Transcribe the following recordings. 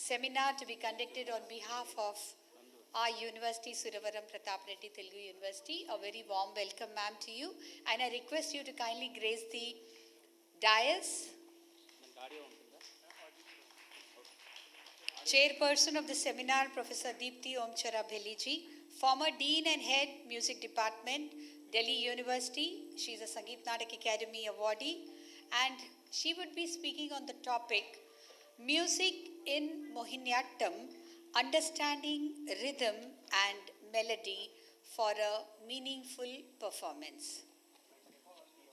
seminar to be conducted on behalf of our university, Suravaram Pratap Reddy Telugu University. A very warm welcome, ma'am, to you. And I request you to kindly grace the dais. Chairperson of the seminar, Professor Deepti Omchara Bheliji, former Dean and Head, Music Department, Delhi University. She is a Sangeet Natak Academy awardee, and she would be speaking on the topic, Music in Mohiniyattam, Understanding Rhythm and Melody for a Meaningful Performance.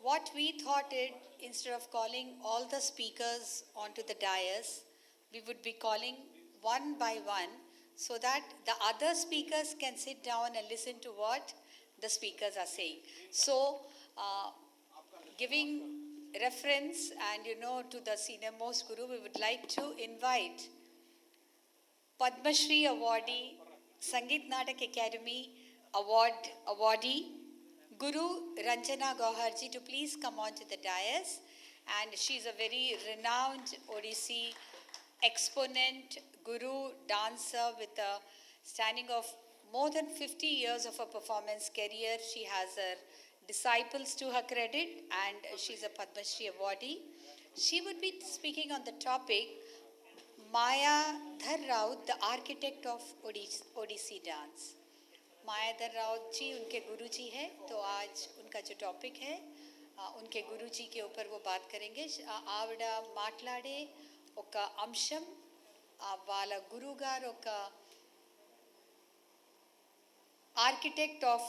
What we thought it, instead of calling all the speakers onto the dais, we would be calling one by one so that the other speakers can sit down and listen to what the speakers are saying. So, giving reference and to the senior most guru, we would like to invite Padma Shri awardee, Sangeet Natak Academy awardee, Guru Ranjana Gauharji, to please come on to the dais. And she's a very renowned Odissi exponent, guru, dancer with a standing of more than 50 years of a performance career. She has her disciples to her credit, and she's a Padma Shri awardee. She would be speaking on the topic, Mayadhar Raut, the architect of Odissi dance. Mayadhar Raut जी उनके गुरु जी है, तो आज उनका जो topic है उनके गुरु जी के ऊपर वो बात करेंगे. ఆవిడ మాట్లాడే ఒక అంశం వాళ్ళ గురువు గారు ఒక architect of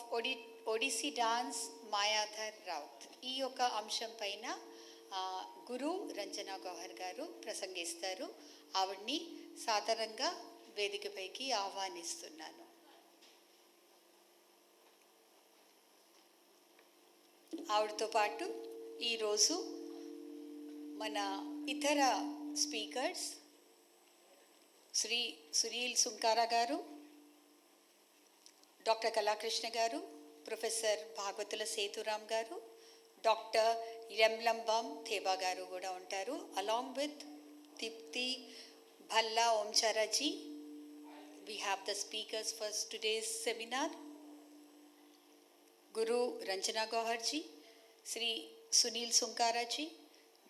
Odissi dance Mayadhar Raut. ఈ యొక్క అంశం పైన గురు రంజనా గౌహర్ గారు ప్రసంగిస్తారు. ఆవిడ్ని సాధారణంగా వేదికపైకి ఆహ్వానిస్తున్నాను. ఆవిడతో పాటు ఈరోజు మన ఇతర స్పీకర్స్ శ్రీ సునీల్ సుంకారా గారు, డాక్టర్ కళాకృష్ణ గారు, ప్రొఫెసర్ భాగవతుల సేతురామ్ గారు, డాక్టర్ యమ్లంబం థేబా గారు కూడా ఉంటారు. అలాంగ్ విత్ దీప్తి భల్లా ఓంచారాజీ, we have the speakers for today's seminar, Guru Ranjana Gauharji, Sri Sunil Sunkaraji,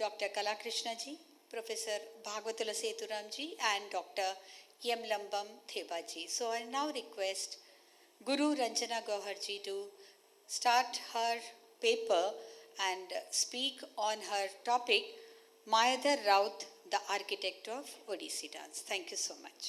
Dr. Kalakrishna ji, Professor Bhagwatula Sethuram ji, and Dr. Yemlambam Theba ji. So I now request Guru Ranjana Gauharji to start her paper and speak on her topic, Mayadhar Raut, the architect of Odissi dance. Thank you so much.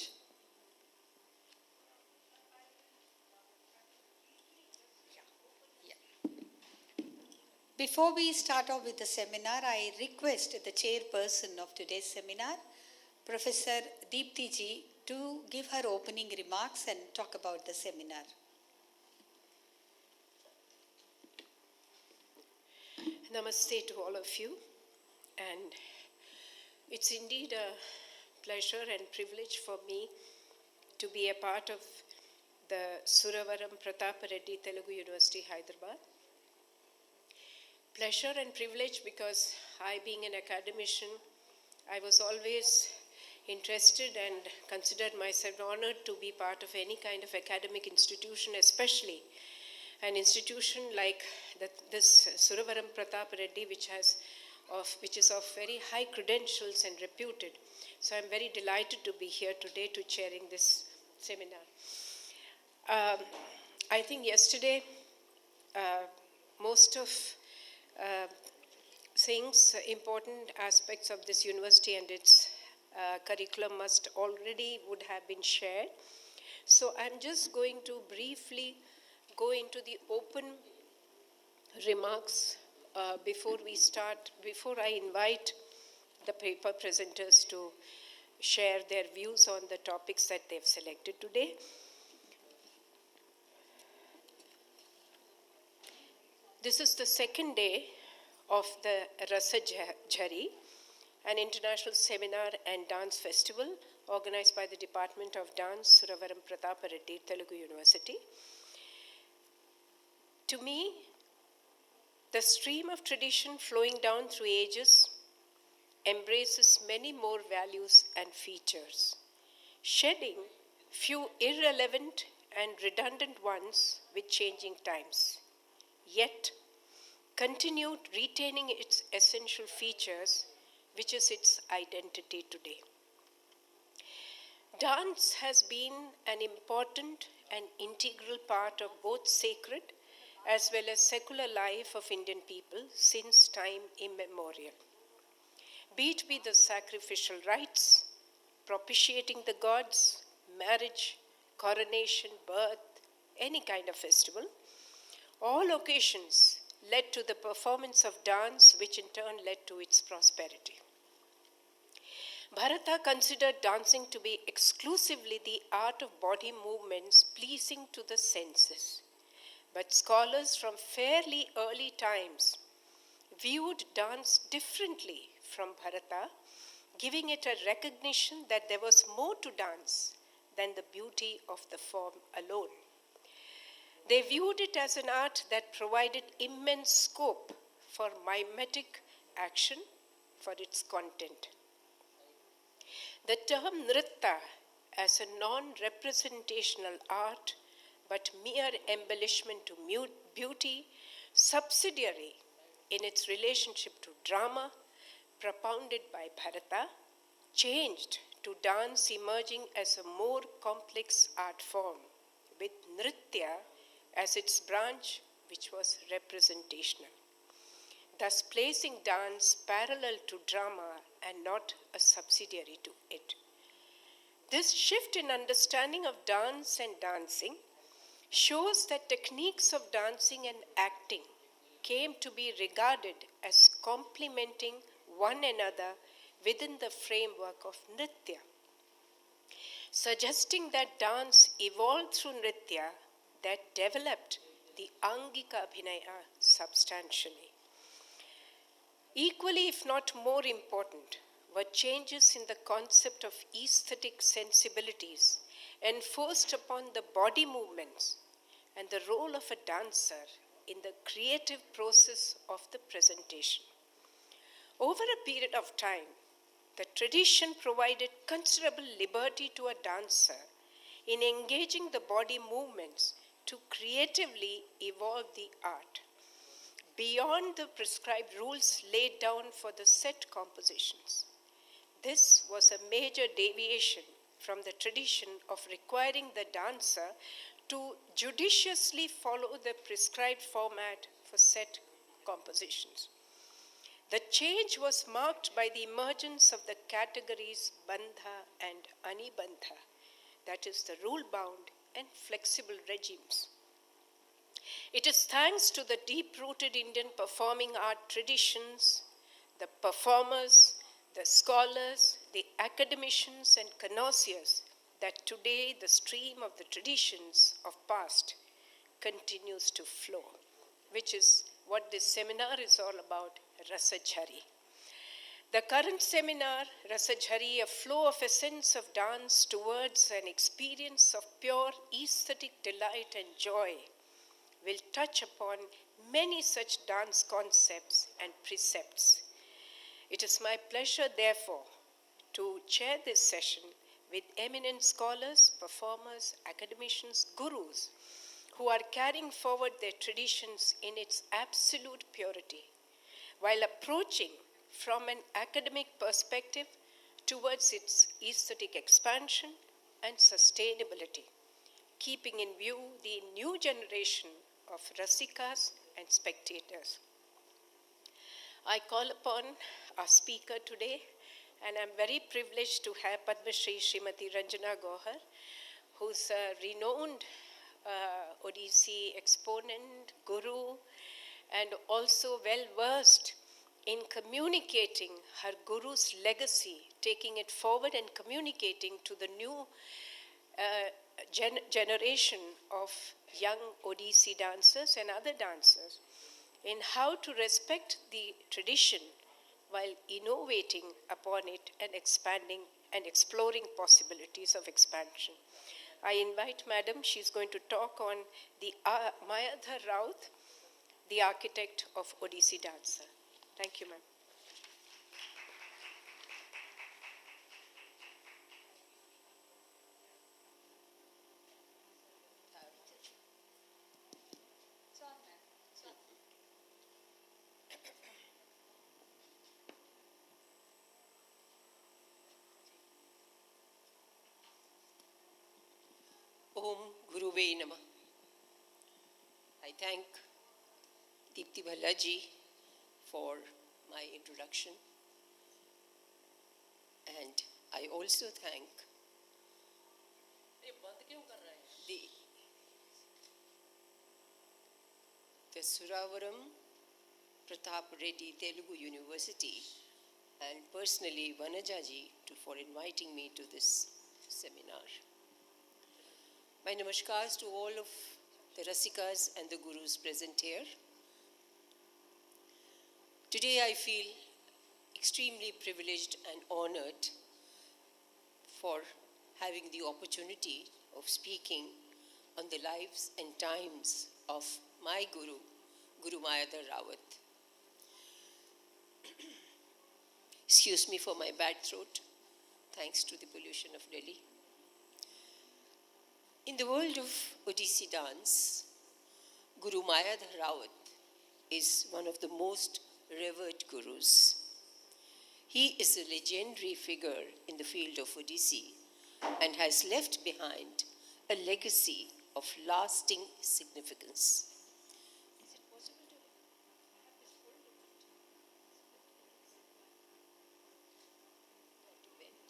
Before we start off with the seminar, I request the chairperson of today's seminar, Professor Deepti ji, to give her opening remarks and talk about the seminar. Namaste to all of you, and it's indeed a pleasure and privilege for me to be a part of the Suravaram Pratap Reddy Telugu University, Hyderabad. Pleasure and privilege because I, being an academician, I was always interested and considered myself honored to be part of any kind of academic institution, especially an institution like this Suravaram Pratap Reddy, which is of very high credentials and reputed. So I'm very delighted to be here today to chairing this seminar. I think yesterday most of things, important aspects of this university and its curriculum would have been shared. So I'm just going to briefly go into the open remarks before I invite the paper presenters to share their views on the topics that they've selected today. This is the second day of the Rasa Jhari, an international seminar and dance festival organized by the Department of Dance, Suravaram Pratap Reddy Telugu University. To me, the stream of tradition flowing down through ages embraces many more values and features. shedding few irrelevant and redundant ones with changing times, yet continued retaining its essential features, which is its identity today. Dance has been an important and integral part of both sacred as well as secular life of Indian people since time immemorial. Be it the sacrificial rites, propitiating the gods, marriage, coronation, birth, any kind of festival, all occasions led to the performance of dance, which in turn led to its prosperity. Bharata considered dancing to be exclusively the art of body movements pleasing to the senses. But scholars from fairly early times viewed dance differently from Bharata, giving it a recognition that there was more to dance than the beauty of the form alone. They viewed it as an art that provided immense scope for mimetic action for its content. The term nritta as a non-representational art but mere embellishment to beauty, subsidiary in its relationship to drama, propounded by Bharata, changed to dance emerging as a more complex art form, with nritya as its branch, which was representational, thus placing dance parallel to drama and not a subsidiary to it. This shift in understanding of dance and dancing shows that techniques of dancing and acting came to be regarded as complementing one another within the framework of nritya, suggesting that dance evolved through nritya that developed the angika abhinaya substantially. Equally, if not more important, were changes in the concept of aesthetic sensibilities enforced upon the body movements and the role of a dancer in the creative process of the presentation. Over a period of time, the tradition provided considerable liberty to a dancer in engaging the body movements to creatively evolve the art beyond the prescribed rules laid down for the set compositions. This was a major deviation from the tradition of requiring the dancer to judiciously follow the prescribed format for set compositions. The change was marked by the emergence of the categories bandha and anibandha, that is, the rule-bound and flexible regimes. It is thanks to the deep-rooted Indian performing art traditions, the performers, the scholars, the academicians and connoisseurs that today the stream of the traditions of past continues to flow, which is what this seminar is all about, Rasa Jhari. The current seminar, Rasa Jhari, a flow of essence of dance towards an experience of pure aesthetic delight and joy, will touch upon many such dance concepts and precepts. It is my pleasure, therefore, to chair this session with eminent scholars, performers, academicians, gurus, who are carrying forward their traditions in its absolute purity, while approaching from an academic perspective towards its aesthetic expansion and sustainability, keeping in view the new generation of rasikas and spectators. I call upon our speaker today, and I'm very privileged to have Padma Shri Srimati Ranjana Gohar, who's a renowned Odissi exponent, guru, and also well-versed in communicating her guru's legacy, taking it forward and communicating to the new generation of young Odissi dancers and other dancers in how to respect the tradition while innovating upon it and expanding and exploring possibilities of expansion. I invite Madam, she's going to talk on the Mayadhar Raut, the architect of Odissi dancer. Thank you, ma'am. Om Guruve Namah. I thank Deepti Bhallaji for my introduction, and I also thank the Suravaram Pratap Reddy Telugu University and personally Vanajaji for inviting me to this seminar. My namaskars to all of the Rasikas and the Gurus present here. Today I feel extremely privileged and honored for having the opportunity of speaking on the lives and times of my Guru, Guru Mayadhar Raut. Excuse me for my bad throat, thanks to the pollution of Delhi. In the world of Odissi dance, Guru Mayadhar Raut is one of the most revered gurus. He is a legendary figure in the field of Odissi and has left behind a legacy of lasting significance. Is it possible to have this folder? Not to bend.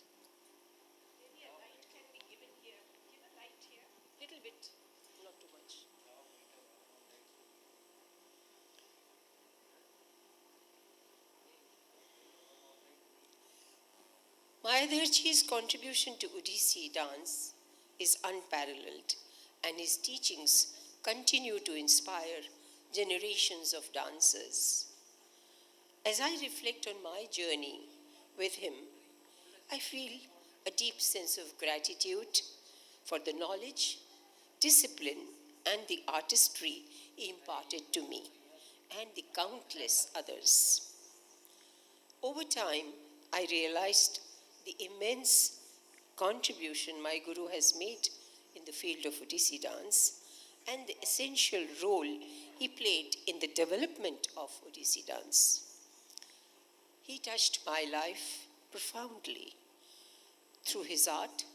Maybe a light can be given here. Give a light here. Little bit, not too much. Mayadharji's contribution to Odissi dance is unparalleled, and his teachings continue to inspire generations of dancers. As I reflect on my journey with him, I feel a deep sense of gratitude for the knowledge, discipline, and the artistry he imparted to me and the countless others. Over time, I realized the immense contribution my Guru has made in the field of Odissi dance and the essential role he played in the development of Odissi dance. He touched my life profoundly through his art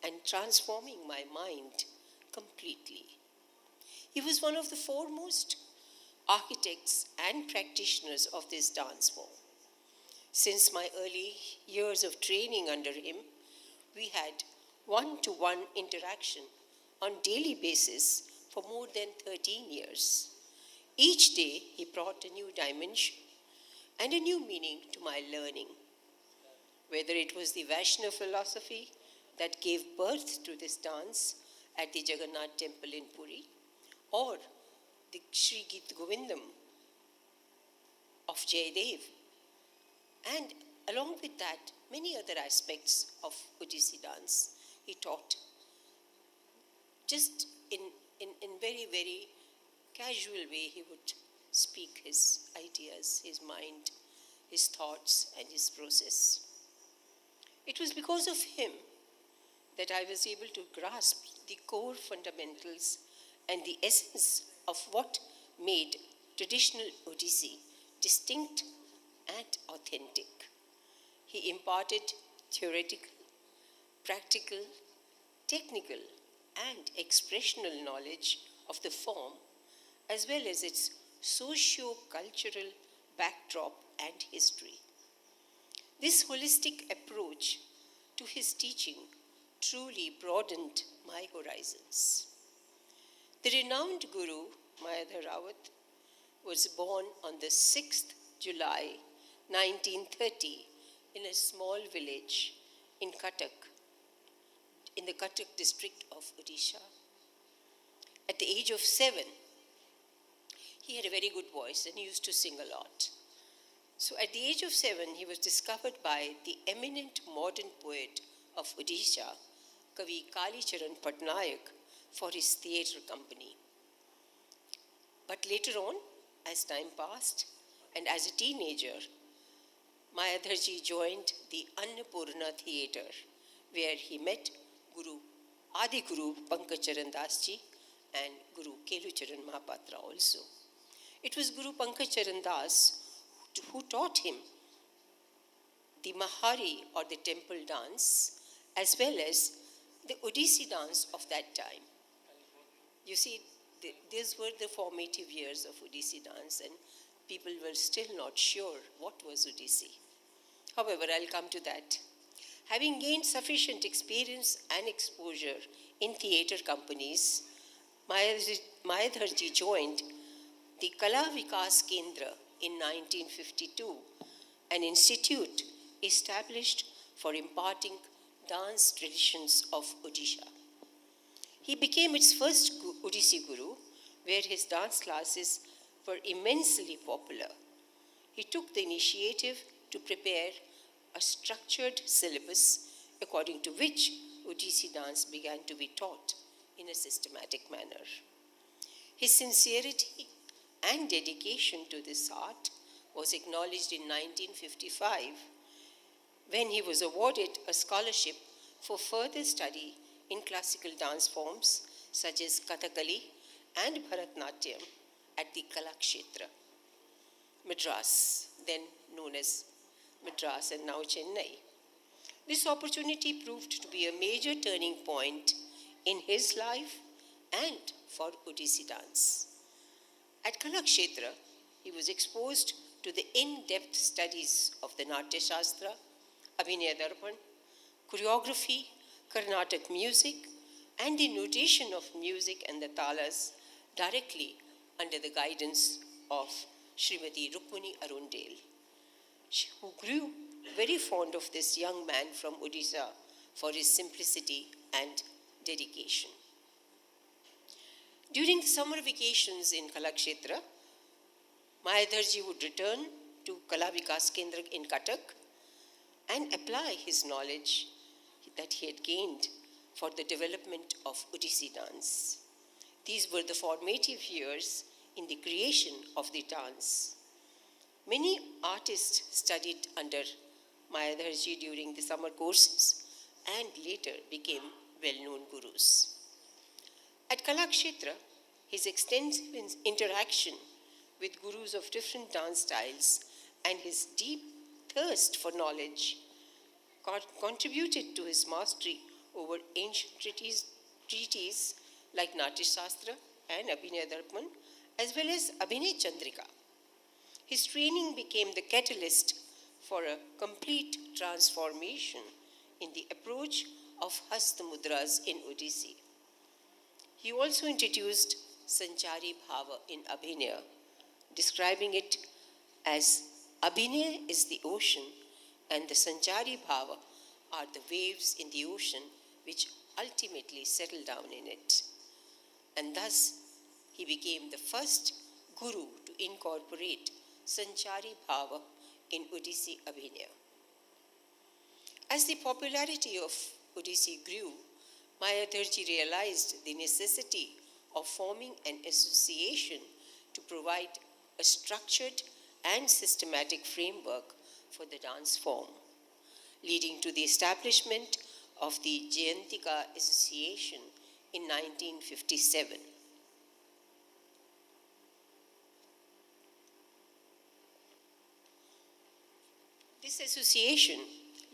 and transforming my mind completely. He was one of the foremost architects and practitioners of this dance form. Since my early years of training under him, we had one-to-one interaction on daily basis for more than 13 years. Each day, he brought a new dimension and a new meaning to my learning. Whether it was the Vaishnava philosophy that gave birth to this dance at the Jagannath temple in Puri, or the Sri Git Govindam of Jayadev, and along with that, many other aspects of Odissi dance he taught. Just in very, very casual way, he would speak his ideas, his mind, his thoughts, and his process. It was because of him that I was able to grasp the core fundamentals and the essence of what made traditional Odissi distinct and authentic. He imparted theoretical, practical, technical, and expressional knowledge of the form, as well as its socio-cultural backdrop and history. This holistic approach to his teaching truly broadened my horizons. The renowned Guru, Mayadhar Raut, was born on the 6th July 1930 in a small village in Kathak, in the Kathak district of Odisha. At the age of 7, he had a very good voice and he used to sing a lot. So at the age of 7, he was discovered by the eminent modern poet of Odisha, Kavi Kalicharan Patnaik, for his theatre company. But later on, as time passed, and as a teenager, Mayadharji joined the Annapurna Theatre, where he met Guru Adi Guru Pankaj Das ji and Guru Kelucharan Mahapatra also. It was Guru Pankaj Das who taught him the Mahari or the temple dance, as well as the Odissi dance of that time. You see, these were the formative years of Odissi dance, and people were still not sure what was Odissi. However, I'll come to that. Having gained sufficient experience and exposure in theatre companies, Mayadharji joined the Kala Vikas Kendra in 1952, an institute established for imparting dance traditions of Odisha. He became its first Odissi guru, where his dance classes were immensely popular. He took the initiative to prepare a structured syllabus according to which Odissi dance began to be taught in a systematic manner. His sincerity and dedication to this art was acknowledged in 1955 when he was awarded a scholarship for further study in classical dance forms such as Kathakali and Bharatnatyam at the Kalakshetra, Madras, then known as Madras and now Chennai. This opportunity proved to be a major turning point in his life and for Odissi dance. At Kalakshetra, he was exposed to the in-depth studies of the Natya Shastra, Abhinaya Darpan, choreography, Carnatic music, and the notation of music and the talas directly under the guidance of Srimati Rukmini Arundale, who grew very fond of this young man from Odisha for his simplicity and dedication. During the summer vacations in Kalakshetra, Mayadharji would return to Kala Vikas Kendra in Kathak and apply his knowledge that he had gained for the development of Odissi dance. These were the formative years in the creation of the dance. Many artists studied under Mayadharji during the summer courses and later became well-known gurus. At Kalakshetra, his extensive interaction with gurus of different dance styles and his deep thirst for knowledge contributed to his mastery over ancient treatises like Natya Shastra and Abhinaya Darpan, as well as Abhinay Chandrika. His training became the catalyst for a complete transformation in the approach of Hasta Mudras in Odissi. He also introduced Sanchari Bhava in Abhinaya, describing it as Abhinaya is the ocean and the Sanchari Bhava are the waves in the ocean which ultimately settle down in it. And thus, he became the first guru to incorporate Sanchari Bhava in Odissi Abhinaya. As the popularity of Odissi grew, Mayadharji realized the necessity of forming an association to provide a structured and systematic framework for the dance form, leading to the establishment of the Jayantika Association in 1957. This association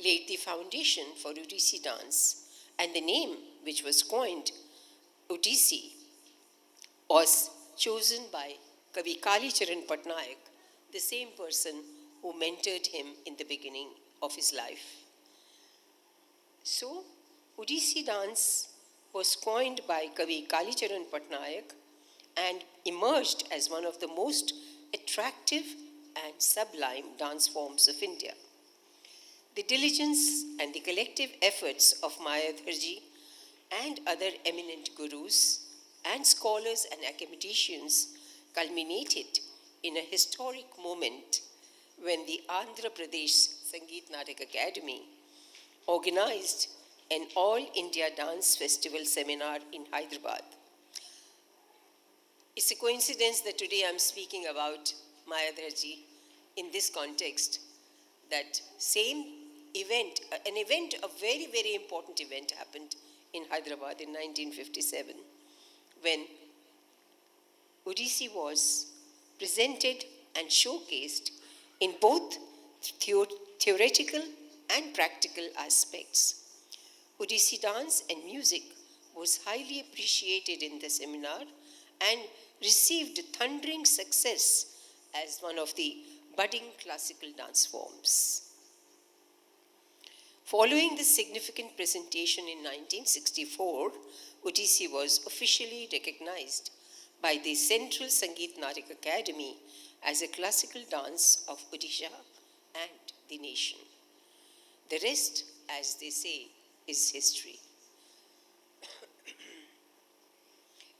laid the foundation for Odissi dance, and the name, which was coined Odissi, was chosen by Kavi Kalicharan Patnaik, the same person who mentored him in the beginning of his life. So, Odissi dance was coined by Kavi Kalicharan Patnaik and emerged as one of the most attractive and sublime dance forms of India. The diligence and the collective efforts of Mayadharji and other eminent gurus and scholars and academicians culminated in a historic moment when the Andhra Pradesh Sangeet Natak Academy organized an All India Dance Festival seminar in Hyderabad. It's a coincidence that today I'm speaking about Mayadharji in this context, that same event, a very, very important event happened in Hyderabad in 1957 when Odissi was presented and showcased in both theoretical and practical aspects. Odissi dance and music was highly appreciated in the seminar and received thundering success as one of the budding classical dance forms. Following this significant presentation in 1964, Odissi was officially recognized by the Central Sangeet Natak Academy as a classical dance of Odisha and the nation. The rest, as they say, is history.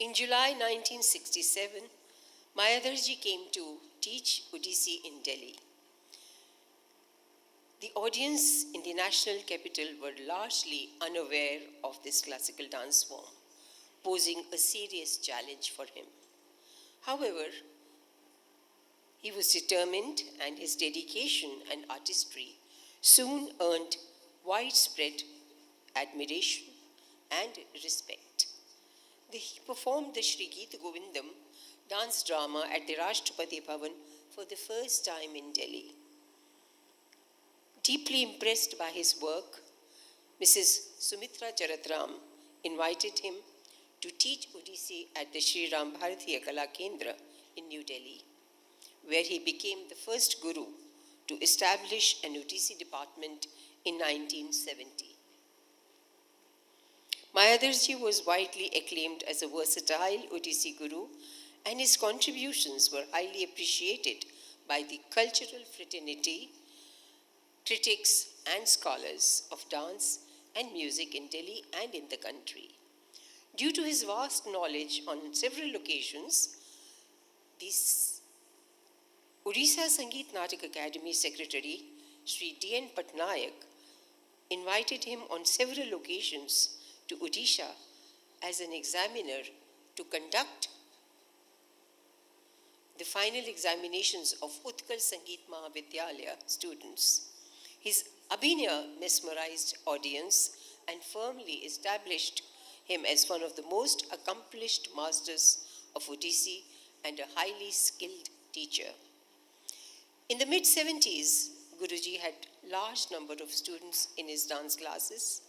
In July 1967, Mayadhar came to teach Odissi in Delhi. The audience in the national capital were largely unaware of this classical dance form, posing a serious challenge for him. However, he was determined, and his dedication and artistry soon earned widespread admiration and respect. He performed the Shri Geet Govindam dance drama at the Rashtrapati Bhavan for the first time in Delhi. Deeply impressed by his work, Mrs. Sumitra Charatram invited him to teach Odissi at the Sri Ram Bharatiya Kala Kendra in New Delhi, where he became the first guru to establish an Odissi department in 1970. Mayadharji was widely acclaimed as a versatile Odissi guru, and his contributions were highly appreciated by the cultural fraternity, critics, and scholars of dance and music in Delhi and in the country. Due to his vast knowledge on several occasions, the Odisha Sangeet Natak Academy Secretary, Sri D.N. Patnaik, invited him on several occasions to Odisha as an examiner to conduct the final examinations of Utkal Sangeet Mahavidyalaya students. His Abhinaya mesmerized audience and firmly established him as one of the most accomplished masters of Odissi and a highly skilled teacher. In the mid-70s, Guruji had a large number of students in his dance classes,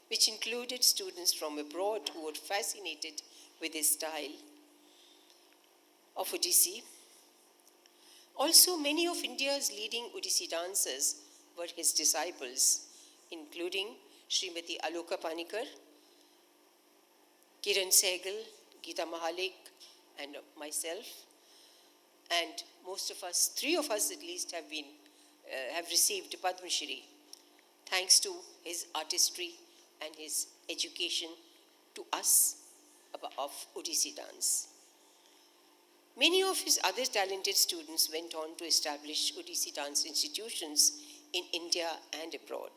which included students from abroad who were fascinated with his style of Odissi. Also, many of India's leading Odissi dancers were his disciples, including Srimati Aloka Panikar, Kiran Sehgal, Geeta Mahalik, and myself. And most of us, 3 of us at least, have received Padma Shri, thanks to his artistry and his education to us of Odissi dance. Many of his other talented students went on to establish Odissi dance institutions in India and abroad.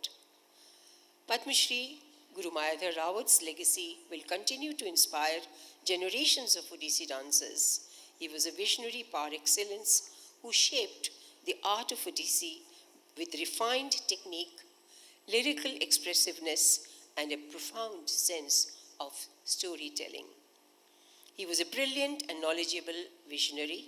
Padma Shri Guru Mayadhar Raut's legacy will continue to inspire generations of Odissi dancers. He was a visionary par excellence who shaped the art of Odissi with refined technique, lyrical expressiveness, and a profound sense of storytelling. He was a brilliant and knowledgeable visionary,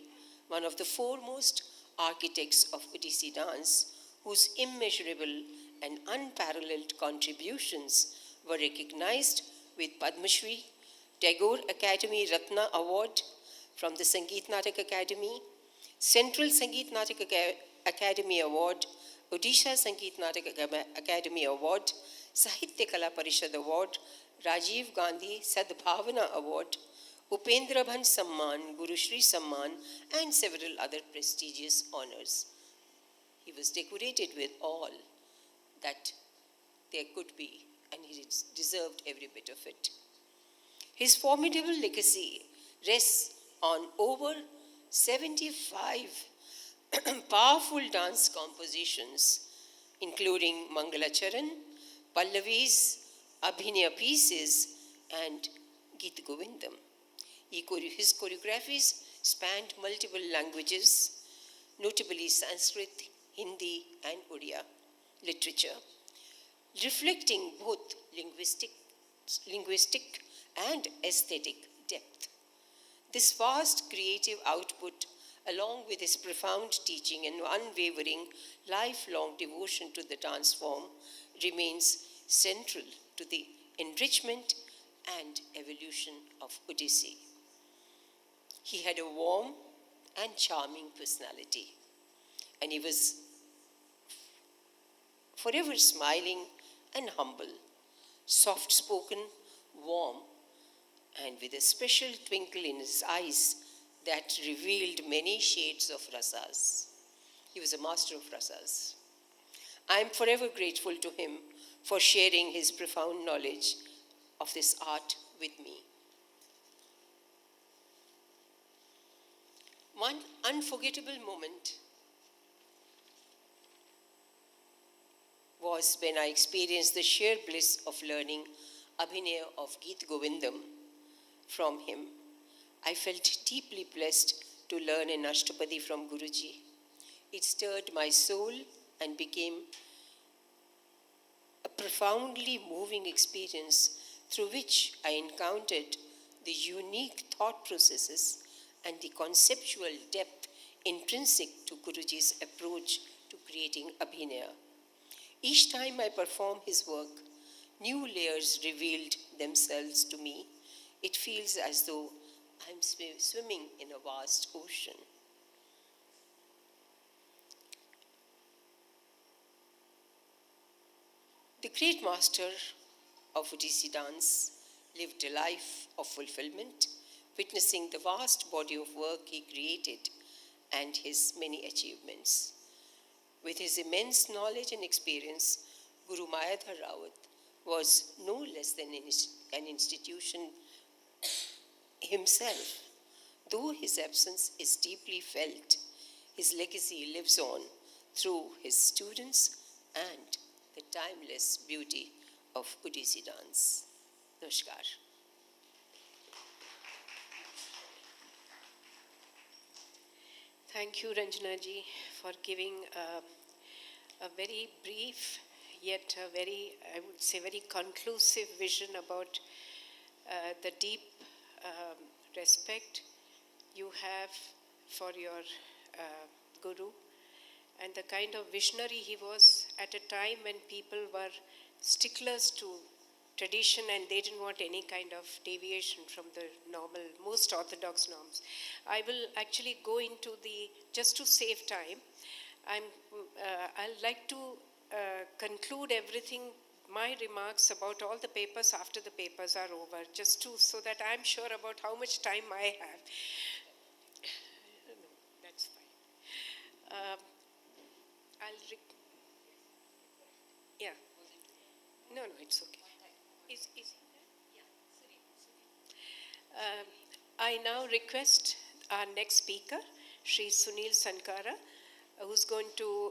one of the foremost architects of Odissi dance, whose immeasurable and unparalleled contributions were recognized with Padma Shri, Tagore Academy Ratna Award from the Sangeet Natak Academy, Central Sangeet Natak Academy Award, Odisha Sangeet Natak Academy Award, Sahitya Kala Parishad Award, Rajiv Gandhi Sadbhavana Award, Upendra Bhan Samman, Guru Shri Samman, and several other prestigious honors. He was decorated with all that there could be, and he deserved every bit of it. His formidable legacy rests on over 75 powerful dance compositions, including Mangala Charan, Pallavis, Abhinaya pieces, and Geet Govindam. His choreographies spanned multiple languages, notably Sanskrit, Hindi, and Odia literature, reflecting both linguistic and aesthetic depth. This vast creative output, along with his profound teaching and unwavering lifelong devotion to the dance form, remains central to the enrichment and evolution of Odissi. He had a warm and charming personality, and he was forever smiling and humble, soft-spoken, warm, and with a special twinkle in his eyes that revealed many shades of rasas. He was a master of rasas. I am forever grateful to him for sharing his profound knowledge of this art with me. One unforgettable moment was when I experienced the sheer bliss of learning Abhinaya of Geet Govindam from him. I felt deeply blessed to learn an Ashtapadi from Guruji. It stirred my soul and became a profoundly moving experience through which I encountered the unique thought processes and the conceptual depth intrinsic to Guruji's approach to creating Abhinaya. Each time I perform his work, new layers revealed themselves to me. It feels as though I'm swimming in a vast ocean. The great master of Odissi dance lived a life of fulfillment, witnessing the vast body of work he created and his many achievements. With his immense knowledge and experience, Guru Mayadhar Raut was no less than an institution himself. Though his absence is deeply felt, his legacy lives on through his students and the timeless beauty of Odissi dance. Namaskar. Thank you, Ranjana ji, for giving a very brief, yet a very, I would say, very conclusive vision about the deep respect you have for your Guru and the kind of visionary he was at a time when people were sticklers to tradition and they didn't want any kind of deviation from the normal, most orthodox norms. I will actually go into just to save time, I'd like to conclude everything, my remarks about all the papers after the papers are over, so that I'm sure about how much time I have. No, that's fine. Yeah. No, it's okay. Is he there? Yeah. I now request our next speaker, Shri Sunil Sankara,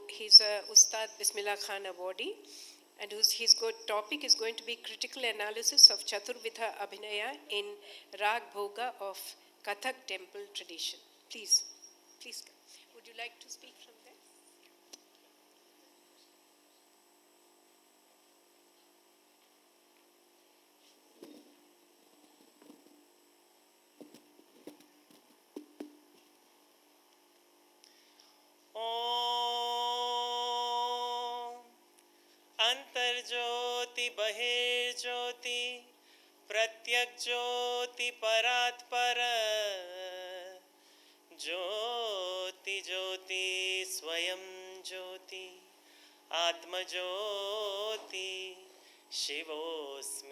he's a Ustad Bismillah Khan awardee, and his topic is going to be critical analysis of Chaturvidha Abhinaya in Rag Bhoga of Kathak temple tradition. Please come. Would you like to speak from there? Antarjyoti बहिर्ज्योति प्रत्यक ज्योति परात्पर ज्योति ज्योति स्वयं ज्योति आत्मज्योति शिवोऽस्म्यहम्।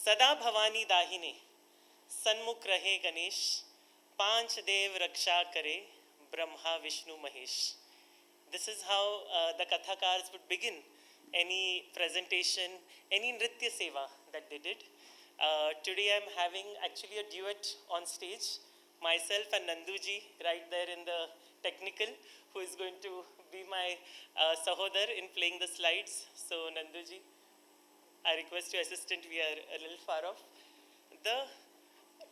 सदा भवानी दाहिने सन्मुख रहे गणेश, पांच देव रक्षा करे Brahma Vishnu Mahesh. This is how the Kathakars would begin any presentation, any Nritya Seva that they did. Today I'm having actually a duet on stage, myself and Nanduji right there in the technical, who is going to be my sahodar in playing the slides. So Nanduji, I request your assistant, we are a little far off. The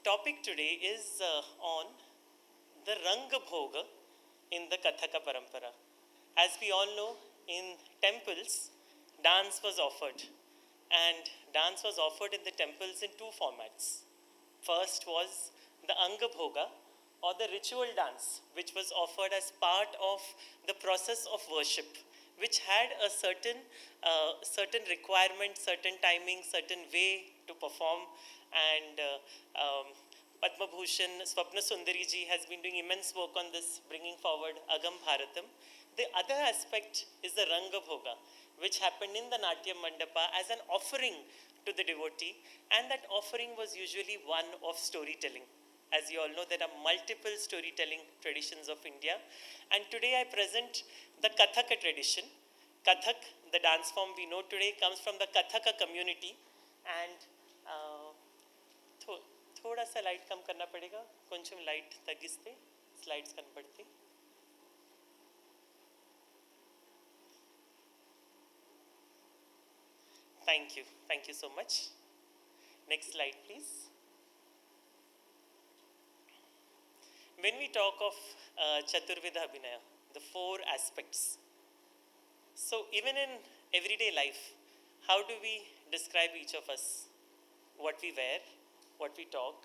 topic today is on the Ranga Bhoga in the Kathaka Parampara. As we all know, in temples, dance was offered. And dance was offered in the temples in two formats. First was the Anga Bhoga, or the ritual dance, which was offered as part of the process of worship, which had a certain requirement, certain timing, certain way to perform. And Padma Bhushan Swapna Sundari ji has been doing immense work on this, bringing forward Agam Bharatam. The other aspect is the Ranga Bhoga, which happened in the Natya Mandapa as an offering to the devotee, and that offering was usually one of storytelling. As you all know, there are multiple storytelling traditions of India, and today I present the Kathaka tradition. Kathak, the dance form we know today, comes from the Kathaka community, and थोड़ा सा light कम करना पड़ेगा కొంచెం light తగ్గిస్తే slides కనపడతాయి thank you so much next slide please when we talk of chaturvida abhinaya the four aspects so even in everyday life how do we describe each of us what we wear what we talk,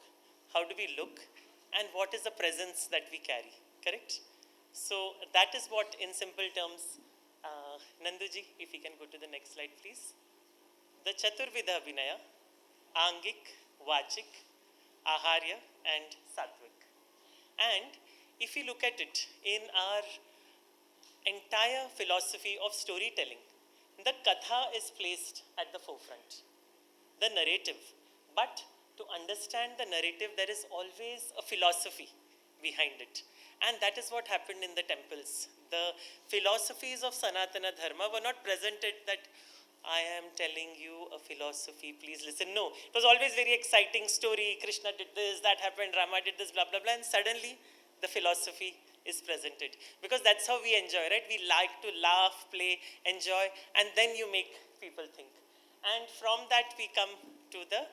how do we look, and what is the presence that we carry, correct? So that is what, in simple terms, Nanduji, if you can go to the next slide, please. The Chaturvida Abhinaya, Angik, Vachik, Aharya, and Satvik. And if you look at it in our entire philosophy of storytelling, the Katha is placed at the forefront, the narrative. But to understand the narrative, there is always a philosophy behind it. And that is what happened in the temples. The philosophies of Sanatana Dharma were not presented that I am telling you a philosophy, please listen. No, it was always very exciting story. Krishna did this, that happened, Rama did this, blah, blah, blah. And suddenly the philosophy is presented. Because that's how we enjoy, right? We like to laugh, play, enjoy, and then you make people think. And from that we come to the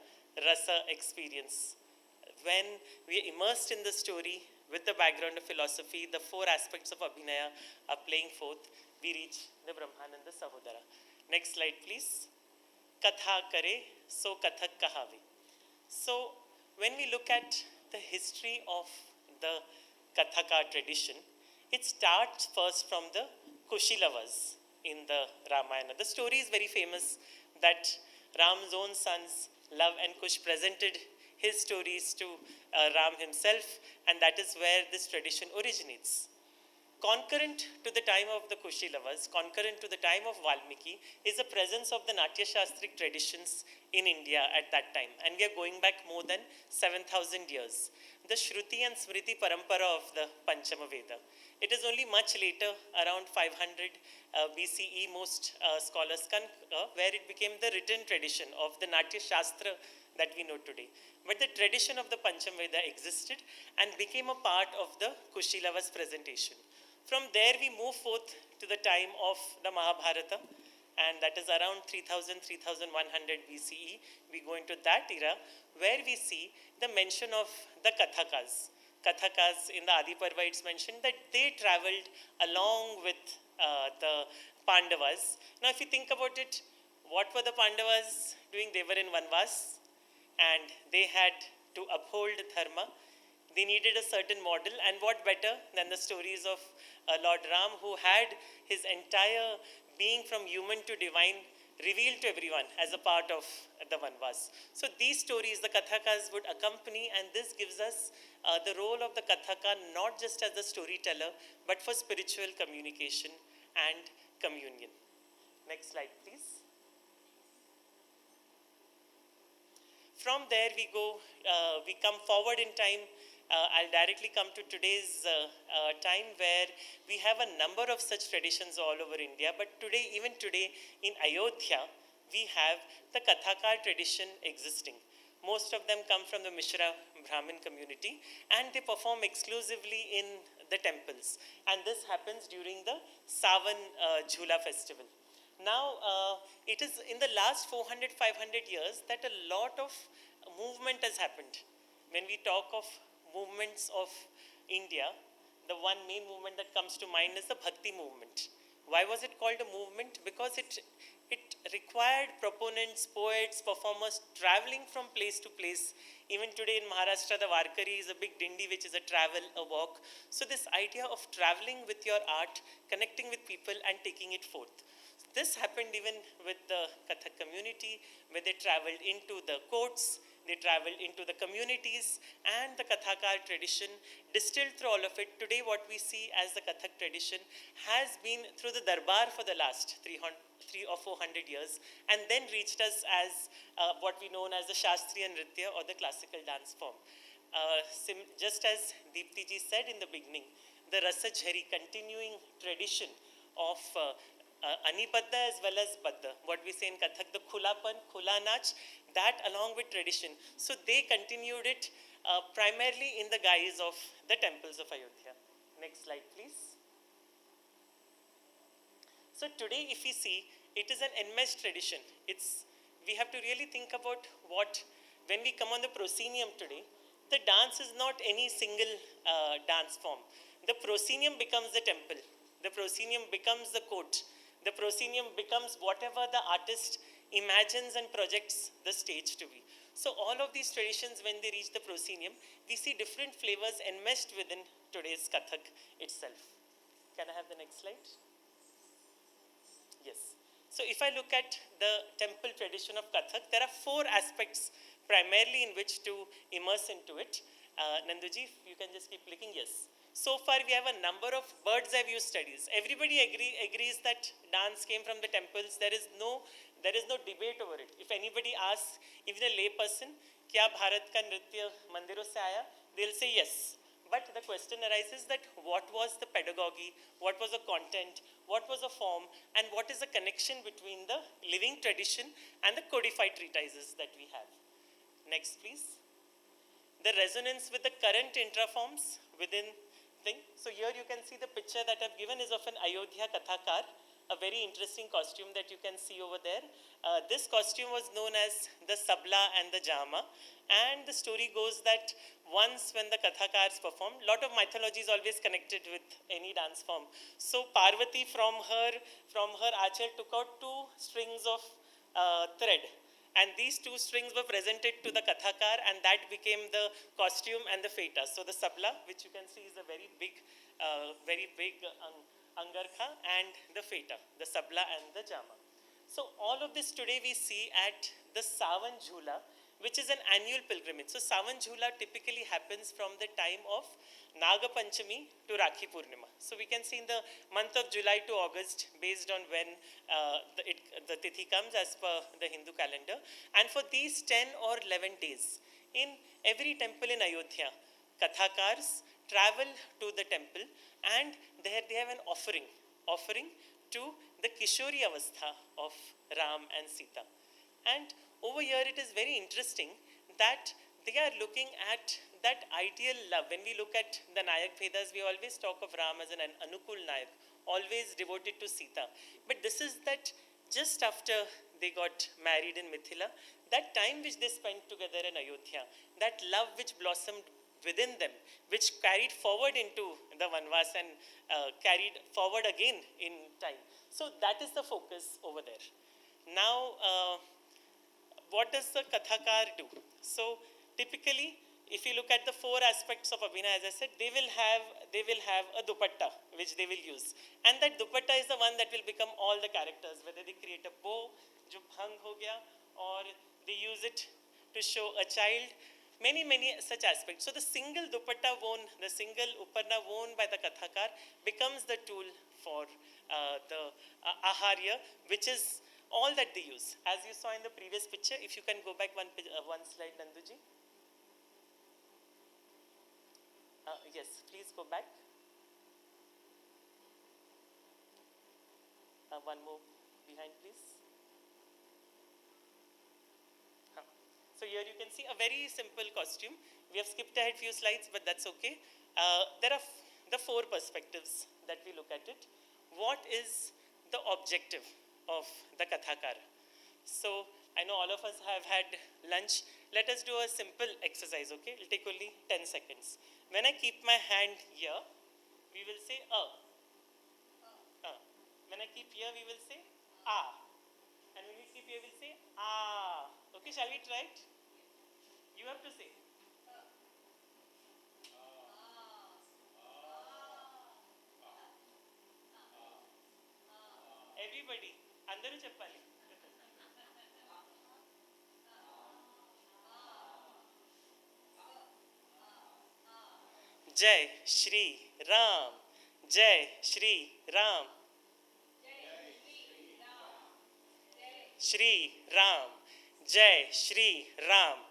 Rasa experience. When we are immersed in the story with the background of philosophy, the four aspects of Abhinaya are playing forth, we reach the Brahmananda Sahodara. Next slide, please. Katha kare, so Kathak kahave. So, when we look at the history of the Kathaka tradition, it starts first from the Kushilavas in the Ramayana. The story is very famous that Ram's own sons, Love and Kush, presented his stories to Ram himself, and that is where this tradition originates. Concurrent to the time of the Kushilavas, concurrent to the time of Valmiki, is the presence of the Natya Shastric traditions in India at that time. And we are going back more than 7,000 years. The Shruti and Smriti Parampara of the Panchama Veda. It is only much later, around 500 BCE, most scholars concur, where it became the written tradition of the Natya Shastra that we know today. But the tradition of the Pancham Veda existed and became a part of the Kushilavas presentation. From there we move forth to the time of the Mahabharata, and that is around 3000-3100 BCE. We go into that era where we see the mention of the Kathakas. Kathakas in the Adi Parva, it's mentioned that they traveled along with the Pandavas. Now if you think about it, what were the Pandavas doing? They were in Vanvas and they had to uphold dharma. They needed a certain model, and what better than the stories of Lord Ram, who had his entire being from human to divine revealed to everyone as a part of the Vanvas. So these stories, the Kathakas would accompany, and this gives us the role of the Kathaka not just as a storyteller, but for spiritual communication and communion. Next slide, please. From there we go, we come forward in time. I'll directly come to today's time where we have a number of such traditions all over India. But today, even today in Ayodhya, we have the Kathakar tradition existing. Most of them come from the Mishra Brahmin community, and they perform exclusively in the temples. And this happens during the Savan Jhula festival. Now, it is in the last 400-500 years that a lot of movement has happened. When we talk of movements of India, the one main movement that comes to mind is the Bhakti movement. Why was it called a movement? Because it it required proponents, poets, performers traveling from place to place. Even today in Maharashtra, the Varkari is a big dindi, which is a travel, a walk. So this idea of traveling with your art, connecting with people and taking it forth. This happened even with the Kathak community, where they traveled into the courts, they traveled into the communities, and the Kathakar tradition distilled through all of it. Today what we see as the Kathak tradition has been through the darbar for the last 3 or 400 years, and then reached us as what we know as the Shastriya Nritya or the classical dance form. Just as Deepti ji said in the beginning, the Rasa Jhari continuing tradition of Anibadda as well as Badda, what we say in Kathak, the Khulapan, Khula Nach, that along with tradition. So they continued it primarily in the guise of the temples of Ayodhya. Next slide, please. So today, if we see, it is an enmeshed tradition. We have to really think about when we come on the proscenium today, the dance is not any single dance form. The proscenium becomes the temple. The proscenium becomes the court. The proscenium becomes whatever the artist imagines and projects the stage to be. So all of these traditions, when they reach the proscenium, we see different flavors enmeshed within today's Kathak itself. Can I have the next slide? Yes. So if I look at the temple tradition of Kathak, there are 4 aspects primarily in which to immerse into it. Nanduji, you can just keep clicking. Yes. So far, we have a number of bird's eye view studies. Everybody agrees that dance came from the temples. There is no debate over it. If anybody asks, even a lay person, "Kya Bharat ka nritya mandiron se aaya?" they'll say yes. But the question arises that what was the pedagogy, what was the content, what was the form, and what is the connection between the living tradition and the codified treatises that we have. Next, please. The resonance with the current intraforms within thing. So here you can see the picture that I've given is of an Ayodhya Kathakar, a very interesting costume that you can see over there. This costume was known as the Sabla and the Jama, and the story goes that once when the Kathakars performed, lot of mythology is always connected with any dance form. So Parvati from her archer took out 2 strings of thread, and these 2 strings were presented to the Kathakar, and that became the costume and the feta. So the Sabla, which you can see is a very big Angarkha, and the feta, the Sabla and the Jama. So all of this today we see at the Sawan Jhula, which is an annual pilgrimage. So Sawan Jhula typically happens from the time of Naga Panchami to Rakhi Purnima. So we can see in the month of July to August, based on when the Tithi comes as per the Hindu calendar. And for these 10 or 11 days, in every temple in Ayodhya, Kathakars travel to the temple, and there they have an offering to the Kishori Avastha of Ram and Sita. And over here it is very interesting that they are looking at that ideal love. When we look at the Nayak Vedas, we always talk of Ram as an Anukul Nayak, always devoted to Sita. But this is that just after they got married in Mithila, that time which they spent together in Ayodhya, that love which blossomed within them, which carried forward into the Vanvas and carried forward again in time. So that is the focus over there. Now, what does the Kathakar do? So typically, if you look at the 4 aspects of Abhinaya, as I said, they will have a dupatta which they will use, and that dupatta is the one that will become all the characters. Whether they create a bow, jo bhang ho gaya, or they use it to show a child. Many such aspects. So the single dupatta worn, the single uparna worn by the Kathakar becomes the tool for the aharya, which is all that they use. As you saw in the previous picture, if you can go back one slide, Nanduji. Yes, please go back. One more behind, please. So here you can see a very simple costume. We have skipped ahead few slides, but that's okay. There are the 4 perspectives that we look at it. What is the objective of the Kathakar? So I know all of us have had lunch. Let us do a simple exercise, okay? It'll take only 10 seconds. When I keep my hand here, we will say When I keep here, we will say A. we will say ah. Okay, shall we try it? You have to say. Everybody, andaru cheppali. Jai Shri Ram. Jai Shri Ram. Shri Ram. Jai Shri Ram.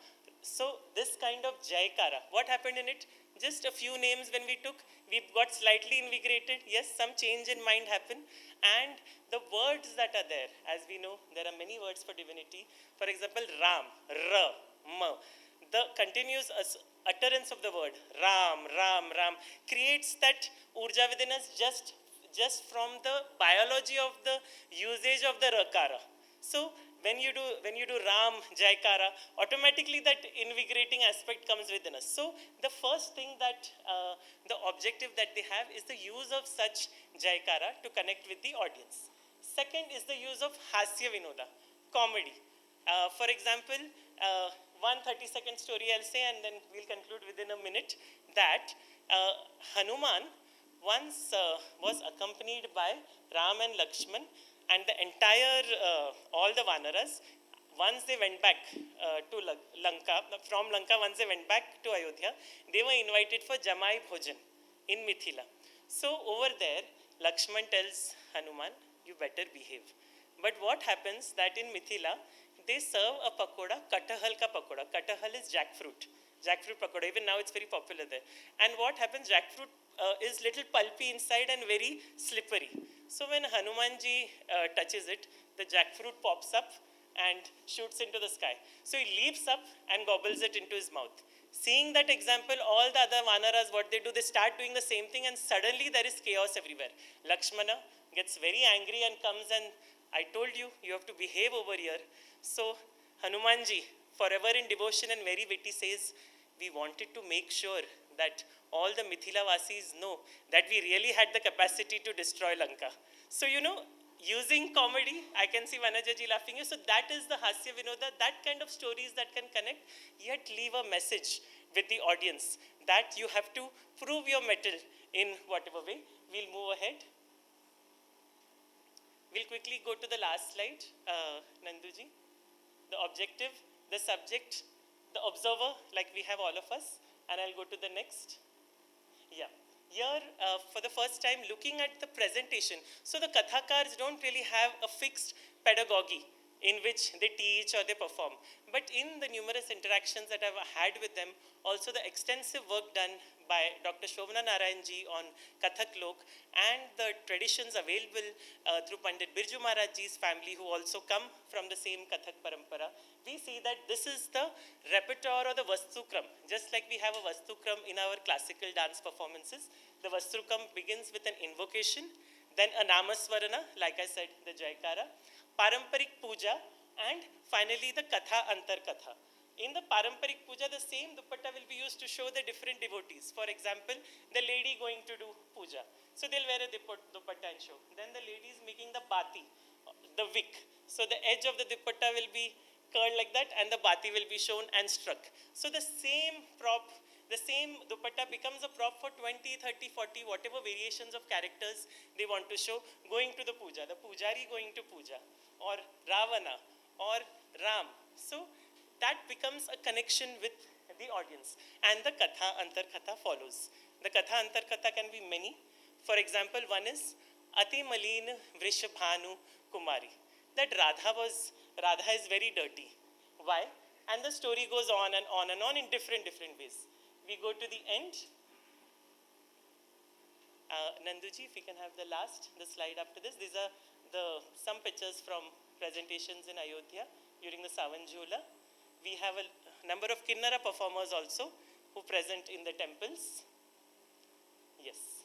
So this kind of Jaikara, what happened in it? Just a few names when we took, we got slightly invigorated. Yes, some change in mind happened. And the words that are there, as we know, there are many words for divinity. For example, Ram, Ra, Ma. The continuous utterance of the word Ram, Ram, Ram creates that urja within us just from the biology of the usage of the Rakara. So when you do Ram, Jaikara, automatically that invigorating aspect comes within us. So the first thing that the objective that they have is the use of such Jaikara to connect with the audience. Second is the use of Hasya Vinoda, comedy. For example, one 30-second story I'll say, and then we'll conclude within a minute, that Hanuman once was accompanied by Ram and Lakshman, and the entire, all the Vanaras, once they went back to Lanka, from Lanka, once they went back to Ayodhya, they were invited for Jamai Bhojan in Mithila. So over there, Lakshman tells Hanuman, you better behave. But what happens that in Mithila, they serve a pakoda, katahal ka pakoda. Katahal is jackfruit. Jackfruit pakoda. Even now it's very popular there. And what happens, jackfruit is little pulpy inside and very slippery. So when Hanumanji touches it, the jackfruit pops up and shoots into the sky. So he leaps up and gobbles it into his mouth. Seeing that example, all the other Vanaras, what they do, they start doing the same thing, and suddenly there is chaos everywhere. Lakshmana gets very angry and comes and, I told you, you have to behave over here. So Hanumanji, forever in devotion and very witty, says, we wanted to make sure that all the Mithila Vasis know that we really had the capacity to destroy Lanka. So, you know, using comedy, I can see Vanajaji laughing here. So that is the Hasya Vinoda, that kind of stories that can connect, yet leave a message with the audience that you have to prove your mettle in whatever way. We'll move ahead. We'll quickly go to the last slide, Nanduji. The objective, the subject, the observer, like we have all of us, and I'll go to the next. Yeah. Here, for the first time, looking at the presentation. So the Kathakars don't really have a fixed pedagogy in which they teach or they perform. But in the numerous interactions that I've had with them, also the extensive work done by Dr. Shobhana Narayanji on Kathak Lok, and the traditions available through Pandit Birju Maharajji's family, who also come from the same Kathak parampara, we see that this is the repertoire or the Vastukram. Just like we have a Vastukram in our classical dance performances, the Vastukram begins with an invocation, then a Namaswarana, like I said, the Jaikara, Paramparik Puja, and finally the Katha Antar Katha. In the Paramparik Puja, the same dupatta will be used to show the different devotees. For example, the lady going to do puja. So they'll wear a dupatta and show. Then the lady is making the bati, the wick. So the edge of the dupatta will be curled like that, and the bati will be shown and struck. So the same prop, the same dupatta becomes a prop for 20, 30, 40, whatever variations of characters they want to show, going to the puja. The pujari going to puja, or Ravana, or Ram. So that becomes a connection with the audience. And the Katha Antar Katha follows. The Katha Antar Katha can be many. For example, one is Ati Malin Vrishabhanu Kumari. That Radha is very dirty. Why? And the story goes on and on and on in different ways. We go to the end. Nanduji, if we can have the slide after this. These are some pictures from presentations in Ayodhya during the Savan Jhula. We have a number of Kinnara performers also who present in the temples. Yes.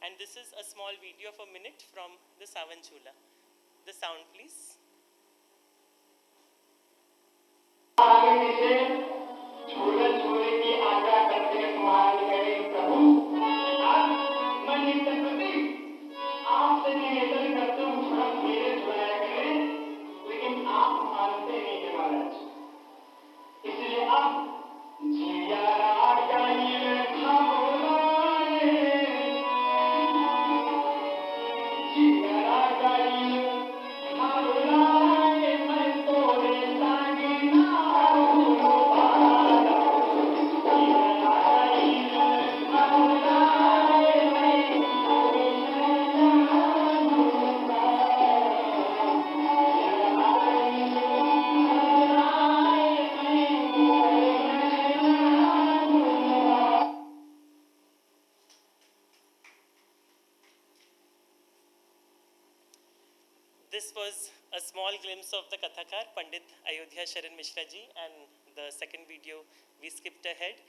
And this is a small video of a minute from the Savan Jhula. The sound, please. लेकिन this was a small glimpse of the Kathakar, Pandit Ayodhya Sharan Mishra ji, and the second video we skipped ahead.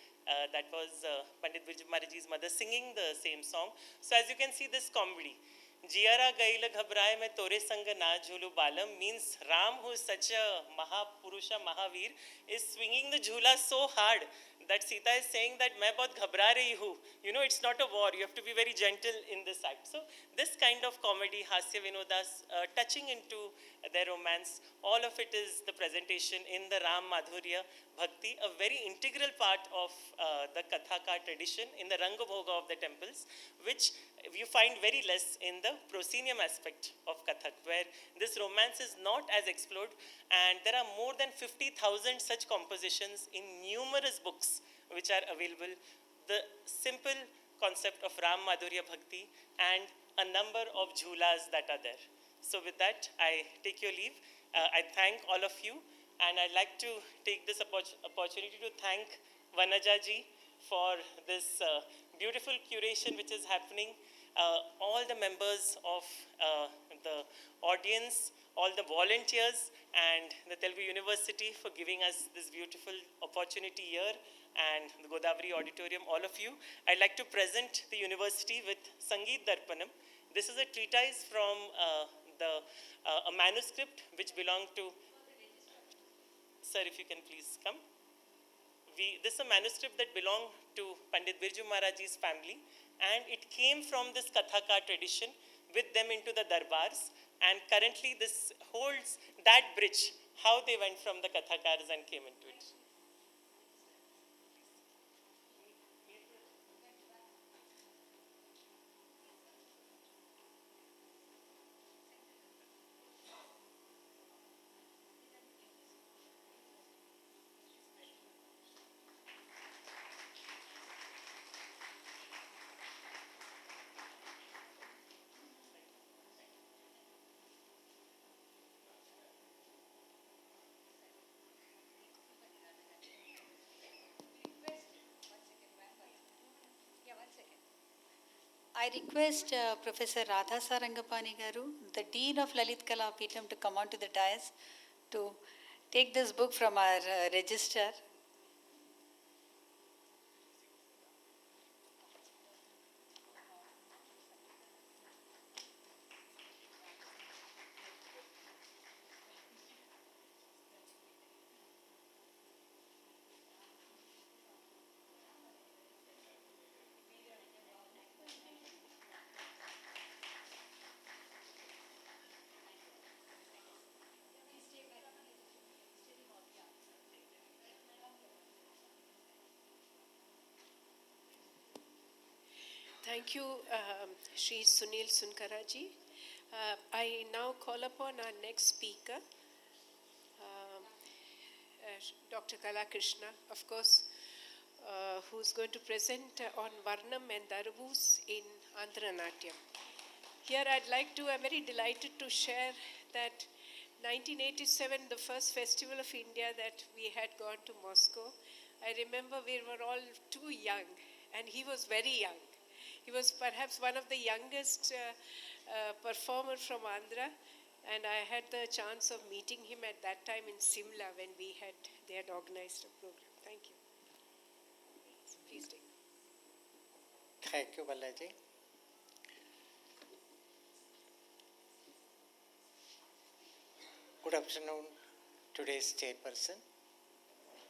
That was Pandit Birju Maharaji's mother singing the same song. So as you can see, this comedy, Jiara gail ghabraye mein tore sang na jhulu balam, means Ram, who is such a Mahapurusha, Mahavir, is swinging the jhula so hard that Sita is saying that main bahut ghabra rahi hu. You know, it's not a war. You have to be very gentle in this act. So this kind of comedy, Hasya Vinodas, touching into their romance, all of it is the presentation in the Ram Madhurya Bhakti, a very integral part of the Kathaka tradition in the Rangabhoga of the temples, which you find very less in the proscenium aspect of Kathak, where this romance is not as explored, and there are more than 50,000 such compositions in numerous books which are available. The simple concept of Ram Madhurya Bhakti and a number of jhulas that are there. So with that, I take your leave. I thank all of you, and I'd like to take this opportunity to thank Vanaja ji for this beautiful curation which is happening. All the members of the audience, all the volunteers, and the Telugu University for giving us this beautiful opportunity here, and the Godavari Auditorium, all of you. I'd like to present the university with Sangeet Darpanam. This is a treatise from a manuscript which belonged to, sir, if you can please come. This is a manuscript that belonged to Pandit Birju Maharaji's family, and it came from this Kathaka tradition with them into the darbars, and currently this holds that bridge, how they went from the Kathakars and came into it. I request Professor Radha Sarangapani Garu, the Dean of Lalit Kala Peetham, to come onto the dais to take this book from our register. Thank you, Shri Sunil Sunkaraji. I now call upon our next speaker, Dr. Kala Krishna, of course, who's going to present on Varnam and darus in Andhra Natyam. Here I'm very delighted to share that 1987, the first festival of India that we had gone to Moscow, I remember we were all too young, and he was very young. He was perhaps one of the youngest performer from Andhra, and I had the chance of meeting him at that time in Simla when they had organized a program. Thank you. Please take. Thank you, Balaji. Good afternoon, today's chairperson,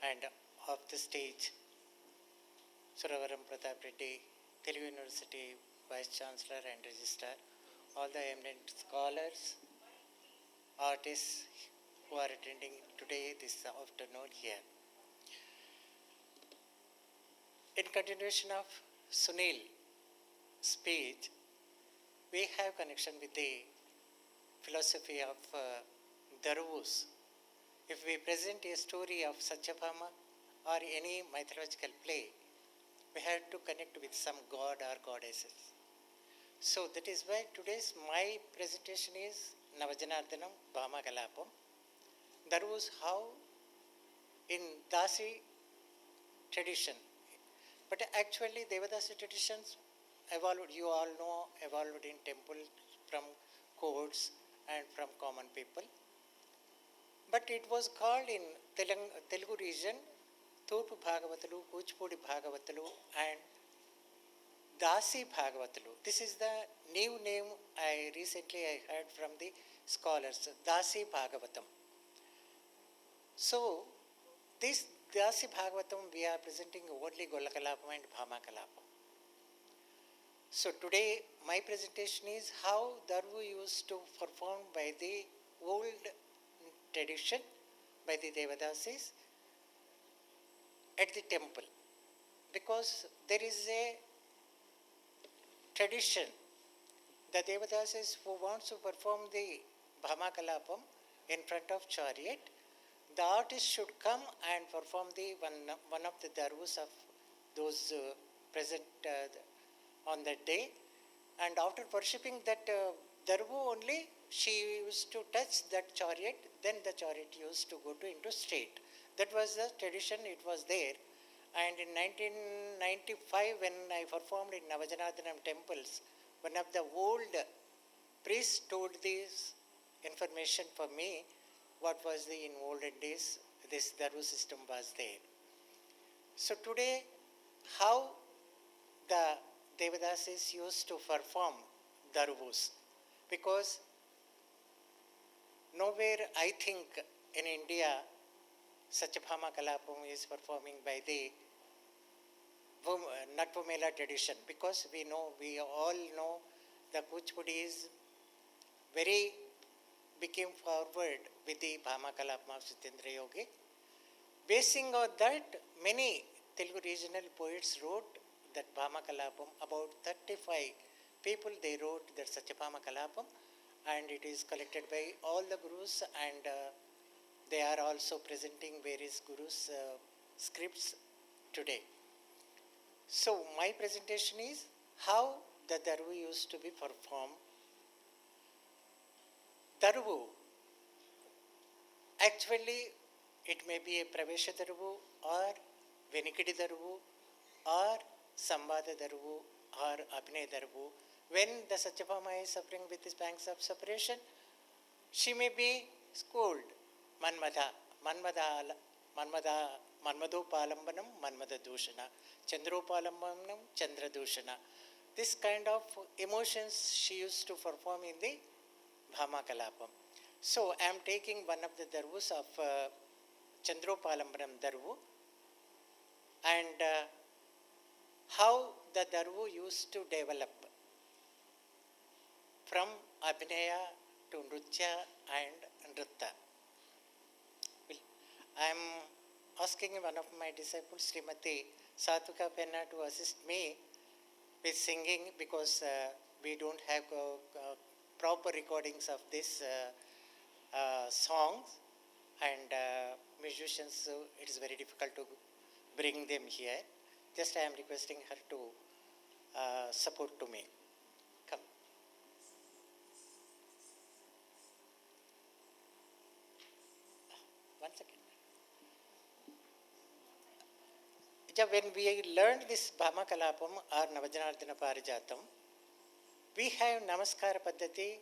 and off the stage, Suravaram Pratap Reddy, Telugu University Vice Chancellor and Registrar, all the eminent scholars, artists who are attending today, this afternoon here. In continuation of Sunil's speech, we have connection with the philosophy of darus. If we present a story of Satyabhama or any mythological play, we have to connect with some god or goddesses. So that is why today's my presentation is Navajanardhanam Bhama Kalapam. Darus, how in Dasi tradition, but actually Devadasi traditions evolved, you all know, evolved in temple from codes and from common people. But it was called in Telugu region Thotu Bhagavatalu, Kuchipudi Bhagavatalu and Dasi Bhagavatalu. This is the new name I heard from the scholars, Dasi Bhagavatam. So, this Dasi Bhagavatam we are presenting only Golakalapam and Bhamakalapam. So today my presentation is how Darvu used to perform by the old tradition, by the Devadasis at the temple. Because there is a tradition, the Devadasis who wants to perform the Bhamakalapam in front of chariot, the artist should come and perform the one of the darus of those present on that day. And after worshipping that daru only, she used to touch that chariot, then the chariot used to go into state. That was the tradition, it was there. And in 1995, when I performed in Navajanathanam temples, one of the old priests told this information for me, what was the in olden days, this daru system was there. So today, how the Devadasis used to perform darus, because nowhere I think in India such a Bhamakalapam is performing by the Natvamela tradition, because we all know the Kuchipudi is very became forward with the Bhamakalapam of Sitendra Yogi. Basing on that, many Telugu regional poets wrote that Bhamakalapam, about 35 people they wrote that Satyabhamakalapam, and it is collected by all the gurus, and they are also presenting various gurus' scripts today. So my presentation is how the daru used to be performed. Daru, actually it may be a Pravesha daru or Venikidi daru or Sambada daru or Abhinay daru. When the Satyabhama is suffering with his pangs of separation, she may be scolded. Manmadhopalambanam, Manmada Dushana, Chandropalambanam, Chandra Dushana. This kind of emotions she used to perform in the Bhamakalapam. So I am taking one of the darus of Chandropalambanam daru, and how the daru used to develop from Abhinaya to Nritya and Nritta. I am asking one of my disciples, Srimati Satvika Penna, to assist me with singing, because we don't have proper recordings of this songs, and musicians, so it is very difficult to bring them here. Just I am requesting her to support to me. Come. One second. When we learned this Bhamakalapam or Navajanardhana Parijatam, we have Namaskara Paddhati.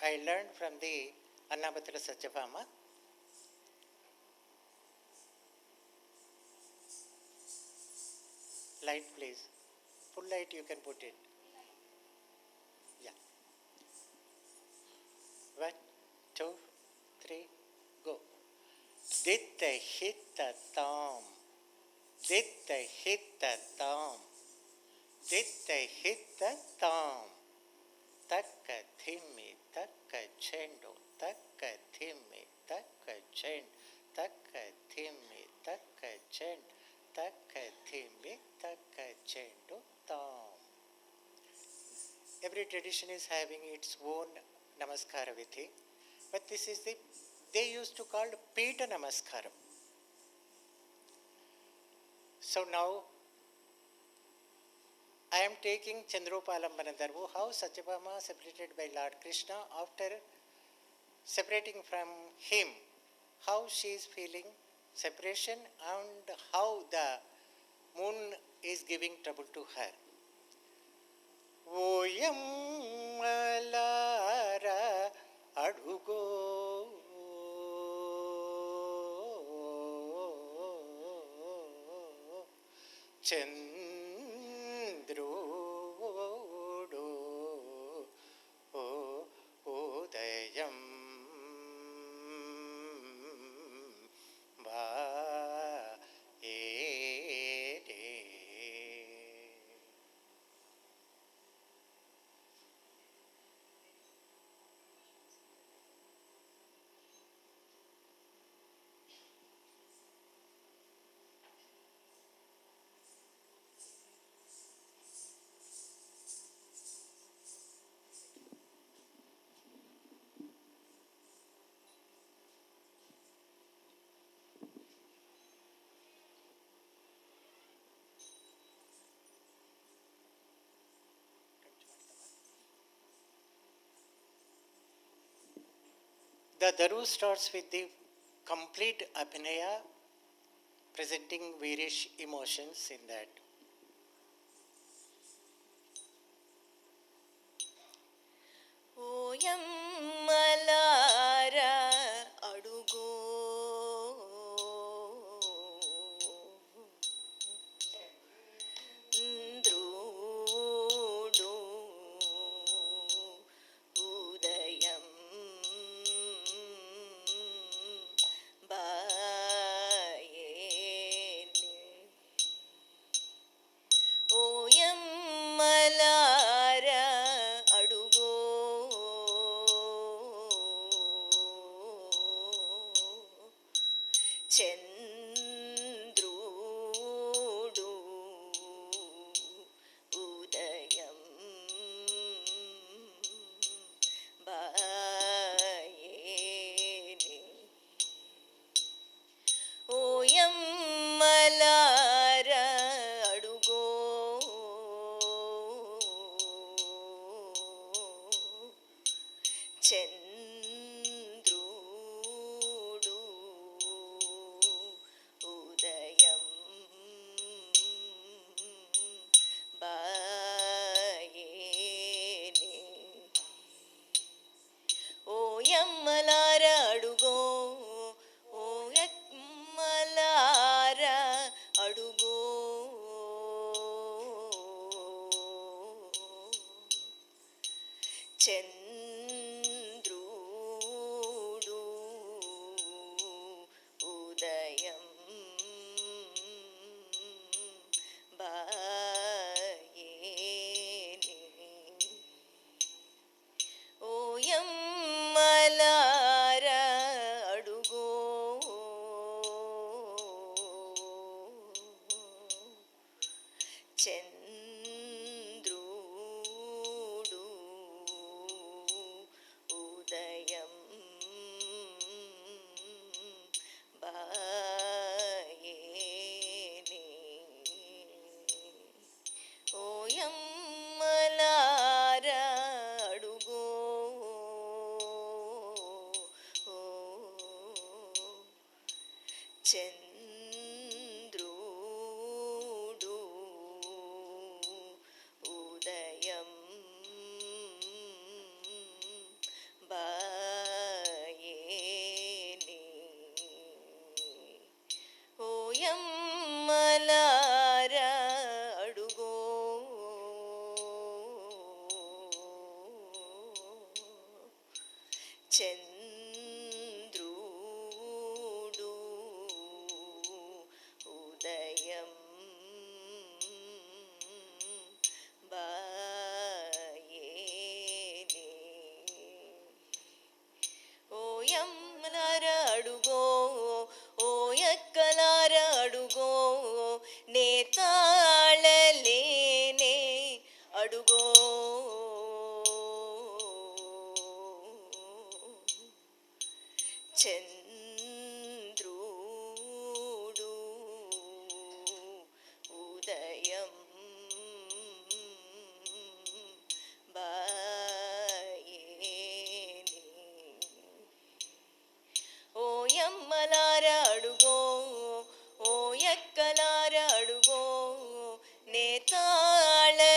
I learned from the Annapatala Satyabhama. Light, please. Full light you can put it. Yeah. 1, 2, 3, go. Ditta hitta tam. Ditta hitta tam. Ditta hitta tam. Takka thimmi, takka chendo, takka thimmi, takka chend, takka thimmi, takka chend, takka thimmi, takka chendo tam. Every tradition is having its own Namaskara Vidhi, but this is they used to call Pita Namaskaram. So now, I am taking Chandropalambana daru, how Satyabhama separated by Lord Krishna, after separating from him, how she is feeling separation and how the moon is giving trouble to her. Oyam malara అడుగో చంద్రుడు ఉదయం బాయేరే. The darus starts with the complete abhinaya, presenting various emotions in that. ఓయమ్మలారా అడుగో చంద్రుడు ఉదయం బాయేనే. ఓయమ్మలారా అడుగో చంద్రుడు ఉదయం బాయేనే. ఓయమ్మలారా అడుగో చంద్రుడు ఉదయం బాయేనే. ఓయమ్మలారా అడుగో ఓయమ్మలారా అడుగో చంద్రుడు ఉదయం బాయేనే. ఓయమ్మలారా అడుగో చంద్రుడు ఉదయం బాయేనే. ఓయమ్మలారా అడుగో చంద్రుడు ఉదయం బాయేనే. ఓయమ్మలారా అడుగో చంద్రుడు ఉదయం బాయేనే. ఓయమ్మలారా అడుగో ఓయక్కలారా అడుగో నేతాళలేనే అడుగో చంద్రుడు ఉదయం బాయేనే. ఓయమ్మలారా అడుగో ఓయక్కలారా అడుగో నేతాళలేనే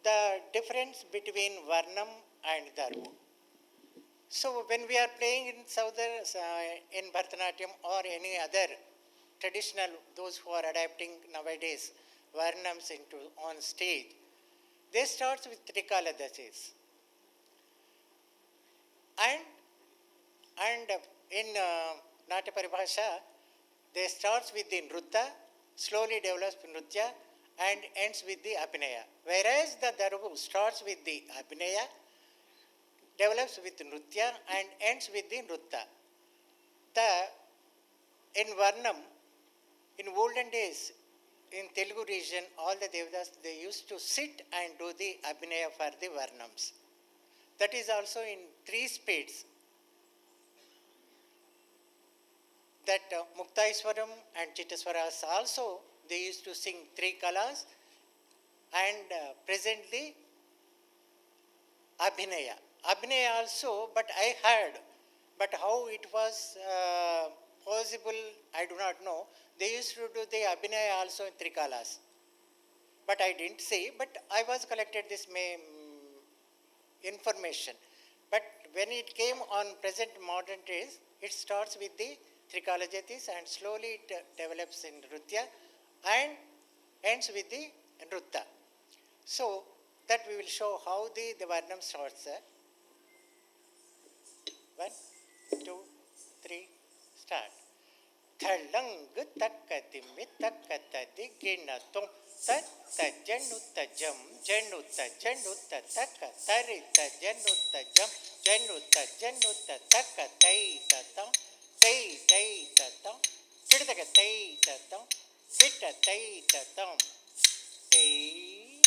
the difference between Varnam and Daru. So when we are playing in in Bharatanatyam or any other traditional, those who are adapting nowadays Varnams into on stage, they start with Trikala Dasis. And in Natya Paribhasha, they starts with the Nrutta, slowly develops Nritya and ends with the Abhinaya. Whereas the Daru starts with the Abhinaya, develops with Nritya and ends with the Nrutta. In Varnam, in olden days, in Telugu region, all the Devadas, they used to sit and do the Abhinaya for the Varnams. That is also in 3 speeds. That Muktaiswaram and Chittaswaras also, they used to sing 3 kalas and presently Abhinaya. Abhinaya also, but I heard, but how it was possible, I do not know. They used to do the Abhinaya also in 3 kalas. But I didn't see, but I was collected this information. But when it came on present modern days, it starts with the Trikala Jatis and slowly it develops in Nritya and ends with the Nrutta. So that we will show how the Varnam starts. 1, 2, 3, start. Thalang takadimi takatadi ginatum tat tajanutta jam janutta janutta takatari tajanutta jam janutta janutta takatai tatam tai tai tatam pidaka tai tatam pita tai tatam tai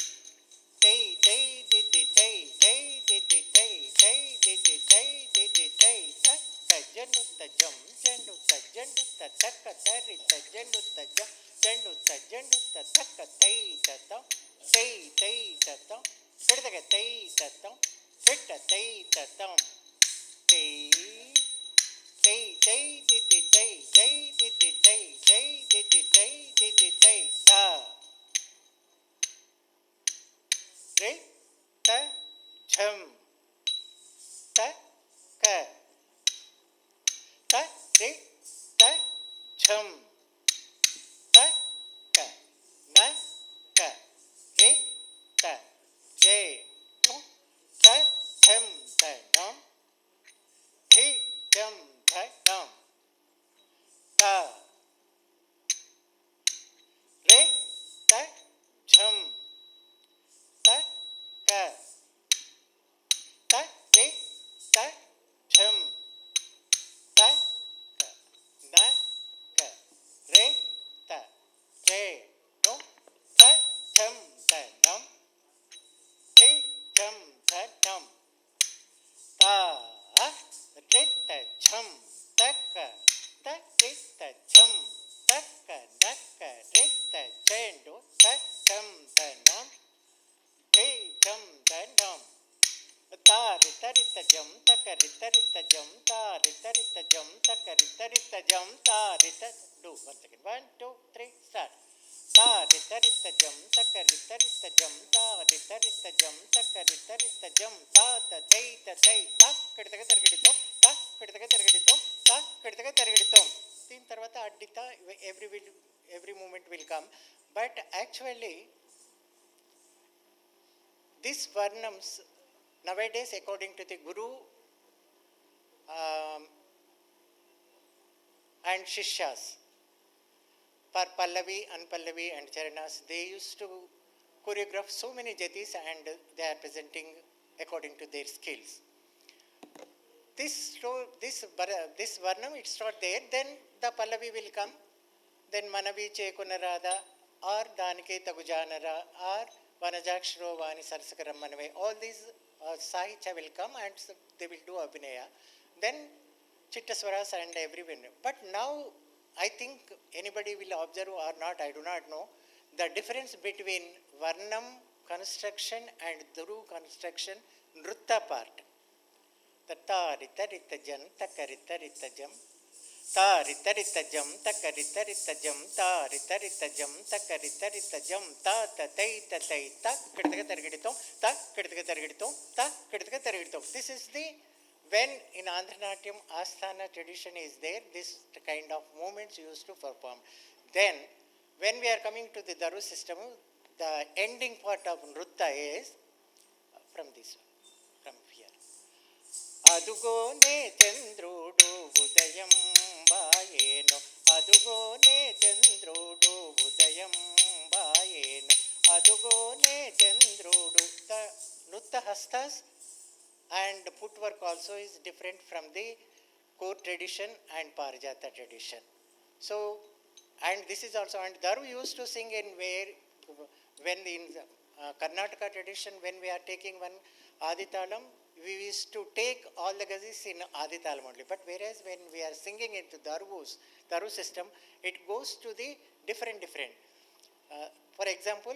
tai tai didi tai tai didi tai tai didi tai didi tai tak tajanutta jam janutta janutta takatari tajanutta jam janutta janutta takatai tatam tai tai tatam pidaka tai tatam pita tai tatam tai tai tai didi tai tai didi tai tai didi tai didi tai ta re ta jham ta ka ta re ta jham ta ka na ka re ta je tu ta jham ta nam he jam ta nam ta re ta jham ta ka ta re ta jham ta ka na ka re ta je tu ta jham ta nam he jam ta nam ta re ta jham ta ka ta re ta jham ta ka na ka re ta jendu ta jham ta nam he jam ta nam ta rita rita jam ta ka rita rita jam ta rita rita jam ta ka rita rita jam ta rita do 1 second 1 2 3 start ta rita rita jam ta ka rita rita jam ta rita rita jam ta ka rita rita jam ta ta tai ta kaditaga targaditom ta kaditaga targaditom ta kaditaga targaditom దీని తర్వాత అడ్డిత every moment will come, but actually these varnams nowadays, according to the Guru and Shishyas, for Pallavi, Anpallavi and Charanas, they used to choreograph so many jatis and they are presenting according to their skills. This Varnam, it starts there, then the Pallavi will come, then Manavi Chekunarada or Danike Tagujanara or Vanajakshro Vani Sarsakarammanave, all these Sahitya will come and they will do Abhinaya. Then Chittaswaras and everyone. But now I think anybody will observe or not, I do not know, the difference between Varnam construction and Dhuru construction, Nrutta part. The ta rita rita jan, taka rita rita jam, Taritaritajam, takaritajam, taritaritajam, takaritajam, ta tatai tatai, tak kritaka tarigidito, tak kritaka tarigidito, tak kritaka tarigidito. This is the, when in Andhra Natyam Asthana tradition is there, this kind of movements used to perform. Then, when we are coming to the Daru system, the ending part of Nrutta is from this one, from here. Adugone Chandrudu Budayam Bayeno, Adugone Chandrudu Budayam Bayeno, Adugone Chandrudu. The Nutta Hastas and footwork also is different from the core tradition and Parijata tradition. So, and this is also, and Daru used to sing in where, when in Karnataka tradition, when we are taking one Aditalam, we used to take all the gazis in Aditalam only. But whereas when we are singing into Daru system, it goes to the different. For example,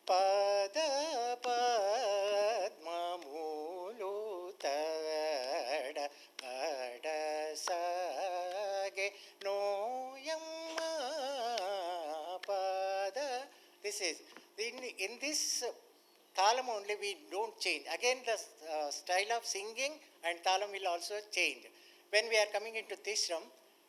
Pada Padma Mulu Tada Pada Sage No Yamma Pada. This is, in this Thalam only we don't change. Again the style of singing and Thalam will also change. When we are coming into Tishram,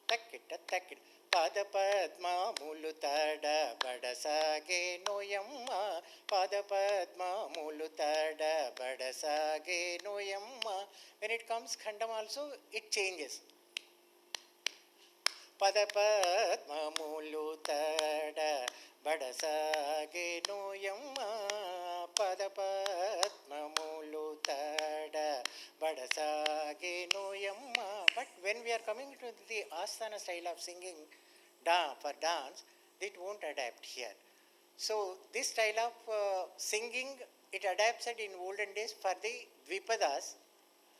Takkita Takkita Pada Padma Mulutada Badasage Noyamma Pada Padma Mulutada Badasage Noyamma. When it comes Khandam also it changes. Pada Padma Mulutada Badasage Noyamma Pada Padma Mulutada Badasage Noyamma. But when we are coming to the Asthana style of singing for dance, it won't adapt here. So this style of singing, it adapts it in olden days for the Dvipadas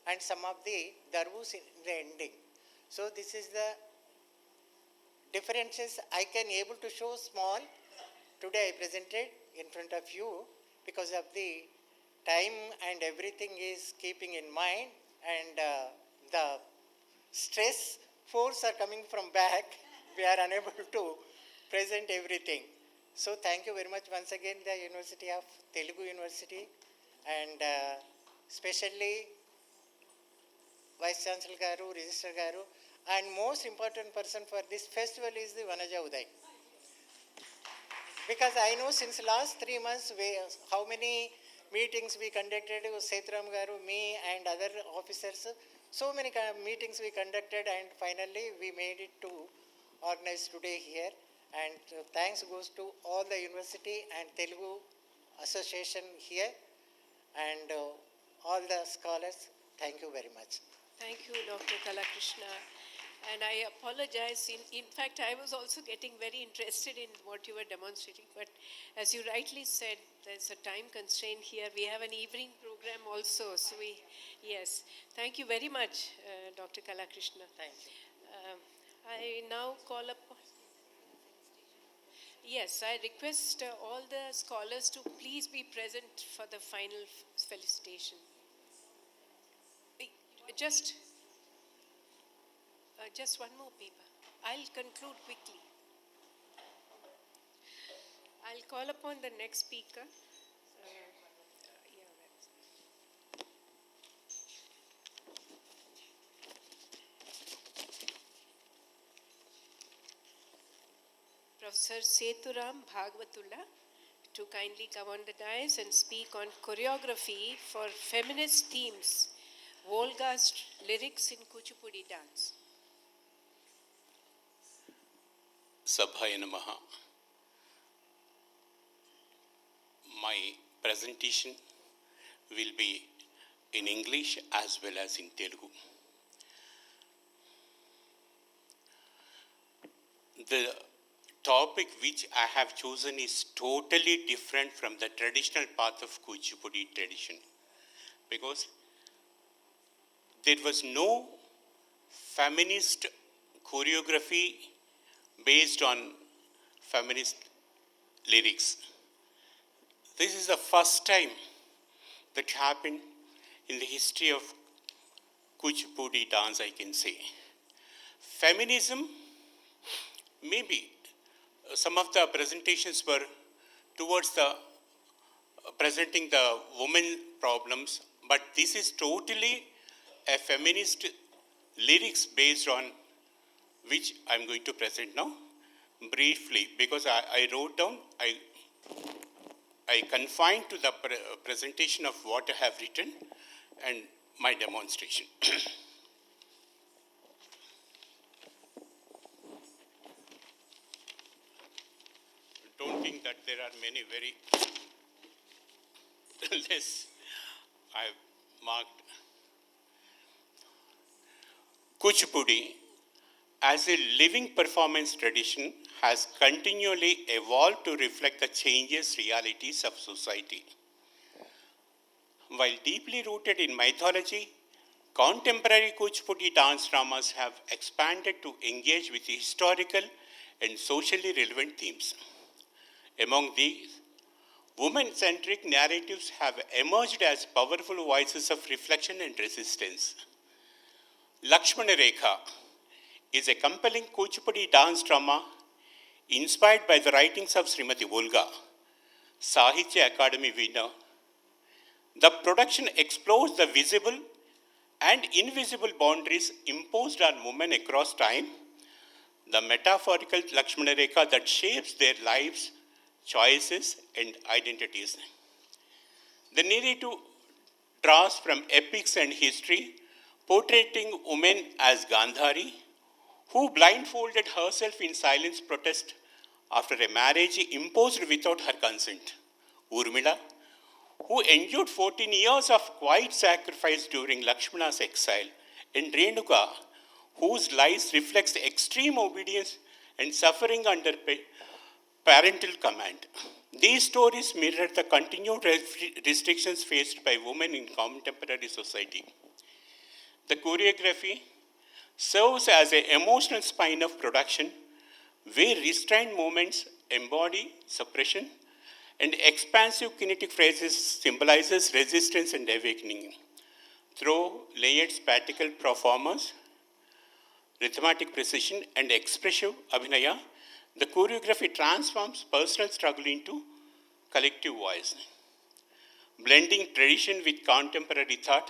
and some of the Darus in the ending. So this is the differences I can able to show small. Today I presented in front of you because of the time and everything is keeping in mind, and the stress force are coming from back. We are unable to present everything. So thank you very much once again the University of Telugu University, and especially Vice Chancellor Garu, Registrar Garu, and most important person for this festival is the Vanaja Uday. Because I know since last 3 months how many meetings we conducted, Setram Garu, me and other officers, so many meetings we conducted, and finally we made it to organize today here. And thanks goes to all the university and Telugu association here, and all the scholars. Thank you very much. Thank you, Dr. Kalakrishna. And I apologize. In fact, I was also getting very interested in what you were demonstrating. But as you rightly said, there's a time constraint here. We have an evening program also. So yes. Thank you very much, Dr. Kalakrishna. Thank you. I now call upon... Yes, I request all the scholars to please be present for the final felicitation. Just one more paper. I'll conclude quickly. I'll call upon the next speaker. Professor Sethuram Bhagwatullah to kindly come on the dais and speak on choreography for feminist themes, Volga's lyrics in Kuchipudi dance. Sabhaya Namaha. My presentation will be in English as well as in Telugu. The topic which I have chosen is totally different from the traditional path of Kuchipudi tradition, because there was no feminist choreography based on feminist lyrics. This is the first time that happened in the history of Kuchipudi dance, I can say. feminism, maybe some of the presentations were towards the presenting the women problems, but this is totally a feminist lyrics based on which I'm going to present now briefly, because I wrote down, I confined to the presentation of what I have written and my demonstration. Don't think that there are many very less I've marked. Kuchipudi, as a living performance tradition, has continually evolved to reflect the changes realities of society. While deeply rooted in mythology, contemporary Kuchipudi dance dramas have expanded to engage with historical and socially relevant themes. Among these, women-centric narratives have emerged as powerful voices of reflection and resistance. Lakshmana Rekha is a compelling Kuchipudi dance drama inspired by the writings of Srimati Volga, Sahitya Academy winner. The production explores the visible and invisible boundaries imposed on women across time, the metaphorical Lakshmana Rekha that shapes their lives, choices, and identities. The narrative draws from epics and history, portraying women as Gandhari, who blindfolded herself in silent protest after a marriage imposed without her consent. Urmila, who endured 14 years of quiet sacrifice during Lakshmana's exile, and Renuka, whose life reflects extreme obedience and suffering under parental command. These stories mirror the continued restrictions faced by women in contemporary society. The choreography serves as an emotional spine of production, where restrained movements embody suppression and expansive kinetic phrases symbolizes resistance and awakening. Through layered spatial performance, rhythmic precision, and expressive abhinaya, the choreography transforms personal struggle into collective voice. Blending tradition with contemporary thought,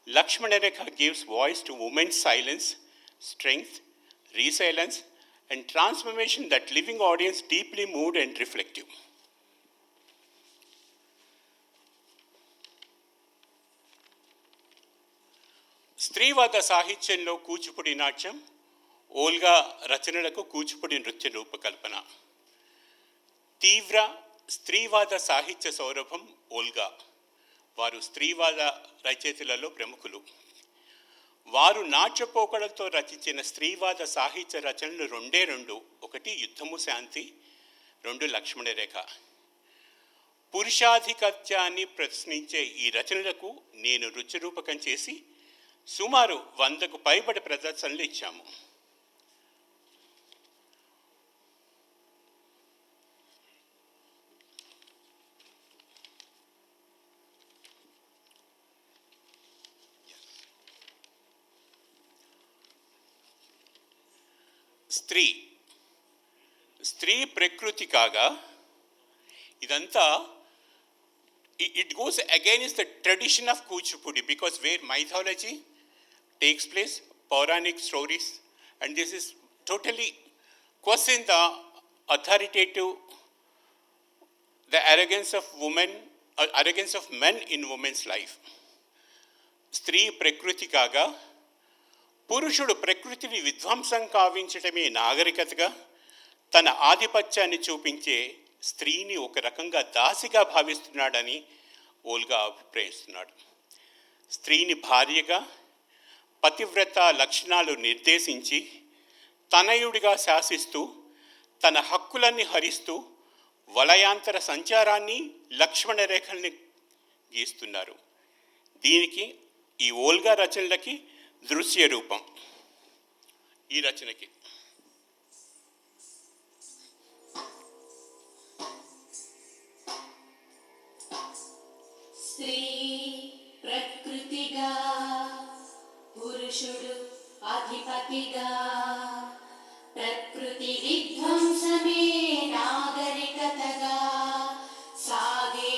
Lakshmana Rekha gives voice to women's silence, strength, resilience, and transformation that leaving audience deeply moved and reflective. స్త్రీవాద సాహిత్యంలో కూచిపూడి నాట్యం, ఓల్గా రచనలకు కూచిపూడి నృత్య రూపకల్పన. తీవ్ర స్త్రీవాద సాహిత్య సౌరభం ఓల్గా. వారు స్త్రీవాద రచయితలలో ప్రముఖులు. వారు నాట్యపోకడలతో రచించిన స్త్రీవాద సాహిత్య రచనలు రెండే రెండు. ఒకటి యుద్ధము శాంతి, రెండు లక్ష్మణ రేఖ. పురుషాధిపత్యాన్ని ప్రశ్నించే ఈ రచనలకు నేను రుచిరూపకం చేసి సుమారు 100కు పైబడి ప్రదర్శనలు ఇచ్చాము. స్త్రీ ప్రకృతి కాగా ఇదంతా it goes against the tradition of Kuchipudi, because where mythology takes place, Puranic stories, and this is totally question the authoritative, the arrogance of women, arrogance of men in women's life. స్త్రీ ప్రకృతి కాగా పురుషుడు ప్రకృతిని విధ్వంసం కావించటమే నాగరికతగా, తన ఆధిపత్యాన్ని చూపించే స్త్రీని ఒక రకంగా దాసిగా భావిస్తున్నాడని ఓల్గా అభిప్రాయిస్తున్నాడు. స్త్రీని భార్యగా, పతివ్రత లక్షణాలు నిర్దేశించి తనయుడిగా శాసిస్తూ తన హక్కులన్నీ హరిస్తూ వలయాంతర సంచారాన్ని, లక్ష్మణ రేఖల్ని గీస్తున్నారు. దీనికి ఈ ఓల్గా రచనలకి దృశ్య రూపం. ఈ రచనకి స్త్రీ ప్రకృతిగా పురుషుడు అధిపతిగా ప్రకృతి విధ్వంసమే నాగరికతగా సాగే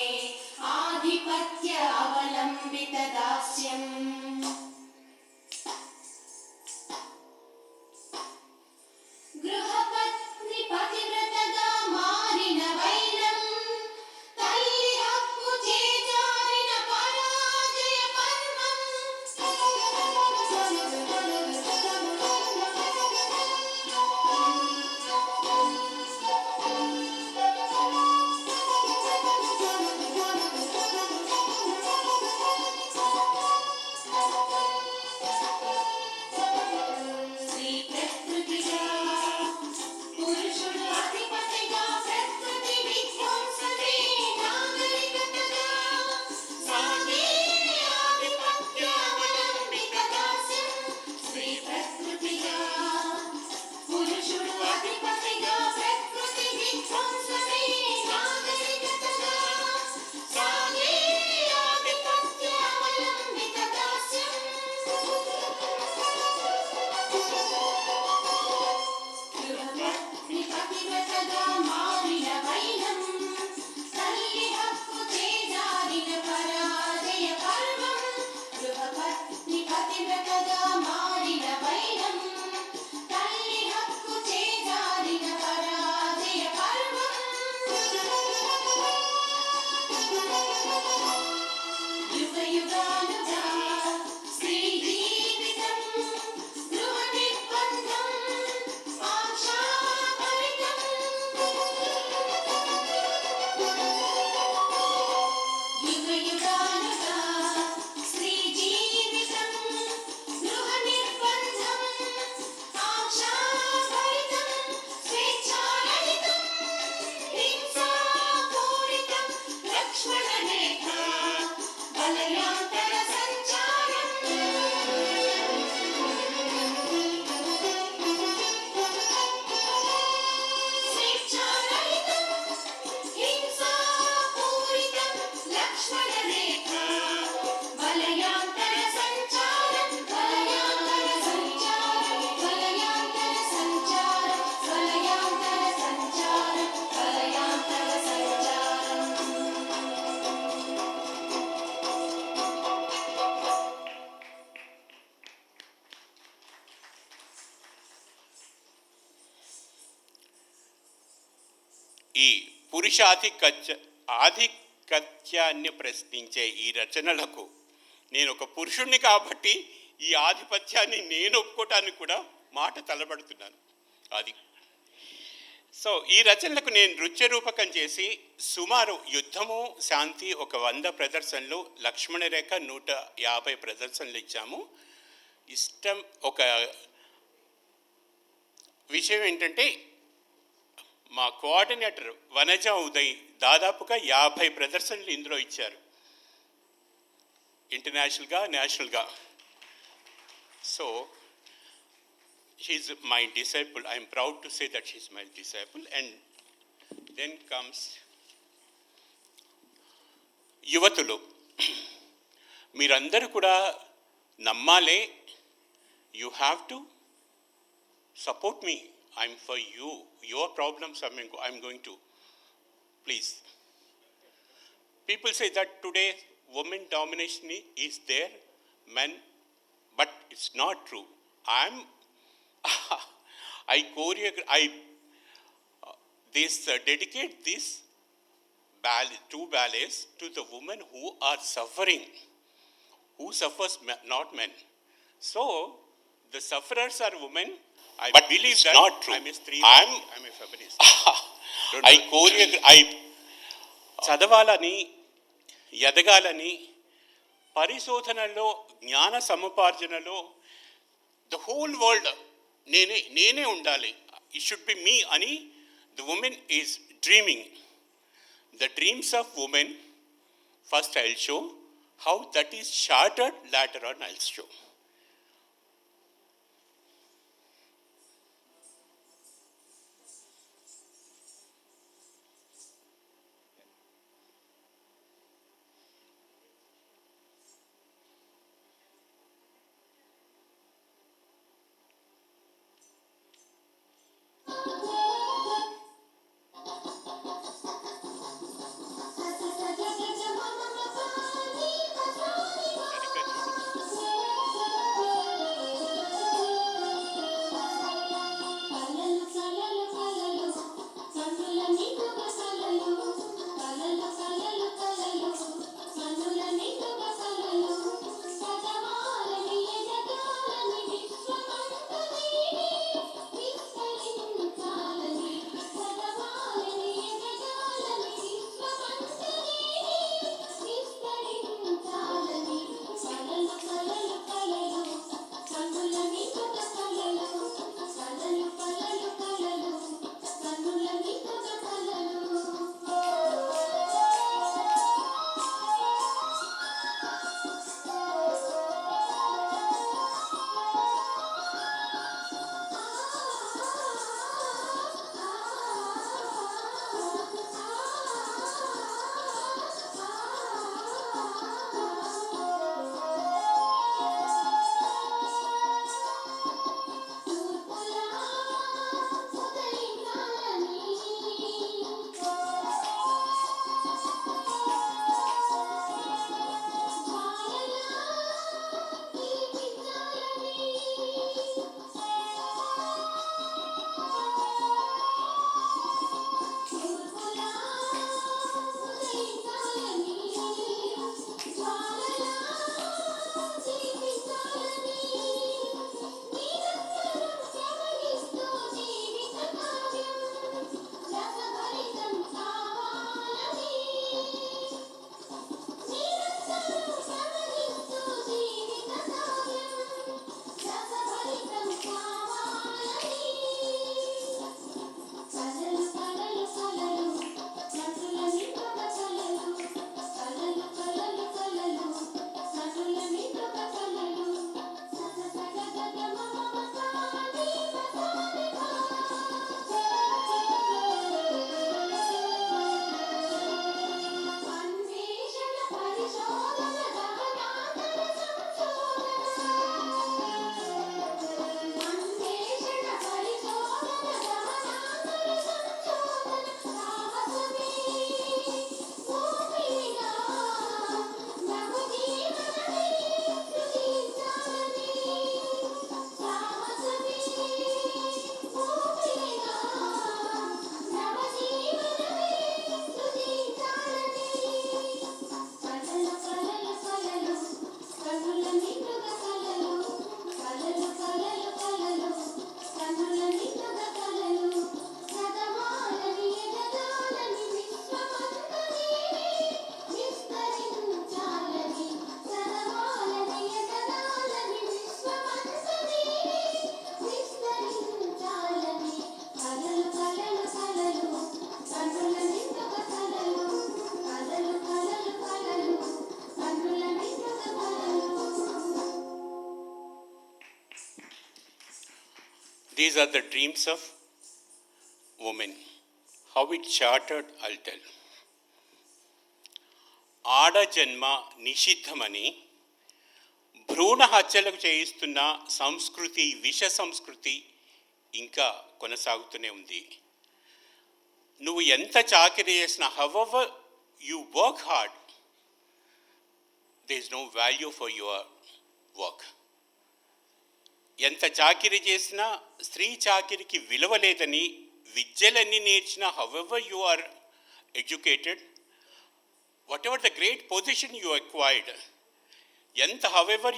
ఆధిపత్య అవలంబిత దాస్యం గృహపత్ని పతివ్రతగా మారిన వైనం తల్లి హక్కు చేజారిన పరాజయ పర్వం శ్రీ ప్రకృతిగా పురుషుడు అధిపతిగా ప్రకృతి విధ్వంసమే నాగరికతగా సాగే ఆధిపత్య అవలంబిత దాస్యం శ్రీ ప్రకృతిగా పురుషుడు అధిపతిగా ప్రకృతి విధ్వంసమే నాగరికతగా సాగే ఆధిపత్య అవలంబిత దాస్యం గృహపత్ని పతివ్రతగా మారిన వైనం తల్లి హక్కు చేజారిన పరాజయ పర్వం గృహపత్ని పతివ్రతగా మారిన వైనం తల్లి హక్కు చేజారిన పరాజయ పర్వం యుగ యుగాలుగా స్త్రీ జీవితం గృహ నిర్బంధం ఆశాభరితం యుగ యుగాలుగా స్త్రీ జీవితం గృహ నిర్బంధం ఆశాభరితం స్వేచ్ఛారహితం హింసాపూరితం లక్ష్మణ రేఖ వలయాంతర సంచారం స్వేచ్ఛారహితం హింసాపూరితం లక్ష్మణ రేఖ వలయాంతర సంచారం వలయాంతర సంచారం వలయాంతర సంచారం వలయాంతర సంచారం వలయాంతర సంచారం ఈ ఆధిపత్యాన్ని ప్రశ్నించే ఈ రచనలకు నేను ఒక పురుషుణ్ణి కాబట్టి ఈ ఆధిపత్యాన్ని నేను ఒప్పుకోవటానికి కూడా మాట తలబడుతున్నాను. అది సో ఈ రచనలకు నేను నృత్య రూపకం చేసి సుమారు యుద్ధము శాంతి ఒక 100 ప్రదర్శనలు, లక్ష్మణ రేఖ 150 ప్రదర్శనలు ఇచ్చాము. ఇష్టం ఒక విషయం ఏంటంటే మా కోఆర్డినేటర్ వనజ ఉదయ్ దాదాపుగా 50 ప్రదర్శనలు ఇందులో ఇచ్చారు, ఇంటర్నేషనల్గా నేషనల్గా. So she's my disciple. I'm proud to say that she's my disciple. And then comes యువతులు. మీరందరూ కూడా నమ్మాలే, you have to support me. I'm for you. Your problems I'm going to. Please. People say that today women domination is there, men, but it's not true. Dedicate these two ballets to the women who are suffering, who suffers not men. So the sufferers are women. I believe that not true. I'm a feminist. చదవాలని, ఎదగాలని, పరిశోధనలో, జ్ఞాన సముపార్జనలో the whole world నేనే ఉండాలి, it should be me అని the women is dreaming. The dreams of women first I will show, how that is shorted later on I'll show. These are the dreams of women. How it charted, I'll tell. ఆడ జన్మ నిషిద్ధమని భ్రూణ హత్యలకు చేయిస్తున్న సంస్కృతి, విష సంస్కృతి ఇంకా కొనసాగుతూనే ఉంది. నువ్వు ఎంత చాకరీ చేసినా, however you work hard, there is no value for your work. ఎంత చాకిరీ చేసినా స్త్రీ చాకిరికి విలువ లేదని, విద్యలన్నీ నేర్చినా, however you are educated, whatever the great position you acquired, however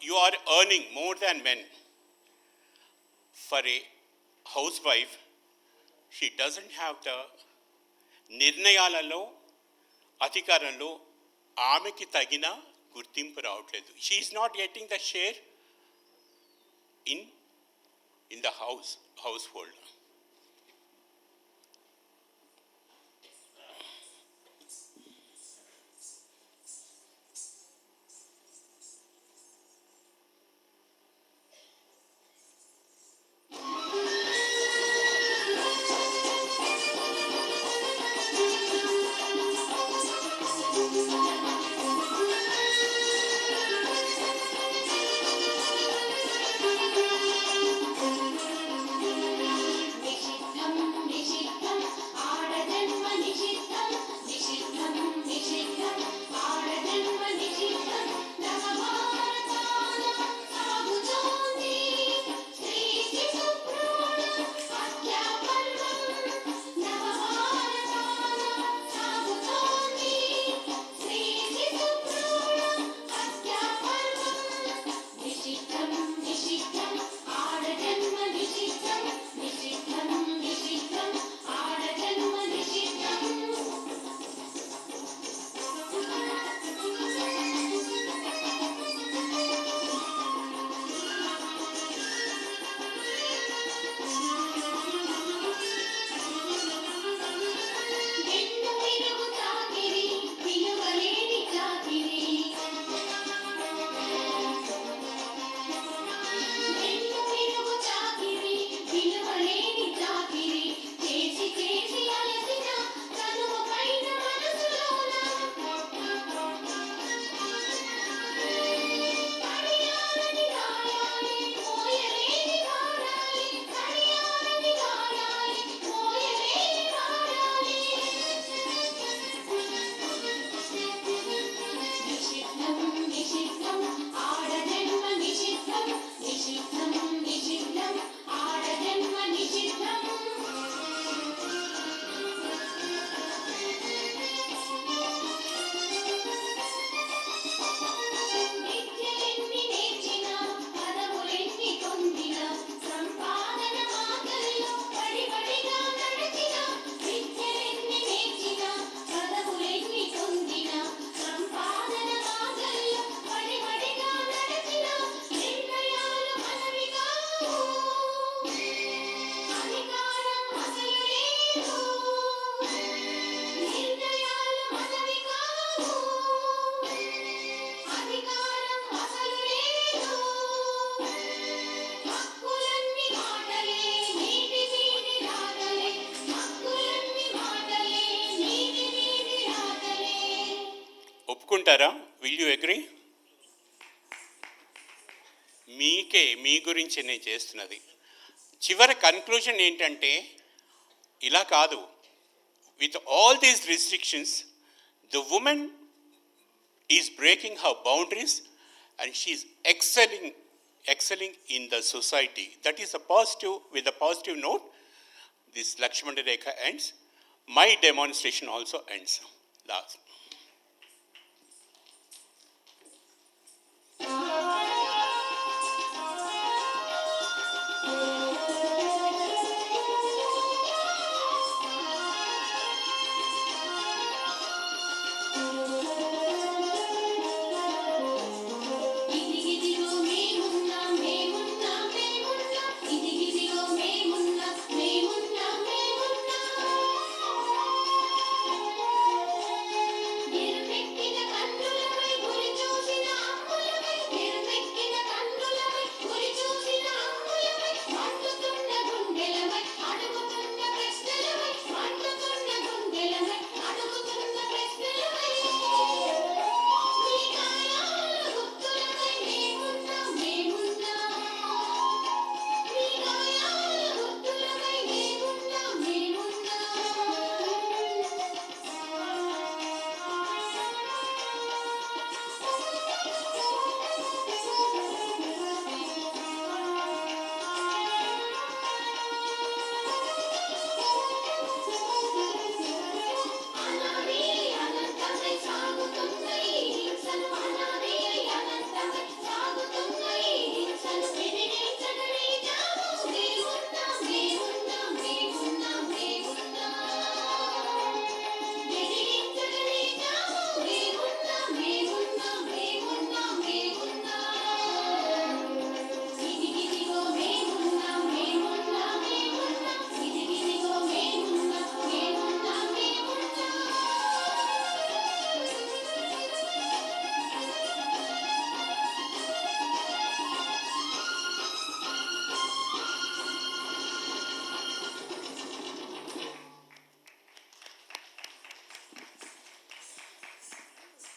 you are earning more than men, for a housewife, she doesn't have the నిర్ణయాలలో, అధికారంలో ఆమెకి తగిన గుర్తింపు రావట్లేదు. She is not getting the share in the household. ఒప్పుకుంటారా? Will you agree? మీ గురించి నేను చేస్తున్నది. చివరి కన్క్లూజన్ ఏంటంటే, ఇలా కాదు, with all these restrictions the women is breaking her boundaries and she is excelling in the society. That is a positive. With a positive note, this Lakshmana Rekha ends. My demonstration also ends. Last.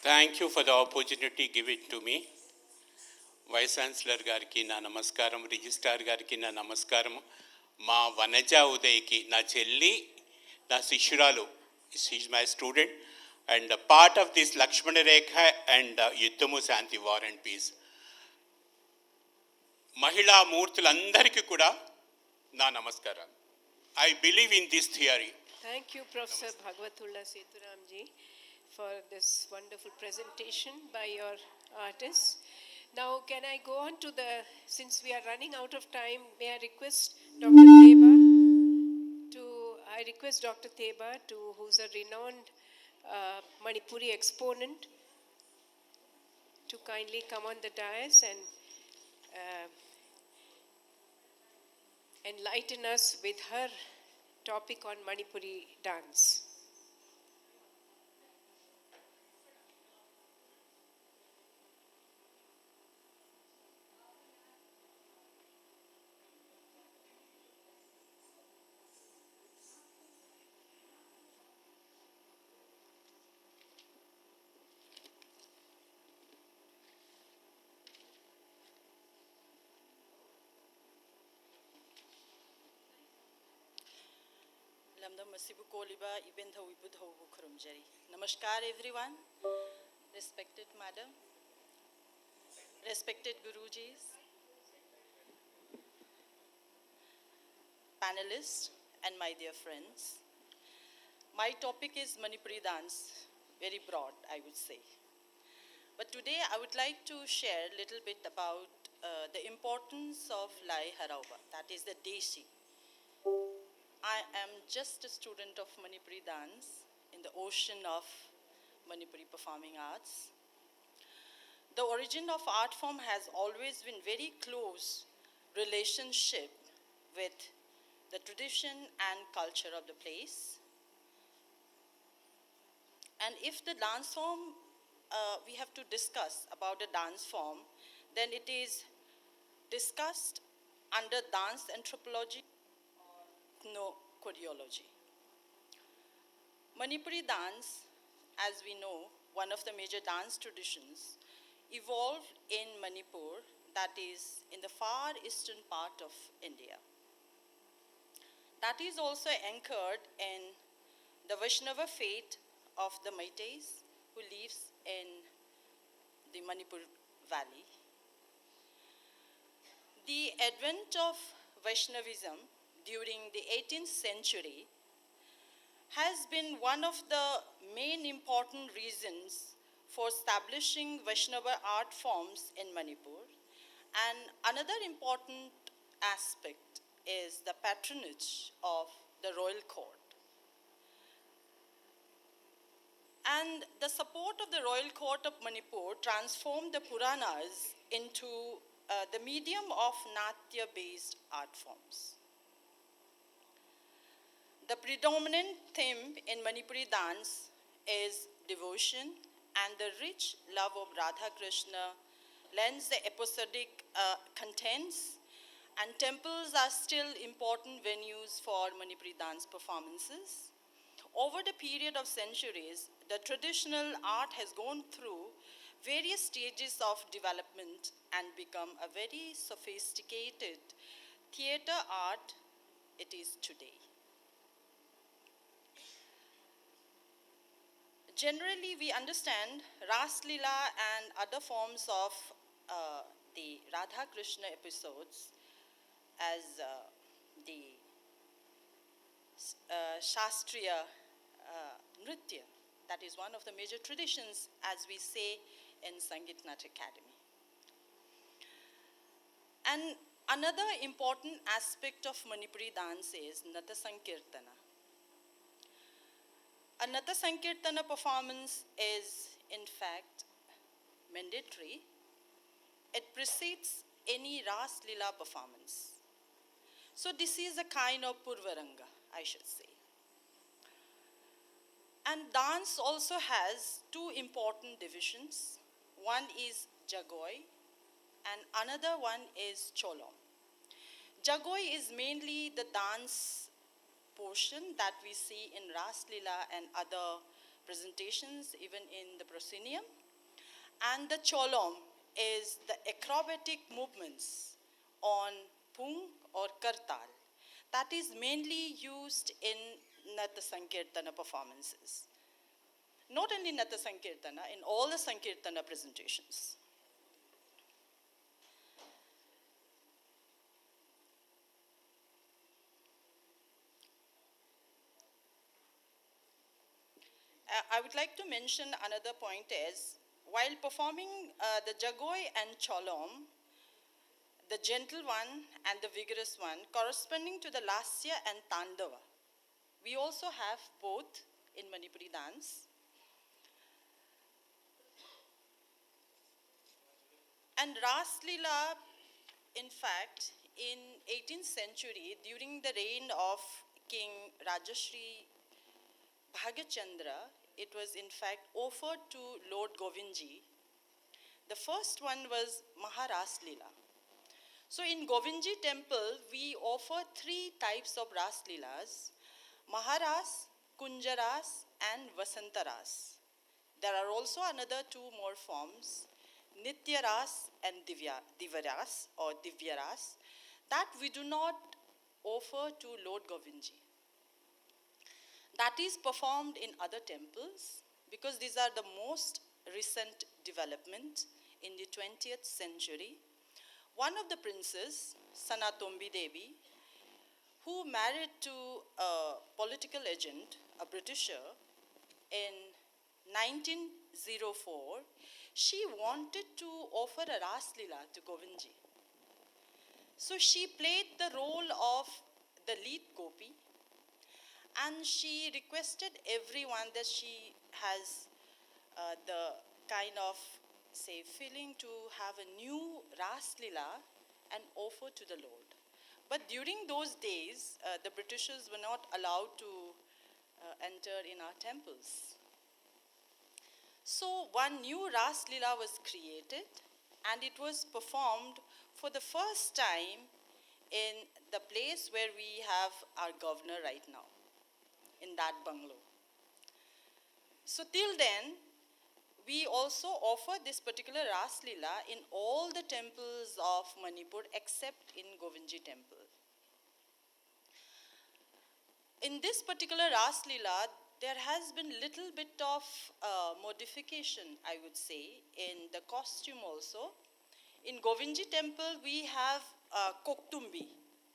Thank you for the opportunity given to me. Vice chancellor గారికి నా నమస్కారం, registrar గారికి నా నమస్కారం, మా వనజ ఉదయ్కి నా చెల్లి, నా శిష్యురాలు, she's my student and part of this Lakshmana Rekha and యుద్ధము శాంతి వార్ అండ్ పీస్. మహిళా మూర్తులందరికీ కూడా నా నమస్కారం. I believe in this theory. Thank you, Professor Bhagwatulla Sethuramji, for this wonderful presentation by your artists. Now, can I go on to the, since we are running out of time, may I request Dr. Theba who's a renowned Manipuri exponent, to kindly come on the dais and enlighten us with her topic on Manipuri dance. Namaskar everyone, respected madam, respected Gurujis, panelists and my dear friends. My topic is Manipuri dance, very broad I would say. But today I would like to share a little bit about the importance of Lai Harauba, that is the Deshi. I am just a student of Manipuri dance in the ocean of Manipuri performing arts. The origin of art form has always been very close relationship with the tradition and culture of the place. And if the dance form, we have to discuss about the dance form, then it is discussed under dance anthropology, no choreology. Manipuri dance, as we know, one of the major dance traditions, evolved in Manipur, that is in the far eastern part of India. That is also anchored in the Vaishnava faith of the Meiteis who lives in the Manipur valley. The advent of Vaishnavism during the 18th century has been one of the main important reasons for establishing Vaishnava art forms in Manipur. And another important aspect is the patronage of the royal court. And the support of the royal court of Manipur transformed the Puranas into the medium of Natya-based art forms. The predominant theme in Manipuri dance is devotion, and the rich love of Radha Krishna lends the episodic contents, and temples are still important venues for Manipuri dance performances. Over the period of centuries, the traditional art has gone through various stages of development and become a very sophisticated theater art it is today. Generally, we understand Ras Leela and other forms of the Radha Krishna episodes as the Shastriya Nritya. That is one of the major traditions, as we say in Sangeet Nat Academy. And another important aspect of Manipuri dance is Nata Sankirtana. A Nata Sankirtana performance is, in fact, mandatory. It precedes any Ras Leela performance. So this is a kind of Purvaranga, I should say. And dance also has two important divisions. One is Jagoi and another one is Cholom. Jagoi is mainly the dance portion that we see in Ras Leela and other presentations even in the proscenium. And the cholom is the acrobatic movements on pung or kartal that is mainly used in Nata Sankirtana performances. Not only Nata Sankirtana, in all the Sankirtana presentations. I would like to mention another point is, while performing the Jagoi and Cholom, the gentle one and the vigorous one, corresponding to the Lasya and Tandava, we also have both in Manipuri dance. And Ras Leela, in fact, in 18th century, during the reign of King Rajashri Bhagachandra, it was in fact offered to Lord Govindji. The first one was Maharas Leela. So in Govindji temple, we offer 3 types of Ras Leelas: Maharas, Kunjaras, and Vasantaras. There are also another 2 more forms, Nityaras and Divyaras or Divyaras, that we do not offer to Lord Govindji. That is performed in other temples because these are the most recent development in the 20th century. One of the princes, Sanatombi Devi, who married to a political agent, a Britisher, in 1904, she wanted to offer a Ras Leela to Govindji. So she played the role of the lead gopi, and she requested everyone that she has the kind of, say, feeling to have a new Ras Leela and offer to the Lord. But during those days, the Britishers were not allowed to enter in our temples. So one new Ras Leela was created, and it was performed for the first time in the place where we have our governor right now, in that bungalow. So till then, we also offer this particular Ras Leela in all the temples of Manipur except in Govindji temple. In this particular Ras Leela, there has been little bit of modification, I would say, in the costume also. In Govindji temple, we have Koktumbi,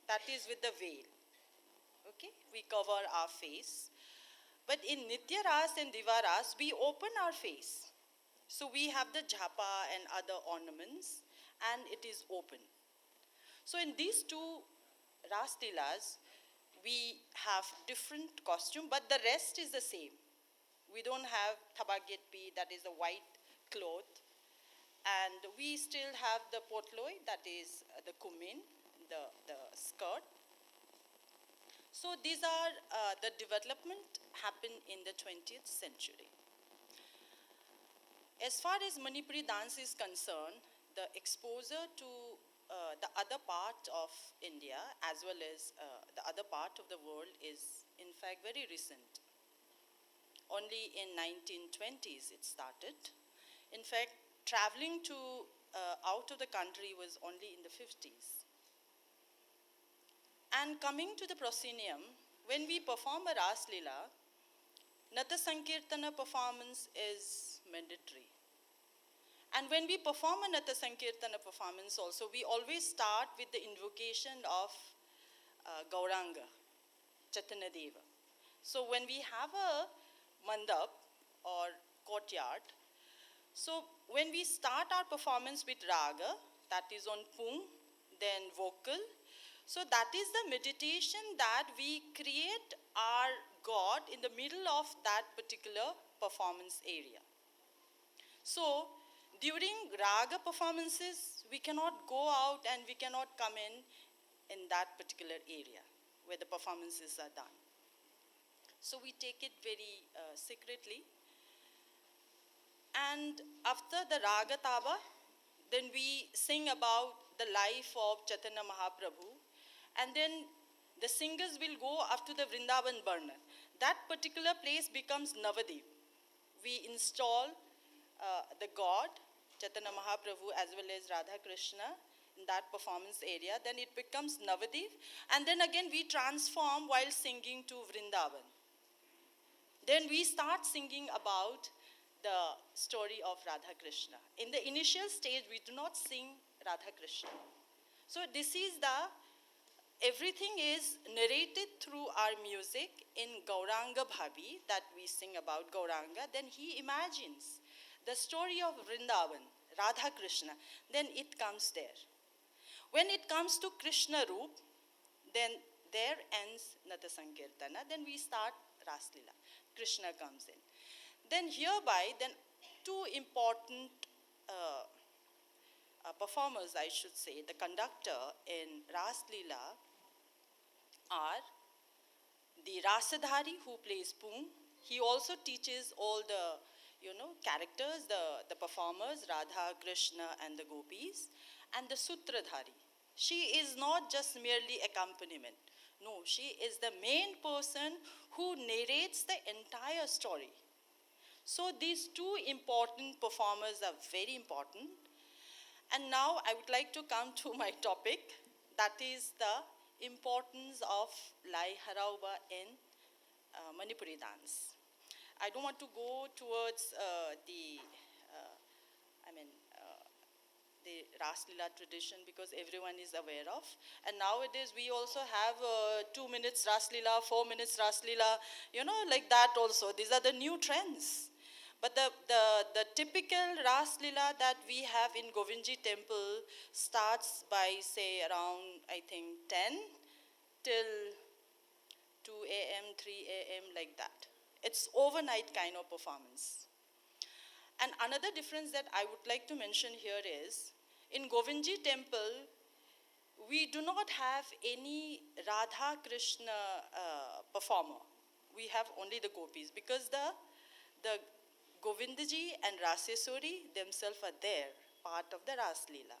that is with the veil. Okay, we cover our face. But in Nitya Ras and Diva Ras, we open our face. So we have the jhapa and other ornaments, and it is open. So in these 2 Ras Leelas, we have different costume, but the rest is the same. We don't have Thabagetpi, that is a white cloth, and we still have the potloi, that is the kumin, the skirt. So these are the development happened in the 20th century. As far as Manipuri dance is concerned, the exposure to the other part of India as well as the other part of the world is in fact very recent. Only in 1920s it started. In fact, traveling to out of the country was only in the 50s. And coming to the proscenium, when we perform a Ras Leela, Nata Sankirtana performance is mandatory. And when we perform a Nata Sankirtana performance also, we always start with the invocation of Gauranga, Chaitanya Deva. So when we have a mandap or courtyard, so when we start our performance with raga, that is on pung, then vocal, so that is the meditation that we create our God in the middle of that particular performance area. So during raga performances, we cannot go out and we cannot come in that particular area where the performances are done. So we take it very secretly. And after the raga taba, then we sing about the life of Chaitanya Mahaprabhu, and then the singers will go up to the Vrindavan Burner. That particular place becomes Navadip. we install the god, Chaitanya Mahaprabhu, as well as Radha Krishna in that performance area. Then it becomes Navadip. And then again we transform while singing to Vrindavan. Then we start singing about the story of Radha Krishna. In the initial stage, we do not sing Radha Krishna. So this is everything is narrated through our music in Gauranga Bhavi that we sing about Gauranga. Then he imagines the story of Vrindavan, Radha Krishna, then it comes there. When it comes to Krishna Roop, then there ends Nata Sankirtana, then we start Raslila. Krishna comes in. Then hereby, then two important performers, I should say, the conductor in Raslila are the Rasa Jhari who plays Poong. He also teaches all the characters, the performers, Radha, Krishna and the gopis, and the Sutradhari. She is not just merely accompaniment. No, she is the main person who narrates the entire story. So these two important performers are very important. And now I would like to come to my topic, that is the importance of Lai Harauba in Manipuri dance. I don't want to go towards the Raslila tradition because everyone is aware of. And nowadays we also have 2 minutes Raslila, 4 minutes Raslila, like that also. These are the new trends. But the typical Raslila that we have in Govindji temple starts by, say, around, I think, 10 till 2 a.m., 3 a.m., like that. It's overnight kind of performance. And another difference that I would like to mention here is, in Govindji temple, we do not have any Radha Krishna performer. We have only the gopis because the Govindji and Raseswari themselves are there, part of the Raslila.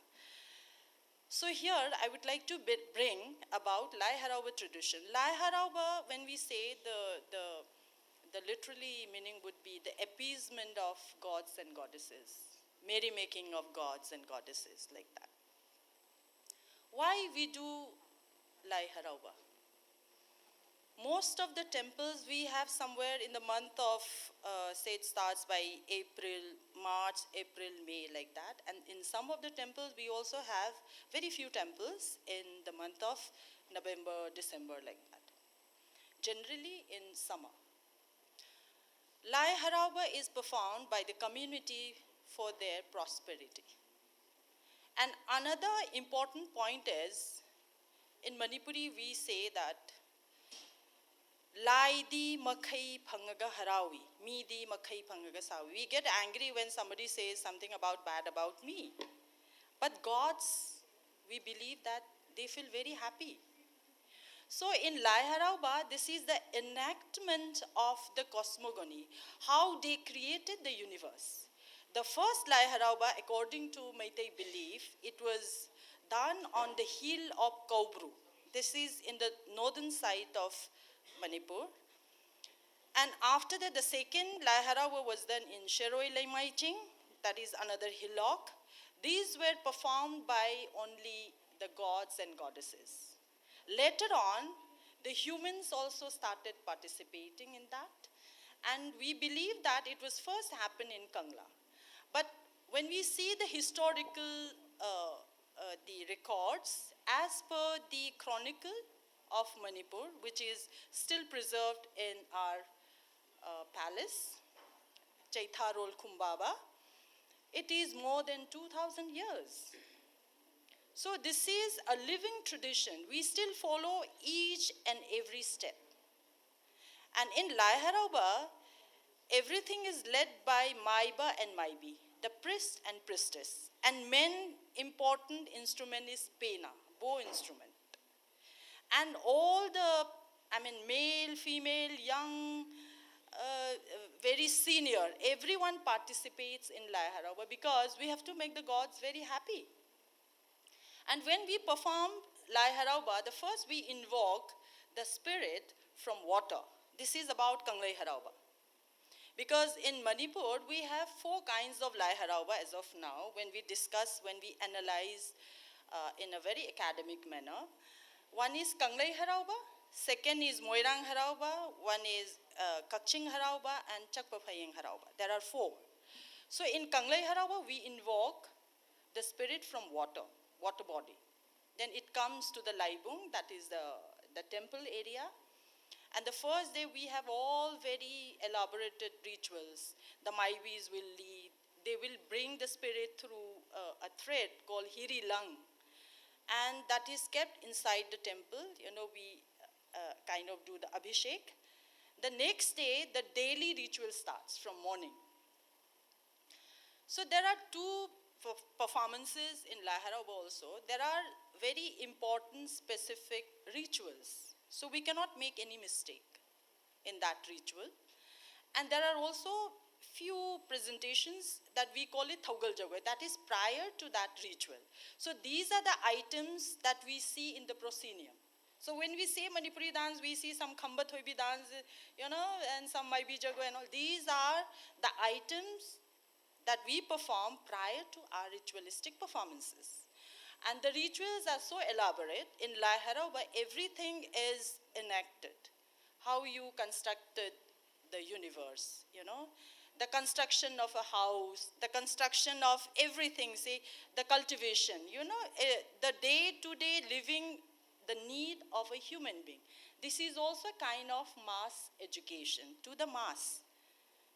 So here I would like to bring about Lai Harauba tradition. Lai Harauba, when we say the literally meaning would be the appeasement of gods and goddesses, merrymaking of gods and goddesses, like that. Why we do Lai Harauba? Most of the temples we have somewhere in the month of, say it starts by March, April, May, like that. And in some of the temples we also have very few temples in the month of November, December, like that. Generally in summer. Lai Harauba is performed by the community for their prosperity. And another important point is, in Manipuri we say that Lai di makai phangaga harawi, mi di makai phangaga sawi. We get angry when somebody says something bad about me. But gods, we believe that they feel very happy. So in Lai Harauba, this is the enactment of the cosmogony, how they created the universe. The first Lai Harauba, according to Meitei belief, it was done on the hill of Kaubru. This is in the northern side of Manipur. And after that, the second Lai Harauba was done in Sheroi Laimaiching, that is another hillock. These were performed by only the gods and goddesses. Later on, the humans also started participating in that. And we believe that it was first happened in Kangla. But when we see the historical, the records, as per the chronicle of Manipur, which is still preserved in our palace, Chaitharol Kumbaba, it is more than 2,000 years. So this is a living tradition. We still follow each and every step. And in Lai Harauba, everything is led by Maiba and Maibi, the priest and priestess. And main important instrument is pena, bow instrument. And all the, male, female, young, very senior, everyone participates in Lai Harauba because we have to make the gods very happy. And when we perform Lai Harauba, the first we invoke the spirit from water. This is about Kanglai Harauba. Because in Manipur, we have 4 kinds of Lai Harauba as of now when we discuss, when we analyze in a very academic manner. One is Kanglai Harauba, second is Moirang Harauba, one is Kaching Harauba, and Chakpapaying Harauba. There are 4. So in Kanglai Harauba, we invoke the spirit from water body. Then it comes to the Laibung, that is the temple area. And the first day we have all very elaborated rituals. The Maibis will lead. They will bring the spirit through a thread called Hiri Lang. And that is kept inside the temple. You know, we kind of do the Abhishek. The next day, the daily ritual starts from morning. So there are 2 performances in Lai Harauba also. There are very important specific rituals. So we cannot make any mistake in that ritual. And there are also few presentations that we call it Thaugal Jagoi, that is prior to that ritual. So these are the items that we see in the proscenium. So when we say Manipuri dance, we see some Khamba Thoibi dance, you know, and some Maibi Jagoi and all. These are the items that we perform prior to our ritualistic performances. And the rituals are so elaborate. In Lai Harauba, everything is enacted. How you constructed the universe, you know. The construction of a house, the construction of everything, say, the cultivation, you know, the day-to-day living, the need of a human being. This is also a kind of mass education to the mass.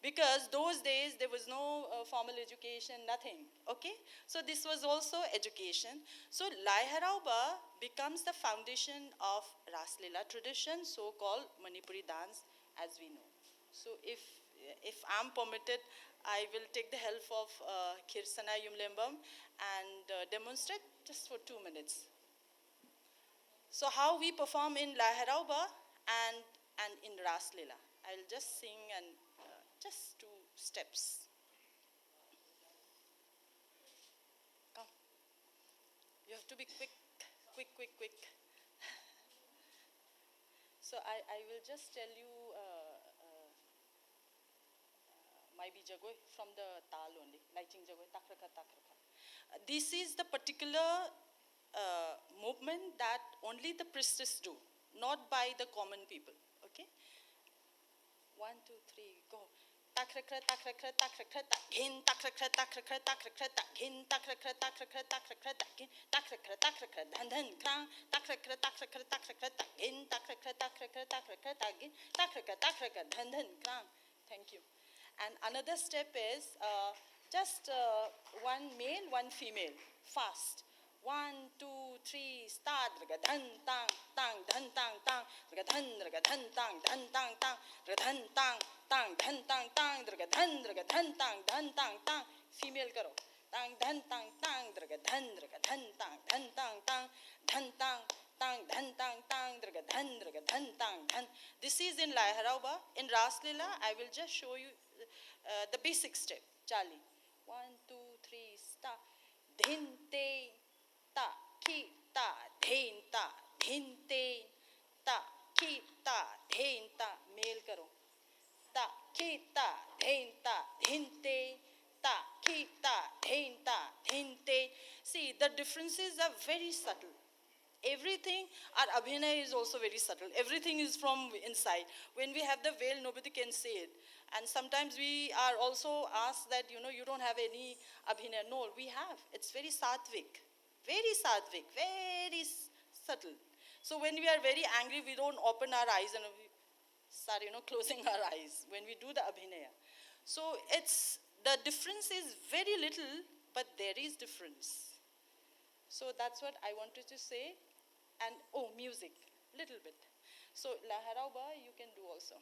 Because those days, there was no formal education, nothing, okay? So this was also education. So Lai Harauba becomes the foundation of Ras Leela tradition, so-called Manipuri dance, as we know. So if I'm permitted, I will take the help of Kirsana Yumlembam and demonstrate just for 2 minutes. So how we perform in Lai Harauba and in Ras Leela. I'll just sing and just 2 steps. Come. You have to be quick. So I will just tell you Maibi Jagoi from the Tal only. Laiching Jagoi, Takraka. This is the particular movement that only the priestess do, not by the common people. Okay? 1, 2, 3, go. Takrakra, takrakra, takrakra, takhin, takrakra, takrakra, takrakra, takhin, takrakra, takrakra, takrakra, takhin, takrakra, takrakra, dhan, krang, takrakra, takrakra, takrakra, takhin, takrakra, takrakra, takrakra, takhin, takrakra, takrakra, dhan, krang. Thank you. And another step is just 1 male, 1 female, fast. 1, 2, 3, start. Dhan, tang, tang, dhan, tang, tang. Dhan, tang, dhan, tang, tang. Dhan, tang, tang, dhan, tang, tang. Dhan, tang, dhan, tang, tang. Female karo. Tang, dhan, tang, tang. Dhan, tang, dhan, tang, tang. Dhan, tang, tang, dhan, tang, tang. Dhan, tang, dhan. This is in Lai Harauba. In Ras Leela, I will just show you the basic step. Charlie. 1, 2, 3, start. Dhin, te. Ta, ki, ta, dhen, ta, dhin, te, ta, ki, ta, dhen, ta, male karo. Ta, ki, ta, dhen, ta, dhin, te, ta, ki, ta, dhen, ta, dhin, te. See, the differences are very subtle. Everything, our abhinay is also very subtle. Everything is from inside. When we have the veil, nobody can say it. And sometimes we are also asked that, you know, you don't have any abhinay. No, we have. It's very sattvic. Very sattvic, very subtle. So when we are very angry, we don't open our eyes and we start, you know, closing our eyes when we do the abhinaya. So the difference is very little, but there is difference. So that's what I wanted to say. And, music, little bit. So Lai Harauba, you can do also.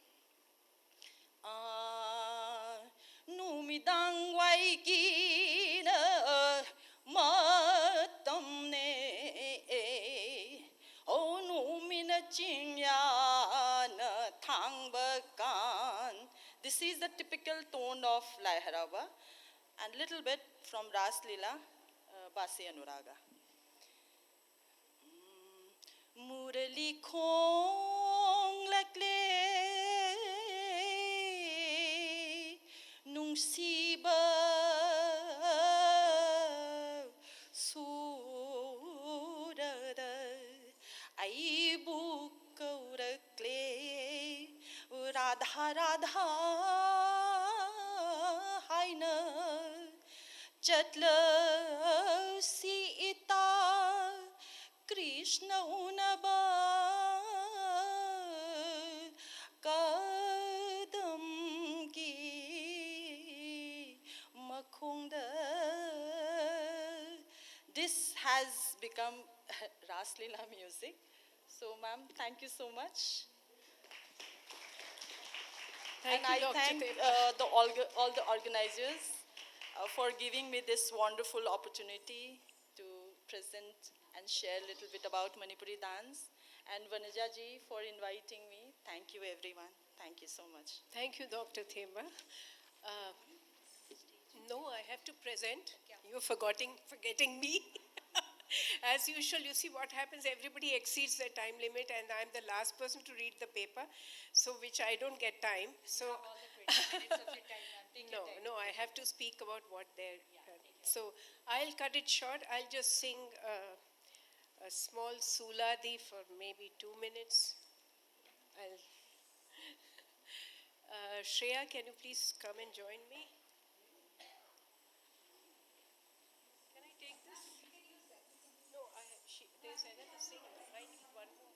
Numidang waikina matam ne o numina chinyana thangbakan. This is the typical tone of Lai Harauba, and little bit from Ras Leela, Basi Anuraga. Murali khong lakle nungsiba surada ai bukkaurakle radha radha haina chatla si ita Krishna unaba kadam ki makhunda. This has become Raslila music. So ma'am, thank you so much. Thank And you, I Dr. thank Deva. all the organizers for giving me this wonderful opportunity to present and share a little bit about Manipuri dance. And Vanaja ji for inviting me. Thank you everyone. Thank you so much. Thank you, Dr. Themba. No, I have to present. You're forgetting me. As usual, you see what happens, everybody exceeds their time limit and I'm the last person to read the paper, so which I don't get time. So All the 20 minutes of your time, ma'am. Take your time. no, I have to speak about what they're. So I'll cut it short. I'll just sing a small suladi for maybe 2 minutes. Shreya, can you please come and join me? Can I take this? No, there's another singer. I need one more.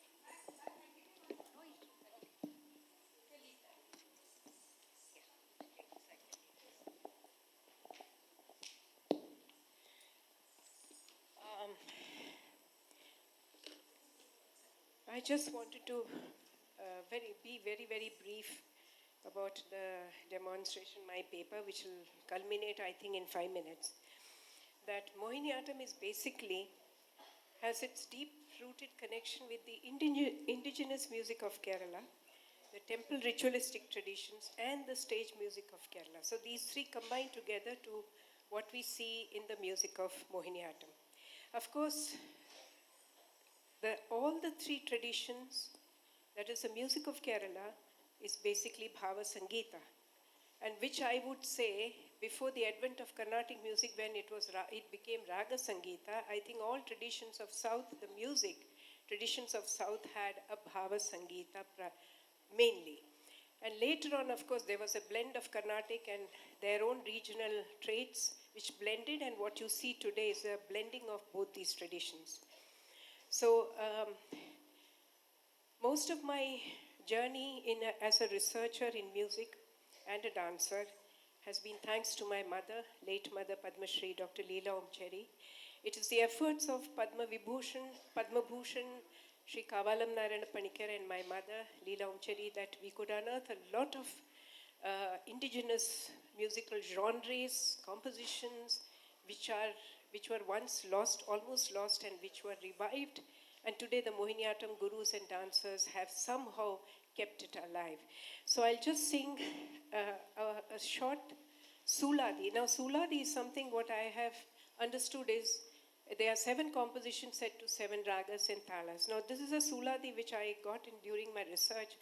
I just wanted to be very, very brief about the demonstration, my paper, which will culminate, I think, in 5 minutes. That Mohiniyattam is basically has its deep-rooted connection with the indigenous music of Kerala, the temple ritualistic traditions, and the stage music of Kerala. So these three combine together to what we see in the music of Mohiniyattam. Of course, all the three traditions, that is the music of Kerala, is basically Bhava Sangeeta, and which I would say, before the advent of Carnatic music, when it became Raga Sangeeta, I think all traditions of South, the music traditions of South had a Bhava Sangeeta mainly. And later on, of course, there was a blend of Carnatic and their own regional traits which blended, and what you see today is a blending of both these traditions. So most of my journey as a researcher in music and a dancer has been thanks to my mother, late mother Padma Shri, Dr. Leela Omcheri. It is the efforts of Padma Bhushan, Shri Kavalam Narayana Panikar, and my mother, Leela Omcheri, that we could unearth a lot of indigenous musical genres, compositions, which were once lost, almost lost, and which were revived. And today the Mohiniyattam gurus and dancers have somehow kept it alive. So I'll just sing a short Suladi. Now Suladi is something what I have understood is there are 7 compositions set to 7 ragas and talas. Now this is a Suladi which I got during my research,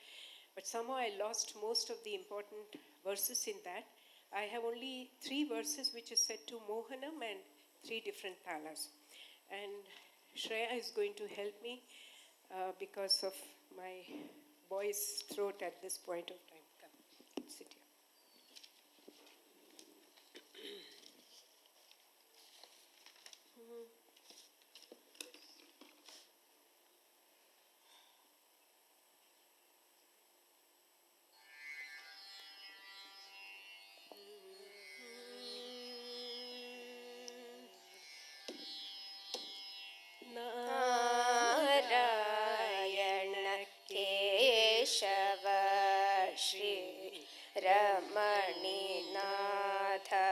but somehow I lost most of the important verses in that. I have only 3 verses which is set to Mohanam and 3 different talas. And Shreya is going to help me because of my voice throat at this point of time. Come, sit here. Narayana Keshava Shri Ramani Natha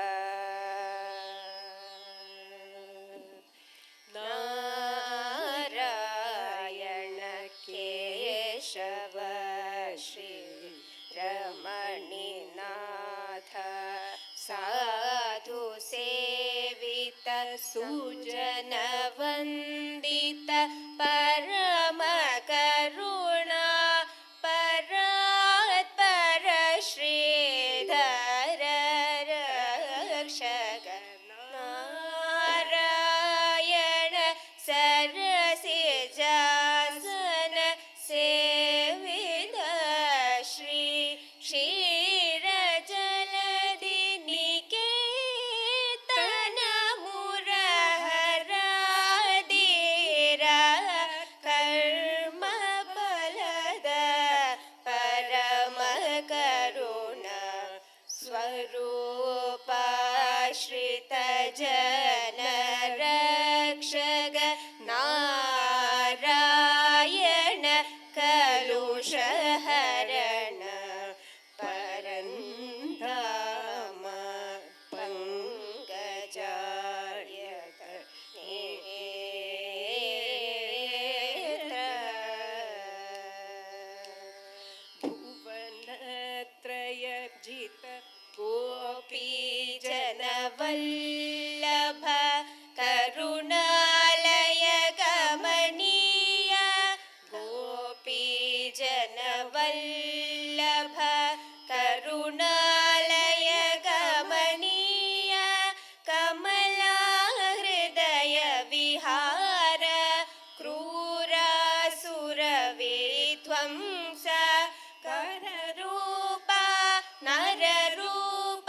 Narayana Keshava Shri Ramani Natha Sadhu Sevita Sujana Vandita Parama Karuna Parat Para Shri Dharara जन रक्षक नारायण कलुषहरण परन्धाम पंकजार्यत नेत्र भुवनत्रय जित गोपी जनवल्लभ करुणालय गमनीय गोपी जनवल्लभ करुणालय गमनीय कमला हृदय विहार क्रूरासुर विध्वंस कररूप नररूप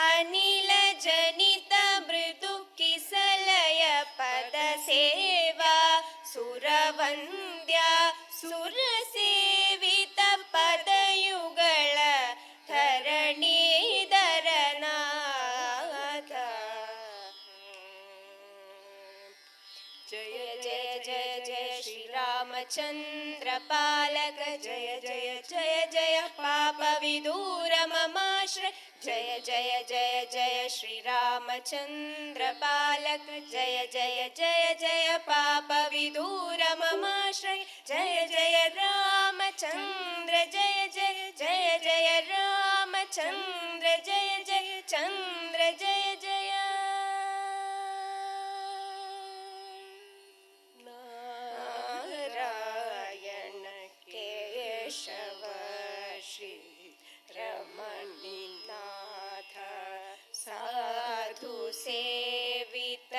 अनिल जनित मृदु किसलय पद सेवा सुरवन्द्य सुरसेवित पदयुगल धरणीधरनाथ जय जय जय जय श्री रामचंद्र पालक जय जय जय जय पाप विदूर ममाश्रय जय जय जय जय श्री रामचंद्र पालक जय जय जय जय पाप विदूर ममाश्रय जय जय रामचंद्र जय जय जय जय रामचंद्र जय जय चंद्र जय जय नारायण केशव श्री रमणीनाथ साधु सेवित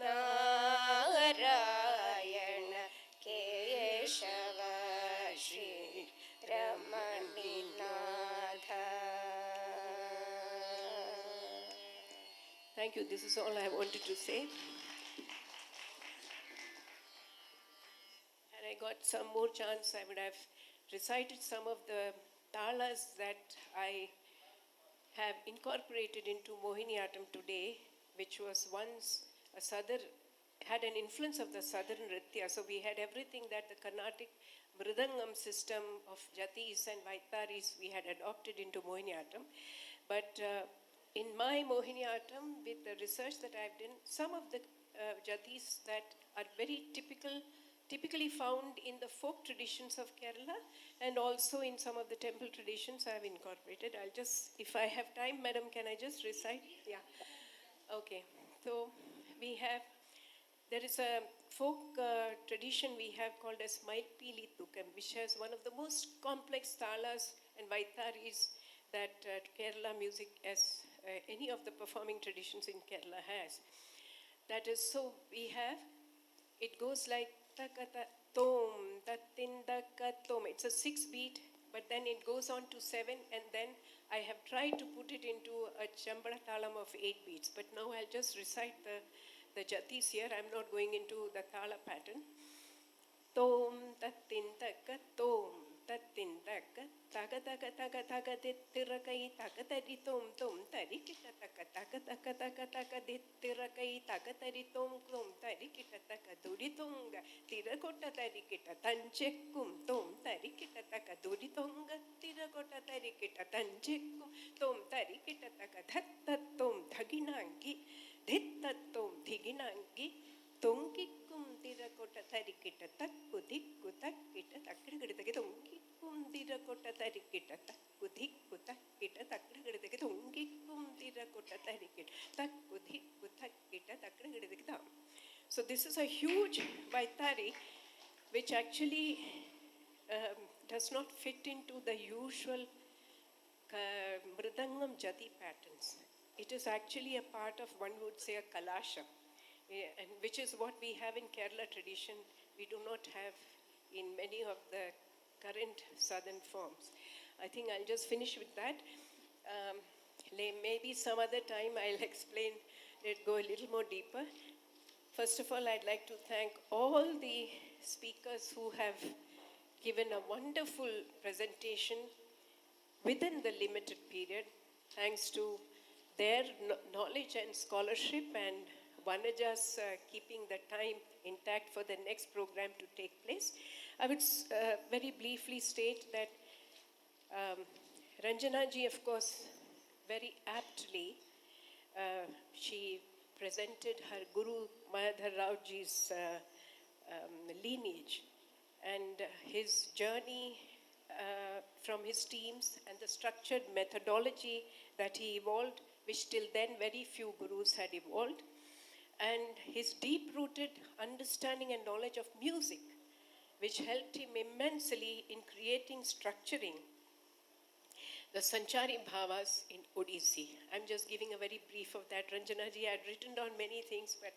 Narayan Keshav Shri रमणीनाथ. Thank you. This is all I wanted to say. Had I got some more chance, I would have recited some of the talas that I have incorporated into Mohiniyattam today, which was once a had an influence of the southern Nritya. So we had everything that the Carnatic Mridangam system of Jatis and Vaitaris we had adopted into Mohiniyattam. But in my Mohiniyattam, with the research that I've done, some of the Jatis that are very typically found in the folk traditions of Kerala and also in some of the temple traditions I have incorporated. I'll just, if I have time, madam, can I just recite? Yeah. Okay. So there is a folk tradition we have called as Maipili Tukam, which has one of the most complex talas and vaitaris that Kerala music, as any of the performing traditions in Kerala has. That is, so we have, it goes like takata tom tatindaka tom. It's a 6-beat, but then it goes on to 7, and then I have tried to put it into a chambara talam of 8 beats. But now I'll just recite the jatis here. I'm not going into the tala pattern. Tom tatindaka tom tatindaka taka taka taka taka dittirakai taka tari tom tom tari kita taka taka taka taka taka dittirakai taka tari tom tom tari kita taka duri tonga tirakota tari kita tanchekkum tom tari kita taka duri tonga tirakota tari kita tanchekkum tom tari kita taka thattat tom dhaginangi dhittat tom dhiginangi tongikkum tirakota tari kita takku dikku takkita takkidagidage tongikkum tirakota tari kita takku dikku takkita takkidagidage tongikkum tirakota tari kita takku dikku takkita takkidagidage tam. So this is a huge vaitari which actually does not fit into the usual mridangam jati patterns. It is actually a part of, one would say, a kalasha, and which is what we have in Kerala tradition. We do not have in many of the current southern forms. I think I'll just finish with that. Maybe some other time I'll explain it, go a little more deeper. First of all, I'd like to thank all the speakers who have given a wonderful presentation within the limited period. Thanks to their knowledge and scholarship and Vanaja's keeping the time intact for the next program to take place, I would very briefly state that Ranjana ji, of course, very aptly, she presented her Guru Mayadhar Raut ji's lineage and his journey from his teams and the structured methodology that he evolved, which till then very few gurus had evolved, and his deep-rooted understanding and knowledge of music, which helped him immensely in creating, structuring the Sanchari Bhavas in Odissi. I'm just giving a very brief of that. Ranjana ji had written down many things, but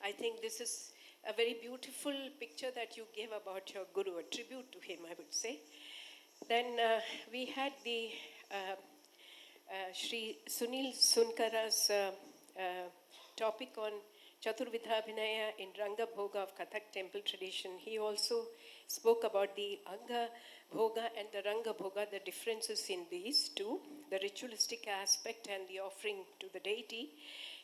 I think this is a very beautiful picture that you gave about your Guru, a tribute to him, I would say. Then we had the Shri Sunil Sunkara's topic on Chaturvidha Abhinaya in Ranga Bhoga of Kathak temple tradition. He also spoke about the Anga Bhoga and the Ranga Bhoga, the differences in these two, the ritualistic aspect and the offering to the deity.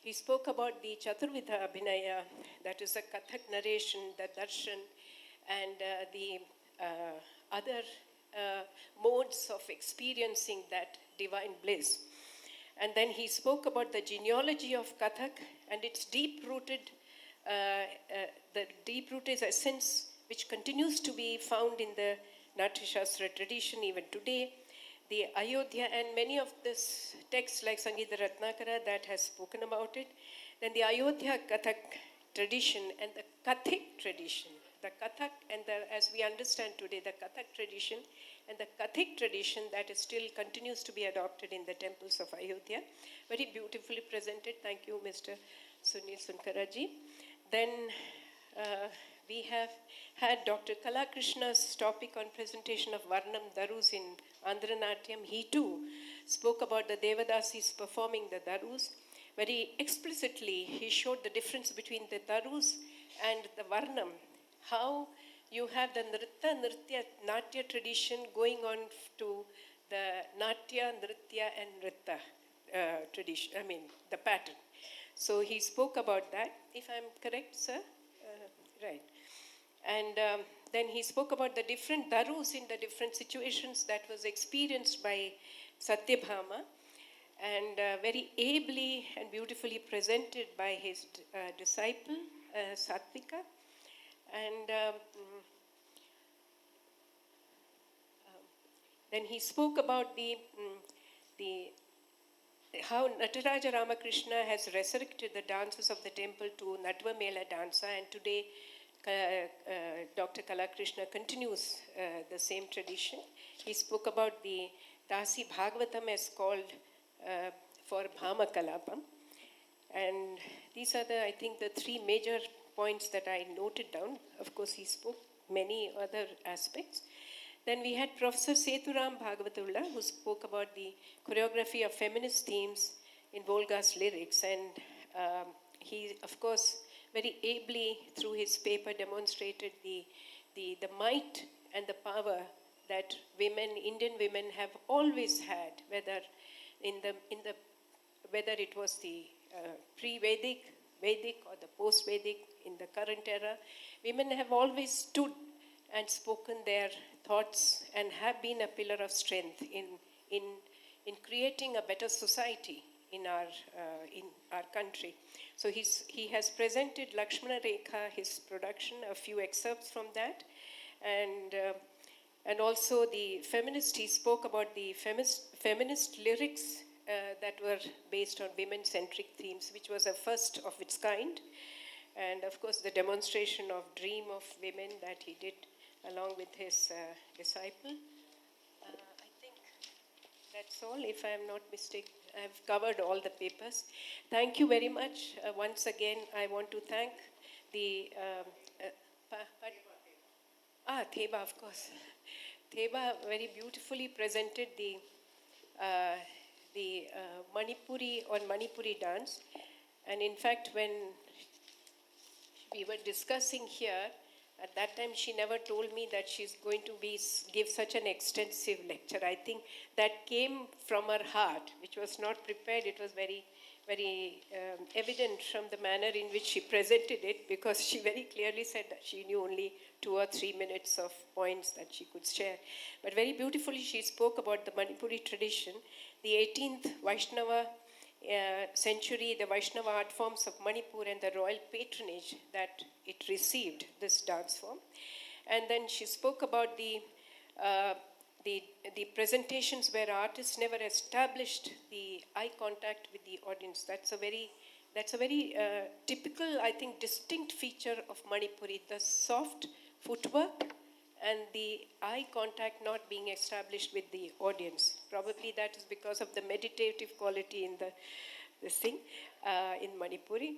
He spoke about the Chaturvidha Abhinaya, that is the Kathak narration, the darshan, and the other modes of experiencing that divine bliss. And then he spoke about the genealogy of Kathak and its deep-rooted, the deep-rooted essence which continues to be found in the Natya Shastra tradition even today. The Ayodhya and many of this texts like Sangeeta Ratnakara that has spoken about it. Then the Ayodhya Kathak tradition and the Kathik tradition. The Kathak and the, as we understand today, the Kathak tradition and the Kathik tradition that is still continues to be adopted in the temples of Ayodhya. Very beautifully presented. Thank you, Mr. Sunil Sunkaraji. Then we have had Dr. Kalakrishna's topic on presentation of Varnam darus in Andhra Natyam. He too spoke about the Devadasis performing the darus. Very explicitly, he showed the difference between the darus and the Varnam. How you have the Nritya, Natya tradition going on to the Natya, Nritya and Nritta tradition, I mean the pattern. So he spoke about that, if I'm correct, sir? Right. And then he spoke about the different darus in the different situations that was experienced by Satyabhama and very ably and beautifully presented by his disciple, Satvika. And then he spoke about the how Nataraja Ramakrishna has resurrected the dances of the temple to Natva Mela dansa, and today Dr. Kalakrishna continues the same tradition. He spoke about the Dasi Bhagavatam as called for Bhama Kalapam. And these are the, I think, the three major points that I noted down. Of course, he spoke many other aspects. Then we had Professor Sethuram Bhagavatulla, who spoke about the choreography of feminist themes in Volga's lyrics. And he, of course, very ably through his paper demonstrated the might and the power that women, Indian women, have always had, whether whether it was the pre-Vedic, Vedic or the post-Vedic, in the current era, women have always stood and spoken their thoughts and have been a pillar of strength in creating a better society in our country. So he has presented Lakshmana Rekha, his production, a few excerpts from that, and also the feminist. He spoke about the feminist lyrics that were based on women-centric themes, which was a first of its kind. And of course, the demonstration of Dream of Women that he did along with his disciple. I think that's all, if I am not mistaken. I have covered all the papers. Thank you very much. Once again, I want to thank the... Theba, of course. Theba very beautifully presented the Manipuri on Manipuri dance. And in fact, when we were discussing here, at that time she never told me that she's going to give such an extensive lecture. I think that came from her heart, which was not prepared. It was very very evident from the manner in which she presented it, because she very clearly said that she knew only 2 or 3 minutes of points that she could share. But very beautifully she spoke about the Manipuri tradition, the 18th Vaishnava century, the Vaishnava art forms of Manipur and the royal patronage that it received, this dance form. And then she spoke about the presentations where artists never established the eye contact with the audience. That's a very typical, I think, distinct feature of Manipuri, the soft footwork and the eye contact not being established with the audience. Probably that is because of the meditative quality in this thing in Manipuri.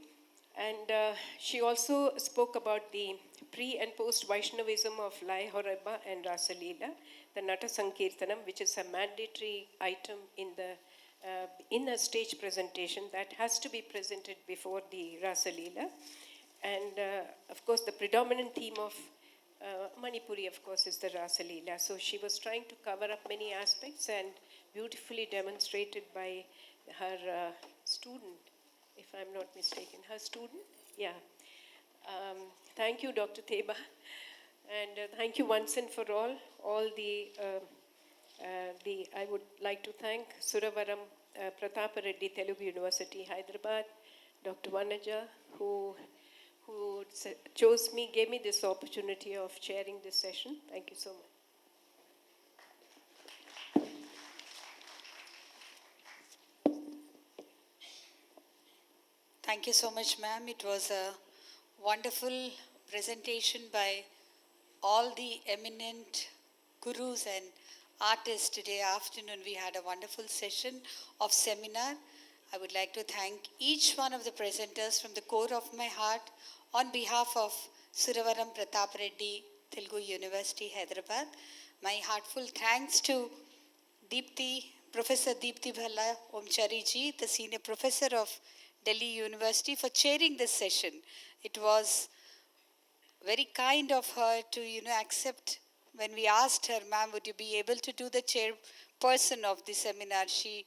And she also spoke about the pre and post Vaishnavism of Lai Horeba and Rasa Leela, the Nata Sankirtanam, which is a mandatory item in a stage presentation that has to be presented before the Rasa Leela. And of course, the predominant theme of Manipuri, of course, is the Rasa Leela. So she was trying to cover up many aspects and beautifully demonstrated by her student, if I'm not mistaken. Her student? Yeah. Thank you, Dr. Theba. And thank you once and for all I would like to thank Suravaram Pratapa Reddy Telugu University, Hyderabad, Dr. Vanaja, who chose me, gave me this opportunity of chairing this session. Thank you so much. Thank you so much, ma'am. It was a wonderful presentation by all the eminent gurus and artists today afternoon. We had a wonderful session of seminar. I would like to thank each one of the presenters from the core of my heart on behalf of Suravaram Pratap Reddy Telugu University, Hyderabad. My heartful thanks to Professor Deepti Bhalla Omchari ji, the Senior Professor of Delhi University, for chairing this session. It was very kind of her to, accept when we asked her, ma'am, would you be able to do the chairperson of the seminar? She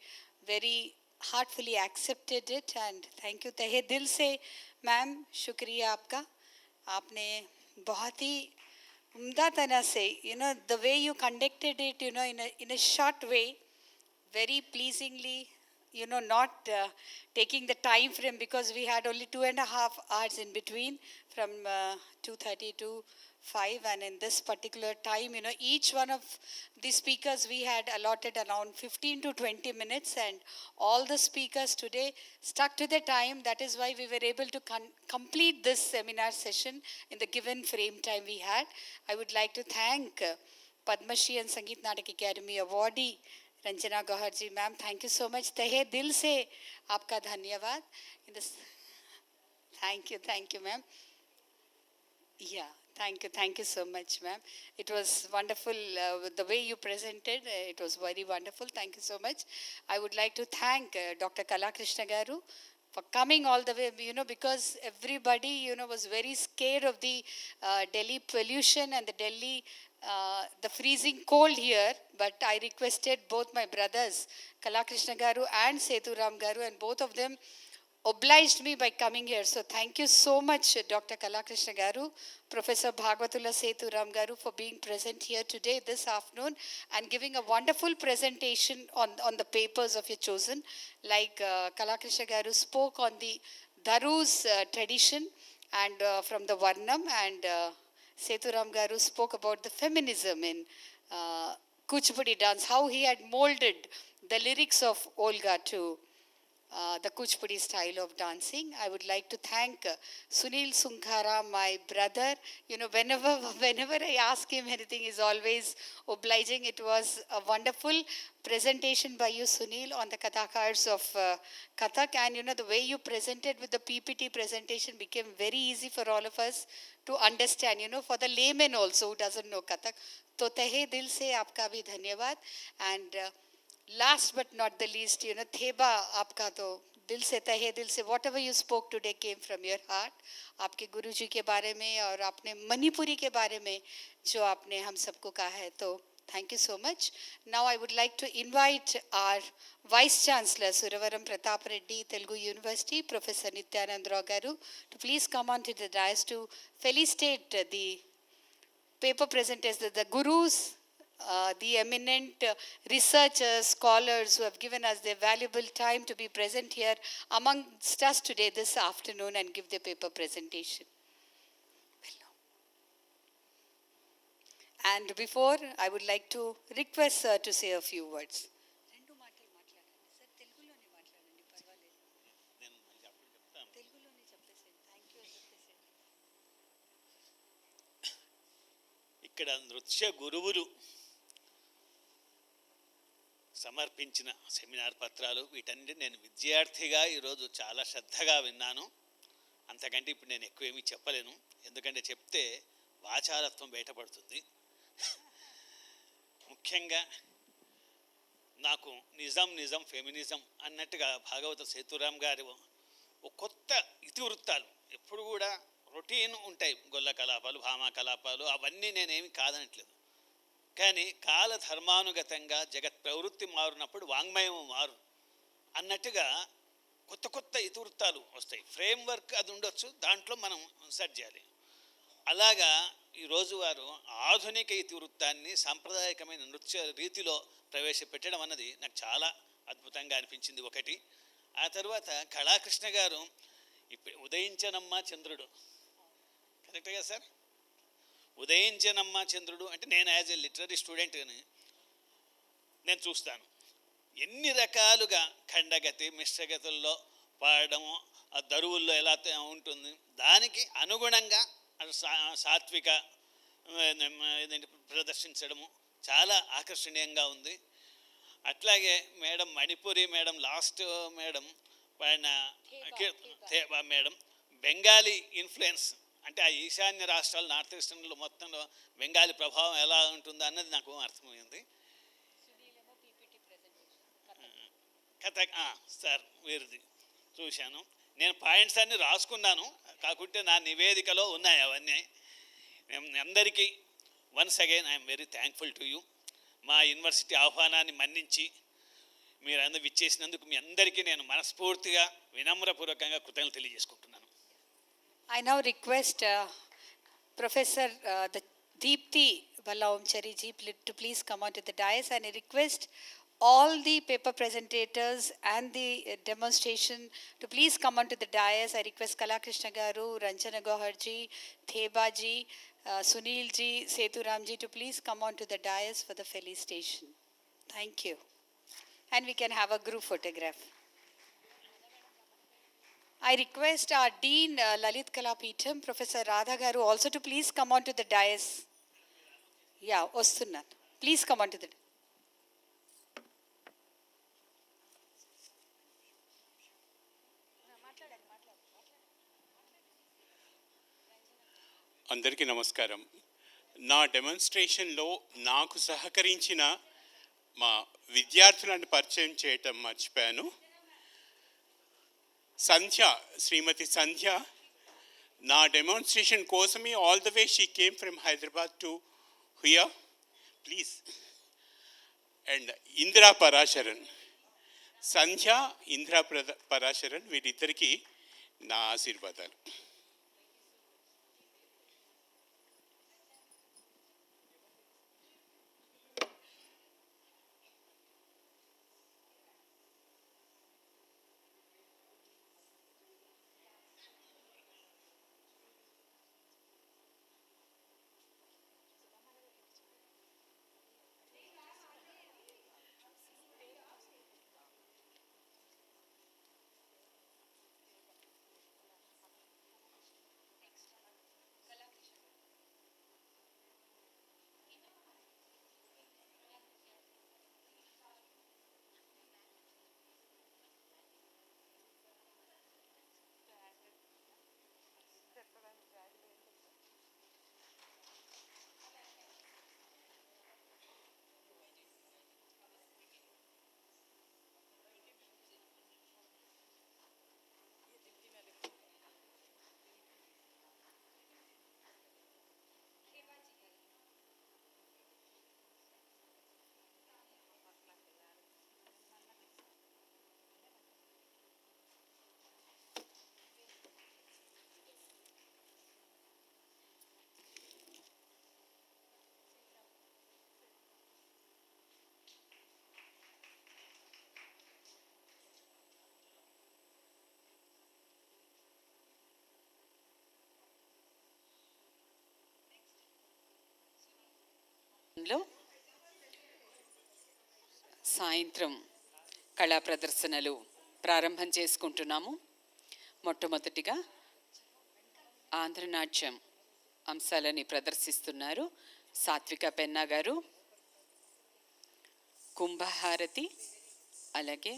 very heartfully accepted it, and thank you. Tahe dil se, ma'am, shukriya aapka. Aapne bahut hi umda tarah se, the way you conducted it, in a short way, very pleasingly, not taking the time frame, because we had only 2.5 hours in between from 2:30 to 5, and in this particular time, each one of the speakers we had allotted around 15 to 20 minutes, and all the speakers today stuck to the time. That is why we were able to complete this seminar session in the given frame time we had. I would like to thank Padma Shri and Sangeet Natak Academy awardee Ranjana Gauhar ji, ma'am, thank you so much. Tahe dil se aapka dhanyavad. Thank you, ma'am. Yeah, thank you so much, ma'am. It was wonderful, the way you presented, it was very wonderful. Thank you so much. I would like to thank Dr. Kalakrishna Garu for coming all the way, because everybody, was very scared of the Delhi pollution and the Delhi the freezing cold here, but I requested both my brothers, Kalakrishna Garu and Sethuram Garu, and both of them obliged me by coming here. So thank you so much, Dr. Kalakrishna Garu, Professor Bhagwatula Sethuram Garu, for being present here today, this afternoon, and giving a wonderful presentation on the papers of your chosen. Like Kalakrishna Garu spoke on the darus tradition and from the Varnam, and Sethuram Garu spoke about the feminism in Kuchipudi dance, how he had molded the lyrics of Olga to the Kuchipudi style of dancing. I would like to thank Sunil Sunkhara, my brother. Whenever I ask him anything, he's always obliging. It was a wonderful presentation by you, Sunil, on the Kathakars of Kathak. And the way you presented with the PPT presentation became very easy for all of us to understand, for the layman also who doesn't know Kathak. So tahe dil se aapka bhi dhanyavad. And last but not the least, Theba, aapka to dil se, tahe dil se, whatever you spoke today came from your heart. आपके गुरुजी के बारे में और आपने मणिपुरी के बारे में जो आपने हम सबको कहा है, तो Thank you so much. Now I would like to invite our Vice Chancellor, Suravaram Pratap Reddy, Telugu University, Professor Nityanand Rao Garu, to please come on to the dais to felicitate the paper presenters, the gurus, the eminent researchers, scholars who have given us their valuable time to be present here amongst us today this afternoon and give their paper presentation. And before, I would like to request sir to say a few words. ఇక్కడ నృత్య గురువులు సమర్పించిన seminar పత్రాలు వీటన్నిటి నేను విద్యార్థిగా ఈరోజు చాలా శ్రద్ధగా విన్నాను. అంతకంటే ఇప్పుడు నేను ఎక్కువేమీ చెప్పలేను, ఎందుకంటే చెప్తే వాచారత్వం బయటపడుతుంది. ముఖ్యంగా నాకు నిజం ఫెమినిజం అన్నట్టుగా భాగవత సేతురాం గారు ఒక కొత్త ఇతివృత్తాలు ఎప్పుడు కూడా రొటీన్ ఉంటాయి, గొల్ల కలాపాలు, భామా కలాపాలు, అవన్నీ నేనేమి కాదనట్లేదు. కానీ కాలధర్మానుగతంగా జగత్ ప్రవృత్తి మారినప్పుడు వాంగ్మయం మారు అన్నట్టుగా కొత్త కొత్త ఇతివృత్తాలు వస్తాయి. ఫ్రేమ్వర్క్ అది ఉండొచ్చు, దాంట్లో మనం ఇన్సర్ట్ చేయాలి. అలాగా ఈరోజు వారు ఆధునిక ఇతివృత్తాన్ని సాంప్రదాయకమైన నృత్య రీతిలో ప్రవేశపెట్టడం అన్నది నాకు చాలా అద్భుతంగా అనిపించింది ఒకటి. ఆ తర్వాత కళాకృష్ణ గారు ఇప్పుడు ఉదయించనమ్మా చంద్రుడు, కరెక్ట్గా సార్? ఉదయించనమ్మా చంద్రుడు అంటే నేను యాజ్ ఎ లిటరరీ స్టూడెంట్ని నేను చూస్తాను ఎన్ని రకాలుగా ఖండగతి మిశ్రగతుల్లో పాడడము, ఆ దరువుల్లో ఎలా ఉంటుంది, దానికి అనుగుణంగా సాత్విక ప్రదర్శించడము చాలా ఆకర్షణీయంగా ఉంది. అట్లాగే madam Manipuri madam, last madam పైన మేడం బెంగాలీ ఇన్ఫ్లుయెన్స్ అంటే ఆ ఈశాన్య రాష్ట్రాలు, నార్త్ ఈస్టర్న్లో మొత్తంలో బెంగాలీ ప్రభావం ఎలా ఉంటుందో అన్నది నాకు అర్థమైంది. కథక్ సార్ వీరిది చూశాను. నేను పాయింట్స్ అన్నీ రాసుకున్నాను, కాకుంటే నా నివేదికలో ఉన్నాయి అవన్నీ. అందరికీ once again I'm very thankful to you. మా యూనివర్సిటీ ఆహ్వానాన్ని మన్నించి మీరు అందరూ విచ్చేసినందుకు మీ అందరికీ నేను మనస్ఫూర్తిగా వినమ్రపూర్వకంగా కృతజ్ఞతలు తెలియజేసుకుంటున్నాను. I now request Professor Deepti Omchari ji to please come on to the dais, and I request all the paper presentators and the demonstration to please come on to the dais. I request Kalakrishna Garu, Ranjana Gohar ji, Theba ji, Sunil ji, Sethuram ji to please come on to the dais for the felicitation. Thank you. And we can have a group photograph. I request our Dean Lalit Kalapeetham, Professor Radha Garu, also to please come on to the dais. Yeah, Ostunan. Please come on to the dais. అందరికీ నమస్కారం. నా డెమాన్స్ట్రేషన్లో నాకు సహకరించిన మా విద్యార్థులను పరిచయం చేయటం మర్చిపోయాను. సంధ్య, శ్రీమతి సంధ్య నా డెమాన్స్ట్రేషన్ కోసమే all the way she came from Hyderabad to here please. And Indira Parasharan, Sandhya Indira Parasharan వీరిద్దరికీ నా ఆశీర్వాదాలు. ఆధ్వర్యంలో సాయంత్రం కళా ప్రదర్శనలు ప్రారంభం చేసుకుంటున్నాము. మొట్టమొదటిగా ఆంధ్రనాట్యం అంశాలని ప్రదర్శిస్తున్నారు సాత్విక పెన్నా గారు. కుంభహారతి, అలాగే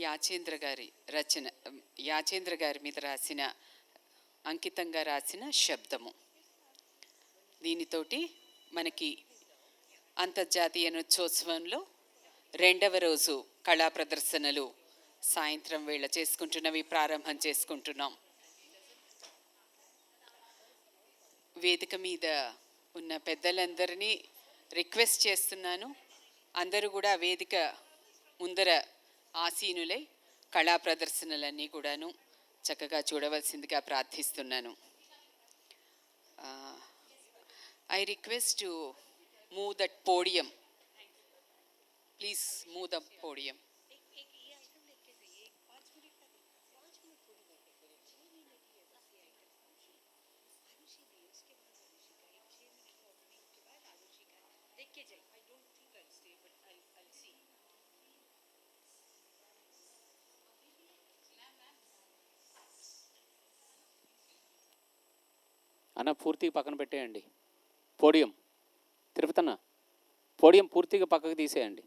యాచేంద్ర గారి మీద రాసిన అంకితంగా రాసిన శబ్దము. దీనితోటి మనకి అంతర్జాతీయ నృత్యోత్సవంలో 2వ రోజు కళా ప్రదర్శనలు సాయంత్రం వేళ చేసుకుంటున్నవి ప్రారంభం చేసుకుంటున్నాం. వేదిక మీద ఉన్న పెద్దలందరినీ రిక్వెస్ట్ చేస్తున్నాను, అందరూ కూడా వేదిక ముందర ఆసీనులై కళా ప్రదర్శనలన్నీ కూడాను చక్కగా చూడవలసిందిగా ప్రార్థిస్తున్నాను. I request to move that podium. Please move the podium. అన్న పూర్తిగా పక్కన పెట్టేయండి. పోడియం తిరుపతి అన్న, పోడియం పూర్తిగా పక్కకు తీసేయండి.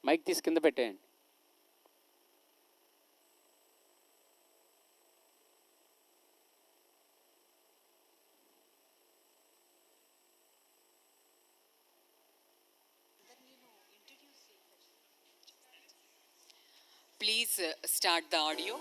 మైక్ తీసి కింద పెట్టేయండి. Please start the audio.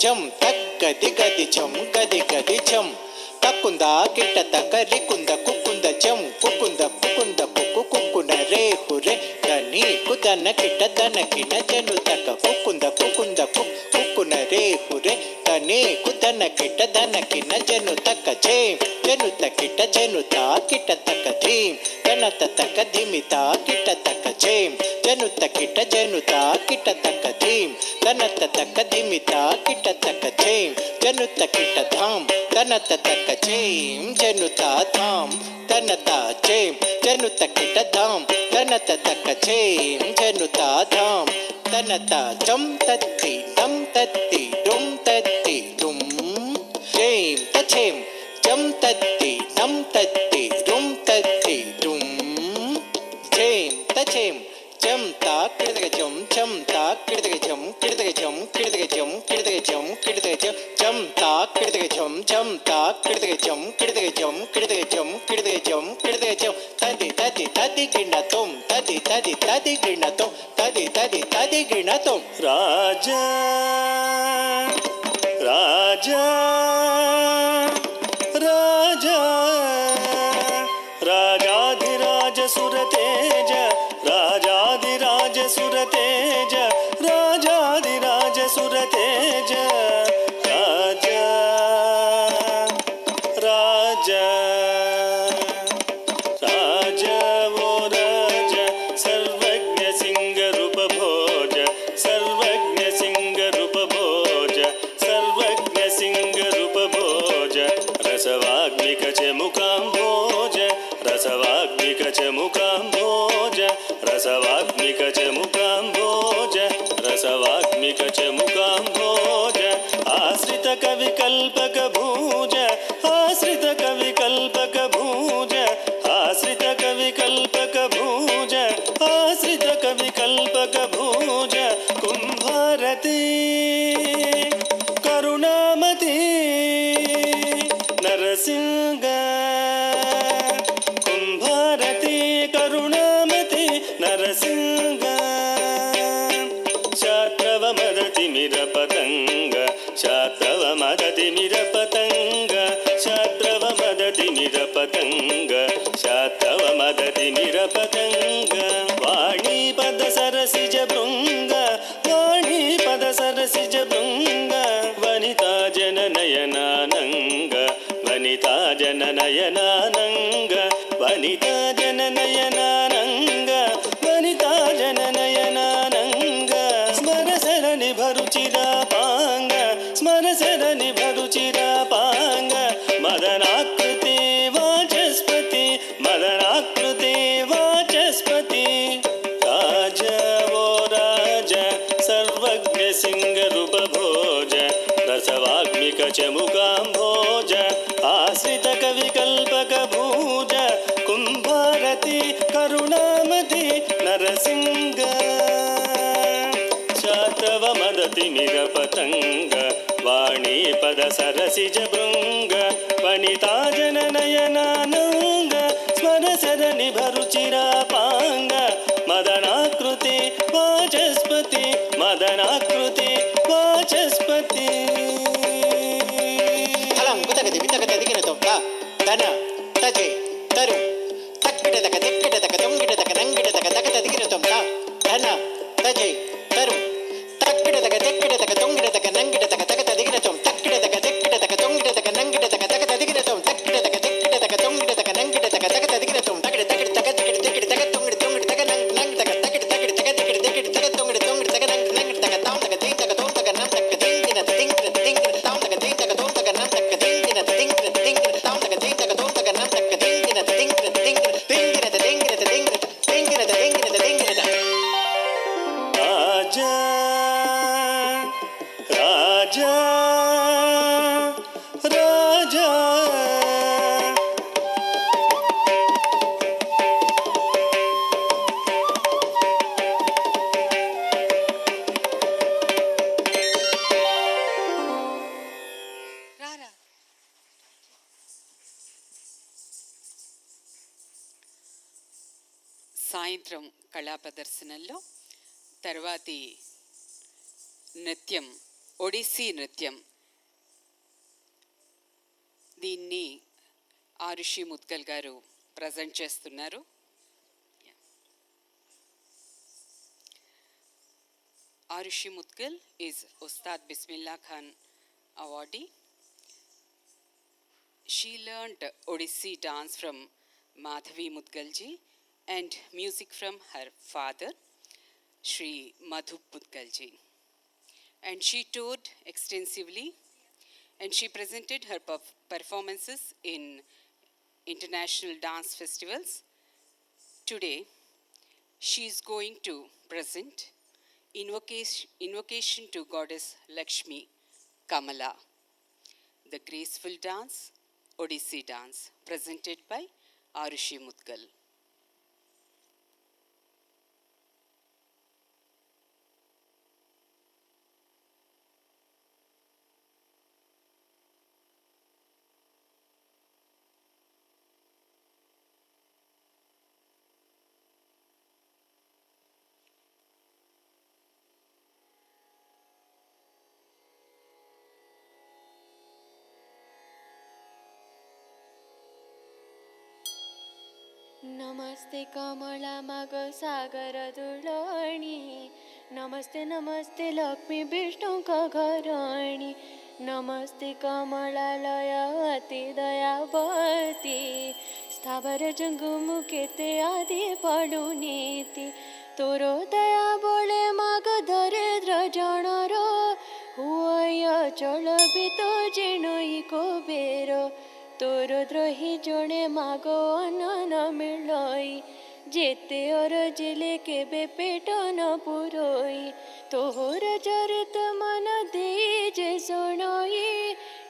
జం తగ్గది గది జం గది గది జం తక్కుంద కిట్ట తక్కరి కుంద కుక్కుంద జం కుక్కుంద కుక్కుంద కుక్కు కుక్కున రే హురే దని కుదన కిట్ట దనకిన జను తక్క కుక్కుంద కుక్కుంద కుక్కున రే హురే దని కుదన కిట్ట దనకిన జను తక్క జే జను తకిట జను తా కిట్ట తక్క ధీం జనత తక్క ధిమిత కిట్ట తక్క జేం జను తకిట జను తా కిట్ట తక్క ధీం జనత తక్క ధిమిత కిట్ట తక్క జేం జను తకిట ధాం జనత తక్క జేం జను తా ధాం జనత జేం జను తకిట ధాం జనత తక్క జేం జను తా ధాం tanata chum tatti dum tatti dum tatti dum jam tachim chum tatti dum tatti dum tatti dum jam tachim chum ta kirdaga chum ta kirdaga chum kirdaga chum kirdaga chum kirdaga chum kirdaga chum chum ta kirdaga chum ta kirdaga chum kirdaga chum kirdaga chum kirdaga chum kirdaga chum tadi tadi tadi ginatum tadi tadi tadi ginatum tadi tadi tadi ginatum raja raja raja राजाधिराज सुरतेज राजाधिराज सुरतेज राजाधिराज सुरतेज राजा राजा राजा वो राजा सर्वज्ञ सिंह रूप भोज सर्वज्ञ सिंह रूप भोज सर्वज्ञ सिंह रूप भोज रसवाग्निक च मुकाम्भोज रसवाग्निक च मुकाम्भोज रसवाग्निक च मुकाम्भोज रसवाग्निक च मुकाम्भोज आश्रित कविकल्पक भूज आश्रित कविकल्पक भूज आश्रित कविकल्पक भूज आश्रित कविकल्पक भूज कुम्भारती करुणामती नरसिंह कुम्भारती करुणामती नरसिंह शात्रवमदति मिरपतंग शात्रवमदति मिरपतंग शात्रवमदति मिरपतंग शात्रवमदति मिरपतंग वाणी पद सरसिज भृंग वाणी पद सरसिज भृंग वनिता जननयनानंग वनिता जननयनानंग वनिता जननयनानंग वनिता जननयनानंग स्मरसरणि भरुचिरा पांग स्मरसरणि भरुचिरा पांग मदनाकृति वाचस्पति मदनाकृति वाचस्पति राज वो राज सर्वज्ञ सिंह रूप भोज रसवाग्निक च मुकाम्भोज आश्रित कविकल्पक भूज कुम्भारती करुणामती नरसिंह शात्रवमदति मिरपतंग वाणी पद सरसिज भृंग वनिता जननयनानंग स्मरसरणि भरुचिरा पांग मदनाकृति वाचस्पति मदनाकृति वाचस्पति అలం కుతగది వితగది దిగినతో తా దన తజే తరు తక్కిడదక దిక్కిడదక దొంగిడదక నంగిడదక దగద దిగినతో తా దన తజే తరు తక్కిడదక దిక్కిడదక దొంగిడదక నంగిడదక దగద దిగినతో తక్కిడదక దిక్కిడదక దొంగిడదక నంగిడదక దగద దిగినతో తక్కిడదక దిక్కిడదక దొంగిడదక నంగిడదక దగద దిగినతో తగిడ తగిడ తగ తగిడ తగిడ తగ తొంగిడ తొంగిడ తగ నంగిడదక తగిడ తగిడ తగ తగిడ తగిడ తగ తొంగిడ తొంగిడ తగ నంగిడదక తాం తగ దే తగ తోం తగ నం తగ దింగిన దింగిన దింగిన తాం తగ దే తగ తోం తగ నం తగ దింగిన దింగిన దింగిన తాం తగ దే తగ తోం తగ నం తగ దింగిన దింగిన దింగిన దింగిన దింగిన దింగిన దింగిన దింగిన దింగిన राजा राजा राजा Rara. సాయంత్రం కళా ప్రదర్శనల్లో తర్వాతి నృత్యం ఒడిస్సీ నృత్యం. దీన్ని ఆరుషి ముద్గల్ గారు ప్రజెంట్ చేస్తున్నారు. Arushi Mudgal is Ustad Bismillah Khan awardee. She learnt Odissi dance from Madhavi Mudgalji and music from her father, Shri Madhu Mudgalji. And she toured extensively and she presented her performances in international dance festivals. Today, she is going to present Invocation to Goddess Lakshmi, Kamala. The graceful dance, Odissi dance, presented by Arushi Mudgal. नमस्ते कमला मग सागर दुलणी नमस्ते नमस्ते लक्ष्मी विष्णु घराणी नमस्ते कमला लय अति दयावती स्थावर जंगु मुकेते आदि पडु नीति तोरो दया बोले मग दरिद्र जनर हुय चल भी तो जेणुई को बेरो तोर द्रोही जड़े मागो अन्न मिलई जेते अरजिले केबे पेट न पुरोई तोहर चरित मन दे जे सुनई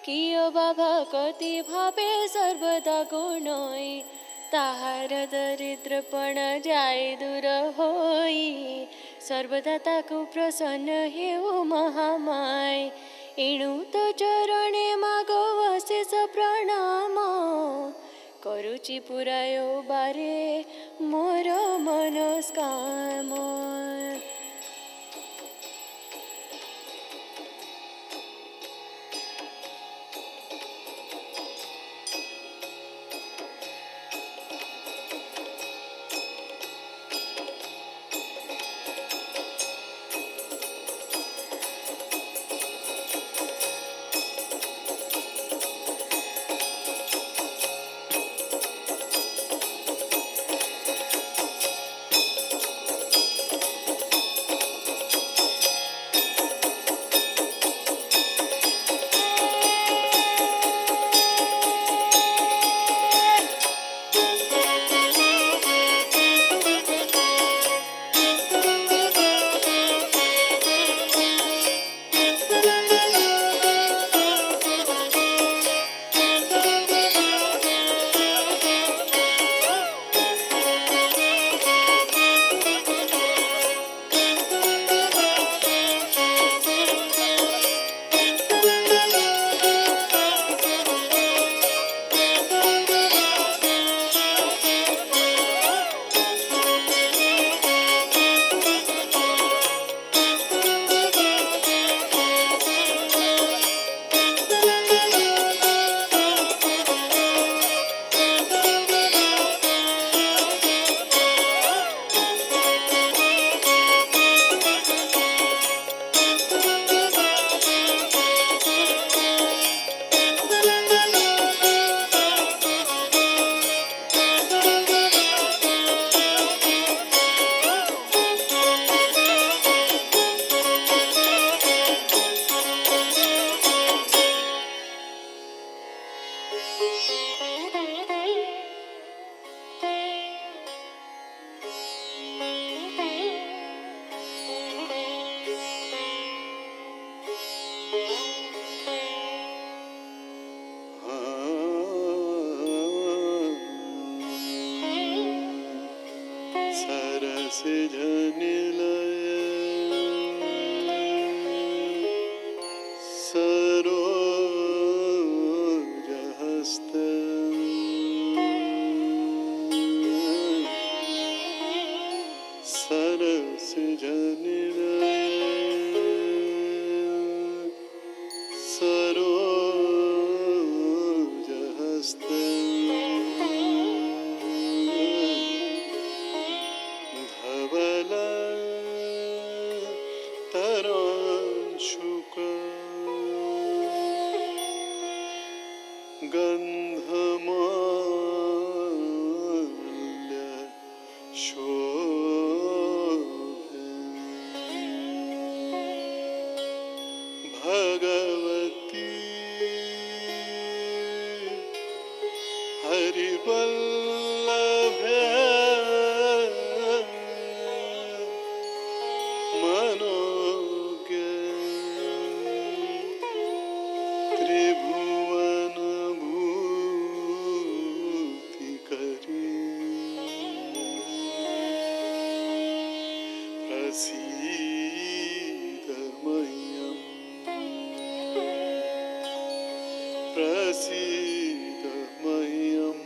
कियो बाबा कति भावे सर्वदा गुणई ताहार दरिद्रपण जाय दूर होई सर्वदा ताकु प्रसन्न हेउ महामाय एणु तो चरणे मागो अशेष प्रणाम करुचि पुरायो बारे मोर मनस्काम प्रसीदमयम् प्रसीदमयम्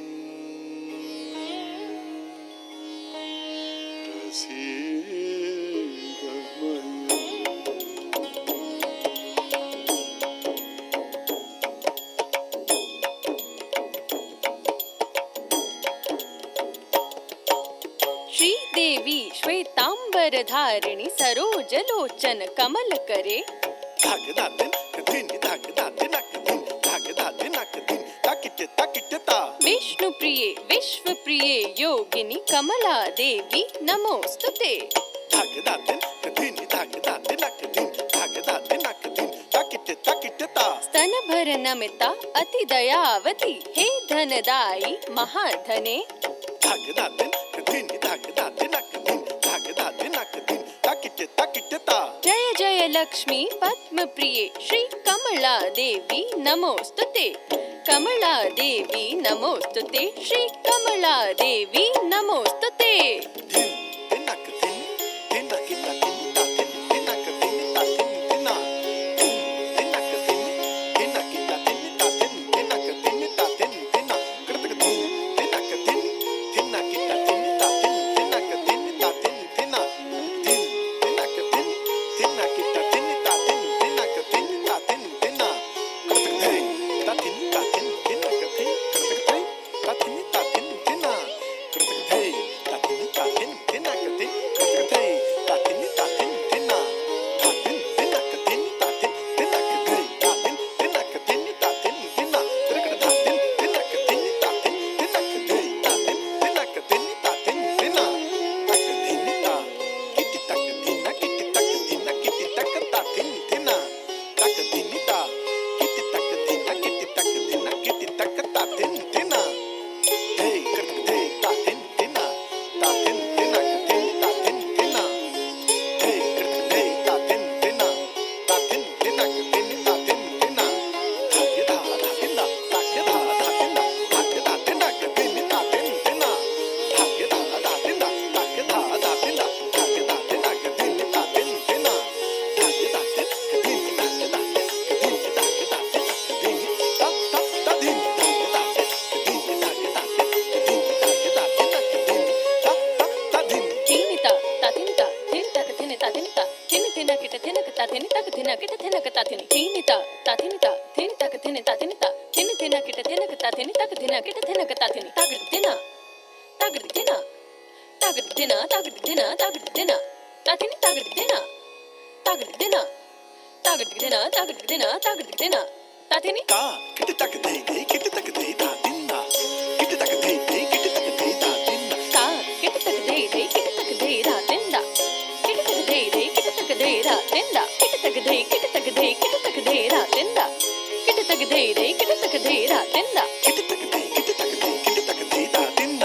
श्रीदेवी श्वेतांबरधारिणी सरोजलोचन कमल करे धाग धाते कधिनी धाग धाते नक दिन धाग धाते नक दिन ताकिटे ता विष्णु प्रिये विश्व प्रिये योगिनी कमला देवी नमोस्तुते धाग धाते कधिनी धाग धाते नक दिन धाग धाते नक दिन ताकिटे ता स्तन भर नमिता अति दयावती हे धनदाई महाधने धाग धाते कधिनी धाग धाते नक दिन धाग धाते नक दिन ताकिटे ता जय जय लक्ष्मी पद्म प्रिये श्री कमला देवी नमोस्तुते कमला देवी नमोस्तुते श्री कमला देवी नमोस्तुते दिन नक दिन किता दिन ता दिन नक दिन ता दिन नक दिन किता दिन ता दिन नक दिन ता दिन कृतक दिन नक दिन किता दिन ता दिन नक दिन ता दिन दिन नक दिन किता दिन ता दिन नक दिन ता दिन कृतक दिन ता दिन ता दिन नक दिन कृतक दिन ता दिन ता दिन कृतक दिन ता दिन ता दिन नक दिन कृतक दिन ता दिन ता दिन ता दिन नक दिन ता दिन नक दिन ता दिन नक दिन ता दिन कृतक ता दिन नक दिन ता दिन नक दिन ता दिन नक दिन ता दिन तक दिन ता किति तक दिन किति तक दिन किति तक ता दिन तक दिन ता किति तक दिन किति तक दिन किति तक ता दिन हे कृतक दे ता दिन ता दिन नक दिन ता दिन हे कृतक दे ता दिन ता दिन नक दिन ता दिन धागे धा धागे धा धागे धा धागे धा धागे धा नक दिन ता दिन धागे धा धागे धा धागे धा धागे धा धागे धा नक दिन ता दिन धागे धा दिन धागे धा दिन धागे धा दिन ता ता दिन धागे धा दिन धागे धा दिन धागे धा नक दिन ता ता दिन तीनिता तातिनिता तीनिता कथिनिता तीनिता तीनिता किट थिनक तातिनिता कथिना किट थिनक तातिनि तीनिता तातिनिता तीनिता कथिनिता तीनिता तीनिता किट थिनक तातिनिता कथिना किट थिनक तातिनि तागड़ थिना तागड़ थिना तागड़ थिना तागड़ थिना तागड़ थिना तातिनि तागड़ थिना तागड़ थिना तागड़ थिना तागड़ थिना तागड़ थिना तातिनि ता किट तक दे किट तक दे ता दिन किट तक दे किट तक दे ता दिन ता किट तक दे किट तक दे रा तिंदा किट तक दे किट तक दे रा तिंदा किट तक दे किट तक दे किट तक दे रा तिंदा किट तक दे किट तक दे रा तिंदा किट तक दे किट तक दे किट तक दे ता दिन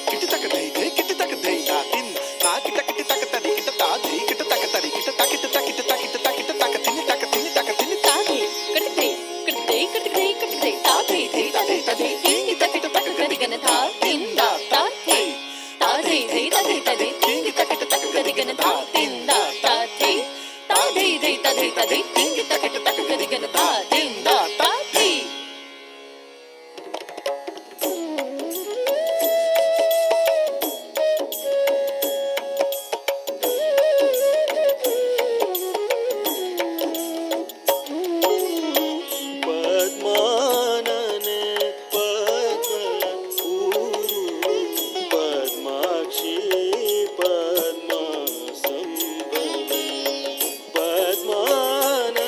किट तक दे किट तक दे ता दिन ना किट तक तरी किट ता दे किट तक तरी किट ता किट ता किट ता किट ता किट तक तिन तक तिन तक तिन ता दे किट दे किट दे किट दे किट दे ता दे दे ता दे ता दे किट तक किट तक कदी गन था तिंदा ता दे ता दे दे ता दे ता दे किट तक किट तक कदी गन था तिंदा ता दे ता दे दे ता दे ता दे किट तक किट तक कदी गन था तिंदा ता दे पद्मानने पद्मपूरु Padmakshi पद्मासंभवे पद्मानने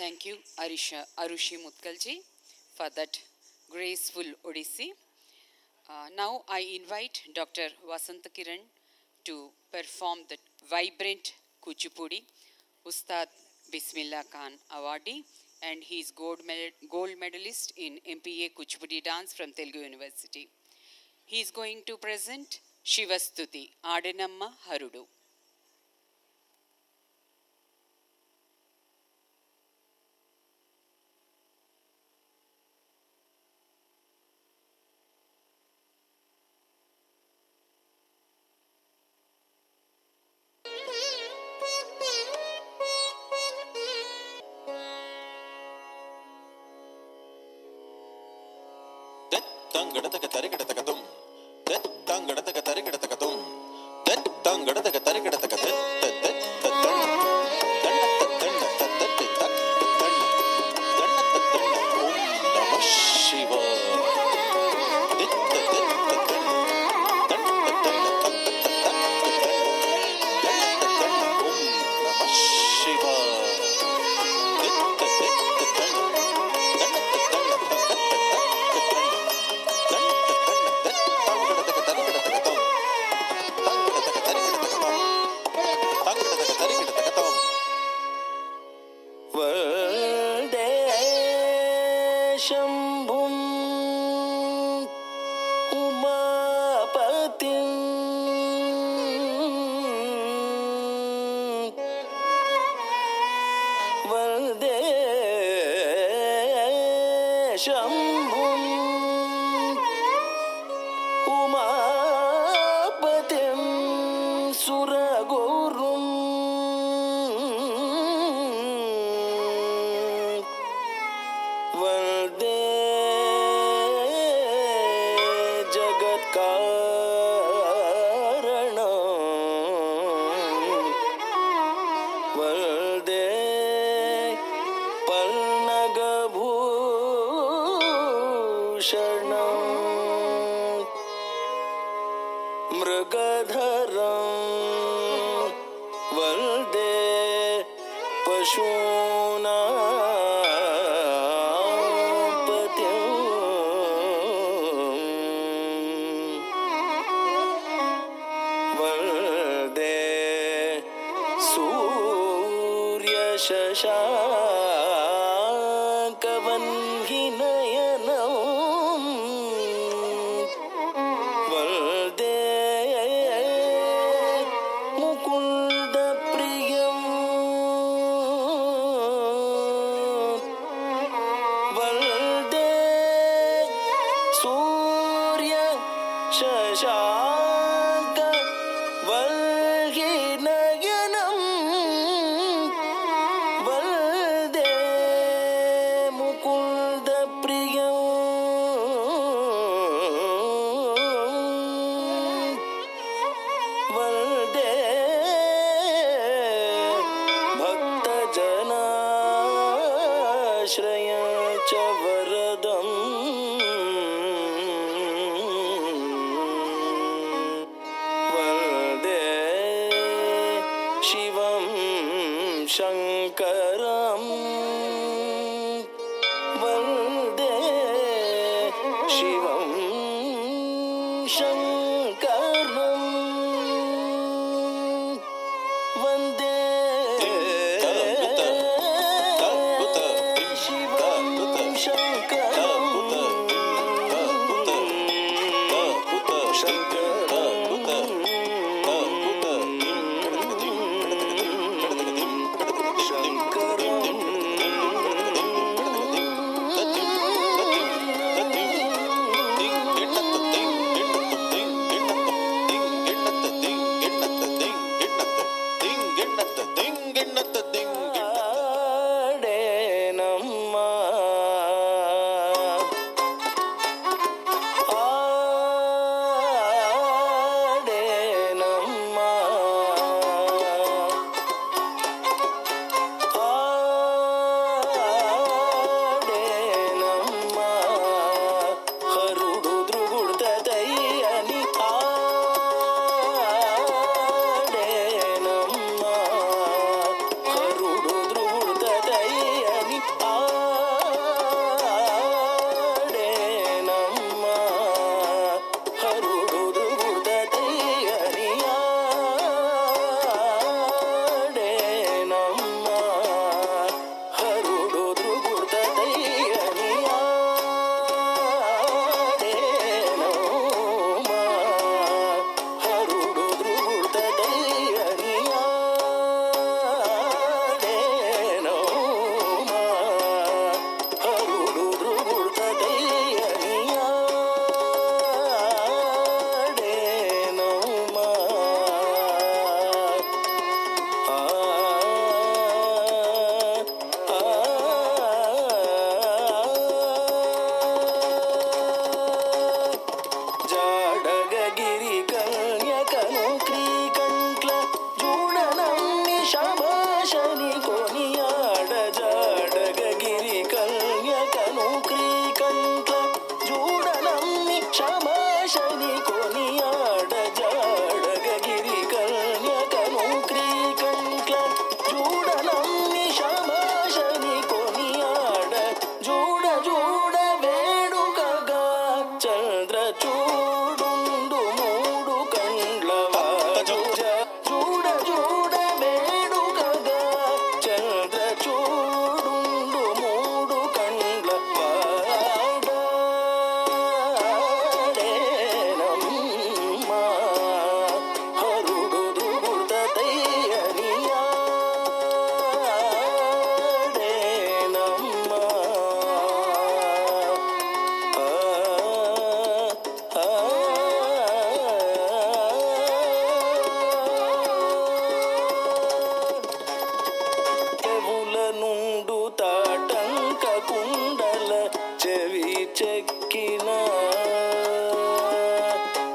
Thank you, Arushi Mutkalji, for that graceful Odissi. Now I invite Dr. Vasanta Kiran to perform the vibrant Kuchipudi, Ustad Bismillah Khan awardee, and he is gold medalist in MPA Kuchipudi dance from Telugu University. He is going to present Shivastuti, Adenamma Harudu.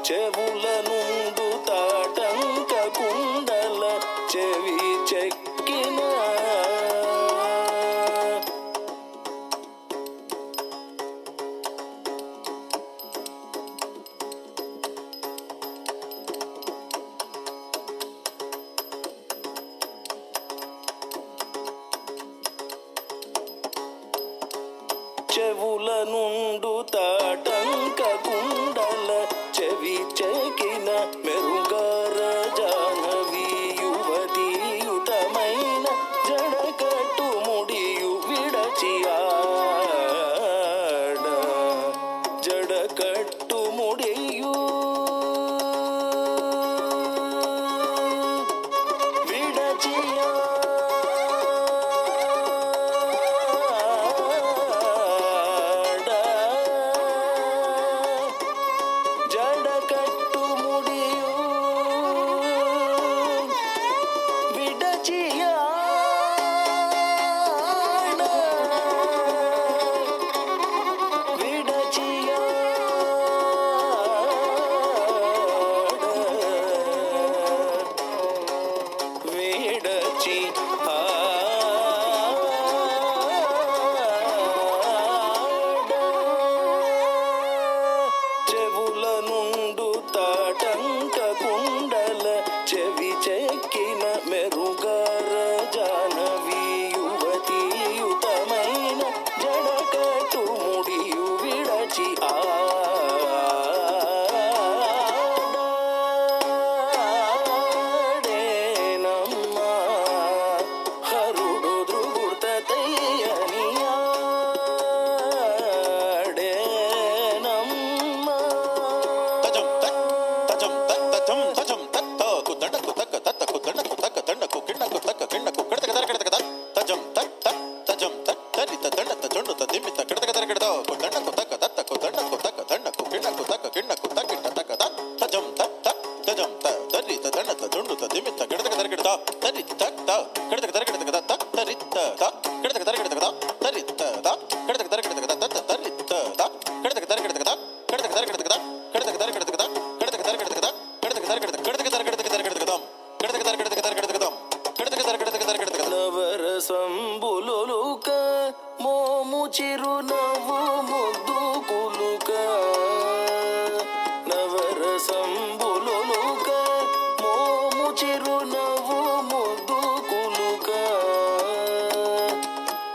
చెవుల నుండు తాటంక కుండల చెవి చెక్కిన చెవుల నుండు తాటంక కుండల చెవి చెకిన మెరుగార జాహ్నవి యువతీయుతమైన జడకట్టు ముడియు విడచి ఆడ జడకట్టు ముడియు విడచి జడకట్టు ముడియు విడచియాడ విడచి చెవుల నుండు తాటంక కుండల చెవి చెక్కిన మెరుగార జాహ్నవి యువతీయుతమైన జడకట్టు ముడియు విడచి ఆడేనమ్మా హరుడు దృగుర్త తయ్యని ఆడేనమ్మా నవరసంబులులుక మోము చిరునవ్వు ముద్దు కులుక నవరసంబులులుక మోము చిరునవ్వు ముద్దు కులుక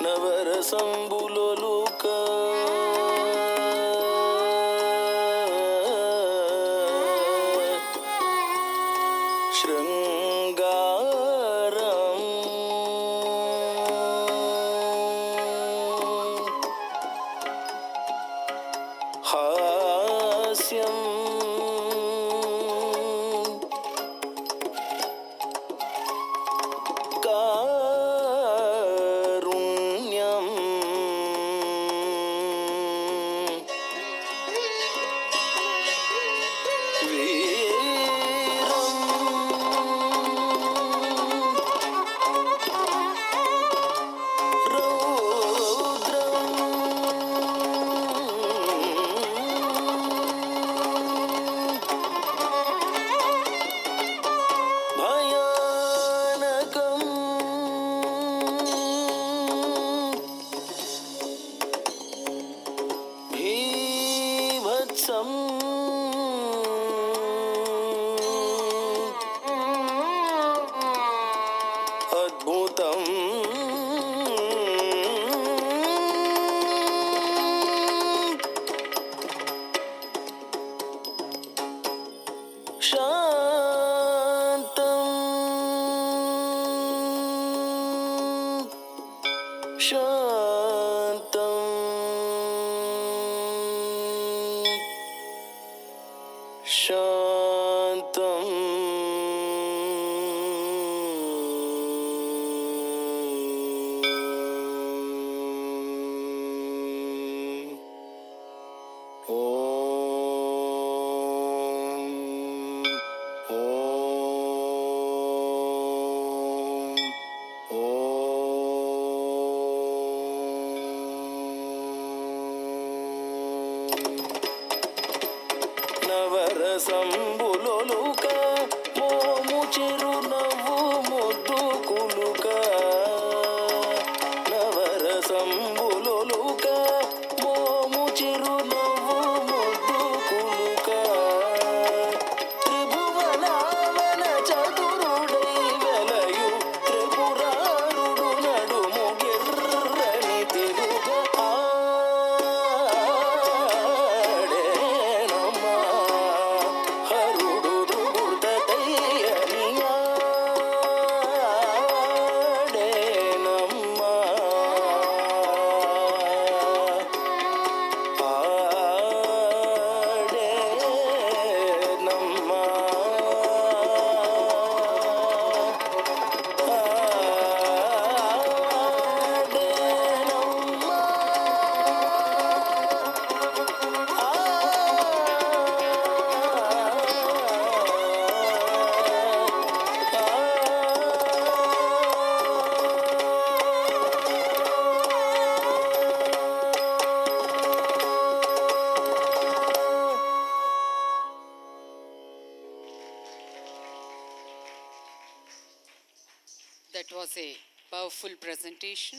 నవరసంబులులుక శృంగారం హాస్యం కారుణ్యం వీరం రౌద్రం భయానకం భీభత్సం అద్భుతం శాంతం శాంతం శాంతం సంబులొలుక మోము చిరునవ్వు ముద్దు కులుక నవర సంబులొలుక మోము చిరునవ్వు ముద్దు కులుక త్రిభువనావన చతురుడై వెలయు త్రిపురారుడు నడుము గిర్రని తిరుగ ఆడేనమ్మా హరుడు దుర్తయ్యని ఆడేనమ్మా ఆడేనమ్మా That was a powerful presentation.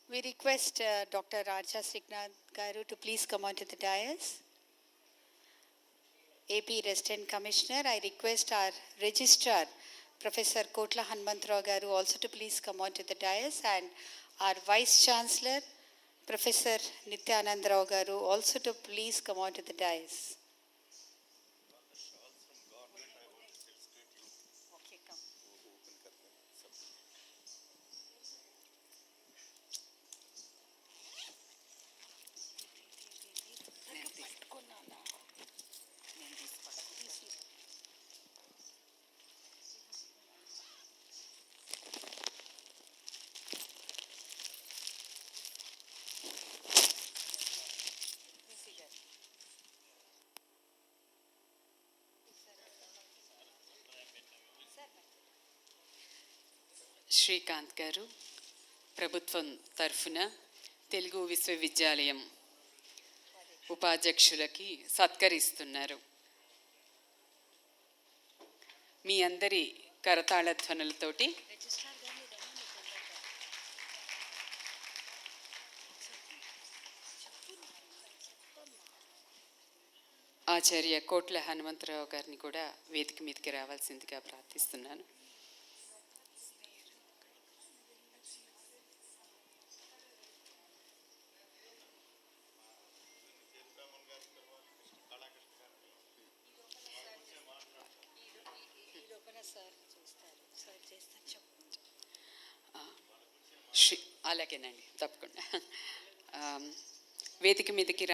We request Dr. Raja Sriknath Garu to please come onto the dais. AP Resident Commissioner, I request our Registrar, Professor Kotla Hanmantrao Garu, also to please come onto the dais, and our Vice Chancellor, Professor Nityanand Rao Garu, also to please come onto the dais. Okay, come. Srikanth గారు ప్రభుత్వం తరఫున తెలుగు విశ్వవిద్యాలయం ఉపాధ్యక్షులకి సత్కరిస్తున్నారు. మీ అందరి కరతాళ ధ్వనులతోటి ఆచార్య కోట్ల హనుమంతరావు గారిని కూడా వేదిక మీదకి రావాల్సిందిగా ప్రార్థిస్తున్నాను. అలాగేనండి, తప్పకుండా వేదిక మీదకి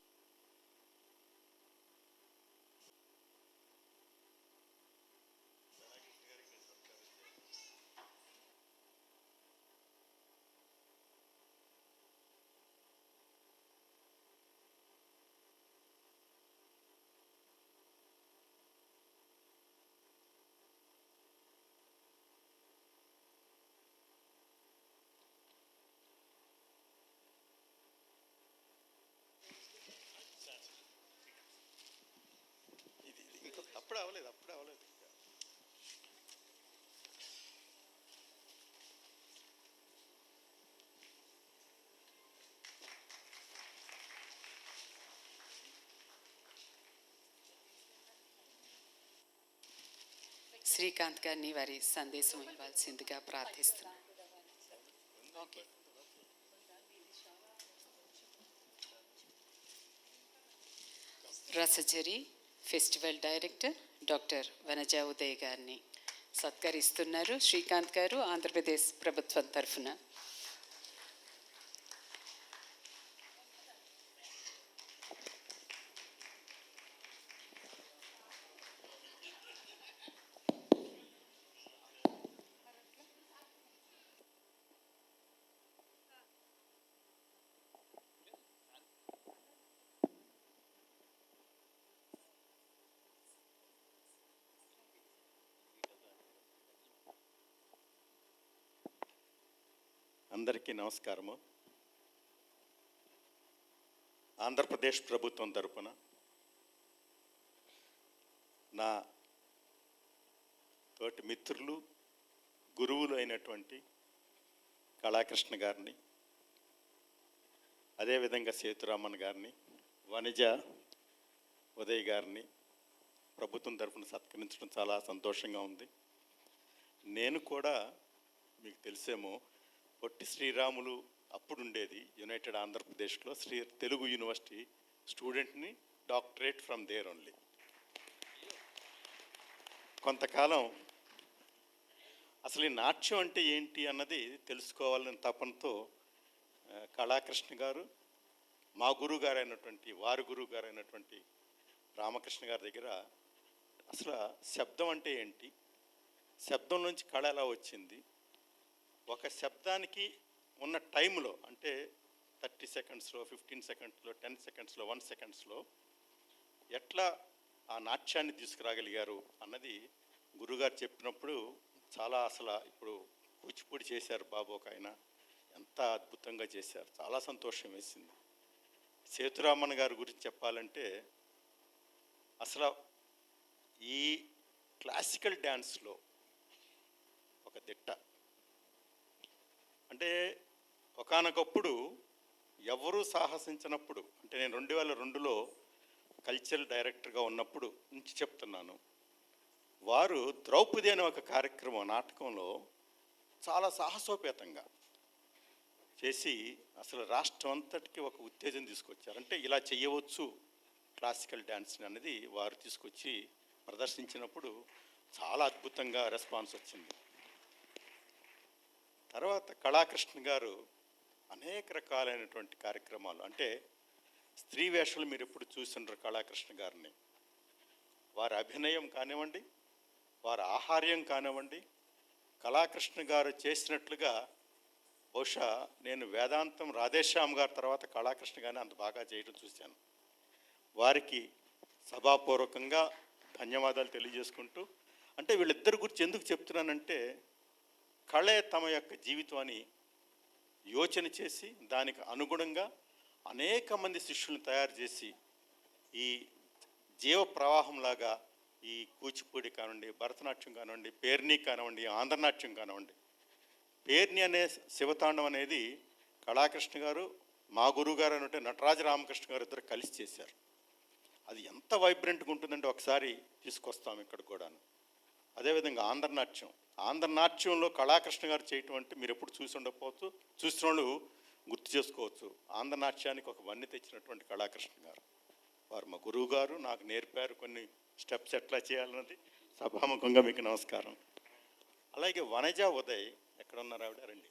అప్పుడు అవ్వలేదు. శ్రీకాంత్ గారిని వారి సందేశం ఇవ్వాల్సిందిగా ప్రార్థిస్తున్నాను. Okay. Rasajari festival director doctor Vanaja Uday గారిని సత్కరిస్తున్నారు శ్రీకాంత్ గారు ఆంధ్రప్రదేశ్ ప్రభుత్వం తరఫున. అందరికీ నమస్కారము. ఆంధ్రప్రదేశ్ ప్రభుత్వం తరపున నా తోటి మిత్రులు గురువులు అయినటువంటి కళాకృష్ణ గారిని, అదేవిధంగా సేతురామన్ గారిని, వనిజ ఉదయ్ గారిని ప్రభుత్వం తరఫున సత్కరించడం చాలా సంతోషంగా ఉంది. నేను కూడా మీకు తెలిసేమో పొట్టి శ్రీరాములు అప్పుడు ఉండేది యునైటెడ్ ఆంధ్రప్రదేశ్లో తెలుగు యూనివర్సిటీ స్టూడెంట్ని, డాక్టరేట్ ఫ్రమ్ దేర్ ఓన్లీ. కొంతకాలం అసలు ఈ నాట్యం అంటే ఏంటి అన్నది తెలుసుకోవాలని తపనతో కళాకృష్ణ గారు, మా గురువు గారు అయినటువంటి వారి గురువు గారు అయినటువంటి రామకృష్ణ గారి దగ్గర అసలు శబ్దం అంటే ఏంటి, శబ్దం నుంచి కళ ఎలా వచ్చింది, ఒక శబ్దానికి ఉన్న టైంలో అంటే 30 సెకండ్స్లో, 15 సెకండ్స్లో, 10 సెకండ్స్లో, 1 సెకండ్స్లో ఎట్లా ఆ నాట్యాన్ని తీసుకురాగలిగారు అన్నది గురుగారు చెప్పినప్పుడు చాలా అసలు ఇప్పుడు కూచిపూడి చేశారు బాబు ఒక ఆయన, ఎంత అద్భుతంగా చేశారు, చాలా సంతోషం వేసింది. సేతురామన్ గారి గురించి చెప్పాలంటే అసలు ఈ క్లాసికల్ డ్యాన్స్లో ఒక దిట్ట. అంటే ఒకానొకప్పుడు ఎవరూ సాహసించినప్పుడు, అంటే నేను 2002లో కల్చరల్ డైరెక్టర్గా ఉన్నప్పుడు నుంచి చెప్తున్నాను, వారు ద్రౌపది అనే ఒక కార్యక్రమం నాటకంలో చాలా సాహసోపేతంగా చేసి అసలు రాష్ట్రం అంతటికి ఒక ఉత్తేజం తీసుకొచ్చారు. అంటే ఇలా చేయవచ్చు క్లాసికల్ డ్యాన్స్ని అనేది వారు తీసుకొచ్చి ప్రదర్శించినప్పుడు చాలా అద్భుతంగా రెస్పాన్స్ వచ్చింది. తర్వాత కళాకృష్ణ గారు అనేక రకాలైనటువంటి కార్యక్రమాలు, అంటే స్త్రీ వేషాలు మీరు ఎప్పుడు చూసినారు కళాకృష్ణ గారిని, వారి అభినయం కానివ్వండి, వారి ఆహార్యం కానివ్వండి, కళాకృష్ణ గారు చేసినట్లుగా బహుశా నేను వేదాంతం రాధేశ్యామ్ గారి తర్వాత కళాకృష్ణ గారిని అంత బాగా చేయడం చూశాను. వారికి సభాపూర్వకంగా ధన్యవాదాలు తెలియజేసుకుంటూ, అంటే వీళ్ళిద్దరి గురించి ఎందుకు చెప్తున్నానంటే కళే తమ యొక్క జీవితాన్ని యోచన చేసి దానికి అనుగుణంగా అనేక మంది శిష్యులను తయారు చేసి ఈ జీవ ప్రవాహంలాగా ఈ కూచిపూడి కానివ్వండి, భరతనాట్యం కానివ్వండి, పేర్ని కానివ్వండి, ఆంధ్రనాట్యం కానివ్వండి, పేర్ని అనే శివతాండం అనేది కళాకృష్ణ గారు, మా గురువు గారు అంటే నటరాజ రామకృష్ణ గారు ఇద్దరు కలిసి చేశారు. అది ఎంత వైబ్రెంట్గా ఉంటుందంటే ఒకసారి తీసుకొస్తాం ఇక్కడ కూడాను. అదేవిధంగా ఆంధ్రనాట్యంలో కళాకృష్ణ గారు చేయటం అంటే మీరు ఎప్పుడు చూసి ఉండకపోవచ్చు, చూసిన వాళ్ళు గుర్తు చేసుకోవచ్చు. ఆంధ్రనాట్యానికి ఒక వన్నె తెచ్చినటువంటి కళాకృష్ణ గారు, వారు మా గురువు గారు, నాకు నేర్పారు కొన్ని స్టెప్స్ ఎట్లా చేయాలన్నది. సభాముఖంగా మీకు నమస్కారం. అలాగే వనజ ఉదయ్ ఎక్కడ ఉన్నారు ఆవిడ, రండి.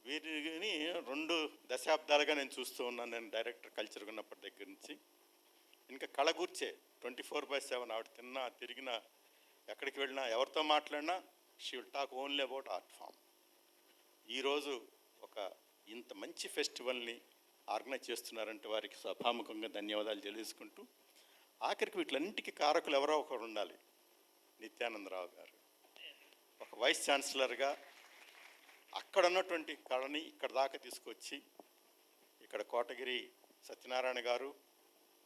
వీరిని 2 దశాబ్దాలుగా నేను చూస్తూ ఉన్నాను, నేను డైరెక్టర్ కల్చర్గా ఉన్నప్పటి దగ్గర నుంచి. ఇంకా కళ గుర్చే 24/7 ఆవిడ తిన్నా తిరిగినా ఎక్కడికి వెళ్ళినా ఎవరితో మాట్లాడినా she will talk only about art form. ఈరోజు ఒక ఇంత మంచి ఫెస్టివల్ని ఆర్గనైజ్ చేస్తున్నారంటే వారికి సభాముఖంగా ధన్యవాదాలు తెలియజేసుకుంటూ, ఆఖరికి వీటిలన్నింటికి కారకులు ఎవరో ఒకరు ఉండాలి. నిత్యానందరావు గారు ఒక వైస్ ఛాన్సలర్గా అక్కడ ఉన్నటువంటి కళని ఇక్కడ దాకా తీసుకొచ్చి, ఇక్కడ కోటగిరి సత్యనారాయణ గారు,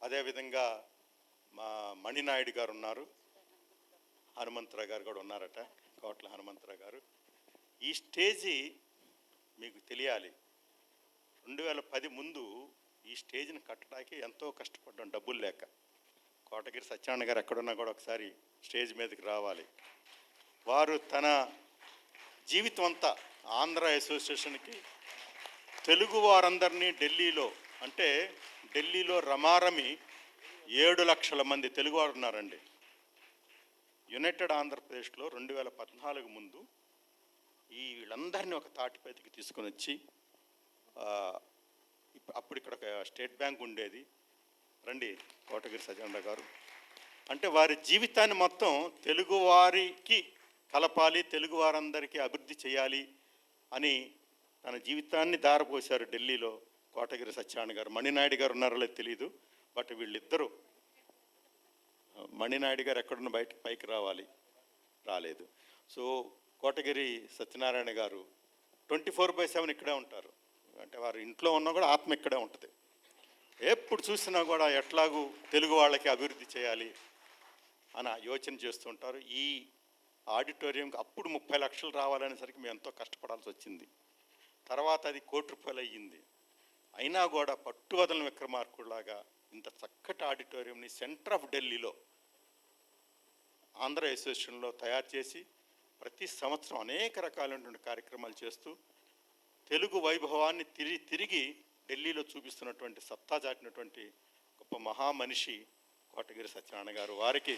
అదేవిధంగా మా మణినాయుడు గారు ఉన్నారు, హనుమంతరావు గారు కూడా ఉన్నారట, కోట్ల హనుమంతరావు గారు. ఈ స్టేజీ మీకు తెలియాలి, 2010 ముందు ఈ స్టేజ్ని కట్టడానికి ఎంతో కష్టపడ్డాం డబ్బులు లేక. కోటగిరి సత్యనారాయణ గారు ఎక్కడున్నా కూడా ఒకసారి స్టేజ్ మీదకి రావాలి. వారు తన జీవితం అంతా ఆంధ్ర అసోసియేషన్కి తెలుగు వారందరినీ ఢిల్లీలో, అంటే ఢిల్లీలో రమారమి 7 లక్షల మంది తెలుగువారు ఉన్నారండి. యునైటెడ్ ఆంధ్రప్రదేశ్లో 2014 ముందు ఈ వీళ్ళందరినీ ఒక తాటిపైకి తీసుకొని వచ్చి, అప్పుడు ఇక్కడ ఒక స్టేట్ బ్యాంక్ ఉండేది, రండి కోటగిరి సత్యనారాయణ గారు, అంటే వారి జీవితాన్ని మొత్తం తెలుగువారికి కలపాలి, తెలుగు వారందరికీ అభివృద్ధి చేయాలి అని తన జీవితాన్ని దారపోశారు ఢిల్లీలో కోటగిరి సత్యనారాయణ గారు. మణినాయుడు గారు ఉన్నారో లేదు తెలియదు, బట్ వీళ్ళిద్దరూ, మణినాయుడు గారు ఎక్కడున్న పైకి రావాలి, రాలేదు. సో కోటగిరి సత్యనారాయణ గారు 24/7 ఇక్కడే ఉంటారు. అంటే వారు ఇంట్లో ఉన్నా కూడా ఆత్మ ఇక్కడే ఉంటుంది. ఎప్పుడు చూసినా కూడా ఎట్లాగూ తెలుగు వాళ్ళకి అభివృద్ధి చేయాలి అని యోచన చేస్తుంటారు. ఈ ఆడిటోరియంకి అప్పుడు 30 లక్షలు రావాలనేసరికి మేము ఎంతో కష్టపడాల్సి వచ్చింది. తర్వాత అది ₹1,00,00,000 అయ్యింది. అయినా కూడా పట్టువదలని విక్రమార్కుడిలాగా ఇంత చక్కటి ఆడిటోరియంని సెంటర్ ఆఫ్ ఢిల్లీలో ఆంధ్ర అసోసియేషన్లో తయారు చేసి ప్రతి సంవత్సరం అనేక రకాలైనటువంటి కార్యక్రమాలు చేస్తూ తెలుగు వైభవాన్ని తిరిగి ఢిల్లీలో చూపిస్తున్నటువంటి సత్తా చాటినటువంటి గొప్ప మహామనిషి కోటగిరి సత్యనారాయణ గారు. వారికి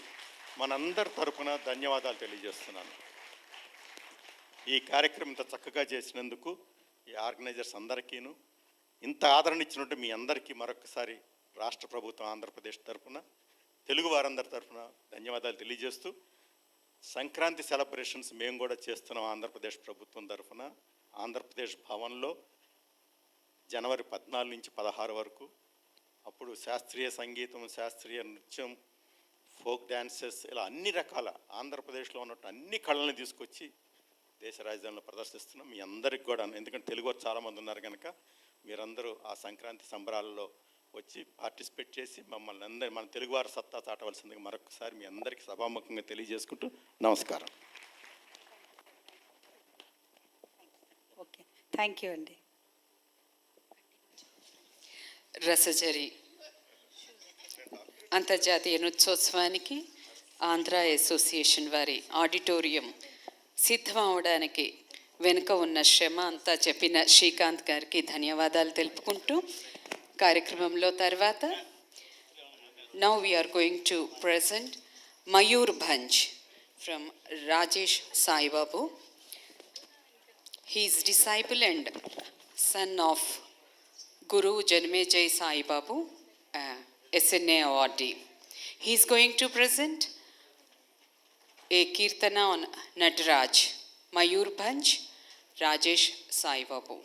మనందరి తరపున ధన్యవాదాలు తెలియజేస్తున్నాను. ఈ కార్యక్రమం ఇంత చక్కగా చేసినందుకు ఈ ఆర్గనైజర్స్ అందరికీను, ఇంత ఆదరణ ఇచ్చినట్టు మీ అందరికీ మరొకసారి రాష్ట్ర ప్రభుత్వం ఆంధ్రప్రదేశ్ తరఫున, తెలుగు వారందరి తరఫున ధన్యవాదాలు తెలియజేస్తూ, సంక్రాంతి సెలబ్రేషన్స్ మేము కూడా చేస్తున్నాం ఆంధ్రప్రదేశ్ ప్రభుత్వం తరఫున. ఆంధ్రప్రదేశ్ భవన్లో జనవరి 14 నుంచి 16 వరకు, అప్పుడు శాస్త్రీయ సంగీతం, శాస్త్రీయ నృత్యం, ఫోక్ డ్యాన్సెస్, ఇలా అన్ని రకాల ఆంధ్రప్రదేశ్లో ఉన్నట్టు అన్ని కళలను తీసుకొచ్చి దేశ రాజధానిలో ప్రదర్శిస్తున్నాం. మీ అందరికి కూడా, ఎందుకంటే తెలుగు వారు చాలామంది ఉన్నారు కనుక మీరందరూ ఆ సంక్రాంతి సంబరాల్లో వచ్చి పార్టిసిపేట్ చేసి మమ్మల్ని అందరి మన తెలుగువారి సత్తా చాటవలసిందిగా మరొకసారి మీ అందరికీ సభాముఖంగా తెలియజేసుకుంటూ నమస్కారం. ఓకే, థ్యాంక్ యూ అండి. రసజరి అంతర్జాతీయ నృత్యోత్సవానికి ఆంధ్ర అసోసియేషన్ వారి ఆడిటోరియం సిద్ధం అవడానికి వెనుక ఉన్న శ్రమ అంతా చెప్పిన శ్రీకాంత్ గారికి ధన్యవాదాలు తెలుపుకుంటూ, కార్యక్రమంలో తర్వాత now we're going to present Mayur Bhanj from Rajesh Saibabu. He is disciple and son of Guru Janmejay Sai Babu, SNA awardee. He is going to present a Kirtana on Nataraj, Mayur Bhanj, Rajesh Sai Babu.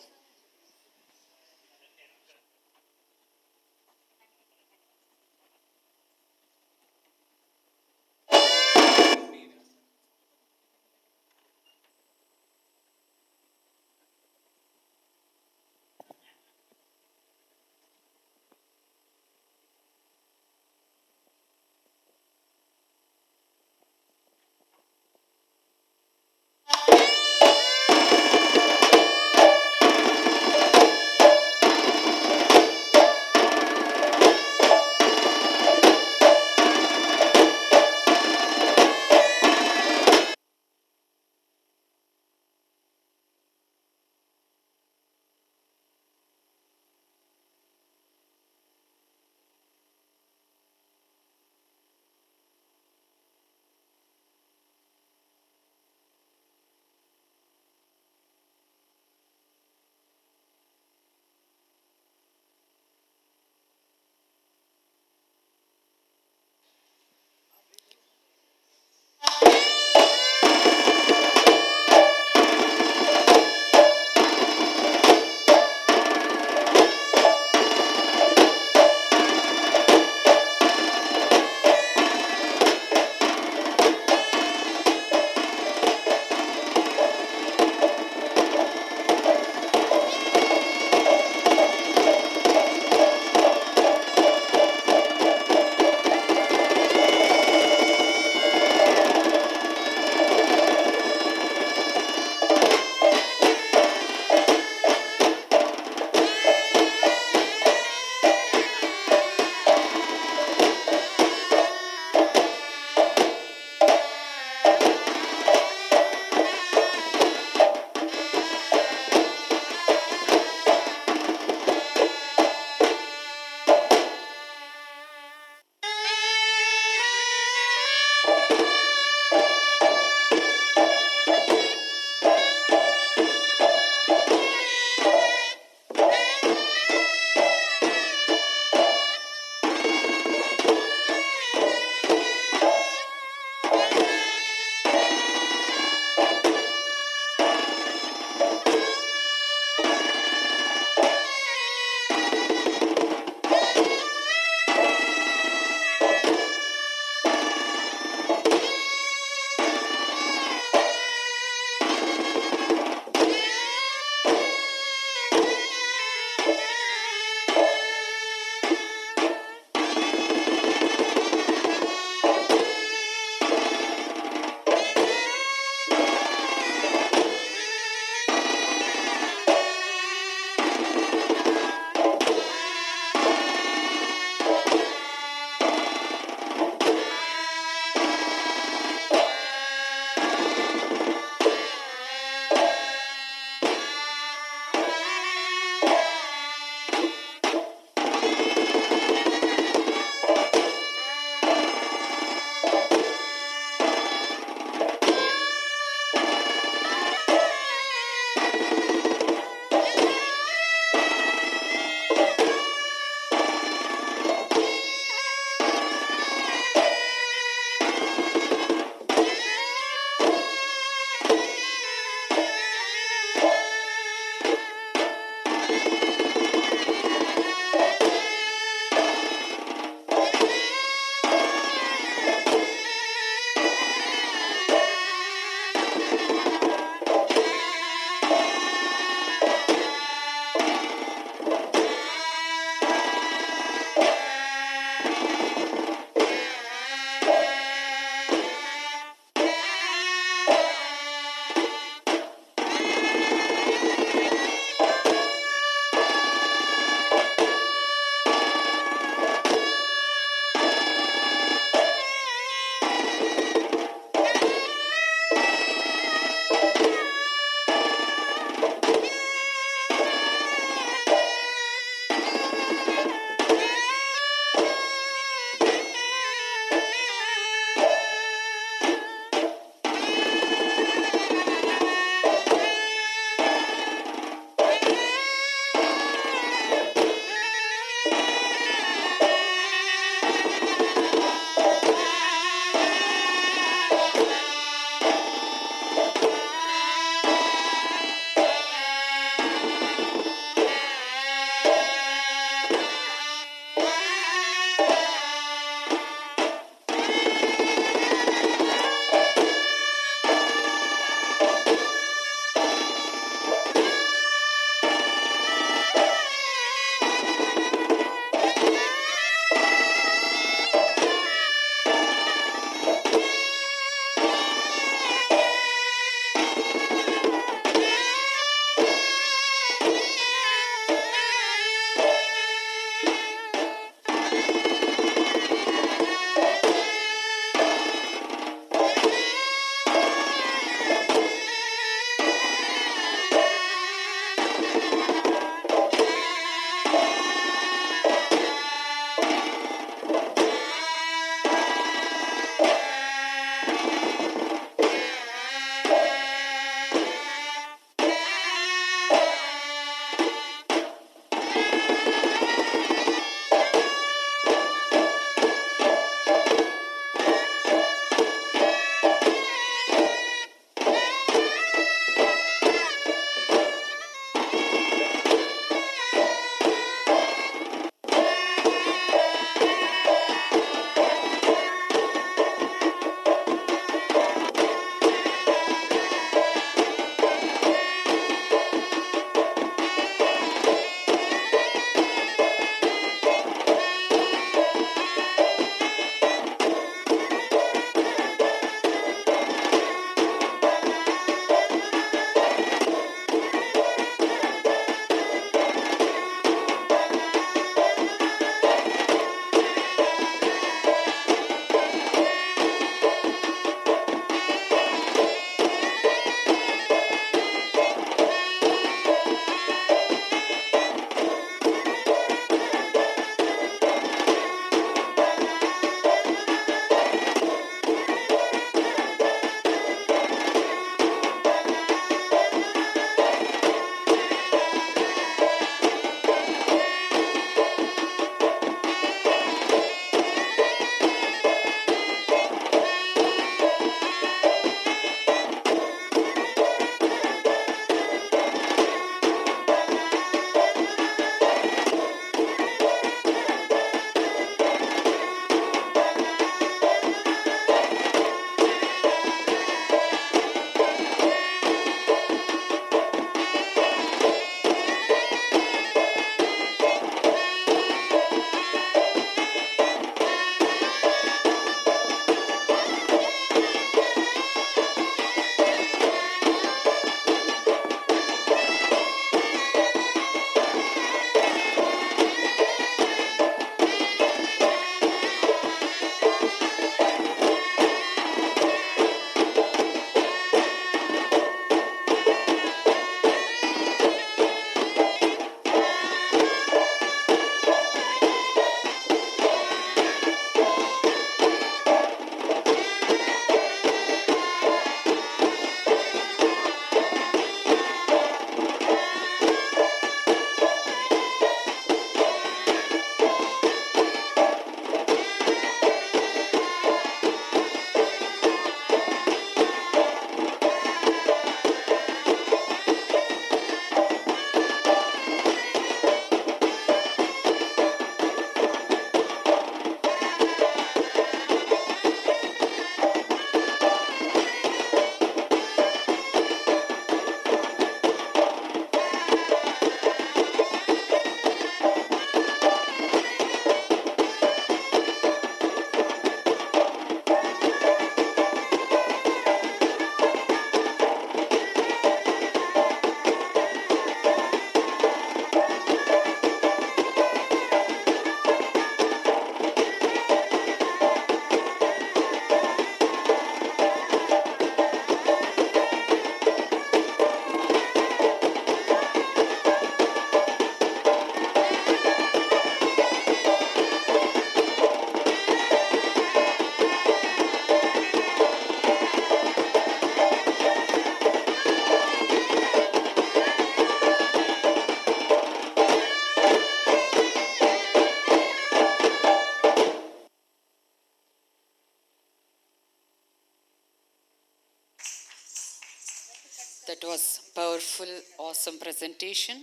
was powerful, awesome presentation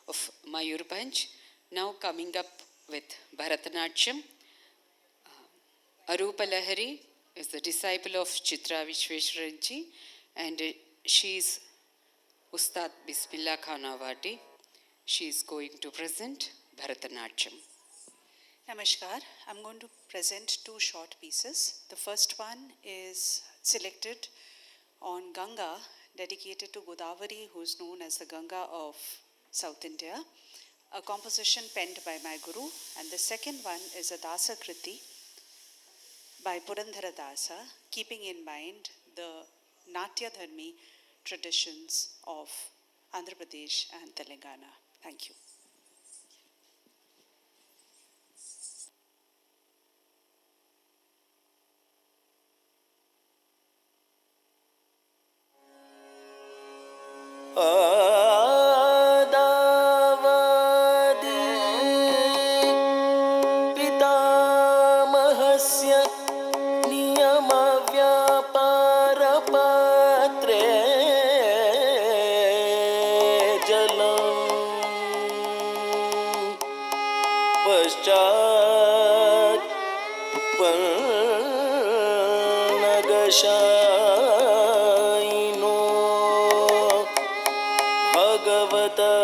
of Mayurbhanj. Now coming up with Bharatanatyam. Arupa Lahari is the disciple of Chitra Vishweshwaranji, and she is Ustad Bismillah Khanawati. She is going to present Bharatanatyam. Namaskar. I'm going to present two short pieces. The first one is selected on Ganga, dedicated to Godavari, who is known as the Ganga of South India, a composition penned by my guru. And the second one is a Dasa Kriti by Purandhara Dasa, keeping in mind the Natya Dharmi traditions of Andhra Pradesh and Telangana. Thank you. आदावादि पितामहस्य नियमव्यापारपात्रे जलम् पश्चात् पन्नगशायिनो भगवतः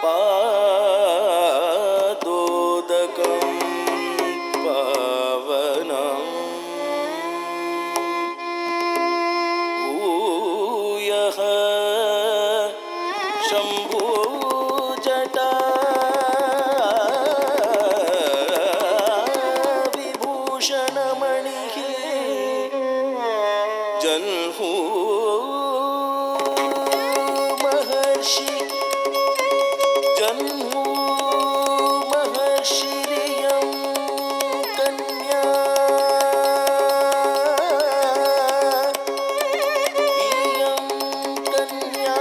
पादोदकं पावनम् भूयः शम्भुजटा विभूषणमणिः जह्नू महर्षि जह्नू महर्षिरियं कन्या इयं कन्या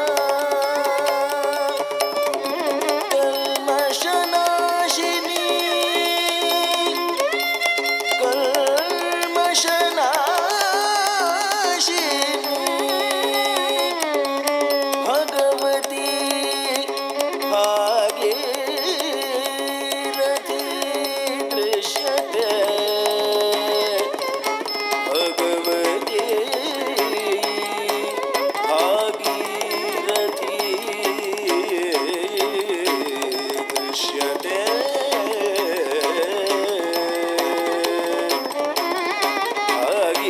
कल्मषनाशिनी भगवती भागीरथी दृश्यते भगवती भागीरथी दृश्यते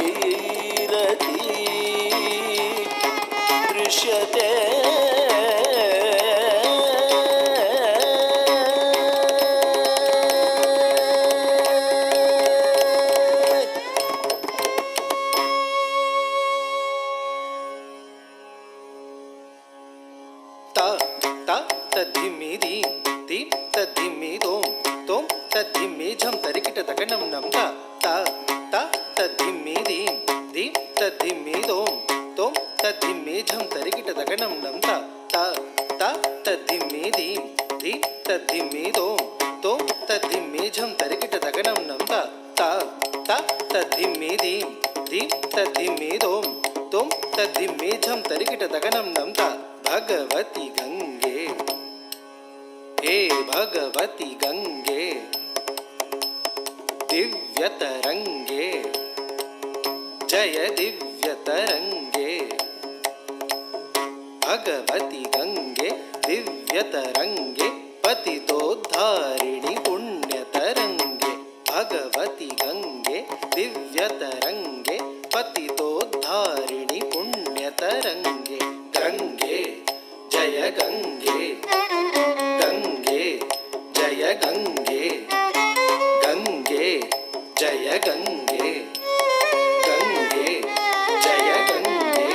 भागीरथी दृश्यते ता ता तद्धिमि दी दी तद्धिमि दोम तोम तद्धिमि झम तरिकिट दकनम नम ता ता ता तद्धिमि दी दी तद्धिमि दोम तोम तद्धिमि झम तरिकिट दकनम नम ता ता ता तद्धिमि दी दी तद्धिमि दोम तोम तद्धिमि झम तरिकिट दकनम नम ता ता ता तद्धिमि दी दी तद्धिमि दोम तोम तद्धिमि झम तरिकिट दकनम नम ता भगवती गंगे हे भगवती गंगे दिव्य तरंगे जय दिव्य तरंगे भगवती गंगे दिव्य तरंगे पतितोद्धारिणि पुण्य तरंगे भगवती गंगे दिव्य तरंगे पतितोद्धारिणि पुण्य तरंगे गंगे जय गंगे गंगे जय गंगे गंगे जय गंगे गंगे जय गंगे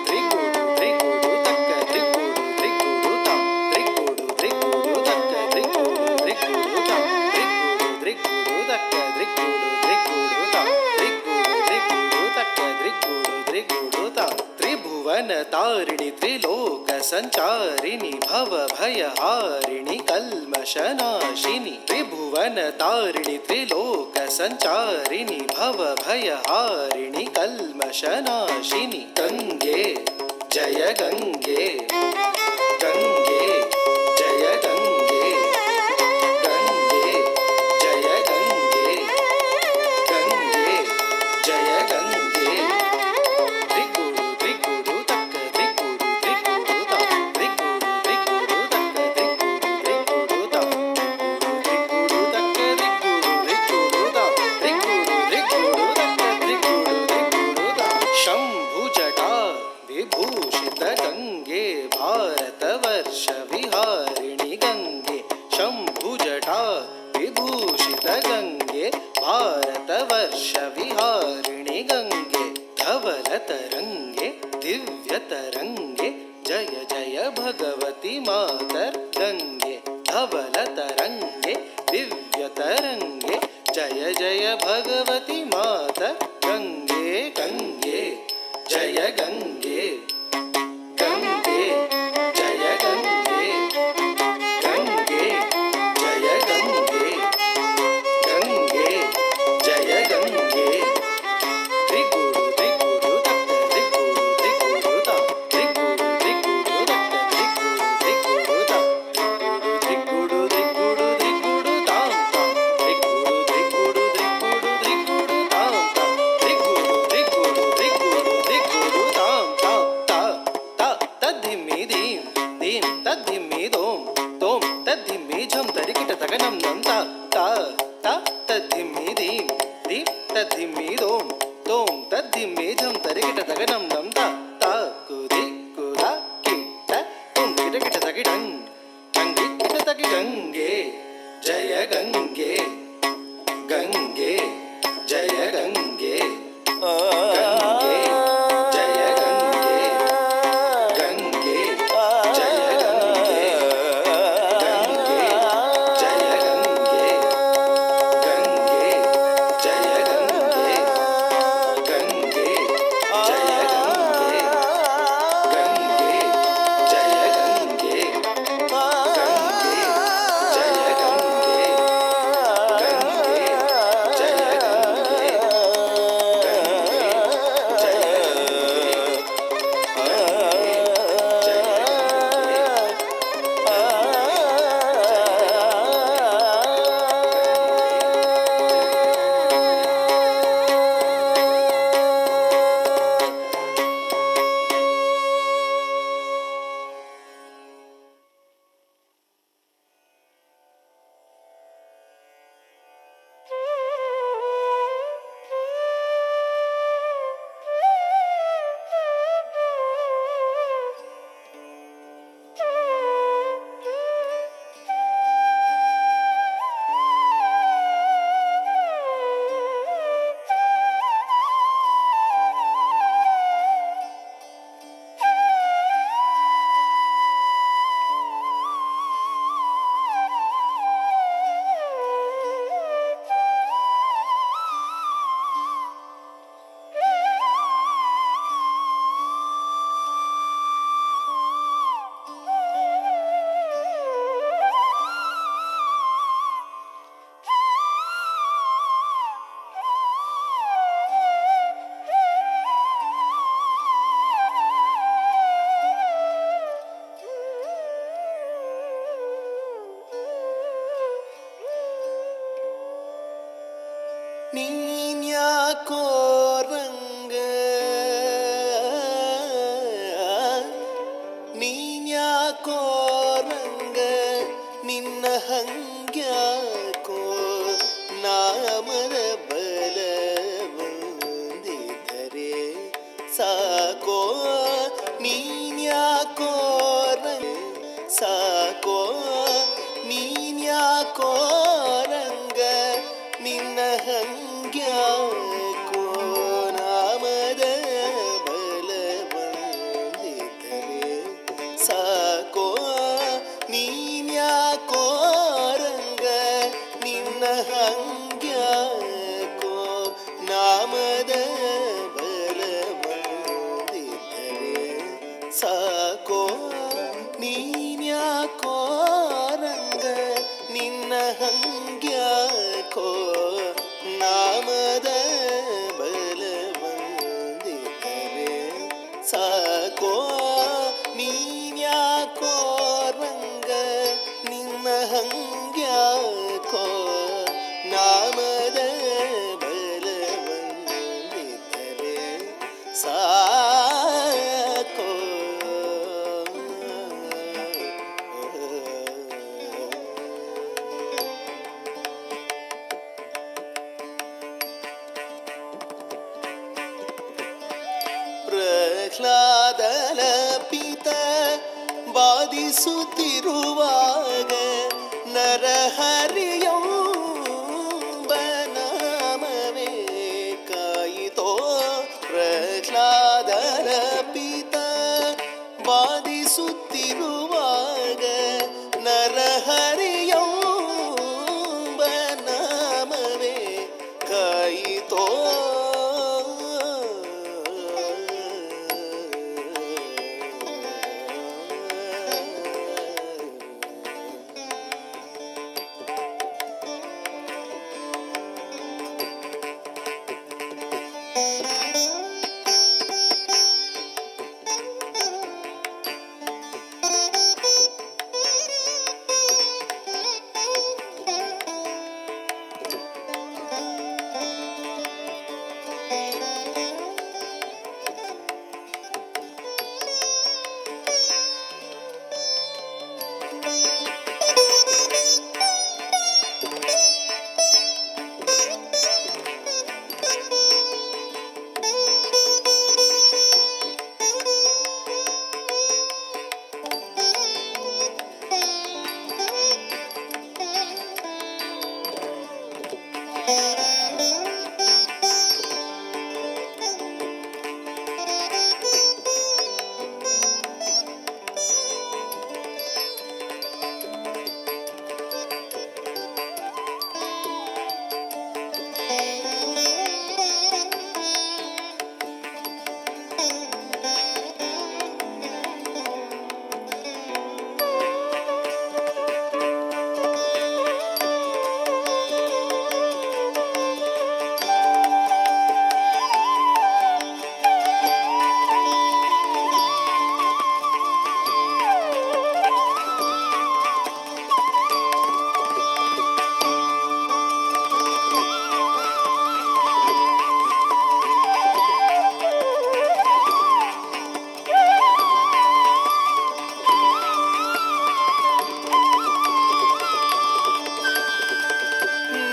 त्रिगुरु त्रिगुरु तक्क त्रिगुरु त्रिगुरु तम त्रिगुरु त्रिगुरु तक्क त्रिगुरु त्रिगुरु तम त्रिगुरु त्रिगुरु तक्क त्रिगुरु त्रिगुरु तम त्रिगुरु त्रिगुरु तक्क त्रिगुरु त्रिगुरु तम त्रिभुवन तारिणि त्रिलोक संचारिणि भव भयहारिणि कल्मषनाशिनि त्रिभुवन तारिणि त्रिलोक संचारिणि भव भयहारिणि कल्मषनाशिनि गंगे ಜಯ ಗಂಗೆ ಗಂಗೆ ಜಯ ಗಂಗೆ ಗಂಗೆ ಜಯ ಗಂಗೆ ಗಂಗೆ ಜಯ ಗಂಗೆ ತ್ರಿಗುರು ತ್ರಿಗುರು ತಕ್ಕ ತ್ರಿಗುರು ತ್ರಿಗುರು ತ ತ್ರಿಗುರು ತ್ರಿಗುರು ತಕ್ಕ ತ್ರಿಗುರು ತ್ರಿಗುರು ತ ತ್ರಿಗುರು ತಕ್ಕ ತ್ರಿಗುರು ತ್ರಿಗುರು ತ ತ್ರಿಗುರು ತ್ರಿಗುರು ತಕ್ಕ ತ್ರಿಗುರು ತ್ರಿಗುರು ತ ಶಂಭು ಜಟಾ ವಿಭೂಷಿತ ಗಂಗೆ ಭಾರತ ವರ್ಷ ವಿಹಾರಿಣಿ ಗಂಗೆ ಶಂಭು ಜಟಾ ವಿಭೂಷಿತ ಗಂಗೆ ಭಾರತ ವರ್ಷ ವಿಹಾರಿಣಿ ಗಂಗೆ ಧವಲ ತರಂಗೆ ದಿವ್ಯ ತರಂಗೆ ಜಯ ಜಯ ಭಗವತಿ ಮಾತರ್ ಗಂಗೆ ಧವಲ ತರಂಗೆ ದಿವ್ಯ ತರಂಗೆ ಜಯ ಜಯ ಭಗವತಿ ಮಾತರ್ ಗಂಗೆ ಗಂಗೆ ಜಯ ಗಂಗೆ ಗಂಗೆ ಜಯ ಗಂಗೆ ಗಂಗೆ ಜಯ ಗಂಗೆ ಗಂಗೆ ಜಯ ಗಂಗೆ ತ್ರಿಗುರು ತ್ರಿಗುರು ತಕ್ಕ ತ್ರಿಗುರು ತ್ರಿಗುರು ತ ತ್ರಿಗುರು ತ್ರಿಗುರು ತಕ್ಕ ತ್ರಿಗುರು ತ್ರಿಗುರು ತ ತ್ರಿಗುರು ತ್ರಿಗುರು ತ್ರಿಗುರು ತಾಂ ತಾಂ ತ್ರಿಗುರು ತ್ರಿಗುರು ತ್ರಿಗುರು ತ್ರಿಗುರು ತಾಂ ತಾಂ ತ್ರಿಗುರು ತ್ರಿಗುರು ತ್ರಿಗುರು ತ್ರಿಗುರು ತಾಂ ತಾಂ ತ ತ ತದ್ಧಿಮ್ಮಿ ಧೀಂ ಧೀಂ ತದ್ಧಿಮ್ಮಿ ದೋಂ ತೋಂ ತದ್ಧಿಮ್ಮಿ ಝಂ ತರಿಕಿಟ ತಗನಂ ನಂ ತ ತ ತ ತದ್ಧಿಮ್ಮಿ ಧೀಂ ಧೀಂ ತದ್ಧಿಮ್ಮಿ ದೋಂ ತೋಂ ತದ್ಧಿಮ್ಮಿ ಝಂ ತರಿಕಿಟ ತಗನಂ ನಂ ತ ತ ಕುದಿ ಕುದ ಕಿಟ್ಟ ತುಂ ಕಿಟ ಕಿಟ ತಗಿಡಂ ಗಂಗಿ ಕಿಟ ತಗಿ ಗಂಗೆ ಜಯ ಗಂಗೆ ಗಂಗೆ ಜಯ ಗಂಗೆ ಗಂಗೆ ಜಯ ಗಂಗೆ ಗಂಗೆ ಜಯ ಗಂಗೆ ಗಂಗೆ ಜಯ ಗಂಗೆ ಗಂಗೆ ಜಯ ಗಂಗೆ ಗಂಗೆ ಜಯ ಗಂಗೆ ಗಂಗೆ ಜಯ ಗಂಗೆ ಗಂಗೆ ಜಯ ಗಂಗೆ ಗಂಗೆ ಜಯ ಗಂಗೆ ನೀನ್ಯಾಕೋ ರಂಗ ನೀನ್ಯಾಕೋ ರಂಗ ನಿನ್ನ ಹಂಗ್ಯಾಕೋ ನಾಮದ ಬಲ ಬಂದಿದ್ದರೆ ಸಾಕೋ ನೀನ್ಯಾಕೋ ರಂಗ ಸಾಕೋ ನೀನ್ಯಾಕೋ ರಂಗ ನಿನ್ನ ಹಂಗ್ಯಾಕೋ ನಾಮದ ಬಲ ಬಂದಿದ್ದರೆ ಸಾಕೋ ನೀನ್ಯಾಕೋ ರಂಗ ನಿನ್ನ ಹಂಗ್ಯಾಕೋ ನಾಮದ ಬಲ ಬಂದಿದ್ದರೆ ಸಾಕೋ ನೀನ್ಯಾಕೋ ರಂಗ ನಿನ್ನ ಹಂಗ್ಯಾಕೋ ನಾಮದ ಬಲ ಬಂದಿದ್ದರೆ ಸಾಕೋ ಹಂಗ್ಯಾಕೋ ನಾಮದ ಬಲವಂದಿತರೆ ಸಾಕೋ. ಪ್ರಹ್ಲಾದನ ಪಿತ ಬಾಧಿಸುತ್ತಿರುವಾಗ ನರಹರಿಯೊಂಬ ನಾಮವೇ ಕಾಯಿತೋ. ಪ್ರಹ್ಲಾದನ ಪಿತ ಬಾಧಿಸುತ್ತಿರುವಾಗ ನರಹರಿಯೊಂಬ ನಾಮವೇ ಕಾಯಿತೋ.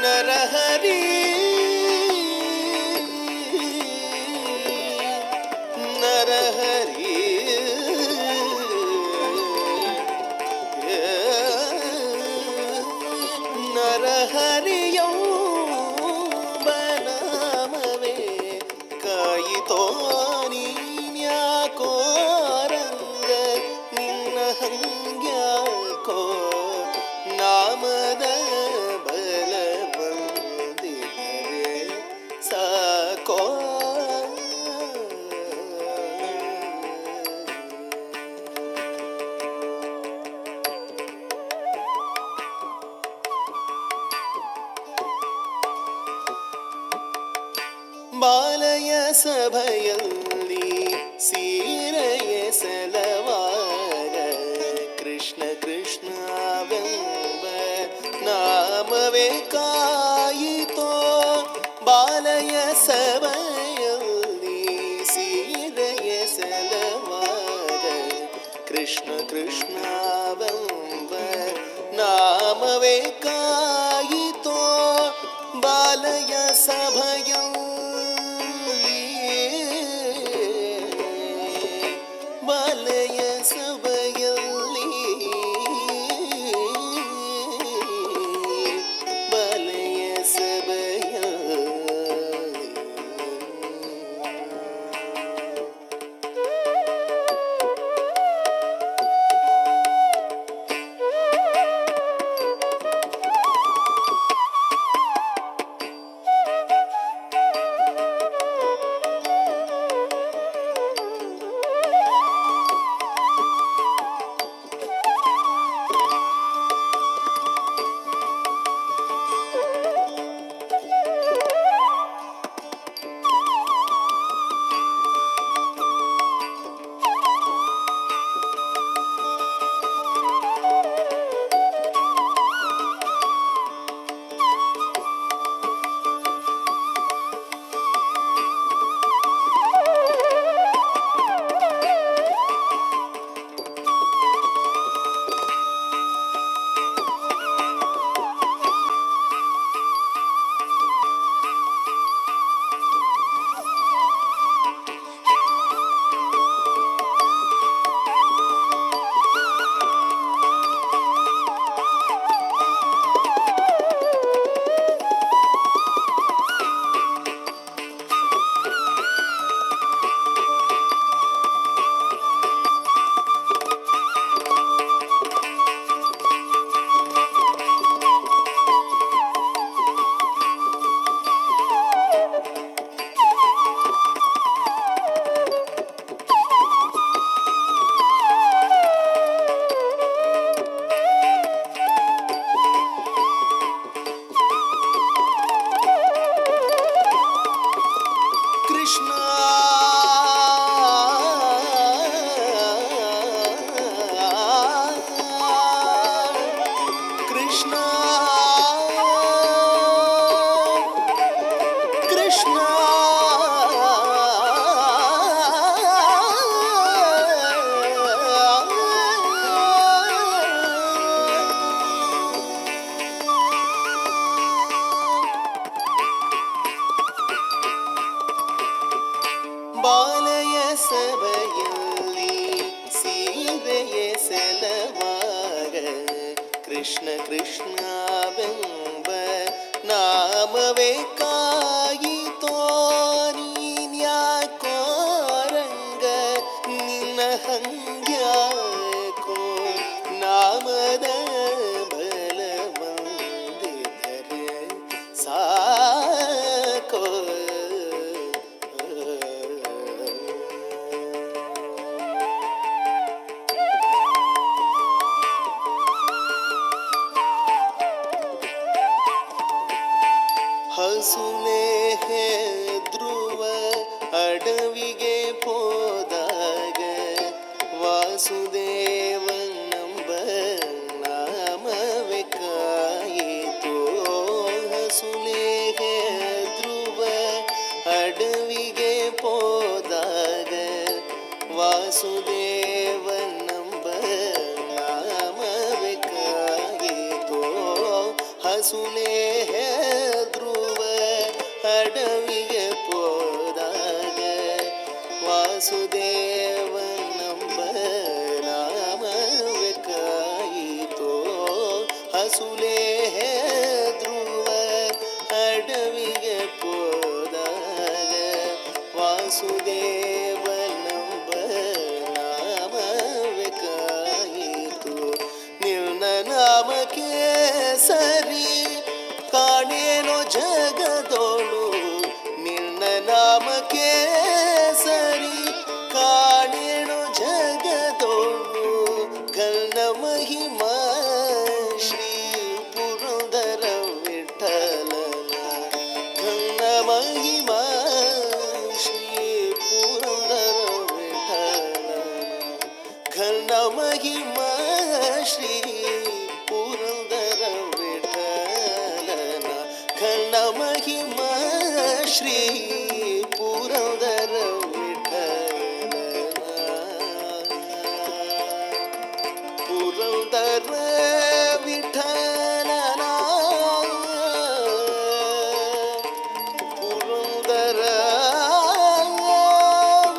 ನರಹರಿ ನರಹರಿ ನರಹರಿಯೊಂಬ ನಾಮವೇ ಕಾಯಿತೋ. ನೀನ್ಯಾಕೋ ರಂಗ ನಿನ್ನ ಹಂಗ್ಯಾಕೋ ನಾಮದ ಬಲವಂದಿತರೆ ಸಾಕೋ. ಬಾಲಯ ಸಭೆಯಲ್ಲಿ ಸೀರೆಯ ಸಲವಾರ ಕೃಷ್ಣ ಕೃಷ್ಣವೆಂಬ ನಾಮವೇ ಕಾಯಿತೋ. ಬಾಲಯ ಸಭೆಯಲ್ಲಿ ಸೀರೆಯ ಸಲವಾರ ಕೃಷ್ಣ ಕೃಷ್ಣವೆಂಬ ನಾಮವೇ ಕಾಯಿತೋ. ಬಾಲಯ ಸಭೆಯಲ್ಲಿ ನಾಮವೇ ಕಾಯಿತೋ ನೀನ್ಯಾಕೋ ರಂಗ ನಿನ್ನ ಹಂಗ್ಯಾಕೋ ನಾಮದ ಬಲವಂದಿದರೆ ಸಾಕೋ ಹಸುನೆ ಧ್ರುವ ಅಡವಿಗೆ ಹೋದಾಗ ವಾಸುದೇವನಂಬ ನಾಮವೇ ಕಾಯಿತೋ ಹಸುನೆ ಧ್ರುವ ಅಡವಿಗೆ ಹೋದಾಗ ವಾಸುದೇವನಂಬ ನಾಮವೇ ಕಾಯಿತೋ ಹಸುನೆ ಅಡವಿಗೆ ಹೋದಾಗ ವಾಸುದೇವನಂಬ ನಾಮವೇ ಕಾಯಿತೋ ಹಸುಲೆ ಧ್ರುವ ಅಡವಿಗೆ ಹೋದಾಗ ವಾಸುದೇವನಂಬ ನಾಮವೇ ಕಾಯಿತೋ ನಿನ್ನ ನಾಮಕ್ಕೆ ಸರಿ ಕಾಣೇನೋ ಜಗದೋಳು ನಿನ್ನ ನಾಮಕ್ಕೆ ಸರಿ ಕಾಣೇನೋ ಜಗದೋಳು ಘನ ಮಹಿಮಾ ಶ್ರೀ ಪುರಂದರ ವಿಠಲನ ಘನ ಮಹಿಮಾ ಶ್ರೀ ಪುರಂದರ ವಿಠಲನ ಘನ ಮಹಿಮಾ ಶ್ರೀ ಪುರಂದರ ವಿಠಲನ ಘನ ಮಹಿಮಾ ಶ್ರೀ ಪುರಂದರ ವಿಠಲನ ಪುರಂದರ ವಿಠಲನ ಪುರಂದರ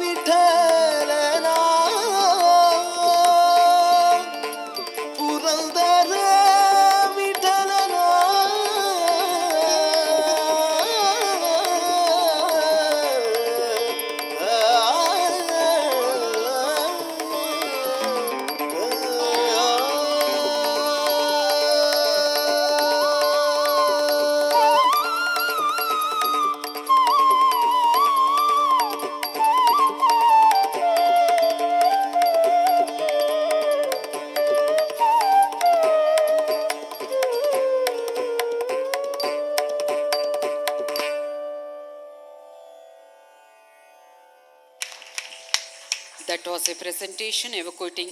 ವಿಠಲನ ಪುರಂದರ ವಿಠಲನ That was a presentation evocating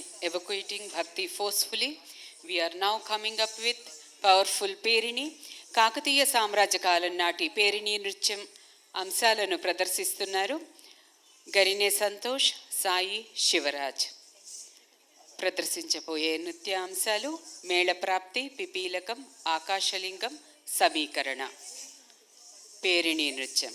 Bhakti forcefully. We are now coming up with powerful Perini. Kakatiya సామ్రాజ్య కాలం నాటి పేరిణి నృత్యం అంశాలను ప్రదర్శిస్తున్నారు గరినే సంతోష్, సాయి, శివరాజ్. ప్రదర్శించబోయే నృత్య అంశాలు మేళప్రాప్తి, పిపీలకం, ఆకాశలింగం, సమీకరణ. పేరిణి నృత్యం.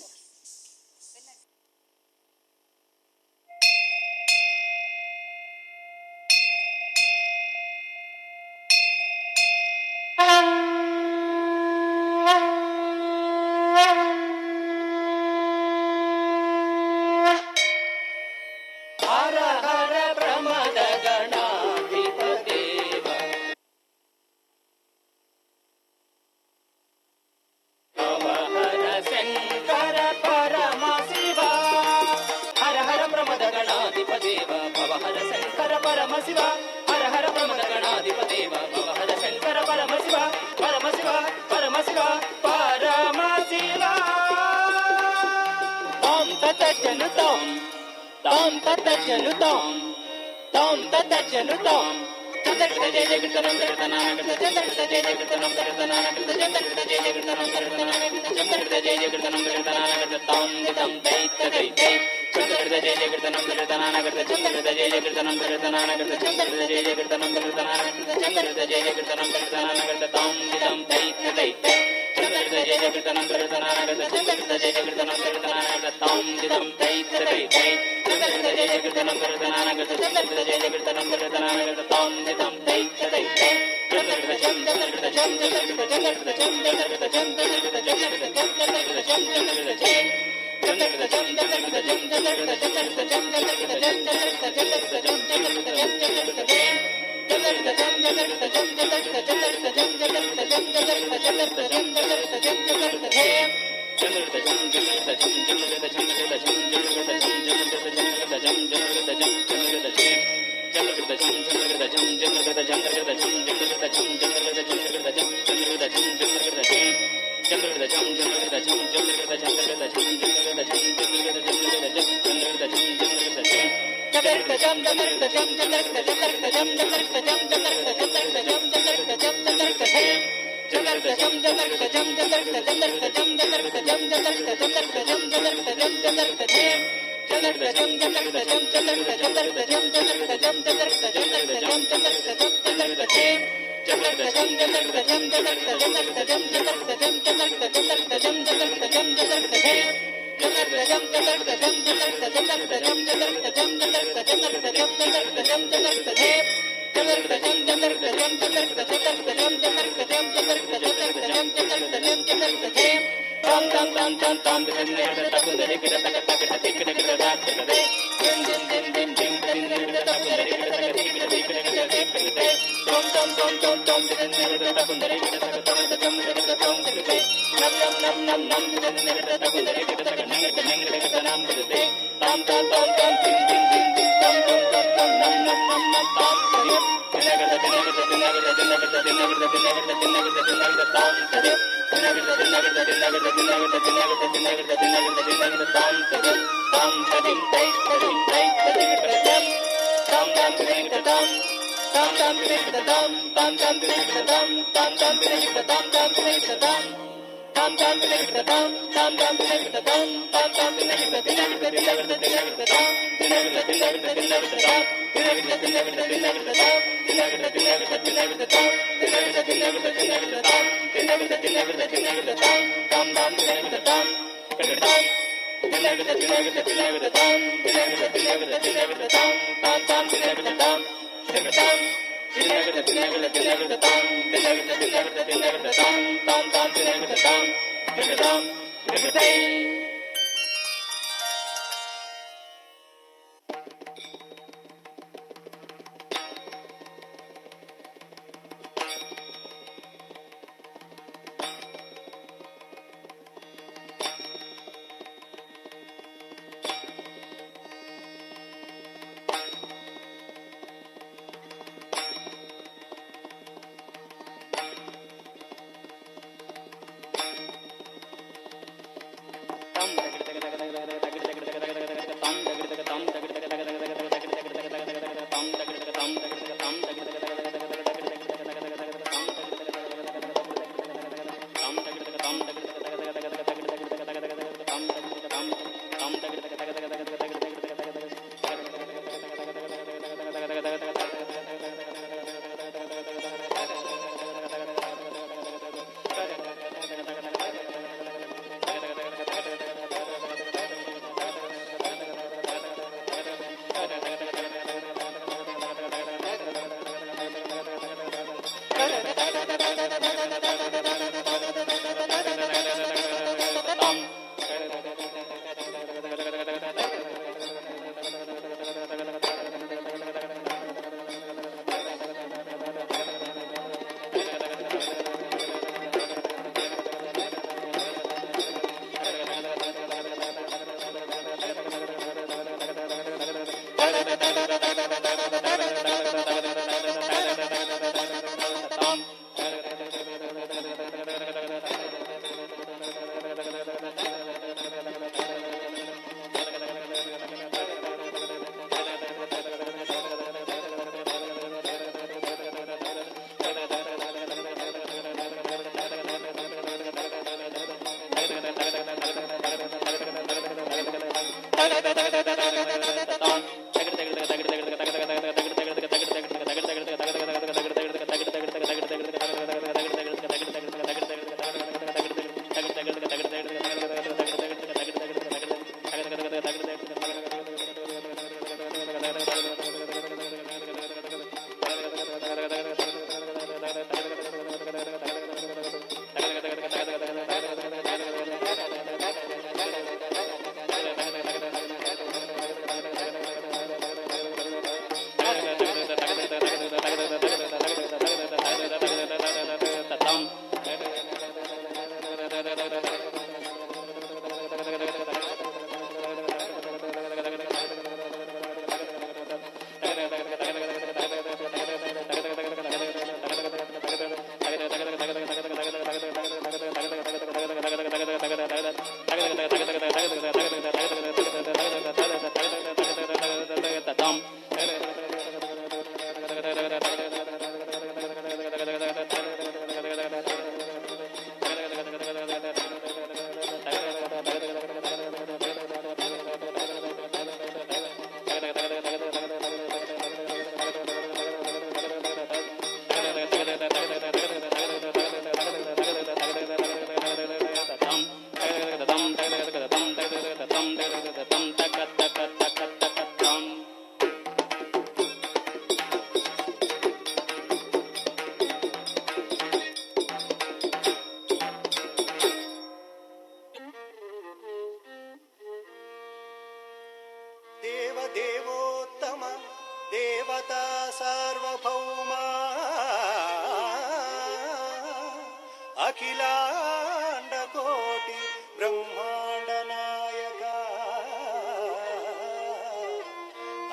అఖిలాండ కోటి బ్రహ్మాండ నాయక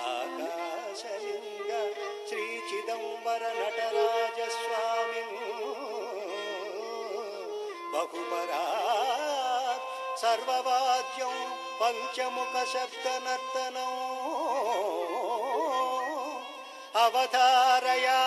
ఆకాశలింగ శ్రీ చిదంబర నటరాజ స్వామి బహుపరాత్ సర్వవాద్యం పంచముఖ శబ్ద నర్తనం అవతారయా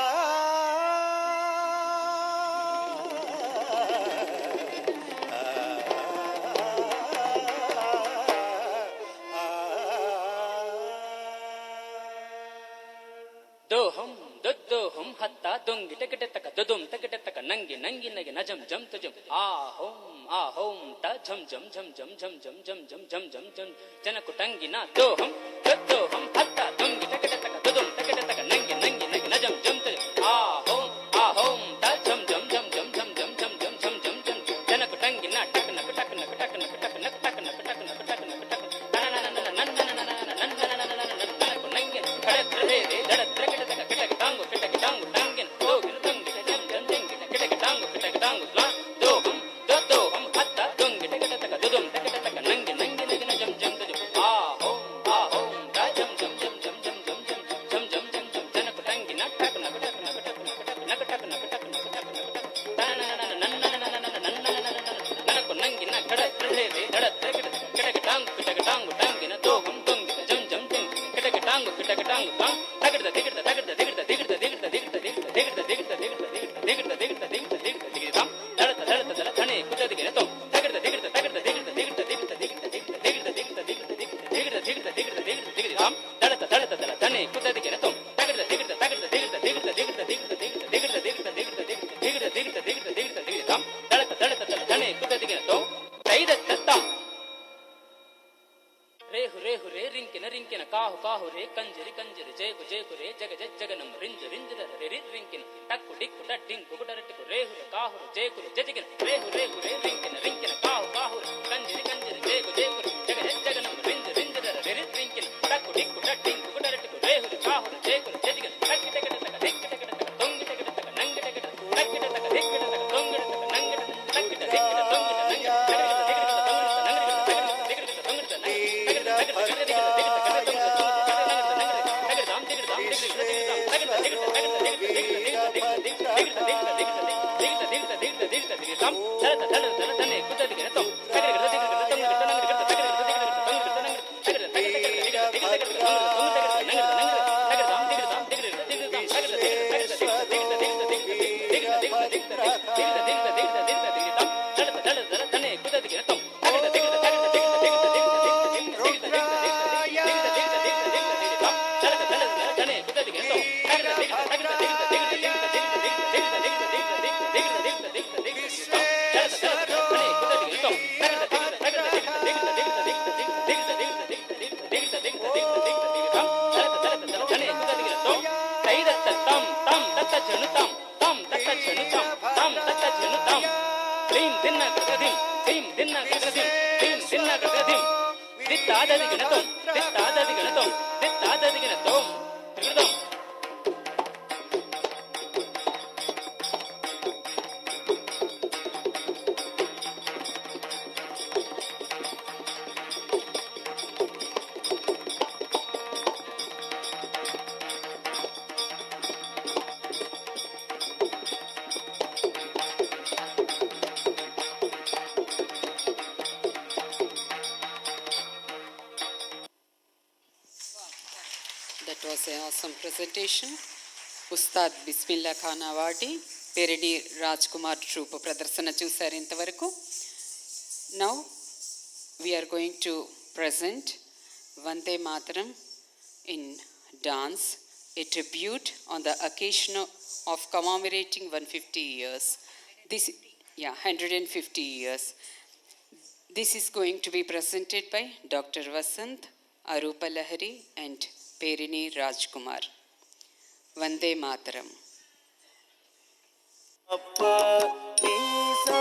దోహం దొద్దోహం హత్తా దొంగి టెకటెత్తక దొదొం టెకటెత్తక నంగి నంగి నగి నజం జం తుజం ఆహోం ఆహోం ట ఝం ఝం ఝం ఝం ఝం ఝం ఝం ఝం ఝం ఝం ఝం జనకు టంగిన దోహం దొద్దోహం హత్తా దొంగి టెకటెత్తక దొదొం టెకటెత్తక నంగి నంగి నగి నజం జం తుజం ఆహోం ఆహోం ట ఝం ఝం ఝం ఝం ఝం ఝం ఝం ఝం ఝం ఝం ఝం జనకు టంగిన టకనకు టకనకు టకనకు టకనకు టకనకు టకనకు టకనకు టకనకు That was an awesome presentation. Ustad Bismillah Khan Awadi, Peredi Rajkumar Troop Pradarsana చూశారు ఇంతవరకు. Now we are going to present Vande Mataram in dance, a tribute on the occasion of commemorating 150 years. 150 years. This is going to be presented by Dr. Vasant, Arupa Lahari and Perini Rajkumar. Vande Mataram. Appa nisa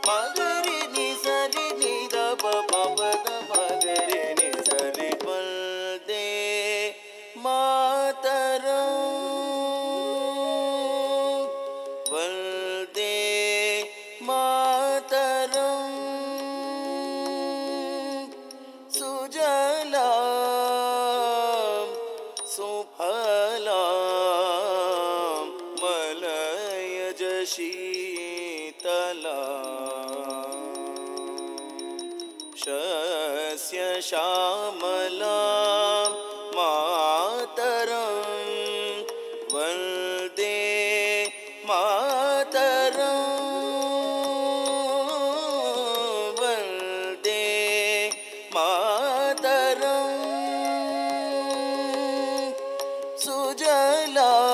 magari ni sari ni da pa pa pa da magari ni sari Vande Mataram Vande Mataram सुजलां सुफलां मलयज शीतलां शस्य श्यामलां मातरं वन्दे मातरं वन्दे मातरं सुजलां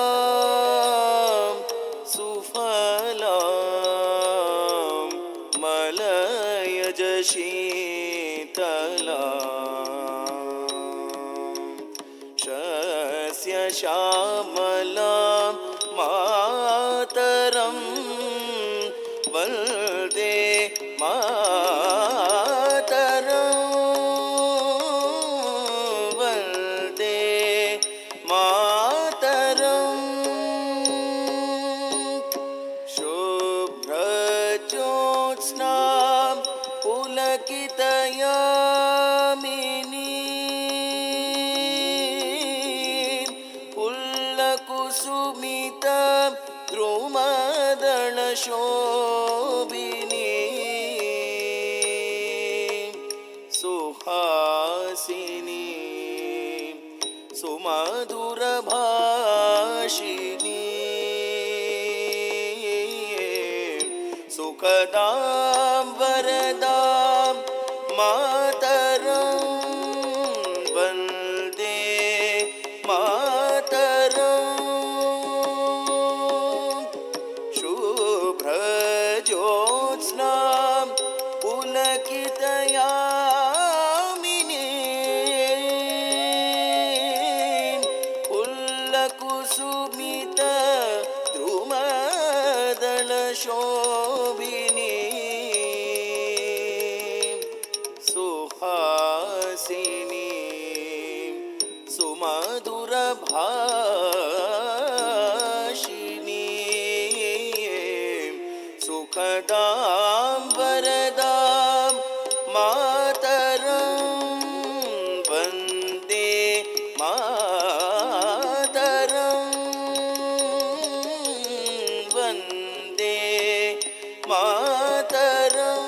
सुफलां मलयज शीतलां शस्य श्यामलां मातरं वन्दे मातरं वन्दे मातरं शुभ्रज्योत्स्नां पुलकितयामिनीं पुल्लकुसुमित द्रुमदलशोभिनीं सुहासिनीं सुमधुरभाषिणीं सुखदां वरदां मातरं वन्दे मातरं शुभ्रज्योत्स्नां पुलकितयामिनीं पुल्लकुसुमित द्रुमदलशोभिनीं सुहासिनीं सुमधुरभाषिणीं सुखदां वरदां मातरं वन्दे मातरं वन्दे मातरं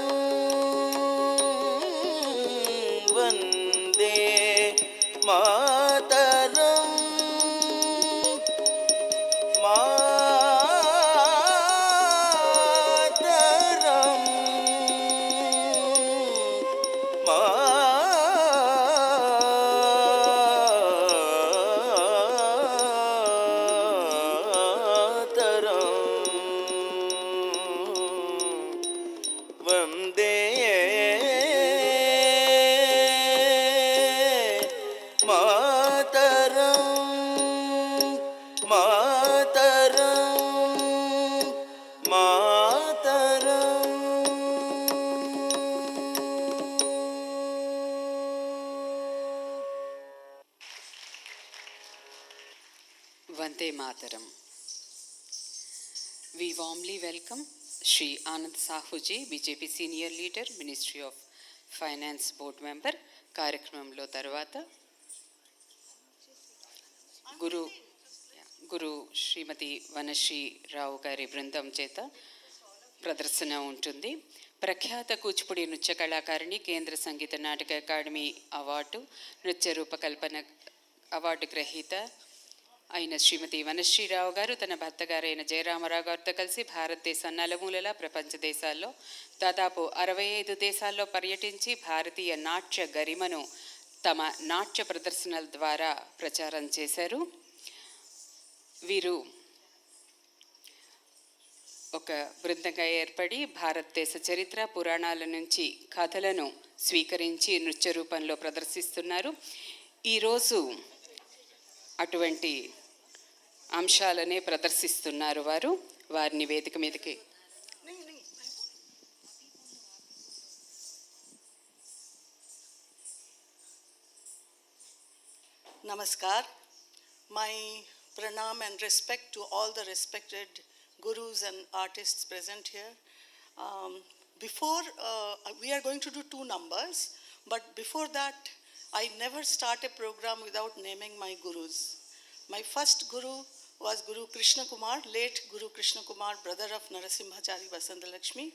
वन्दे मातरं मातरं मातरं वन्दे मातरं मातरं मातरं Vande Mataram. We warmly welcome Shri Anand Sahuji, BJP Senior Leader, Ministry of Finance Board Member. కార్యక్రమంలో తర్వాత గురు శ్రీమతి వనశ్రీ రావు గారి బృందం చేత ప్రదర్శన ఉంటుంది. ప్రఖ్యాత కూచిపూడి నృత్య కళాకారిణి, కేంద్ర సంగీత నాటక అకాడమీ అవార్డు, నృత్య రూపకల్పన అవార్డు గ్రహీత అయిన శ్రీమతి వనశ్రీరావు గారు తన భర్త గారైన జయరామరావు గారితో కలిసి భారతదేశం నలుమూలలా ప్రపంచ దేశాల్లో దాదాపు 65 దేశాల్లో పర్యటించి భారతీయ నాట్య గరిమను తమ నాట్య ప్రదర్శనల ద్వారా ప్రచారం చేశారు. వీరు ఒక బృందంగా ఏర్పడి భారతదేశ చరిత్ర పురాణాల నుంచి కథలను స్వీకరించి నృత్య రూపంలో ప్రదర్శిస్తున్నారు. ఈరోజు అటువంటి అంశాలనే ప్రదర్శిస్తున్నారు. వారిని వేదిక మీదకి Namaskar. My pranam and respect to all the respected gurus and artists present here. before, we are going to do 2 numbers, but before that, I never start a program without naming my gurus. My first guru was Guru Krishna Kumar, late Guru Krishna Kumar, brother of Narasimhachari Vasandalakshmi.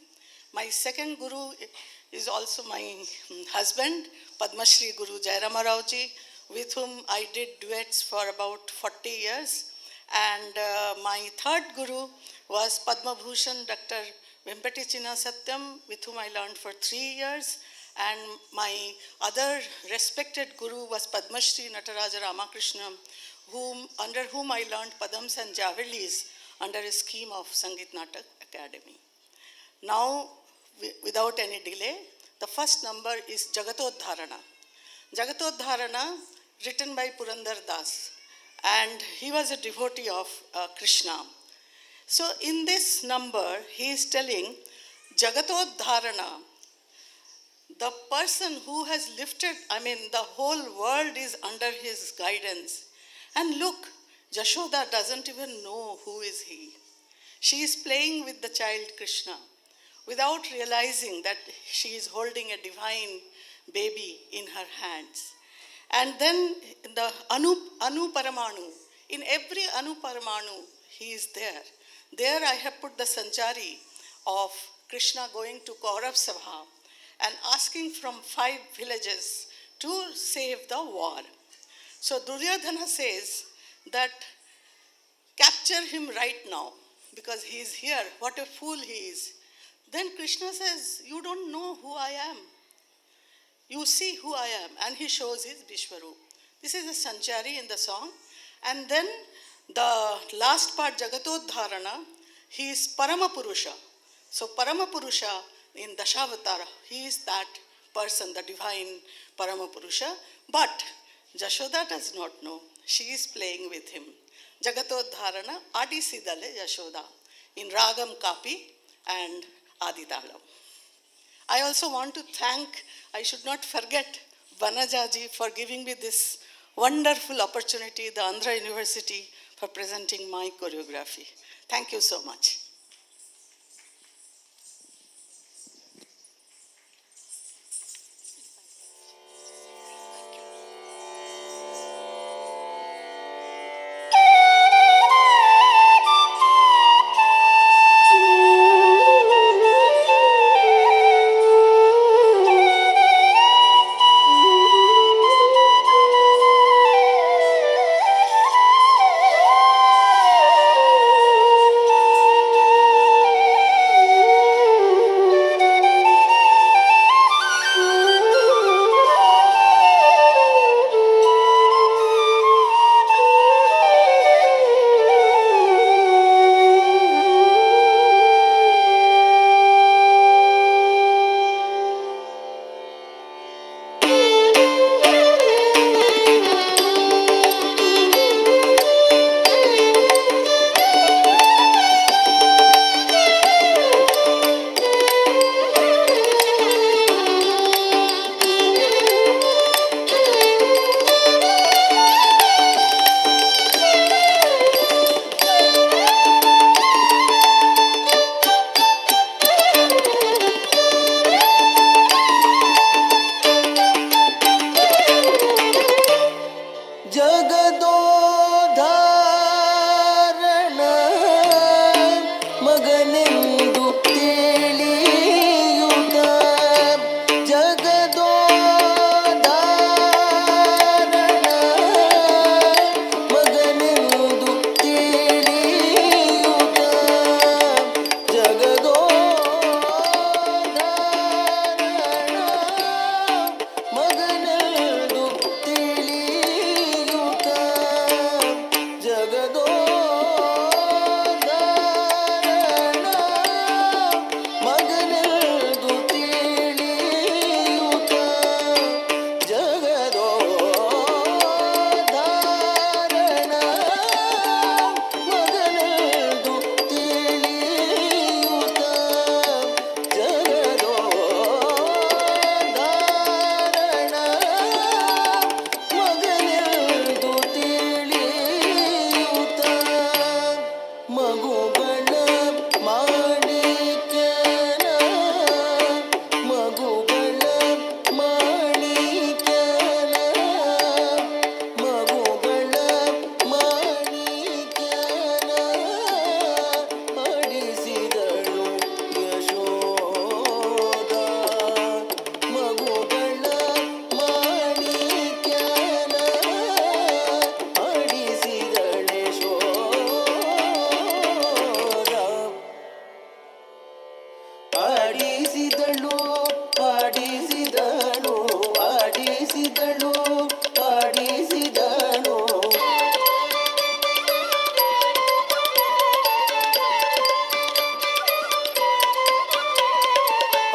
My second guru is also my husband, Padma Shri Guru Jairama Rauji, with whom I did duets for about 40 years. And my third guru was Padma Bhushan Dr. Vempati Chinna Satyam, with whom I learned for 3 years. And my other respected guru was Padma Shri Nataraja Ramakrishna, under whom I learned Padams and Javelis under a scheme of Sangeet Natak Academy. Now, without any delay, the first number is Jagatodharana. Jagatodharana, written by Purandar Das, and he was a devotee of Krishna. So in this number, he is telling Jagatodharana, the person who has lifted, the whole world is under his guidance. And look, Jashoda doesn't even know who is he. She is playing with the child Krishna without realizing that she is holding a divine baby in her hands. And then the Anu Paramanu, in every Anu Paramanu, he is there. There I have put the Sanchari of Krishna going to Kaurav Sabha and asking from 5 villages to save the war. So Duryodhana says that capture him right now because he is here. What a fool he is. Then Krishna says, you don't know who I am. You see who I am. And he shows his Vishwaroop. This is a Sanchari in the song. And then the last part, Jagatodharana, he is Paramapurusha. So Paramapurusha in Dashavatara, he is that person, the divine Paramapurusha. But Jashoda does not know. She is playing with him. Jagatodharana, Adi Sidale Jashoda in Ragam Kapi and Aditalam. I also want to thank, I should not forget, Vanajaji for giving me this wonderful opportunity, the Andhra University, for presenting my choreography. Thank you so much.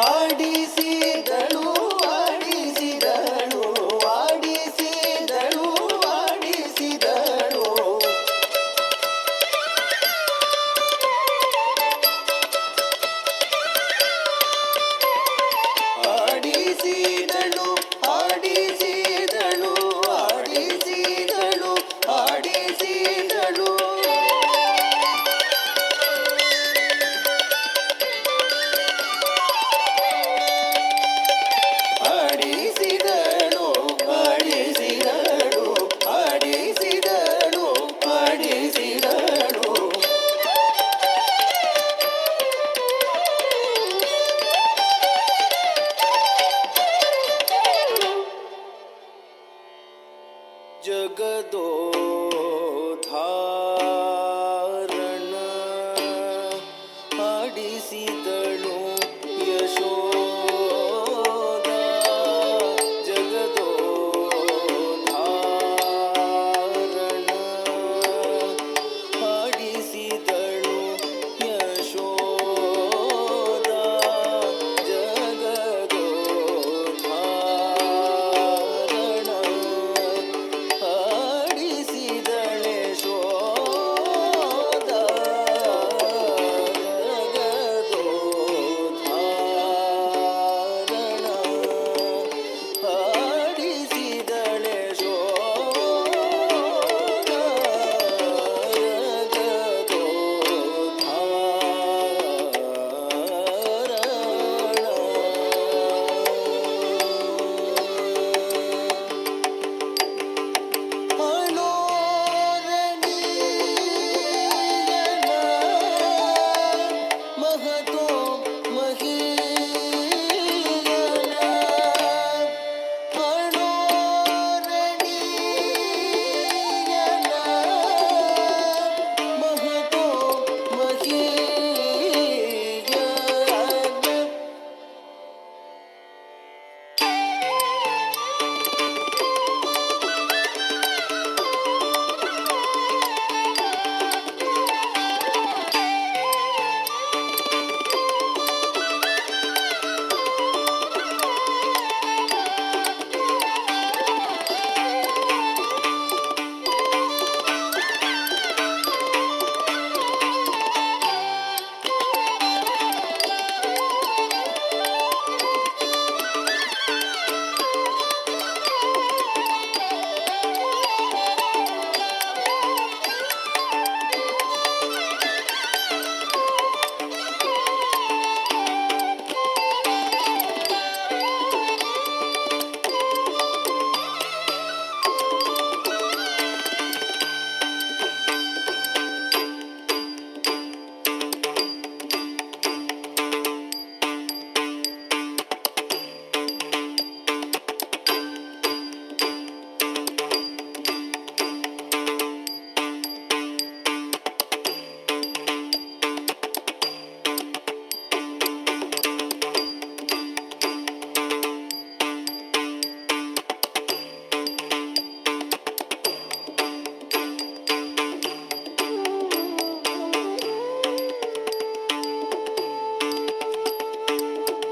ಆಡಿಸಿದಳು ಆಡಿಸಿದಳು ಆಡಿಸಿದಳು ಆಡಿಸಿದಳು ಆಡಿಸಿದಳು ಆಡಿಸಿದಳು ಆಡಿಸಿದಳು ಆಡಿಸಿದಳು ಆಡಿಸಿದಳು ಆಡಿಸಿದಳು ಆಡಿಸಿದಳು ಆಡಿಸಿದಳು ಜಗದೋಧಾರಣ ಆಡಿಸಿದಳು Yashoda ಜಗದೋಧಾರಣ ಆಡಿಸಿದಳು Yashoda ಜಗದೋಧಾರಣ ಆಡಿಸಿದಳೆ ಶೋದ ಜಗದೋಧಾರಣ ಆಡಿಸಿದಳೆ ಶೋದ Mahato ಮಹೀಯನ ಅಣೋರಣೀಯನ Mahato ಮಹೀಯನ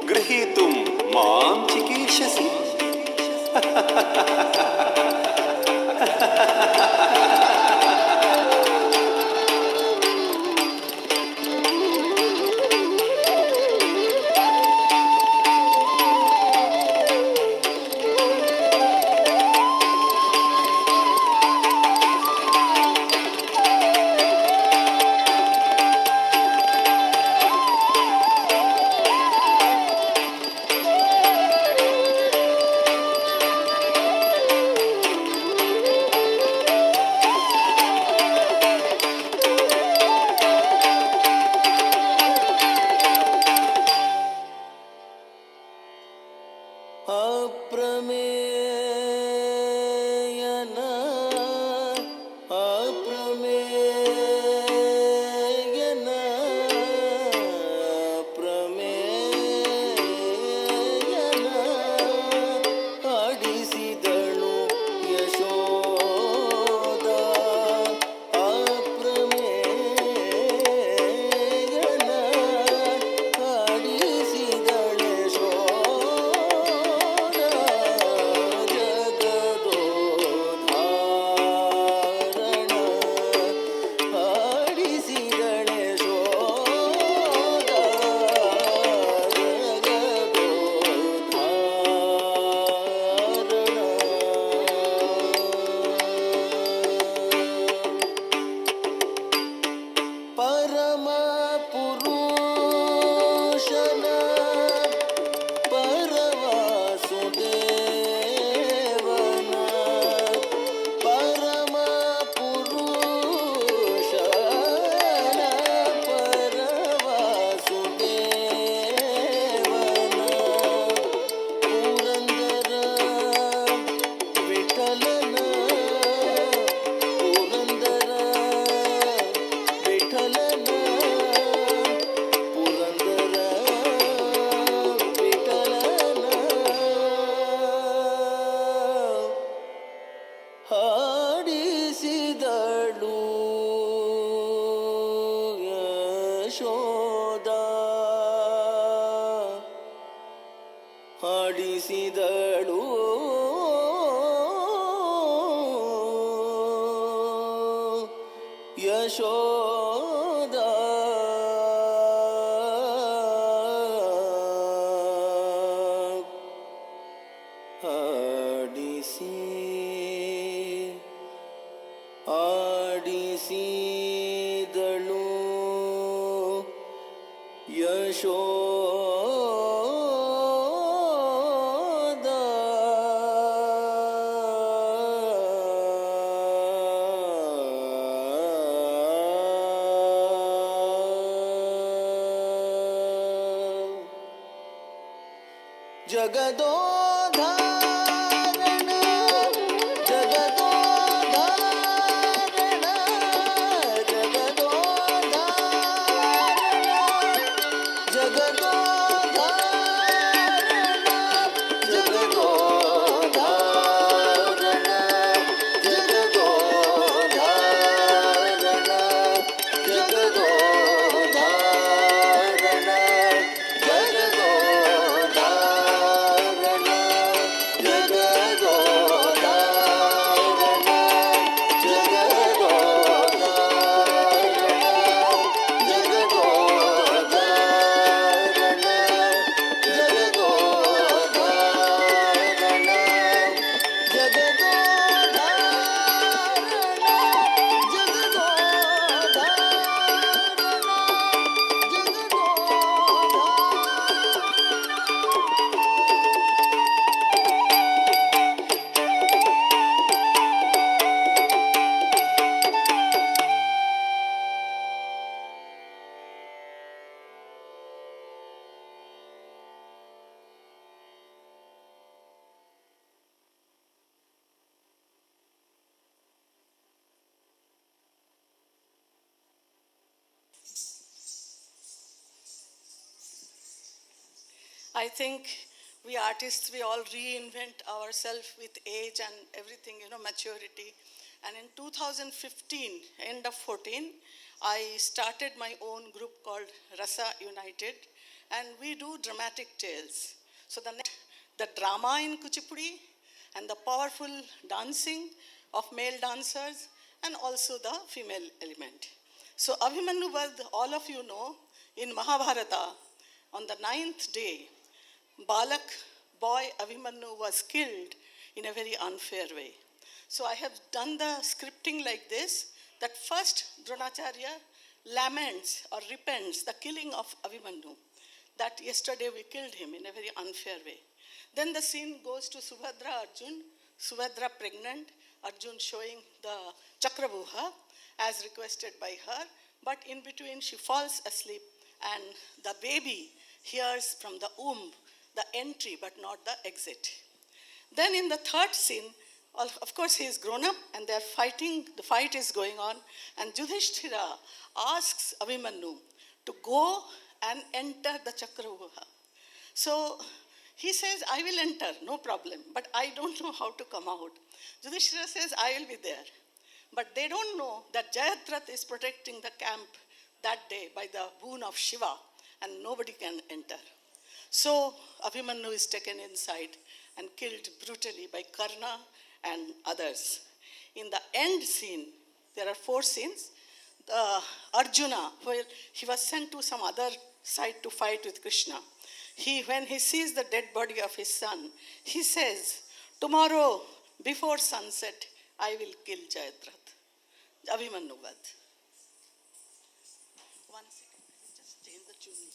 गृहीतुं मां चिकीर्षसि ಆಡಿಸಿದಳು ಯಶೋದ ಆಡಿಸಿ ಆಡಿಸಿದಳು Yashoda ಜಗದೋಧಾರಣ ಜಗದೋಧಾರಣ ಜಗದೋಧಾರಣ ಜಗದೋಧಾರಣ ಜಗದೋಧಾರಣ ಜಗದೋಧಾರಣ ಜಗದೋಧಾರಣ I think we artists, we all reinvent ourselves with age and everything, maturity. And in 2015, end of 14, I started my own group called Rasa United, and we do dramatic tales. So the drama in Kuchipudi and the powerful dancing of male dancers and also the female element. So Abhimanyu Vard, all of you know, in Mahabharata, on the 9th day, Balak boy Abhimanyu was killed in a very unfair way. So I have done the scripting like this, that first Dronacharya laments or repents the killing of Abhimanyu, that yesterday we killed him in a very unfair way. Then the scene goes to Subhadra Arjun, Subhadra pregnant, Arjun showing the Chakravuha as requested by her, but in between she falls asleep and the baby hears from the womb the entry but not the exit. Then in the third scene, of course he is grown up and they are fighting, the fight is going on, and Yudhishthira asks Abhimanyu to go and enter the Chakravuha. So he says, I will enter, no problem, but I don't know how to come out. Yudhishthira says, I will be there. But they don't know that Jayadrath is protecting the camp that day by the boon of Shiva, and nobody can enter. So Abhimanyu is taken inside and killed brutally by Karna and others. In the end scene, there are 4 scenes. Arjuna, where he was sent to some other side to fight with Krishna. When he sees the dead body of his son, he says, tomorrow before sunset, I will kill Jayadrath. Abhimanyu Vard. One second, just change the tune.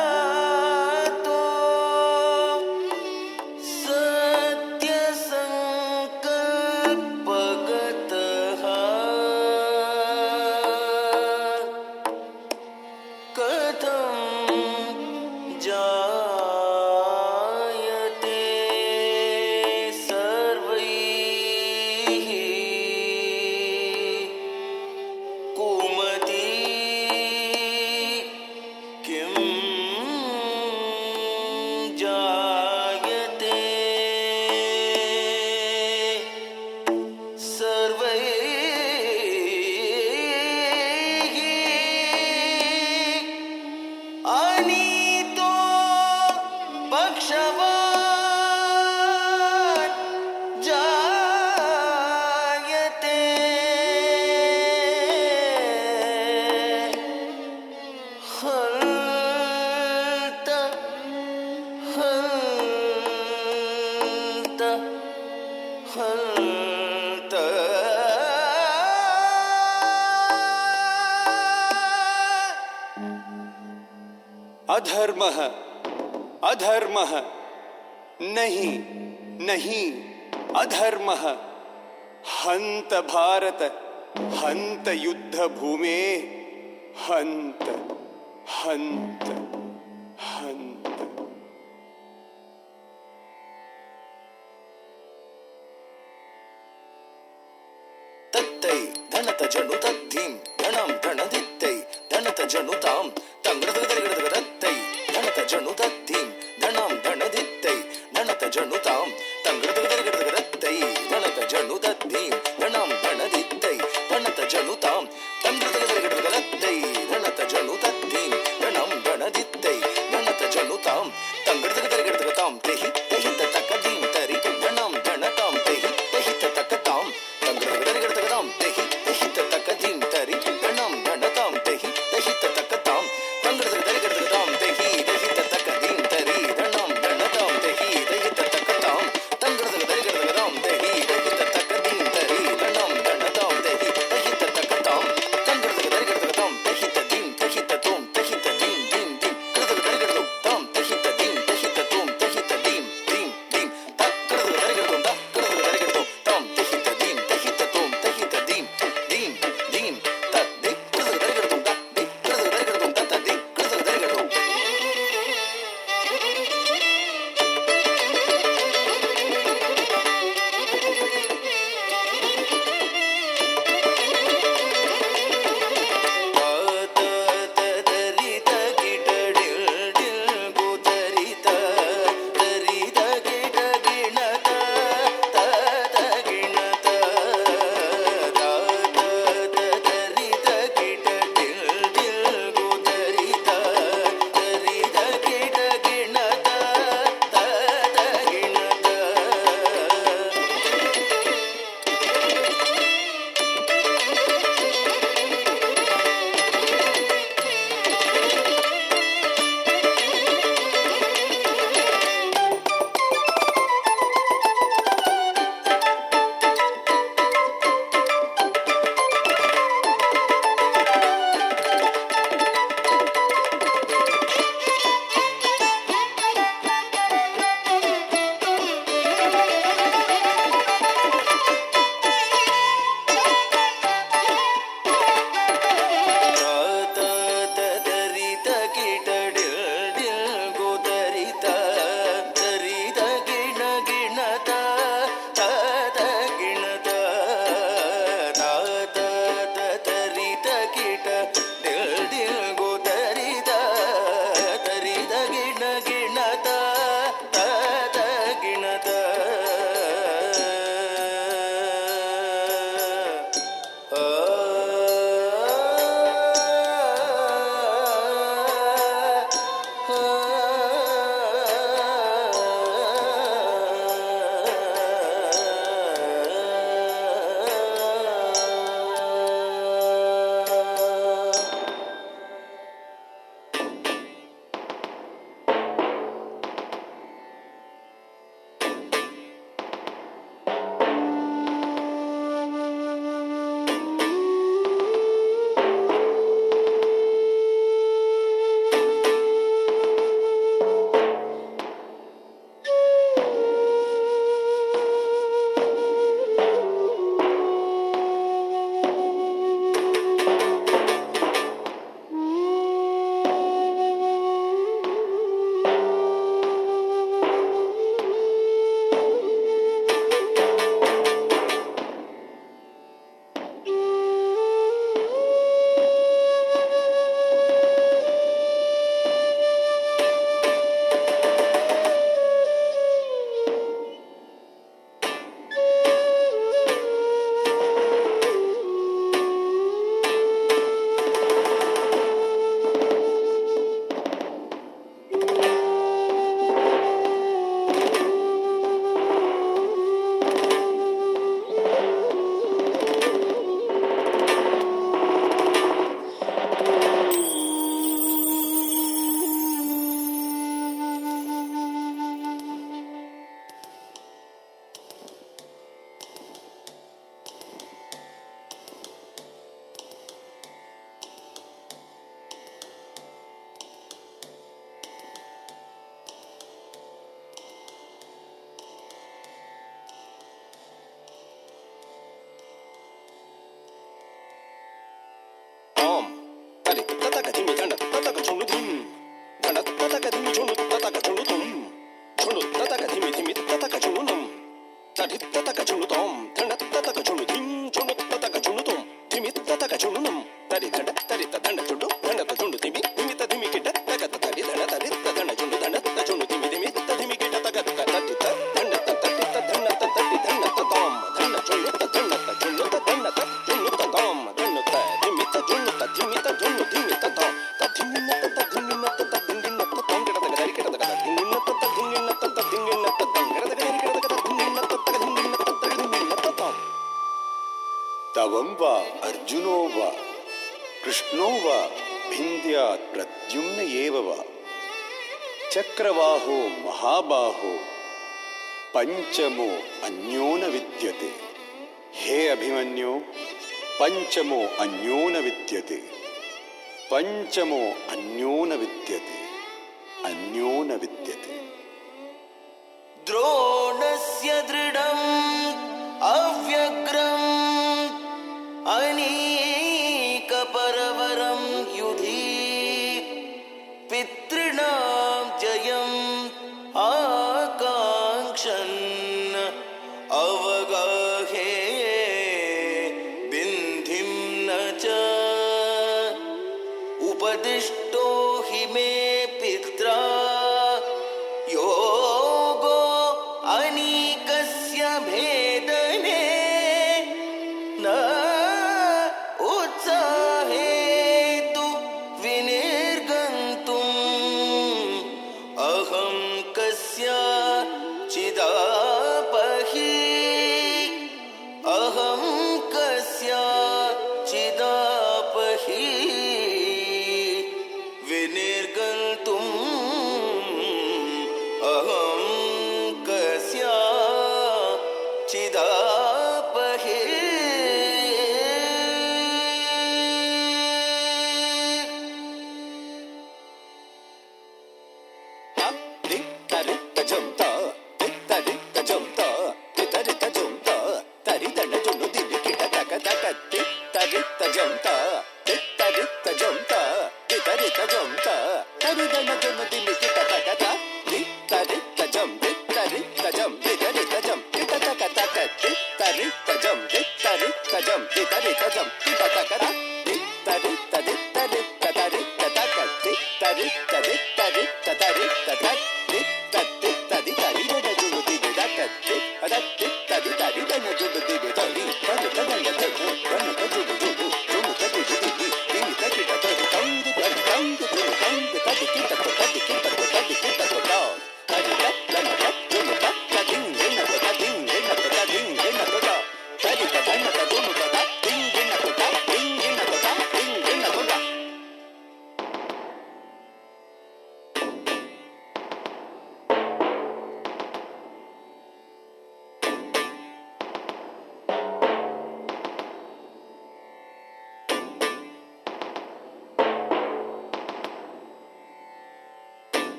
जातो सत्य संकल्पगतः कथं जायते सर्वैः कुमति किं जायते सर्वैः अनीतो पक्षवान् जायते हन्त हन्त हन्त अधर्मः अधर्मः नहीं नहीं अधर्मः हन्त भारत हन्त युद्ध भूमे हन्त हन्त हन्त तत्तै धनत जनु तद्धिं धनं धनदित्तै धनत जनुतां तंग्रदगदगदगदत्तै धनत जनु तद्धिं धनं धनदित्तै धनत जनुतां तंग्रदगदगदगदत्तै धनत जनु तद्धिं धनं धनदित्तै धनत जनुतां तंग्रदगदगदगदत्तै धनत जनु तद्धिं धनं धनदित्तै धनत जनुतां तंग्रदगदगदगदगतां तेहि तेहि ततकदिं तरि धनं धनतां तेहि तेहि ततकतां तंग्रदगदगदगदगतां तेहि तेहि ततकदिं तरि धनं धनतां तेहि तेहि ततकतां तंग्रदगदगदगदगतां तेहि तेहि ततकदिं तरि धनं धनतां तेहि तेहि ततकतां तंग्रदगदगदगतां ధన తజుండు దిమి దిమిత దిమి కిట తగత తడి ధన తరిత ధన జుండు ధన తజుండు దిమి దిమి దిమి కిట తగత తటి ధన తటి ధన తటి ధన తతామ ధన జుండు ధన తజుండు ధన తజుండు తతామ ధన దిమి తజుండు దిమి తజుండు దిమి తతా తదిమిన తదిమిన తదిమిన తతంగడ తగరి కిట తగ దిమిన తదిమిన తదిమిన తతంగడ తగరి కిట తగ దిమిన తదిమిన తదిమిన తతామ तवं वा अर्जुनो वा कृष्णो वा भिन्द्यात् प्रद्युम्न एव वा चक्रवाहो महाबाहो पंचमो अन्यो न विद्यते। हे अभिमन्यो पंचमो अन्यो न विद्यते, पंचमो अन्यो न विद्यते, अन्यो न विद्यते। द्रोणस्य दृढम् अव्यग्रम् अनेकपरवरं युधि पितॄणां जयम् आकाङ्क्षन् अवगाहे बिन्धिं न च उपदिष्टो हि मे पित्रा योगो अनीकस्य भेदने न उत्साहेतु विनिर्गन्तुम् अहं कस्याचिदापहि अहं कस्याचिदापहि विनिर्गन्तुम् अहं कस्याचिदापहि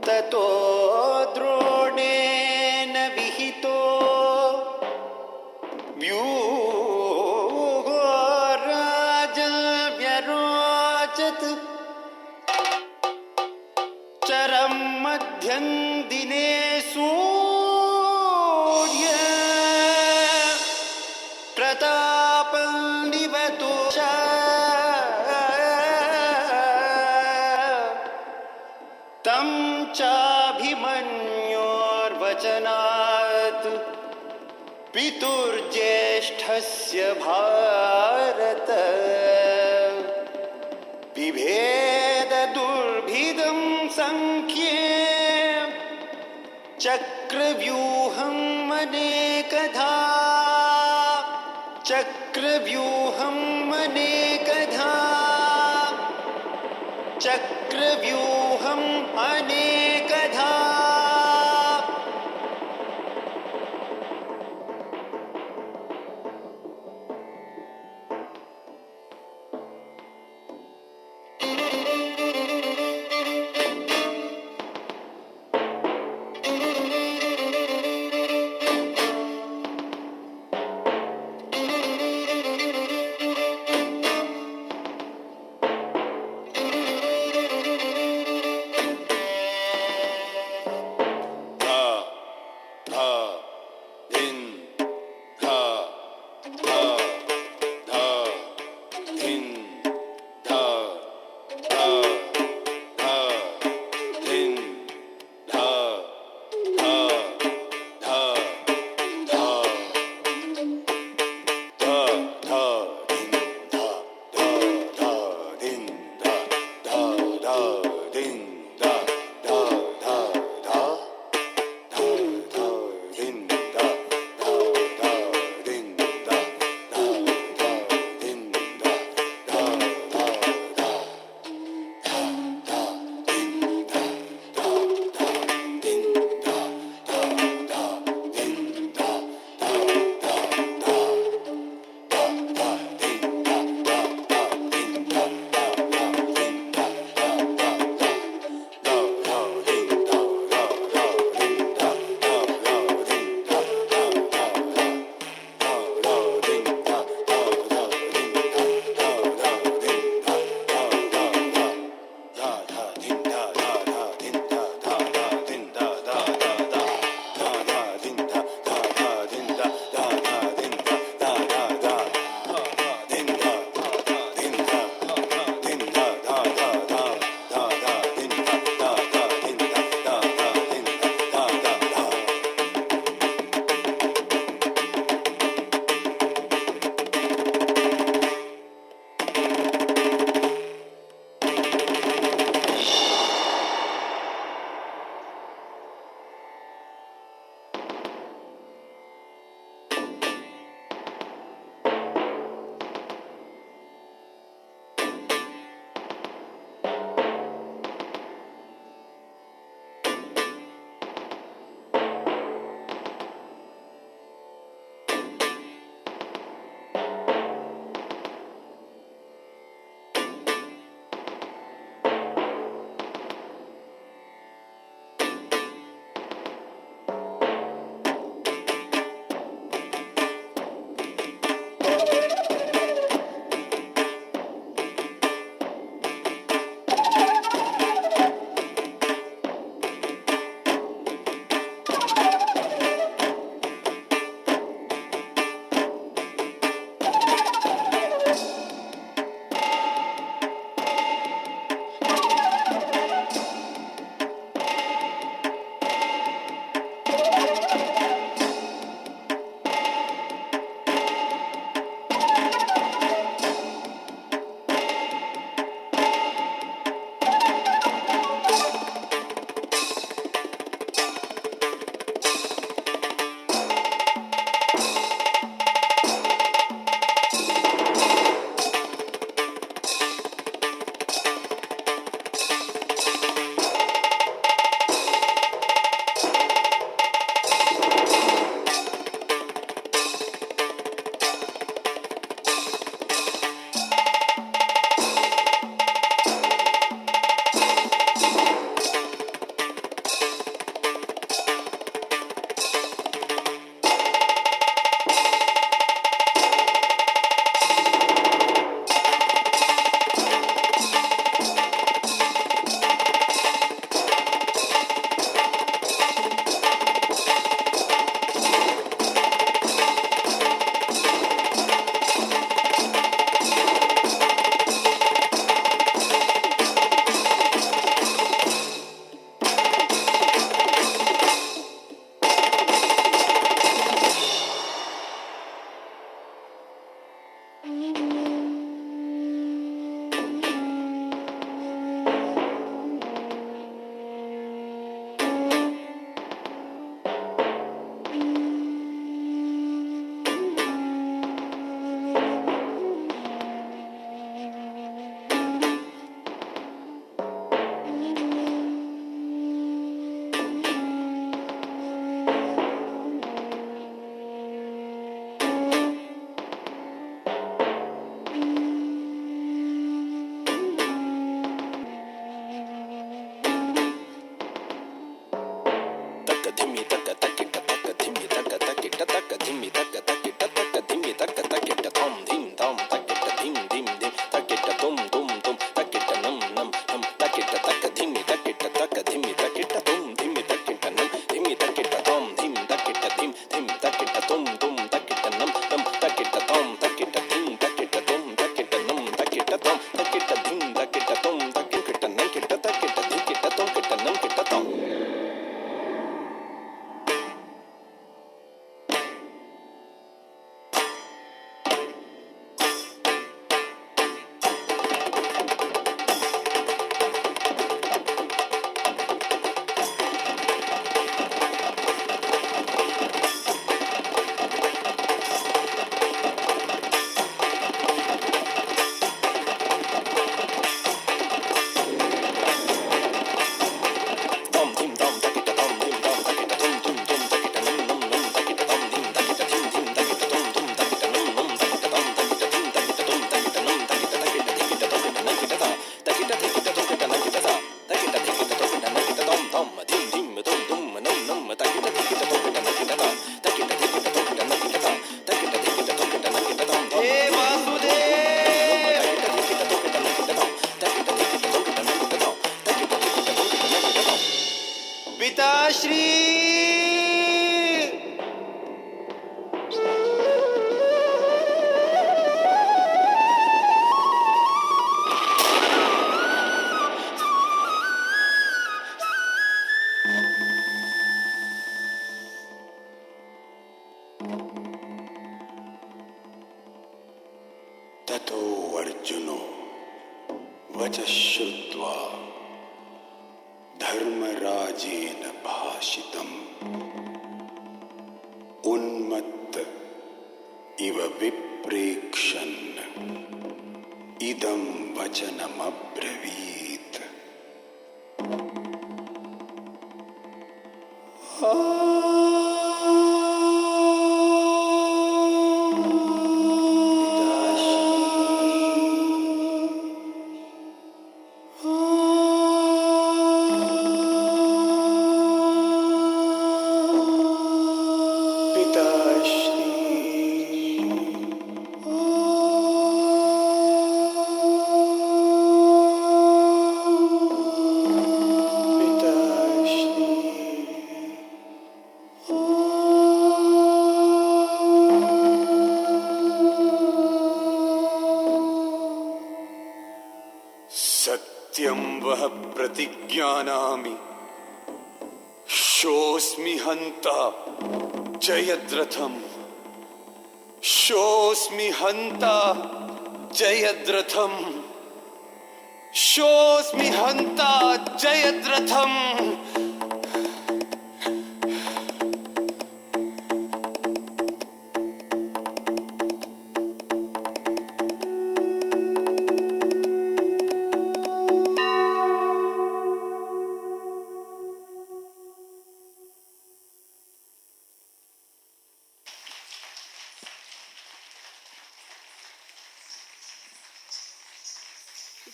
ततो द्रोणेन विहितो व्यूहो राजव्यरोचत् चरं मध्यं दिने सूर्य प्रतापं निवतो तं चाभिमन्योर्वचनात् पितुर्ज्येष्ठस्य भारत बिभेद दुर्भिदं संख्ये चक्रव्यूहं अनेकधा चक्रव्यूहं अनेकधा चक्रव्यूहम् अनेकधा tom takita dhum takita tom takita nan kita takita dhikita tom kita nam kita tom. ततो अर्जुनो वचः श्रुत्वा धर्मराजेन भाषितम् उन्मत्त इव विप्रेक्षन् इदं वचनमब्रवीत्। सत्यं वः प्रतिज्ञानामि शोऽस्मि हन्ता जयद्रथम् शोऽस्मि हन्ता जयद्रथम् शोऽस्मि हन्ता जयद्रथम्।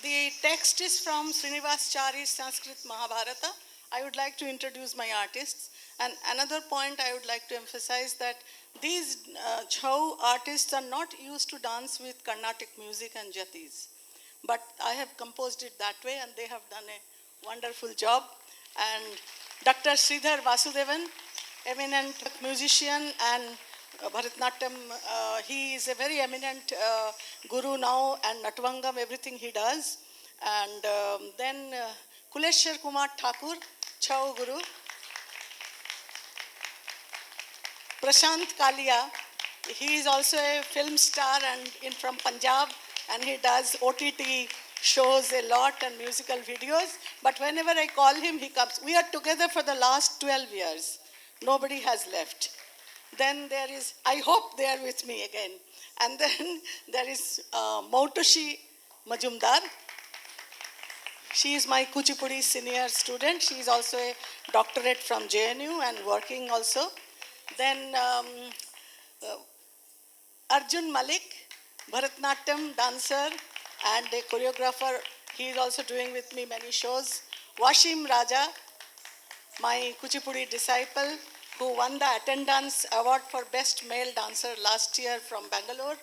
The text is from Srinivasachari's Sanskrit Mahabharata. I would like to introduce my artists. And another point I would like to emphasize that these Chhau artists are not used to dance with Carnatic music and jatis. But I have composed it that way and they have done a wonderful job. And Dr. Sridhar Vasudevan, eminent musician and Bharatanatyam, he is a very eminent guru now, and Natvangam, everything he does. And then Kuleshwar Kumar Thakur, Chhau Guru. Prashant Kalia, he is also a film star and from Punjab, and he does OTT shows a lot and musical videos. But whenever I call him, he comes. We are together for the last 12 years. Nobody has left. Then there is, I hope they are with me again. And then there is Mautushi Majumdar. She is my Kuchipudi senior student. She is also a doctorate from JNU and working also. Then Arjun Malik, Bharatanatyam dancer and a choreographer. He is also doing with me many shows. Washim Raja, my Kuchipudi disciple, who won the attendance award for best male dancer last year from Bangalore.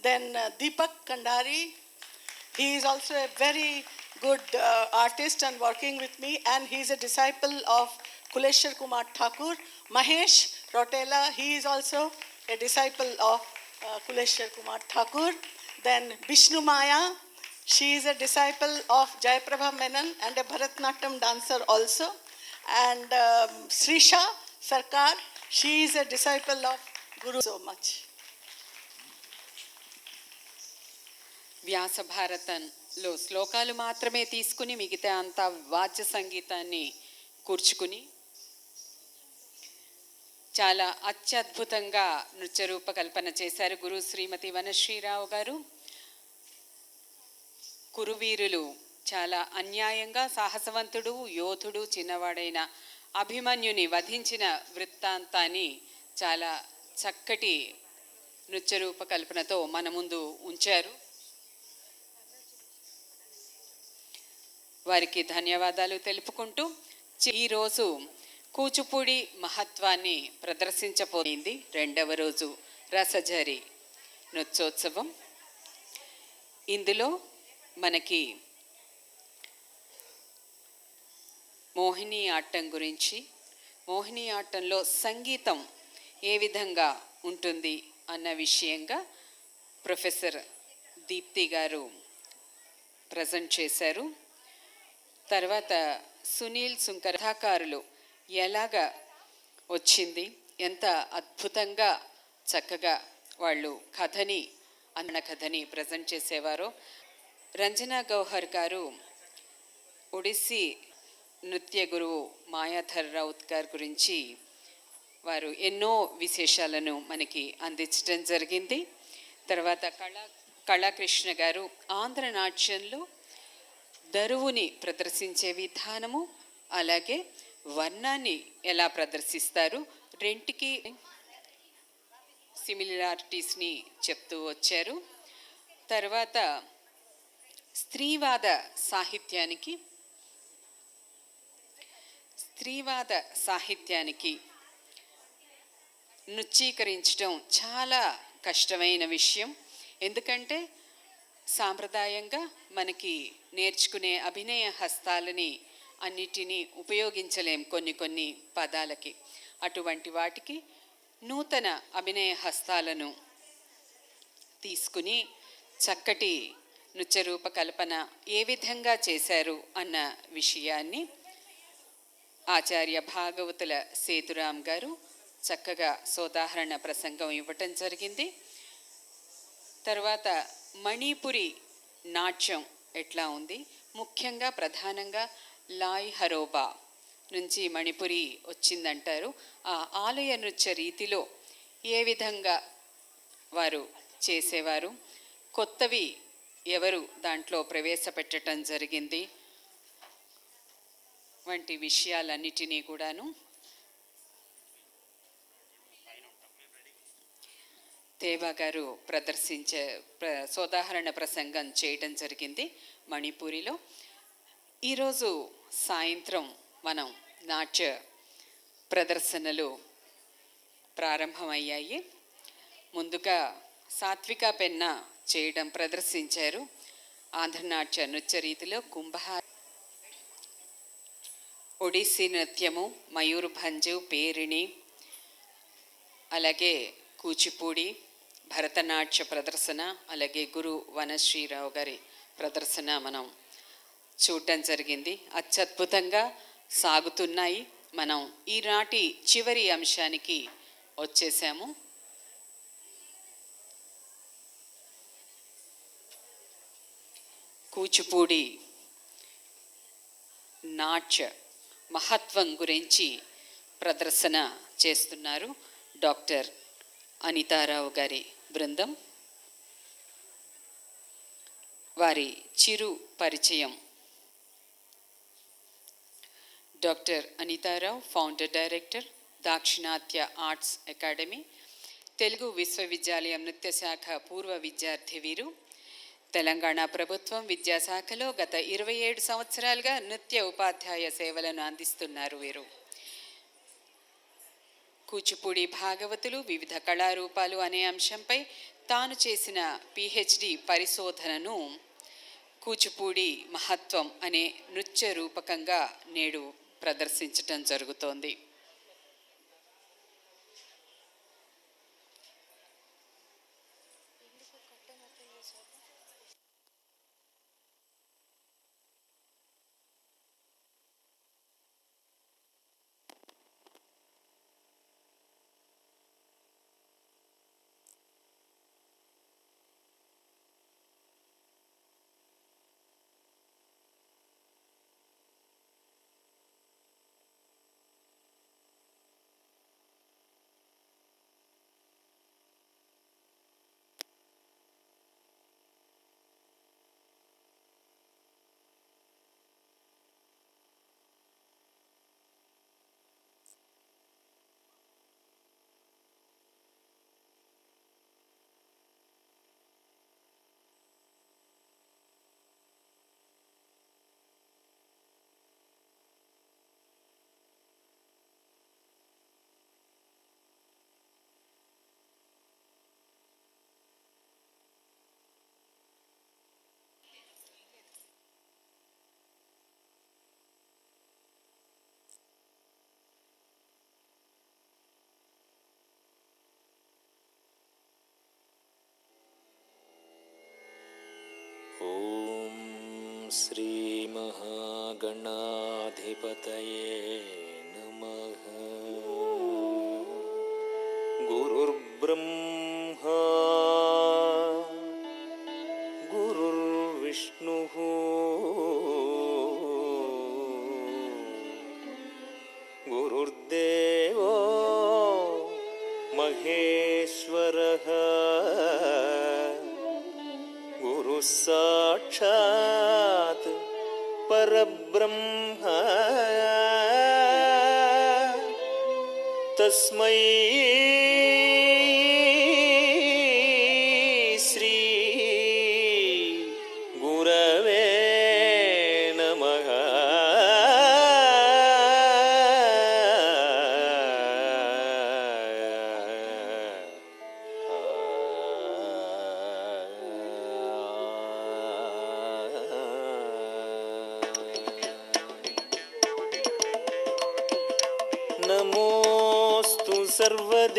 Then Deepak Kandhari, he is also a very good artist and working with me, and he is a disciple of Kuleshwar Kumar Thakur. Mahesh Rotela, he is also a disciple of Kuleshwar Kumar Thakur. Then Vishnu Maya, She is a disciple of Jayaprabha Menon and a Bharatanatyam dancer also. And Srisha Sarkar, she is a disciple of Guru so much. వ్యాస భారతంలో శ్లోకాలు మాత్రమే తీసుకుని మిగతా అంతా వాద్య సంగీతాన్ని కూర్చుకుని చాలా అత్యద్భుతంగా నృత్య రూపకల్పన చేశారు గురు శ్రీమతి వనశ్రీరావు గారు. కురువీరులు చాలా అన్యాయంగా సాహసవంతుడు యోధుడు చిన్నవాడైన అభిమన్యుని వధించిన వృత్తాంతాన్ని చాలా చక్కటి నృత్య రూపకల్పనతో మన ముందు ఉంచారు. వారికి ధన్యవాదాలు తెలుపుకుంటూ ఈరోజు కూచిపూడి మహత్వాన్ని ప్రదర్శించబోయింది. రెండవ రోజు రసఝరి నృత్యోత్సవం. ఇందులో మనకి మోహినియాట్టం గురించి, మోహినియాట్టంలో సంగీతం ఏ విధంగా ఉంటుంది అన్న విషయంగా ప్రొఫెసర్ దీప్తి గారు ప్రజెంట్ చేశారు. తర్వాత సునీల్ సుంకర్ కథాకారులు ఎలాగా వచ్చింది, ఎంత అద్భుతంగా చక్కగా వాళ్ళు కథని అన్న కథని ప్రజెంట్ చేసేవారో. రంజనా గౌహర్ గారు ఒడిస్సీ నృత్య గురువు మాయాధర్ రౌత్ గారి గురించి వారు ఎన్నో విశేషాలను మనకి అందించడం జరిగింది. తర్వాత కళాకృష్ణ గారు ఆంధ్ర నాట్యంలో దరువుని ప్రదర్శించే విధానము, అలాగే వర్ణాన్ని ఎలా ప్రదర్శిస్తారు, రెంటికి సిమిలారిటీస్ని చెప్తూ వచ్చారు. తర్వాత స్త్రీవాద సాహిత్యానికి నృత్యీకరించడం చాలా కష్టమైన విషయం. ఎందుకంటే సాంప్రదాయంగా మనకి నేర్చుకునే అభినయ హస్తాలని అన్నిటినీ ఉపయోగించలేం కొన్ని పదాలకి. అటువంటి వాటికి నూతన అభినయ హస్తాలను తీసుకుని చక్కటి నృత్య రూపకల్పన ఏ విధంగా చేశారు అన్న విషయాన్ని ఆచార్య భాగవతుల సేతురాం గారు చక్కగా సోదాహరణ ప్రసంగం ఇవ్వటం జరిగింది. తర్వాత మణిపురి నాట్యం ఎట్లా ఉంది, ముఖ్యంగా ప్రధానంగా లాయ్ హరోబా నుంచి మణిపురి వచ్చిందంటారు. ఆ ఆలయ నృత్య రీతిలో ఏ విధంగా వారు చేసేవారు, కొత్తవి ఎవరు దాంట్లో ప్రవేశపెట్టడం జరిగింది వంటి విషయాలన్నిటినీ కూడాను దేవా గారు సోదాహరణ ప్రసంగం చేయడం జరిగింది మణిపూరిలో. ఈరోజు సాయంత్రం మనం నాట్య ప్రదర్శనలు ప్రారంభమయ్యాయి. ముందుగా సాత్విక పెన్న చేయడం ప్రదర్శించారు. ఆంధ్రనాట్య నృత్య రీతిలో కుంభహార, ఒడిస్సీ నృత్యము, మయూర్భంజు, పేరిణి, అలాగే కూచిపూడి, భరతనాట్య ప్రదర్శన, అలాగే గురు వనశ్రీరావు గారి ప్రదర్శన మనం చూడటం జరిగింది. అత్యద్భుతంగా సాగుతున్నాయి. మనం ఈనాటి చివరి అంశానికి వచ్చేసాము. కూచిపూడి నాట్య మహత్వం గురించి ప్రదర్శన చేస్తున్నారు డాక్టర్ అనితారావు గారి బృందం. వారి చిరు పరిచయం. Doctor Anitha Rao, founder director, Dakshinatya arts academy, Telugu విశ్వవిద్యాలయం నృత్య శాఖ పూర్వ విద్యార్థి వీరు. తెలంగాణ ప్రభుత్వం విద్యాశాఖలో గత 27 సంవత్సరాలుగా నృత్య ఉపాధ్యాయ సేవలను అందిస్తున్నారు వీరు. కూచిపూడి భాగవతులు, వివిధ కళారూపాలు అనే అంశంపై తాను చేసిన పిహెచ్డి పరిశోధనను కూచిపూడి మహత్వం అనే నృత్య రూపకంగా నేడు ప్రదర్శించటం జరుగుతోంది. श्रीमहागणाधिपतये नमः। गुरुर्ब्रह्मा गुरुर्विष्णुः गुरुर्देवो महेश्वरः गुरुः साक्षात् परब्रह्म तस्मै श्री गुरवे नमः। नमोऽस्तु सर्वदेवेभ्यो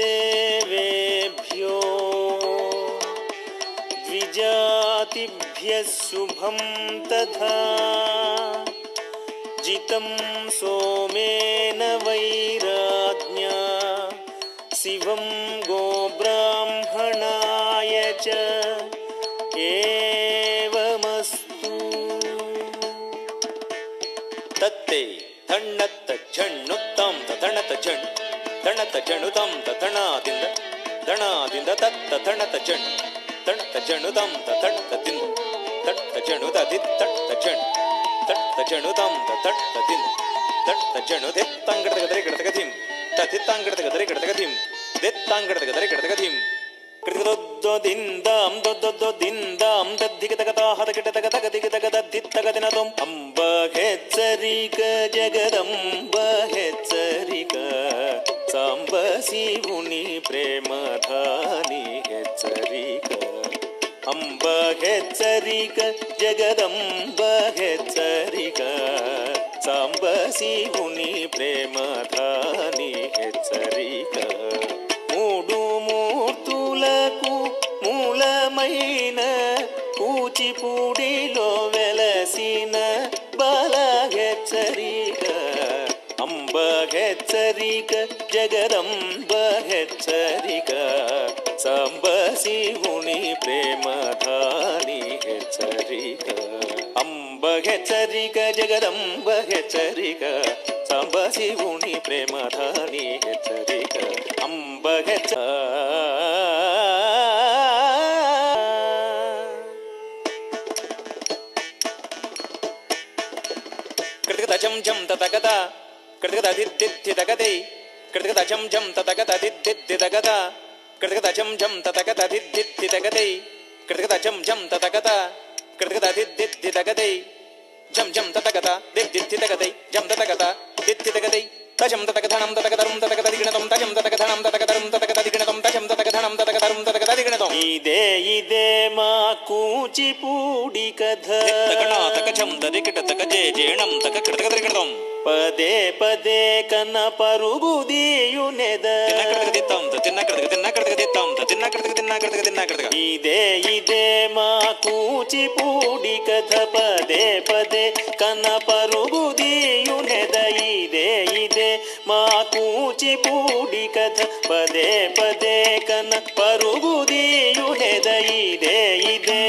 द्विजातिभ्यः शुभं तथा जितं सोमेन वैराज्ञा शिवं गोब्राह्मणाय च एवमस्तु। तत्ते धण्णत्त झण्णुत्तं तणत झण् तणत झणुतं तणादिन्द दणादिन्द तत्त तणत झण् तणत झणुतं तणत दिन्द तट्त झणुत दित्तट्त झण् तट्त झणुतं तट्त दिन्द तट्त झणुदित्ताङ्गडतगदरिगडतगधिं तदित्ताङ्गडतगदरिगडतगधिं दित्ताङ्गडतगदरिगडतगधिं कृतदोद्दोदिन्दां दोद्दोद्दोदिन्दां दद्धिगतगताहतगिटतगतगदिगतगदद्धित्तगदिनतुम् अम्ब हेच्चरिक जगदम्ब हेच्चरिक साम्ब शिवुनि प्रेमधानि हेच्चरिक अम्ब हेच्चरिक जगदम्ब हेच्चरिक साम्ब शिवुनि प्रेमधानि हेच्चरिक మూడు మూర్తులకు మూలమైన కూచిపూడిలో వెలసిన బాల హెచ్చరిక అంబ హెచ్చరిక జగదంబ హెచ్చరిక సాంబ శివుని ప్రేమధాని హెచ్చరిక అంబ హెచ్చరిక జగదంబ హెచ్చరిక సాంబ శివుని ప్రేమధాని హెచ్చరిక అంబ హెచ్చ కృతగత జం జం తతగత కృతగత దిద్దిద్ది తగదే కృతగత జం జం తతగత దిద్దిద్ది తగత కృతగత జం జం తతగత దిద్దిద్ది తగదే కృతగత జం జం తతగత కృతగత దిద్దిద్ది తగదే జం జం తతగత దిద్దిద్ది తగదే జం తతగత దిద్ది తగదే తజం తతగధనం తతగదరం తతగదదిగణతం తజం తతగధనం తతగదరం తతగదదిగణతం తజం తతగధనం తతగదరం తతగదదిగణతం ఇదే ఇదే మా కూచిపూడి కథ తకజం తదికిటతక జేజేణం తక కృతగదదిగణతం పదే పదే కన పరుగు దీయునెద తిన్నకృతగదిత్తం తిన్నకృతగదిత్తం తిన్నకృతగదిత్తం ఇదే ఇదే మా కూచిపూడి కథ పదే పదే కన పరుగు దీయునెద ఇదే ఇదే మా కూచిపూడి కథ పదే పదే కన పరుగు దీయునెద ఇదే ఇదే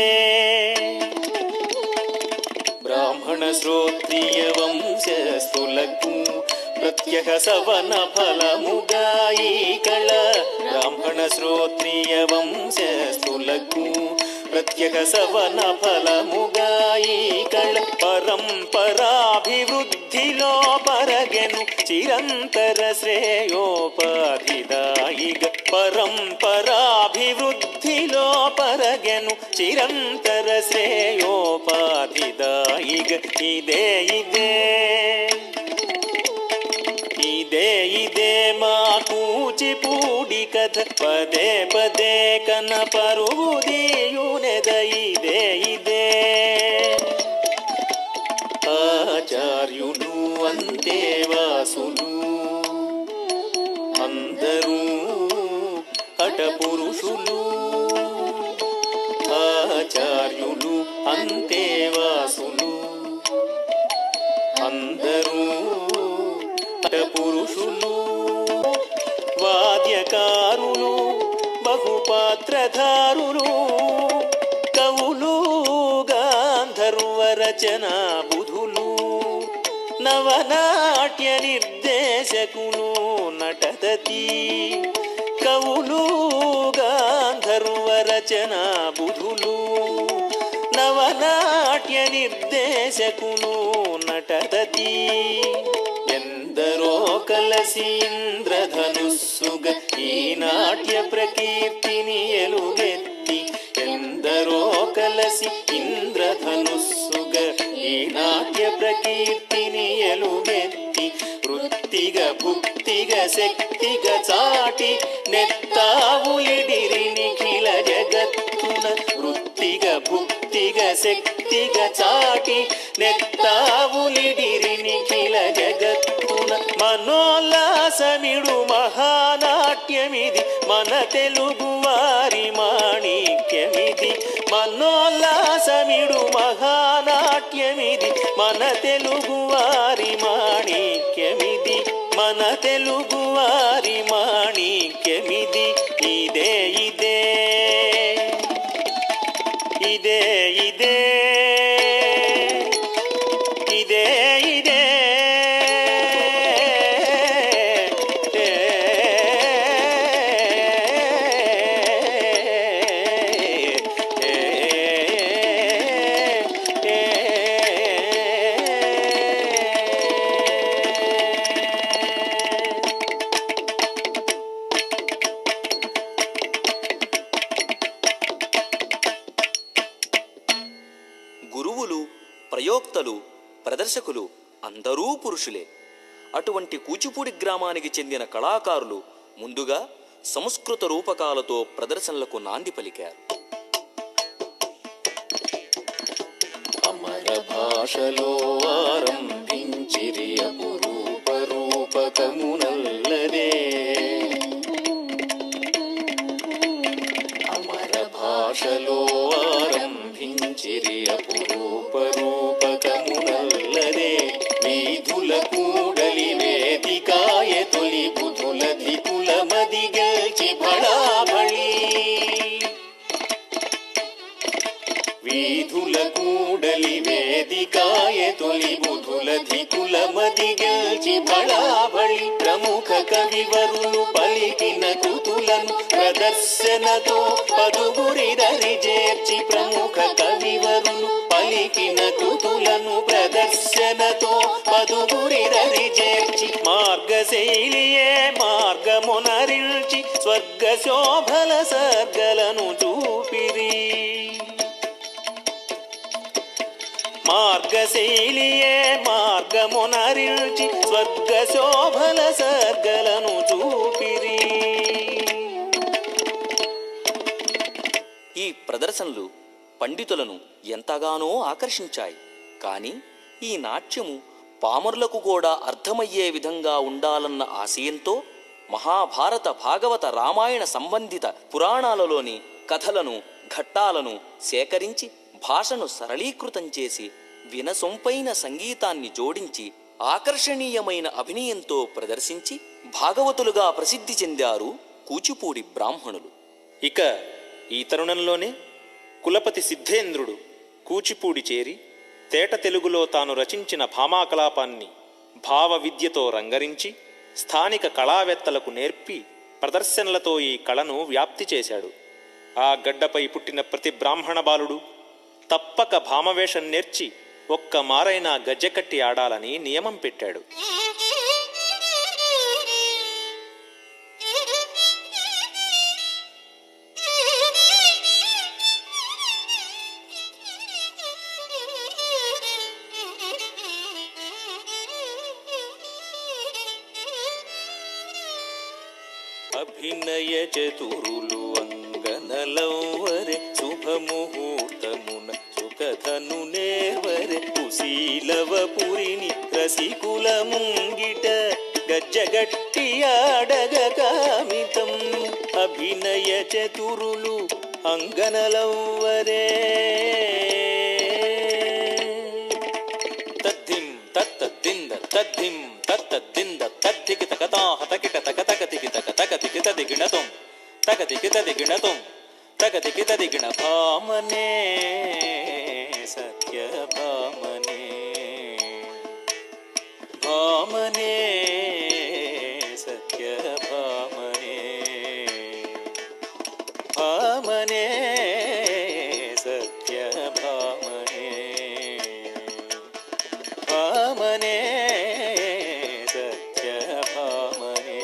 బ్రాహ్మణ శ్రోత్రియ వంశస్థులకు ప్రత్యహ సవన ఫలముగాయి కళ బ్రాహ్మణ శ్రోత్రియ వంశస్థులకు ప్రత్యహ సవన ఫలముగాయి కళ పరంపరాభివృద్ధిలో పరగెను చిరంతర శ్రేయోపాధిదాయిగ పరంపరాభివృద్ధిలో పరగెను చిరంతర శ్రేయోపాధిదాయిగ ఇదే ఇదే ఇదే ఇదే మా కూచిపూడి కథ పదే పదే కన పరుగు దీయునెద ఇదే ఇదే ఆచార్యులు అంతేవాసులు అందరూ హఠపురుషులు ఆచార్యులు అంతేవాసులు సూత్రధారులు కవులు గాంధర్వ రచనా బుధులు నవనాట్య నిర్దేశకులు నటదతి కవులు గాంధర్వ రచనా బుధులు నవనాట్య నిర్దేశకులు నటదతి ఎందరో కలసి ఇంద్రధనుస్సుగ ఈ నాట్య ప్రకీర్తిని ఎలుగెత్తి ఎందరో కలసి ఇంద్రధనుస్సుగ ఈ నాట్య ప్రకీర్తిని ఎలుగెత్తి వృత్తిగా భుక్తిగా శక్తిగా చాటి నెత్తావులిడిరి నిఖిల జగత్తున వృత్తిగా భుక్తిగా శక్తిగా చాటి నెత్తావులిడిరి నిఖిల జగత్తున మనోల్లాసమిడు మహానాట్యమిది మన తెలుగు వారి మాణిక్యమిది మనోల్లాసమిడు మహానాట్యమిది మన తెలుగు వారి మాణిక్యమిది మన తెలుగు వారి మాణిక్యమిది ఇదే ఇదే ఇదే ఇదే ఇదే ఇదే గురువులు ప్రయోక్తలు ప్రదర్శకులు అందరూ పురుషులే. అటువంటి కూచిపూడి గ్రామానికి చెందిన కళాకారులు ముందుగా సంస్కృత రూపకాలతో ప్రదర్శనలకు నాంది పలికారు. అమర భాషలో ఆరంభించిరి అపురూప రూపకమునల్లదే అమర భాషలో ఆరంభించిరి అపురూప రూపకమునల్లదే వీధుల కూడలి వేదికాయ తొలి బుధుల ధికుల మది గెల్చి బళాబళి వీధుల కూడలి వేదికాయ తొలి బుధుల ధికుల మది గెల్చి బళాబళి ప్రముఖ కవివరులు పలికిన కృతులను ప్రదర్శనతో పదుగురి దరి చేర్చి ప్రముఖ కవివరులు పలికిన కృతులను ప్రదర్శనతో పదుగురి దరి చేర్చి మార్గశైలియే మార్గమునరిల్చి స్వర్గ శోభల సర్గలను చూపిరి మార్గశైలియే మార్గమునరిల్చి స్వర్గ శోభల సర్గలను చూపిరి. ఈ ప్రదర్శనలు పండితులను ఎంతగానో ఆకర్షించాయి. కానీ ఈ నాట్యము పామరులకు కూడా అర్థమయ్యే విధంగా ఉండాలన్న ఆశయంతో మహాభారత భాగవత రామాయణ సంబంధిత పురాణాలలోని కథలను ఘట్టాలను సేకరించి భాషను సరళీకృతం చేసి వినసొంపైన సంగీతాన్ని జోడించి ఆకర్షణీయమైన అభినయంతో ప్రదర్శించి భాగవతులుగా ప్రసిద్ధి చెందారు కూచిపూడి బ్రాహ్మణులు. ఇక ఈ తరుణంలోనే కులపతి సిద్ధేంద్రుడు కూచిపూడి చేరి తేట తెలుగులో తాను రచించిన భామాకలాపాన్ని భావ విద్యతో రంగరించి స్థానిక కళావేత్తలకు నేర్పి ప్రదర్శనలతో ఈ కళను వ్యాప్తి చేశాడు. ఆ గడ్డపై పుట్టిన ప్రతి బ్రాహ్మణ బాలుడు తప్పక భామవేషం నేర్చి ఒక్క మారైనా గజ్జెకట్టి ఆడాలని నియమం పెట్టాడు. అభినయ చతురులు అంగనలవరే శుభముహూర్తమున సుఖధను నేర్వరే కుశీలవపురిని రసికుల ముంగిట గజ్జగట్టి ఆడగ కామితం. అభినయ చతురులు అంగనలవరే తద్దిం తత్తద్దింద తద్దిం తత్తద్దింద తద్దికి తకతా హతకిట తకతకతికి తకతకతికి తదిగిణతం తకతికి తదిగిణతం భామనే సత్యభామనే భామనే సత్యభామనే భామనే సత్యభామనే భామనే సత్యభామనే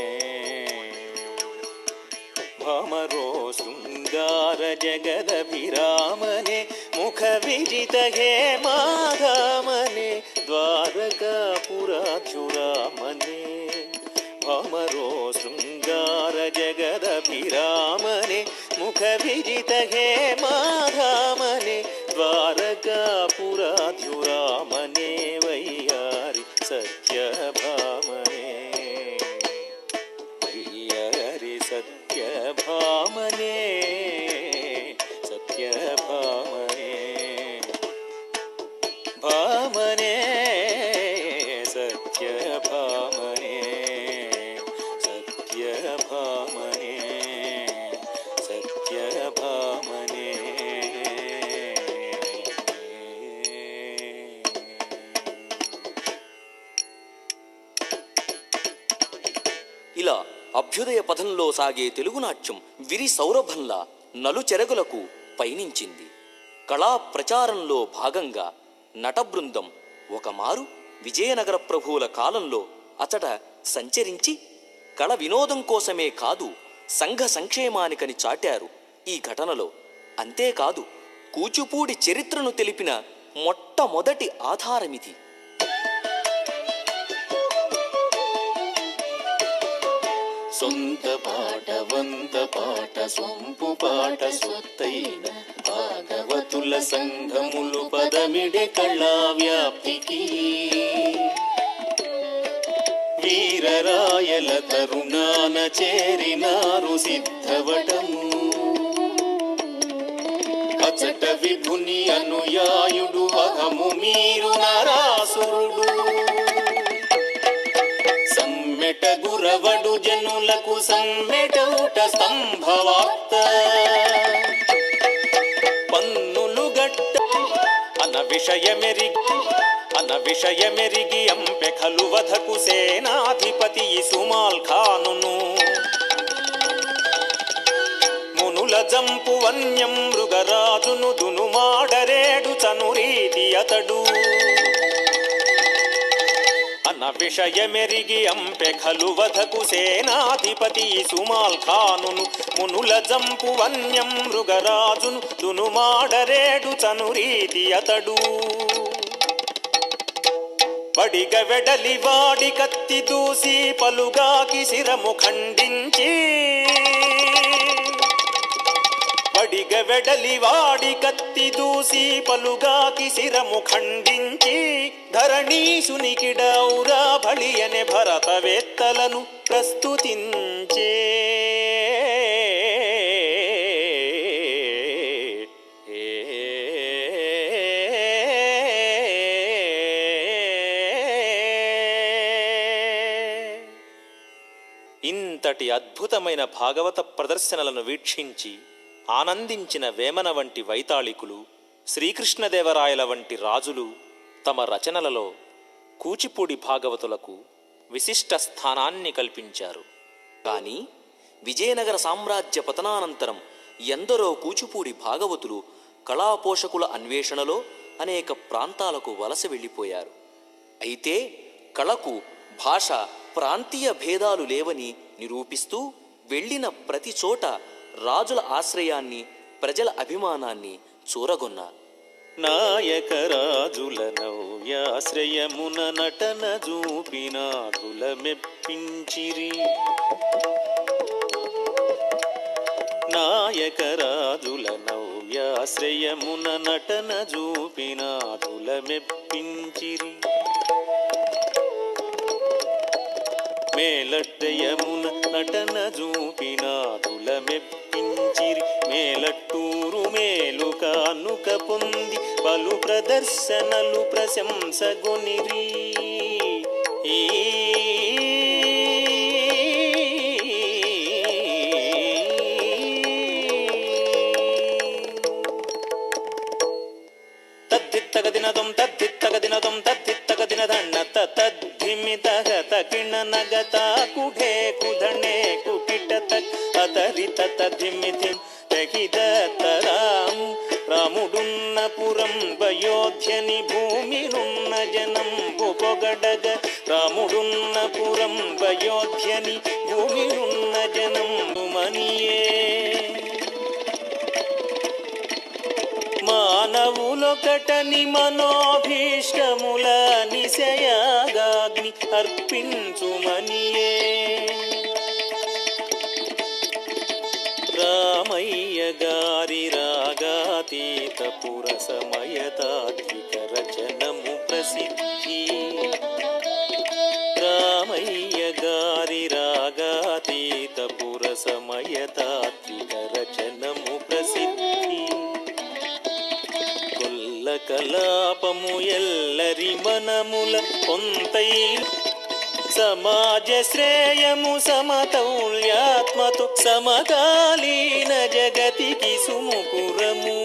భామరో శృంగార జగదభిరామనే ముఖ విజిత హేమాధామనే ద్వారకాపురాధురామనే భామరో శృంగార జగదభిరామనే ముఖ విజిత హేమాధామనే ద్వారకాపురాధురామనే వయ్యారి సత్యభామనే వయ్యారి సత్యభామనే సత్యభామనే భామనే సత్యభామనే సత్యభామనే సత్యభామనే ఇలా అభ్యుదయ పథంలో సాగే తెలుగు నాట్యం విరి సౌరభంలా నలుచెరగులకు పయనించింది. కళా ప్రచారంలో భాగంగా నటబృందం ఒకమారు విజయనగర ప్రభువుల కాలంలో అచట సంచరించి కళ వినోదం కోసమే కాదు సంఘ సంక్షేమానికని చాటారు ఈ ఘటనలో. అంతేకాదు కూచిపూడి చరిత్రను తెలిపిన మొట్టమొదటి ఆధారమిది. సొంత పాట వంత పాట సొంపు పాట సొత్తైన భాగవతుల సంఘములు పదమిడే కళా వ్యాప్తికి వీరరాయల తరుణాన చేరినారు సిద్ధవటము అచట విభుని అనుయాయుడు అహము మీరు నరాసురుడు సమ్మెట గురవడు జనులకు సమ్మెటౌట స్తంభవార్త పన్నులు గట్ట అన విషయమెరిగి అంపె ఖలు వధకు సేనాధిపతి సుమాల్ ఖానును మునుల జంపు వన్యం మృగరాజును దునుమాడరేడు చనురీతి అతడు అన విషయమెరిగి అంపె ఖలు వధకు సేనాధిపతి సుమాల్ ఖానును మునుల జంపు వన్యం మృగరాజును దునుమాడరేడు చనురీతి అతడు పడిగ వెడలి వాడి కత్తి దూసి పలుగాకి శిరము ఖండించి పడిగ వెడలి వాడి కత్తి దూసి పలుగాకి శిరము ఖండించి ధరణీశునికిడౌరా బలి అనే భరతవేత్తలను ప్రస్తుతించే ఇంతటి అద్భుతమైన భాగవత ప్రదర్శనలను వీక్షించి ఆనందించిన వేమన వంటి వైతాళికులు, శ్రీకృష్ణదేవరాయల వంటి రాజులు తమ రచనలలో కూచిపూడి భాగవతులకు విశిష్ట స్థానాన్ని కల్పించారు. కానీ విజయనగర సామ్రాజ్య పతనానంతరం ఎందరో కూచిపూడి భాగవతులు కళాపోషకుల అన్వేషణలో అనేక ప్రాంతాలకు వలస వెళ్ళిపోయారు. అయితే కళకు భాష, ప్రాంతీయ భేదాలు లేవని నిరూపిస్తూ వెళ్ళిన ప్రతి చోట రాజుల ఆశ్రయాన్ని, ప్రజల అభిమానాన్ని చూరగొన్నారు. నాయక రాజుల నవ్యాశ్రయమున నటన జూపినాదుల మెప్పించిరి. నాయక రాజుల నవ్యాశ్రయమున నటన జూపినాదుల మెప్పించిరి. మేలట్టయమున నటన జూపినాదుల మెప్పించిరి. మేలట్టూరు మేలు కానుక పొంది పలు ప్రదర్శనలు ప్రశంసగొనిరి. దినదం తద్దిత్తగ దినదం తద్దిత్తగ దినదన్న తద్ధిమితగ తకిణ నగత కుఢే కుధణే కుకిటత అతరిత తద్ధిమిథిం తగిదతరాం రాముడున్న పురం వయోధ్యని భూమినున్న జనం పొగడగ రాముడున్న పురం వయోధ్యని భూమినున్న జనం మనియే మానవులొకటని మనోభీష్టముల నిశయాగాగ్ని అర్పించుమనియే రామయ్య గారి రాగాతీత పురసమయతాత్విక రచనము ప్రసిద్ధి రామయ్య గారి రాగాతీత పురసమయతాత్విక రచనము ప్రసిద్ధి కొల్ల కలాపము ఎల్లరి మనముల కొంతై సమాజ శ్రేయము సమతౌల్యాత్మతో సమకాలీన జగతికి సుముకురము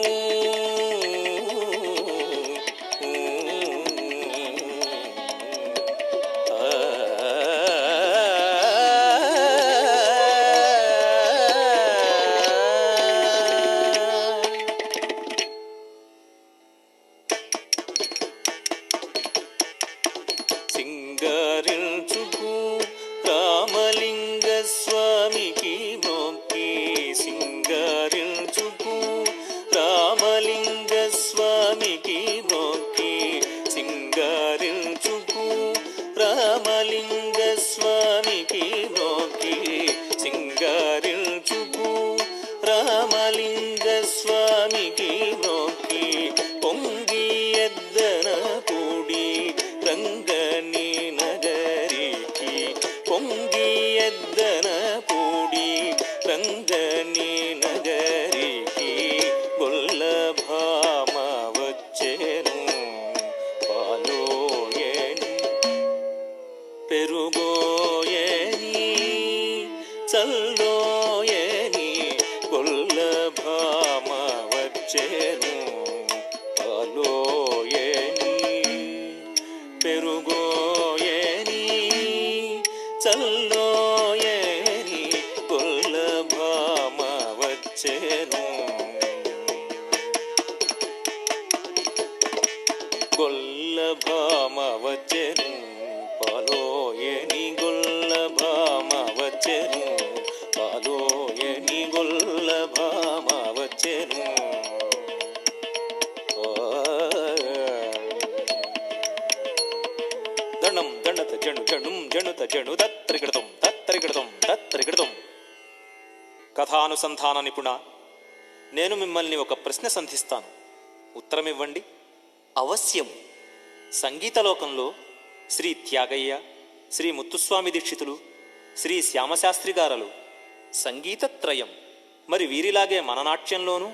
సింగారించుకు రామలింగ స్వామికి మొక్కి సింగారించుకు రామలింగ స్వామికి మొక్కి సింగారించుకు రామలింగ స్వామికి మొక్కి సింగారించుకు రామలింగ స్వామికి మొక్కి పొంగి ఎద్దన కూడి రంగని నగరికి పొంగి ఎద్దన కూడి రంగని నగరికి గొల్ల భామ వచ్చెను పాలోయని పెరుగోయని చల్లోయని గొల్ల భామ వచ్చెను పాలోయని పెరుగోయని చల్లోయని గొల్ల భామ వచ్చెను గొల్ల భామ వచ్చెను పాలోయని గొల్ల భామ వచ్చెను పాలోయని గొల్ల భామ వచ్చెను దండం దండత జణు జణుం జణుత జణు తత్రికృతం తత్రికృతం తత్రికృతం. కథానుసంధాన నిపుణ, నేను మిమ్మల్ని ఒక ప్రశ్న సంధిస్తాను, ఉత్తరం ఇవ్వండి. అవశ్యం. సంగీతలోకంలో శ్రీ త్యాగయ్య, శ్రీ ముత్తుస్వామి దీక్షితులు, శ్రీ శ్యామశాస్త్రి గారలు సంగీతత్రయం. మరి వీరిలాగే మన నాట్యంలోనూ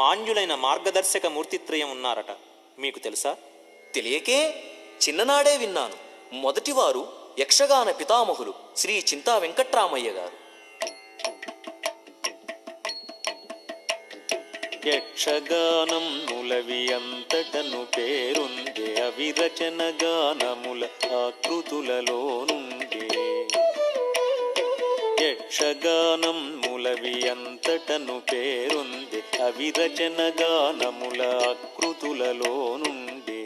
మాన్యులైన మార్గదర్శక మూర్తిత్రయం ఉన్నారట, మీకు తెలుసా? తెలియకే చిన్ననాడే విన్నాను. మొదటివారు యక్షగాన పితామహులు శ్రీ చింతా వెంకట్రామయ్య గారు. యక్షగానం ములవి అంతటను పేరుందే అవిరచన గానముల ఆకృతులలో నుండే. యక్షగానం ములవి అంతటను పేరుందే అవిరచన గానముల ఆకృతులలో నుండే.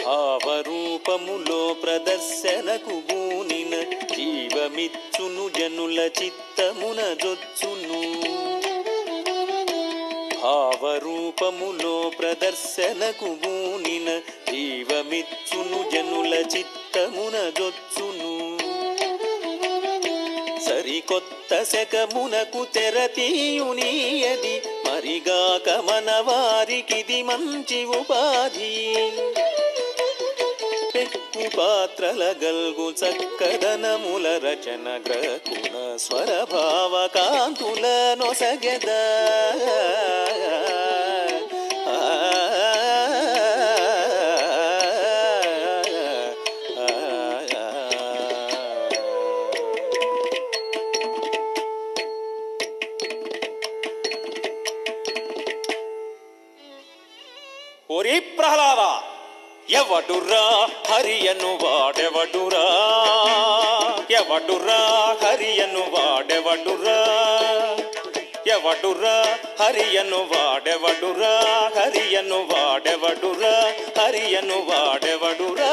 భావరూపములో ప్రదర్శనకు గూనిన జీవమిచ్చును జనుల చిత్తమున జొచ్చును. భావరూపములో ప్రదర్శనకు గూనిన జీవమిచ్చును జనుల చిత్తమున జొచ్చును. సరికొత్త శకమునకు తెరతీయునీయది మరిగాక మన వారికిది మంచి ఉపాధి. పెక్కు పాత్రల గల్గు చక్కదనముల రచన గ్రకుణ స్వరభావ కాంతుల నొసగెద. ఓ ఓరి ప్రహ్లాద, ఎవడురా హరియను వాడెవడురా, ఎవడురా హరియను వాడెవడురా, ఎవడురా హరియను వాడెవడురా, హరియను వాడెవడురా, హరియను వాడెవడురా.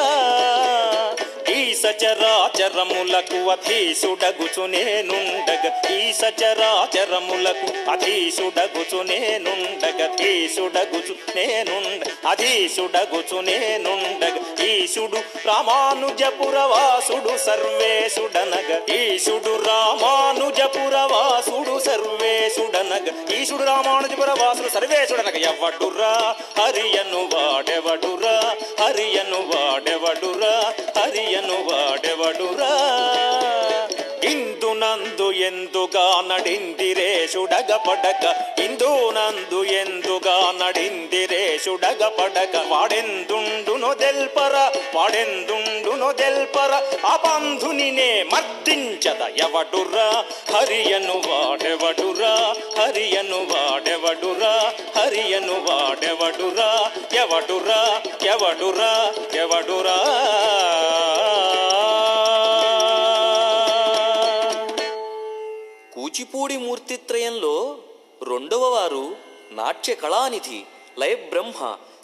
ఈ సచరాచరములకు అధీసుడగుచు నేనుండగ, ఈ సచరాచరములకు అధీసుడగుచు నేనుండగ, ధీసుడగుచు నేనుండ, అధీసుడగుచు నేనుండగ. ఈశుడు రామానుజపురవాసుడు సర్వేశుడనగ, ఈశుడు రామానుజపురవాసుడు సర్వేశుడనగ, ఈశుడు రామానుజపురవాసుడు సర్వేశుడనగ. ఎవడురా హరియను వాడెవడురా, హరియను వాడెవడురా, హరియను వాడెవడురా. ఇందునందు ఎందుగా నడిందిరేషుడగ పడక, ఇందునందు ఎందుగా నడిందిరేషుడగ పడక. వాడెందుండునో దెల్పర, వాడెందుండునో దెల్పర, ఆ బంధునినే మర్దించద. ఎవడురా హరియను వాడెవడురా, హరియను వాడెవడురా, హరియను వాడెవడురా. ఎవడురా ఎవడురా ఎవడురా. కూచిపూడి మూర్తిత్రయంలో రెండవ వారు నాట్య కళానిధి లయ బ్రహ్మ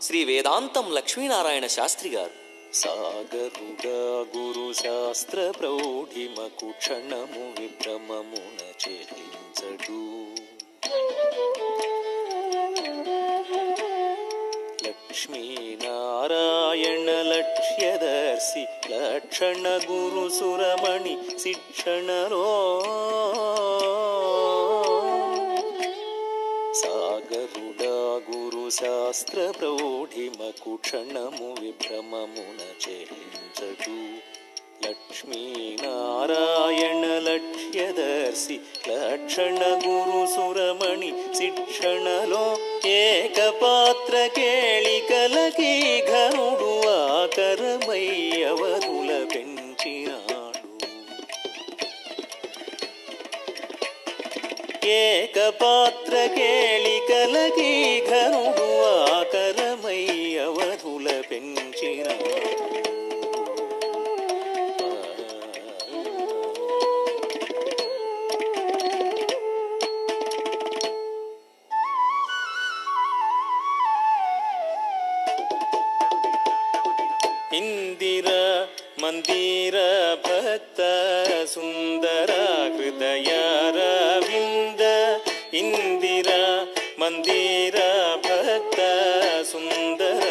శ్రీ వేదాంతం లక్ష్మీనారాయణ శాస్త్రి గారు. సాగరుగా గురు శాస్త్ర ప్రౌఢిమకు క్షణము విభ్రమమున చెల్లించడు, లక్ష్మీనారాయణ లక్ష్యదర్శి లక్షణ గురు సురమణి శిక్షణలో. సాగరుడా గురు శాస్త్ర ప్రౌఢిమకు క్షణము విభ్రమమున చెల్లించడు, లక్ష్మీనారాయణ లక్ష్యదర్శి లక్షణ గురు సురమణి శిక్షణలో. ఏకపాత్ర కేళికలకి ఘనుడు ఆకరమై అవధుల పెంచినాడు, ఏకపాత్ర కేళికలకి ఘనుడు ఆకరమై అవధుల పెంచినాడు. ఇందిర మందిర భక్త సుందర హృదయారవింద, ఇందిర మందిర భక్త సుందర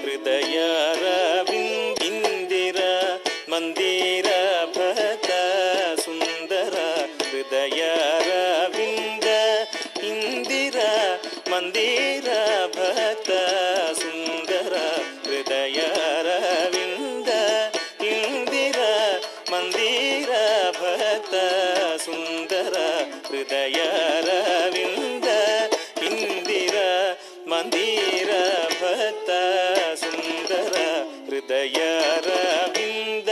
హృదయారవింద, ఇందిర మందిర భక్త సుందర హృదయారవింద, ఇందిర మందిర భక్త సుందర హృదయారవింద, ఇందిర మందిర భక్త సుందర హృదయారవింద, ఇందిర మందిర భక్త సుందర హృదయారవింద,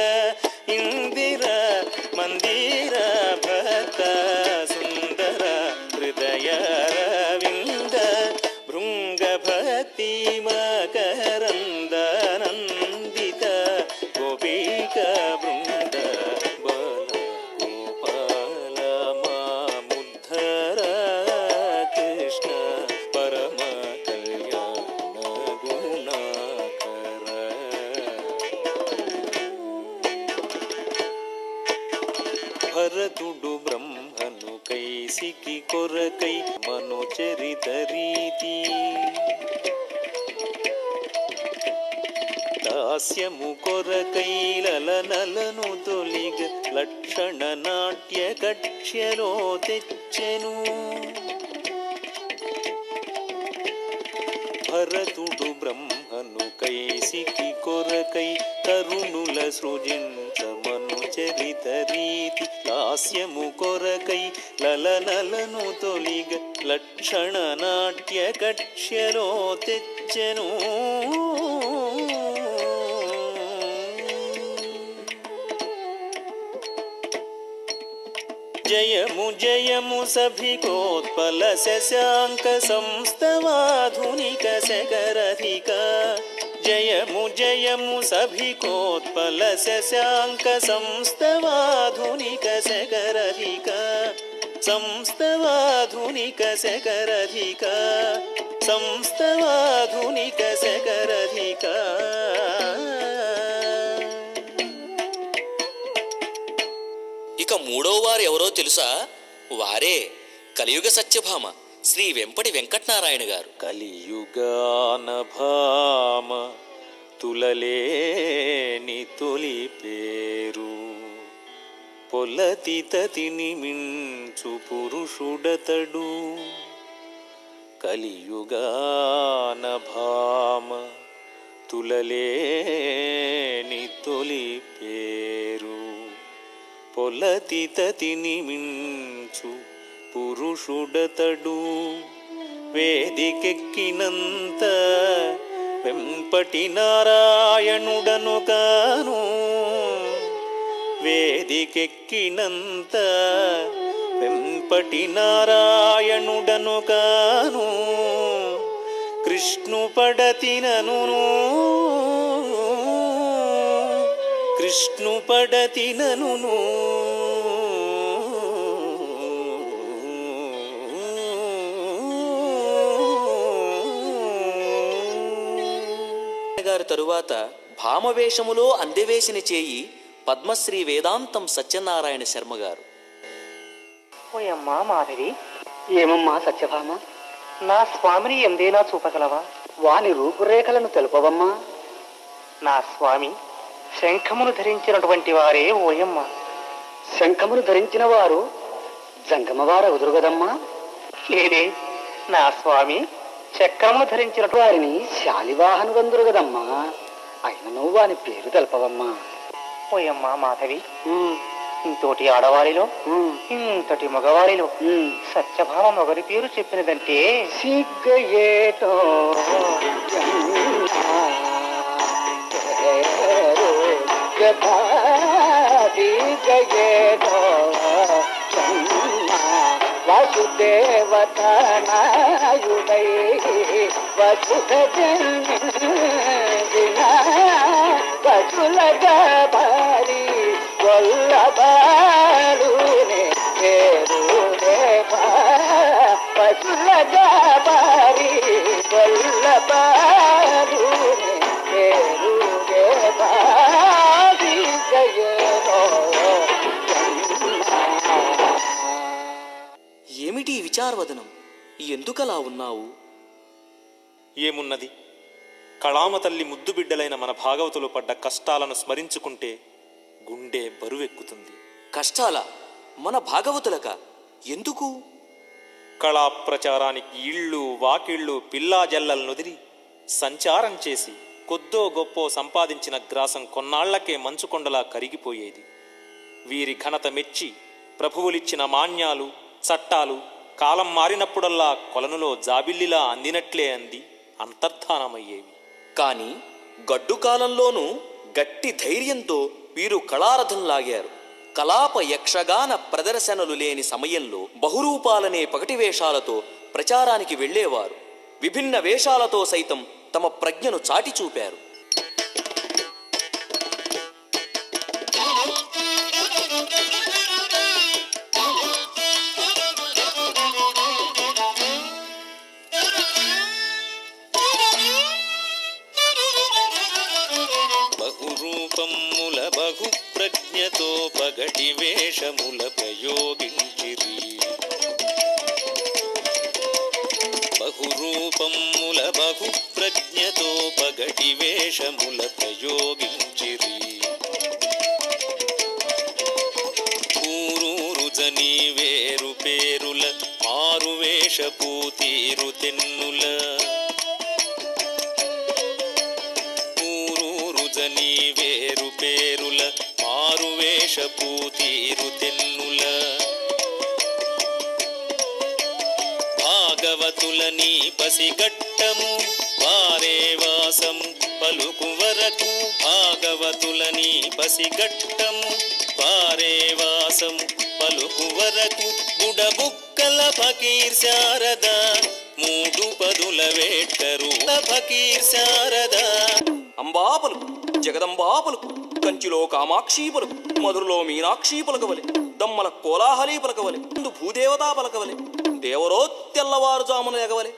ఇందిర మందిర భక్త సుందర హృదయారవింద. భృంగ భక్తి మకరందనందిత గోపిక బృంద బల గోపాల మాముద్ధర కృష్ణ పరమ కళ్యాణ గుణాకర. భరతుడు బ్రహ్మను కైసికి కొరకై మనుచరిత రీతి, దాస్యము కొరకై లలనలను తొలిగ లక్షణ నాట్య కక్ష్యలో తెచ్చెను. భరతుడు బ్రహ్మను కైసికి కొరకై తరుణుల సృజించమను చరిత రీతి, దాస్యము కొరకై లలనలను తొలిగ లక్షణ నాట్య కక్ష్యలో తెచ్చెను. జయము జయము సభికోత్పల శశాంక సంస్తవాధునిక శకరధిక జయము జయము సభికోత్పల శశాంక సంస్తవాధునిక శకరధిక సంస్తవాధునిక శకరధిక సంస్తవాధునిక శకరధిక. ఇక మూడో వారు ఎవరో తెలుసా? వారే కలియుగ సత్యభామ శ్రీ వెంపటి వెంకటనారాయణ గారు. కలియుగాన భామ తులలేని తొలి పేరు పొలతితతిని మించు పురుషుడతడు. కలియుగాన భామ తులలేని తొలి పేరు పొలతితతిని మించు పురుషుడతడు. వేదికెక్కినంత వెంపటి నారాయణుడను కాను వేదికెక్కినంత వెంపటి నారాయణుడను కాను కృష్ణు పడతినను కృష్ణు పడతినను గారి తరువాత భామవేషములో అందెవేసిన చేయి పద్మశ్రీ వేదాంతం సత్యనారాయణ శర్మ గారు. ఓయమ్మా మాధవి, ఏమమ్మా సత్యభామ, నా స్వామిని ఎందేనా చూపగలవా? వాని రూపురేఖలను తెలుపవమ్మా. నా స్వామి శంఖమును ధరించినటువంటి వారే ఓయమ్మ. శంఖమును ధరించిన వారు జంగమవార ఉదురుగదమ్మా. లేదే, నా స్వామి చక్రమును ధరించిన వారిని శాలివాహనుగందురు గదమ్మా. అయినను వాని పేరు తెలపవమ్మా. ఓయమ్మా మాధవి, ఇంతోటి ఆడవారిలో ఇంతటి మగవారిలో సత్యభామ మొగరి పేరు చెప్పినదంటే సిగ్గయేటో వసుదేవతనాయుడై వసుధ వసులగ భారీ వల్లభాలునే పేరునే వసులగ భారీ వల్లభాలునే పేరునే భారీ గయేనో. ఏమిటి విచారవదనం? ఎందుకలా ఉన్నావు? ఏమున్నది, కళామ తల్లి ముద్దు బిడ్డలైన మన భాగవతులు పడ్డ కష్టాలను స్మరించుకుంటే గుండె బరువెక్కుతుంది. కష్టాల మన భాగవతులక? ఎందుకు? కళా ప్రచారానికి ఇళ్ళు వాకిళ్ళు పిల్లా జల్లలు నొదిరి సంచారం చేసి కొద్దో గొప్పో సంపాదించిన గ్రాసం కొన్నాళ్లకే మంచుకొండలా కరిగిపోయేది. వీరి ఘనత మెచ్చి ప్రభువులిచ్చిన మాన్యాలు చట్టాలు కాలం మారినప్పుడల్లా కొలనులో జాబిల్లిలా అందినట్లే అంది అంతర్ధానమయ్యేవి. కాని గడ్డు కాలంలోనూ గట్టి ధైర్యంతో వీరు కళారథం లాగారు. కలాప యక్షగాన ప్రదర్శనలు లేని సమయంలో బహురూపాలనే పగటి వేషాలతో ప్రచారానికి వెళ్లేవారు. విభిన్న వేషాలతో సైతం తమ ప్రజ్ఞను చాటి చూపారు. బహురూపముల బహు ప్రజ్ఞతో పగటి వేషముల ప్రయోగించిరి. బహురూపముల బహు ప్రజ్ఞతో పగటి వేషముల ప్రయోగించిరి. ఊరూరు జని వేరు పేరుల ఆరు వేషపూతీరు తెన్నుల. ఊరూరు జని వేరు పేరుల ఆరు వేషపూతీరు తెన్నుల. భాగవతులని పసిగట్టము వారే వాసము పలుకు వరకు. భాగవతులని పసిగట్టము పారే వాసము పలుకు వరకు బుడబుక్కల ఫకీర్ శారద మూడు పదుల వేట్కరు ఫకీర్ శారద. అంబా పలుకు జగదంబా పలుకు కంచిలో కామాక్షి పలుకు మధురలో మీనాక్షి పలకవలె దమ్మల కోలాహలి పలకవలె ముందు భూదేవతా పలకవలె దేవరో తెల్లవారుజామున లెగవలె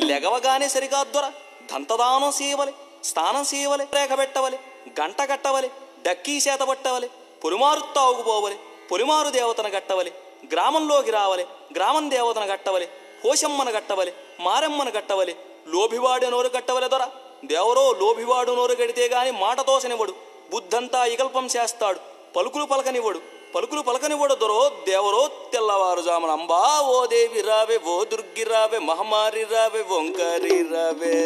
లెగవగానే సరిగా దొర దంతదానం చేయవలె స్నానం చేయవలె రేఖ పెట్టవలె గంట కట్టవలె డక్కీ చేత పట్టవలె పొలిమారు తావుకుపోవలె పొలిమారు దేవతను గట్టవలె గ్రామంలోకి రావలె గ్రామం దేవతను గట్టవలె పోషమ్మను గట్టవలె మారెమ్మను గట్టవలె లోభివాడి నోరు కట్టవలె దొర దేవరో లోభివాడు నోరు గడితే గాని మాట తోసనివ్వడు బుద్ధంతా ఇకల్పం చేస్తాడు పలుకులు పలకనివ్వడు దొరో దేవరో తెల్లవారుజామున అంబా ఓ దేవి రావే ఓ దుర్గి రావే మహమారి రావే ఓంకారి రావే.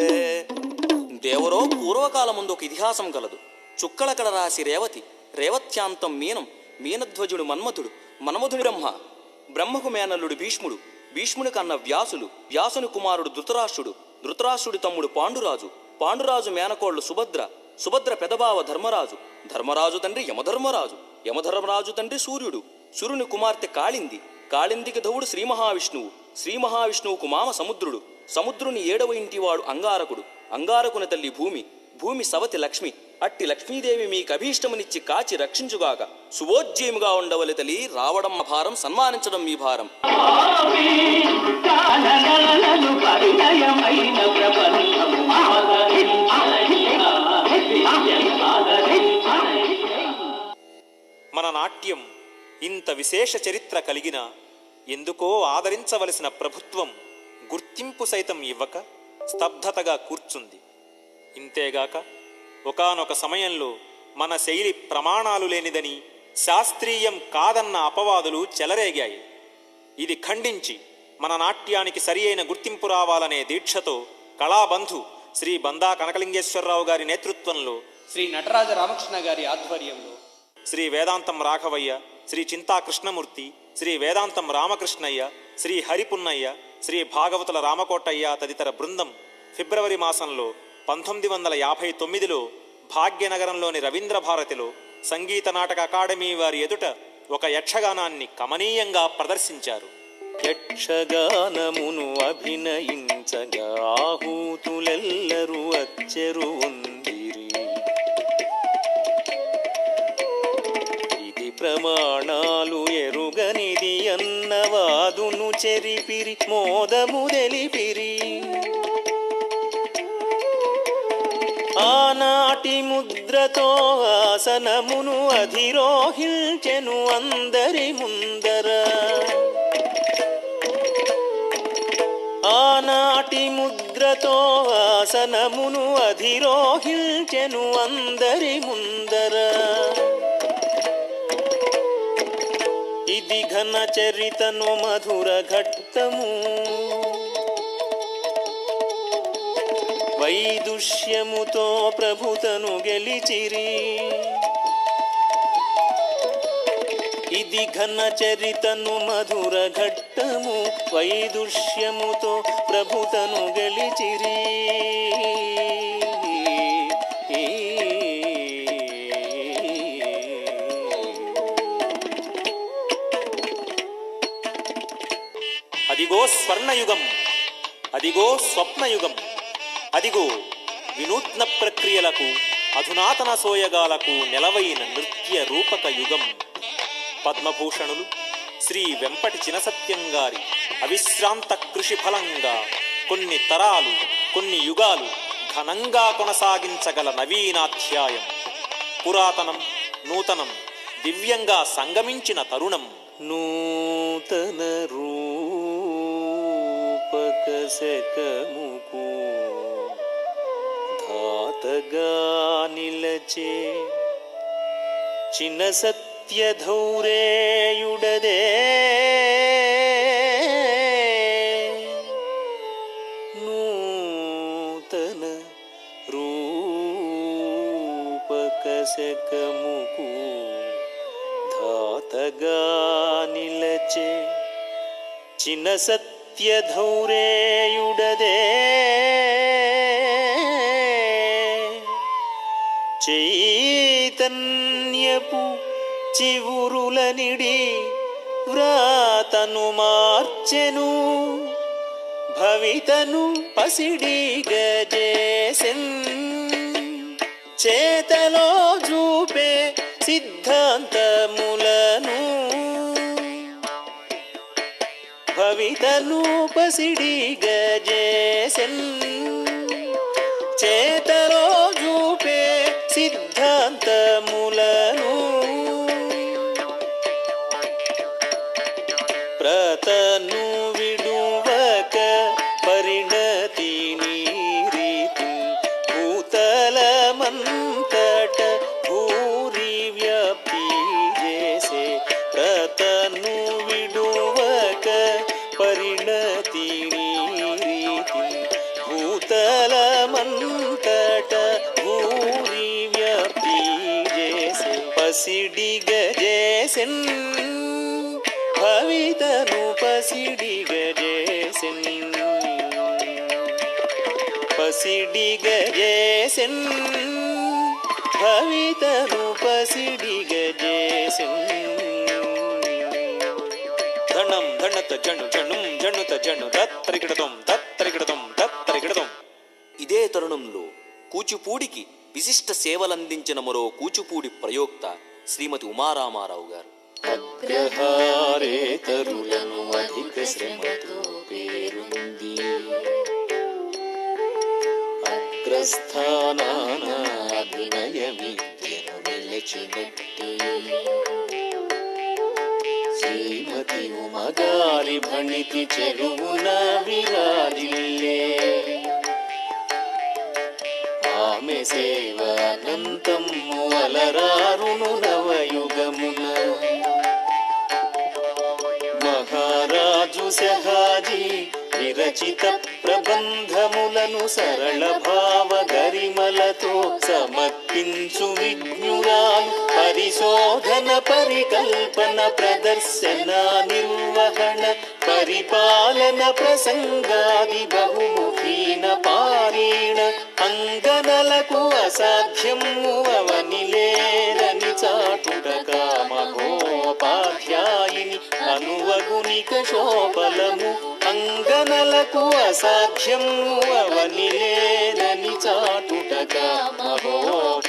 దేవరో పూర్వకాలం ముందు ఒక ఇతిహాసం కలదు. చుక్కలకడ రాసి రేవతి రేవత్యాంతం మీనం మీనధ్వజుడు మన్మథుడు మన్మథుడి బ్రహ్మకు మేనల్లుడు భీష్ముడు భీష్ముని కన్న వ్యాసులు వ్యాసుని కుమారుడు ధృతరాష్ట్రుడి తమ్ముడు పాండురాజు మేనకోళ్లు సుభద్ర పెదబావ ధర్మరాజు తండ్రి యమధర్మరాజు తండ్రి సూర్యుని కుమార్తె కాళిందికి ధవుడు శ్రీ మహావిష్ణువుకు మామ సముద్రుని 7వ ఇంటివాడు అంగారకుని తల్లి భూమి సవతి లక్ష్మి అట్టి లక్ష్మీదేవి మీకు అభీష్టమునిచ్చి కాచి రక్షించుగాక శుభోజ్జయముగా ఉండవలె తల్లి రావడమ్మ భారం సన్మానించడం మీ భారం. మన నాట్యం ఇంత విశేష చరిత్ర కలిగిన ఎందుకో ఆదరించవలసిన ప్రభుత్వం గుర్తింపు సైతం ఇవ్వక స్తబ్దతగా కూర్చుంది. ఇంతేగాక ఒకానొక సమయంలో మన శైలి ప్రమాణాలు లేనిదని శాస్త్రీయం కాదన్న అపవాదులు చెలరేగాయి. ఇది ఖండించి మన నాట్యానికి సరి అయిన గుర్తింపు రావాలనే దీక్షతో కళాబంధు శ్రీ బందా కనకలింగేశ్వరరావు గారి నేతృత్వంలో శ్రీ నటరాజ రామకృష్ణ గారి ఆధ్వర్యంలో శ్రీ వేదాంతం రాఘవయ్య, శ్రీ చింతా కృష్ణమూర్తి, శ్రీ వేదాంతం రామకృష్ణయ్య, శ్రీ హరిపున్నయ్య, శ్రీ భాగవతుల రామకోటయ్య తదితర బృందం ఫిబ్రవరి మాసంలో 1959లో భాగ్యనగరంలోని రవీంద్ర భారతిలో సంగీత నాటక అకాడమీ వారి ఎదుట ఒక యక్షగానాన్ని కమనీయంగా ప్రదర్శించారు. యక్షగానమును అభినయించగా ఆహూతులెల్లరూ అచ్చెరు ఉందిరి. ఇది ప్రమాణాలు ఎరుగనిది అన్నవాదును చెరిపిరి మోదము తెలిపిరి. ఆనాటి ముద్రతో ఆసనమును అధిరోహించెను అందరి ముందర. ఆనాటి ముద్రతో ఆసనమును అధిరోహించెను అందరి ముందర. ఇది ఘన చరితను మధుర ఘట్టము వైదుష్యముతో ప్రభుతను గెలిచిరి. ఇది ఘన చరితను మధుర ఘట్టము వైదుష్యముతో ప్రభుతను గెలిచిరి. అదిగో స్వర్ణయుగం, అదిగో స్వప్నయుగం, అదిగో వినూత్న ప్రక్రియలకు అధునాతన సోయగాలకు నెలవైన నృత్య రూపక యుగం. పద్మభూషణులు శ్రీ వెంపటి చినసత్యం గారి అవిశ్రాంత కృషి ఫలంగా కొన్ని తరాలు కొన్ని యుగాలు ఘనంగా కొనసాగించగల నవీనాధ్యాయం. పురాతనం నూతనం దివ్యంగా సంగమించిన తరుణం. నూతన రూపక శకముకు ధాతగా నిలచే చిన్న సత్యధౌరేయుడదే. నూతన రూపక శకముకు ధాతగా నిలచే చిన్న సత్యధౌరేయుడదే. చైతన్యపు చివురులనిడి వ్రాతను మార్చెను భవితను పసిడి గజేసెన్ చేతలో చూపే సిద్ధాంతములను భవితను పసిడి గజేసెన్ చేతలో చూపే సిద్ధాంతములను ప్రతను విడువక పరిణతి నీరీతి భూతలమంతట భూరి వ్యాప్తి చేసే ప్రతను విడువక పరిణతి నీరీతి భూతలమంతట భూరి వ్యాప్తి చేసే పసిడి గజేసెన్ భవితను పసిడి గజేసెన్ పసిడి గజేసెన్ భవితను పసిడి గజేసెన్ ధనం ధణత జణు జణుం జణుత జణు తత్తరికిడతం తత్తరికిడతం తత్తరికిడతం. ఇదే తరుణంలో కూచిపూడికి విశిష్ట సేవలందించిన మరో కూచిపూడి ప్రయోక్త శ్రీమతి ఉమారామారావు గారు. అగ్రహారేతరులను అధిక శ్రమతో పేరుంది అగ్రస్థానాన అభినయ విద్యను నిలచినట్టి శ్రీమతి ఉమగారి భణితి చెరువున విరాజిల్లే ఆమె సేవ అనంతము అలరారును నవయుగమున మహారాజు సహాజీ విరచిత ప్రబంధములను సరళ భావ గరిమలతో సమర్పించు విజ్ఞురాలు పరిశోధన పరికల్పన ప్రదర్శన నిర్వహణ పరిపాలన ప్రసంగాది బహుముఖీన పారీణ అంగనలకు అసాధ్యము అవనిలేరని చాటుట కామగోపాధ్యాయిని అనువగునిక శోపలము అంగనలకు అసాధ్యము అవనిలేరని చాటుట కామగోపాధ్యాయిని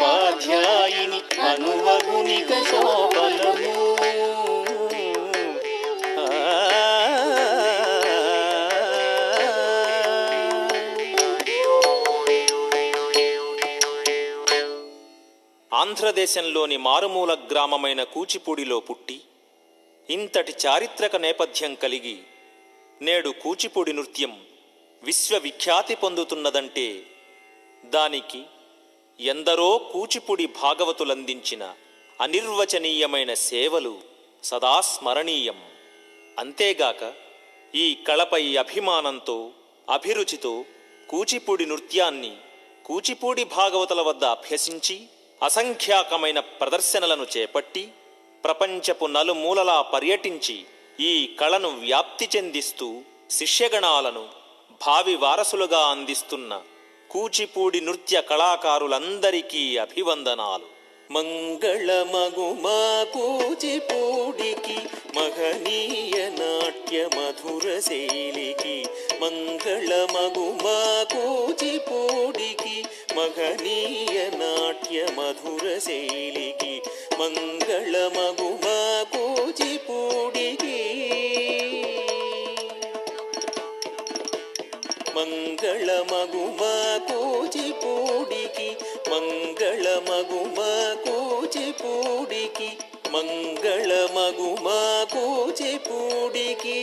అనువగునిక శోపలము. ఆంధ్రదేశంలోని మారుమూల గ్రామమైన కూచిపూడిలో పుట్టి ఇంతటి చారిత్రక నేపథ్యం కలిగి నేడు కూచిపూడి నృత్యం విశ్వవిఖ్యాతి పొందుతున్నదంటే దానికి ఎందరో కూచిపూడి భాగవతులందించిన అనిర్వచనీయమైన సేవలు సదా స్మరణీయం. అంతేగాక ఈ కళపై అభిమానంతో అభిరుచితో కూచిపూడి నృత్యాన్ని కూచిపూడి భాగవతుల వద్ద అభ్యసించి అసంఖ్యాకమైన ప్రదర్శనలను చేపట్టి ప్రపంచపు నలుమూలలా పర్యటించి ఈ కళను వ్యాప్తి చెందిస్తూ శిష్యగణాలను భావి వారసులుగా అందిస్తున్న కూచిపూడి నృత్య కళాకారులందరికీ అభివందనాలు. మంగళమగుమా కూచిపూడికి మహనీయ నాట్య మధుర శైలికి మంగళమగుమా కూచిపూడికి మహనీయ నాట్య మధుర శైలికి మంగళమగుమా కూచిపూడికి మంగళమగుమా కూచిపూడికి మంగళమగుమా కూచిపూడికి మంగళమగుమా కూచిపూడికి.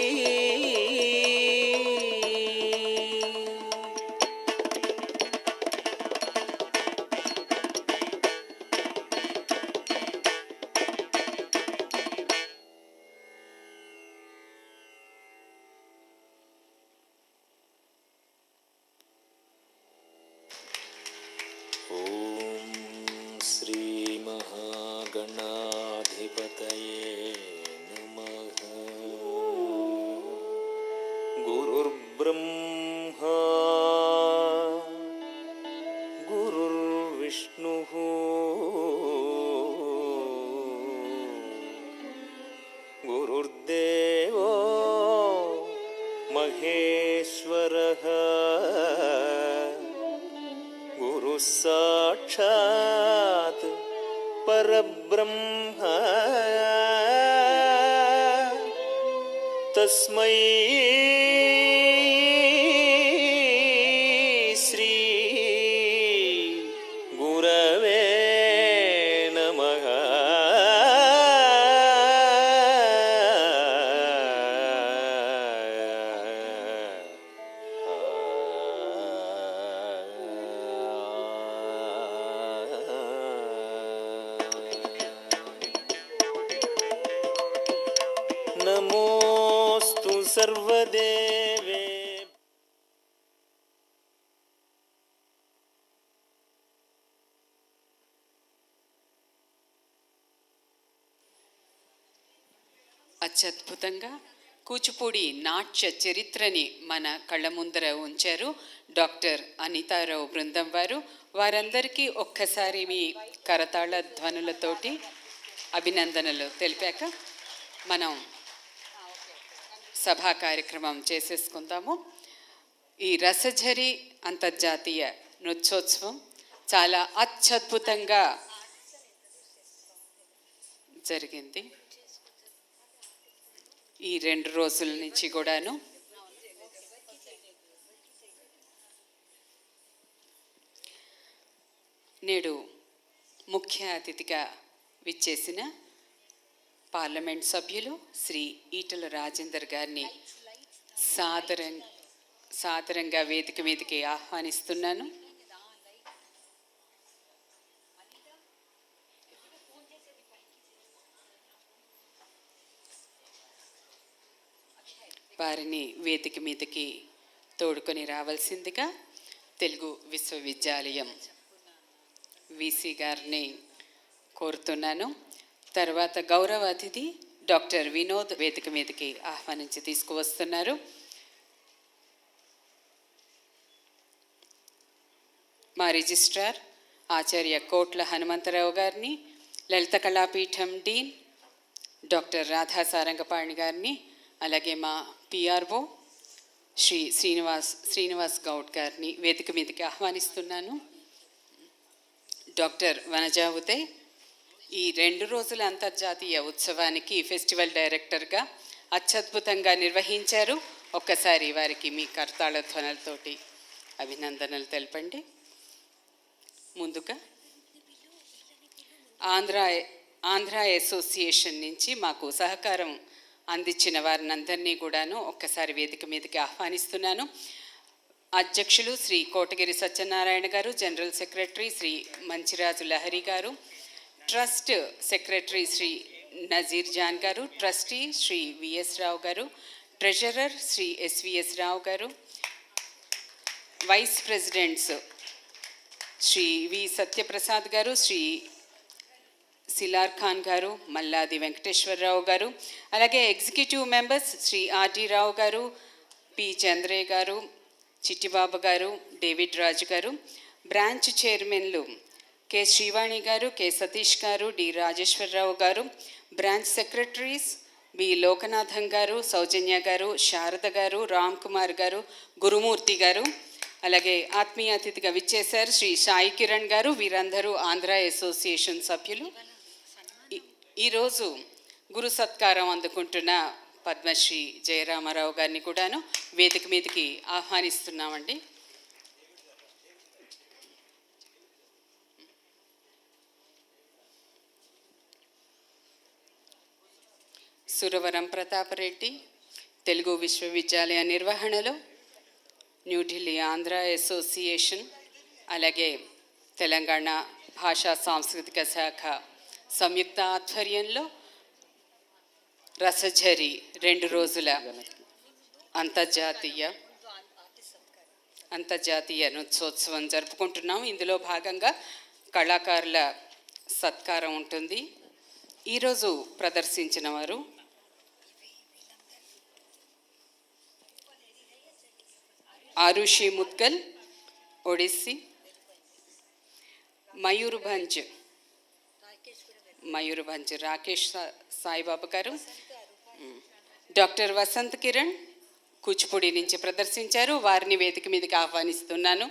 శ్రీమహాగణాధిపతయే నమః. గురుర్దేవో మహేశ్వరః గురుః సాక్షాత్ పరబ్రహ్మ తస్మై శ్రీ గురవే నమః. నమోస్తు సర్వదేవే. అత్యద్భుతంగా కూచిపూడి నాట్య చరిత్రని మన కళ్ళ ముందర ఉంచారు డాక్టర్ అనితారావు బృందం వారు. వారందరికీ ఒక్కసారి మీ కరతాళ ధ్వనులతోటి అభినందనలు తెలిపాక మనం సభా కార్యక్రమం చేసేసుకుందాము. ఈ రసఝరి అంతర్జాతీయ నృత్యోత్సవం చాలా అత్యద్భుతంగా జరిగింది. ఈ 2 రోజుల నుంచి కూడాను నేడు ముఖ్య అతిథిగా విచ్చేసిన పార్లమెంట్ సభ్యులు శ్రీ ఈటల రాజేందర్ గారిని సాదరంగా వేదిక మీదకి ఆహ్వానిస్తున్నాను. వారిని వేదిక మీదకి తోడుకొని రావాల్సిందిగా తెలుగు విశ్వవిద్యాలయం వీసీ గారిని కోరుతున్నాను. తర్వాత గౌరవ అతిథి డాక్టర్ వినోద్ వేదిక మీదకి ఆహ్వానించి తీసుకువస్తున్నారు. మా రిజిస్ట్రార్ ఆచార్య కోట్ల హనుమంతరావు గారిని, లలిత కళాపీఠం డీన్ డాక్టర్ రాధా సారంగపాణి గారిని, అలాగే మా పిఆర్ఓ శ్రీ శ్రీనివాస్ గౌడ్ గారిని వేదిక మీదకి ఆహ్వానిస్తున్నాను. డాక్టర్ వనజావుతే ఈ 2 రోజుల అంతర్జాతీయ ఉత్సవానికి ఫెస్టివల్ డైరెక్టర్గా అత్యద్భుతంగా నిర్వహించారు. ఒక్కసారి వారికి మీ కర్తాళ ధ్వనులతోటి అభినందనలు తెలపండి. ముందుగా ఆంధ్ర అసోసియేషన్ నుంచి మాకు సహకారం అందించిన వారినందరినీ కూడాను ఒక్కసారి వేదిక మీదకి ఆహ్వానిస్తున్నాను. అధ్యక్షులు Shri Kotagiri Satyanarayana garu, general secretary Shri Manchiraju Lahari garu, trust secretary Shri Nazeer Jan garu, trustee Shri VS Rao garu, treasurer Shri SVS Rao garu, vice presidents Shri V Satyaprasad garu, Shri Silar Khan garu, Malladi Venkateswararao garu, అలాగే executive members Shri RD Rao garu, P Chandraiah గారు, చిట్టిబాబు గారు, డేవిడ్ రాజు గారు, బ్రాంచ్ చైర్మన్లు కె శ్రీవాణి గారు, కె సతీష్ గారు, డి రాజేశ్వరరావు గారు, బ్రాంచ్ సెక్రటరీస్ బి లోకనాథం గారు, సౌజన్య గారు, శారద గారు, రామ్ కుమార్ గారు, గురుమూర్తి గారు, అలాగే ఆత్మీయ అతిథిగా విచ్చేశారు శ్రీ సాయి కిరణ్ గారు. వీరందరూ ఆంధ్ర అసోసియేషన్ సభ్యులు. ఈరోజు గురు సత్కారం అందుకుంటున్న పద్మశ్రీ జయరామారావు గారిని కూడాను వేదిక మీదకి ఆహ్వానిస్తున్నామండి. సురవరం ప్రతాపరెడ్డి తెలుగు విశ్వవిద్యాలయ నిర్వహణలో న్యూఢిల్లీ ఆంధ్ర అసోసియేషన్, అలాగే తెలంగాణ భాషా సాంస్కృతిక శాఖ సంయుక్త ఆధ్వర్యంలో రసఝరి 2 రోజుల అంతర్జాతీయ నృత్యోత్సవం జరుపుకుంటున్నాం. ఇందులో భాగంగా కళాకారుల సత్కారం ఉంటుంది. ఈరోజు ప్రదర్శించిన వారు ఆరుషి ముద్గల్ ఒడిస్సీ, మయూర్భంజ్ రాకేష్ సాయిబాబా గారు, డాక్టర్ వసంత్ కిరణ్ కూచిపూడి నుంచి ప్రదర్శించారు. వారిని వేదిక మీదకి ఆహ్వానిస్తున్నాను.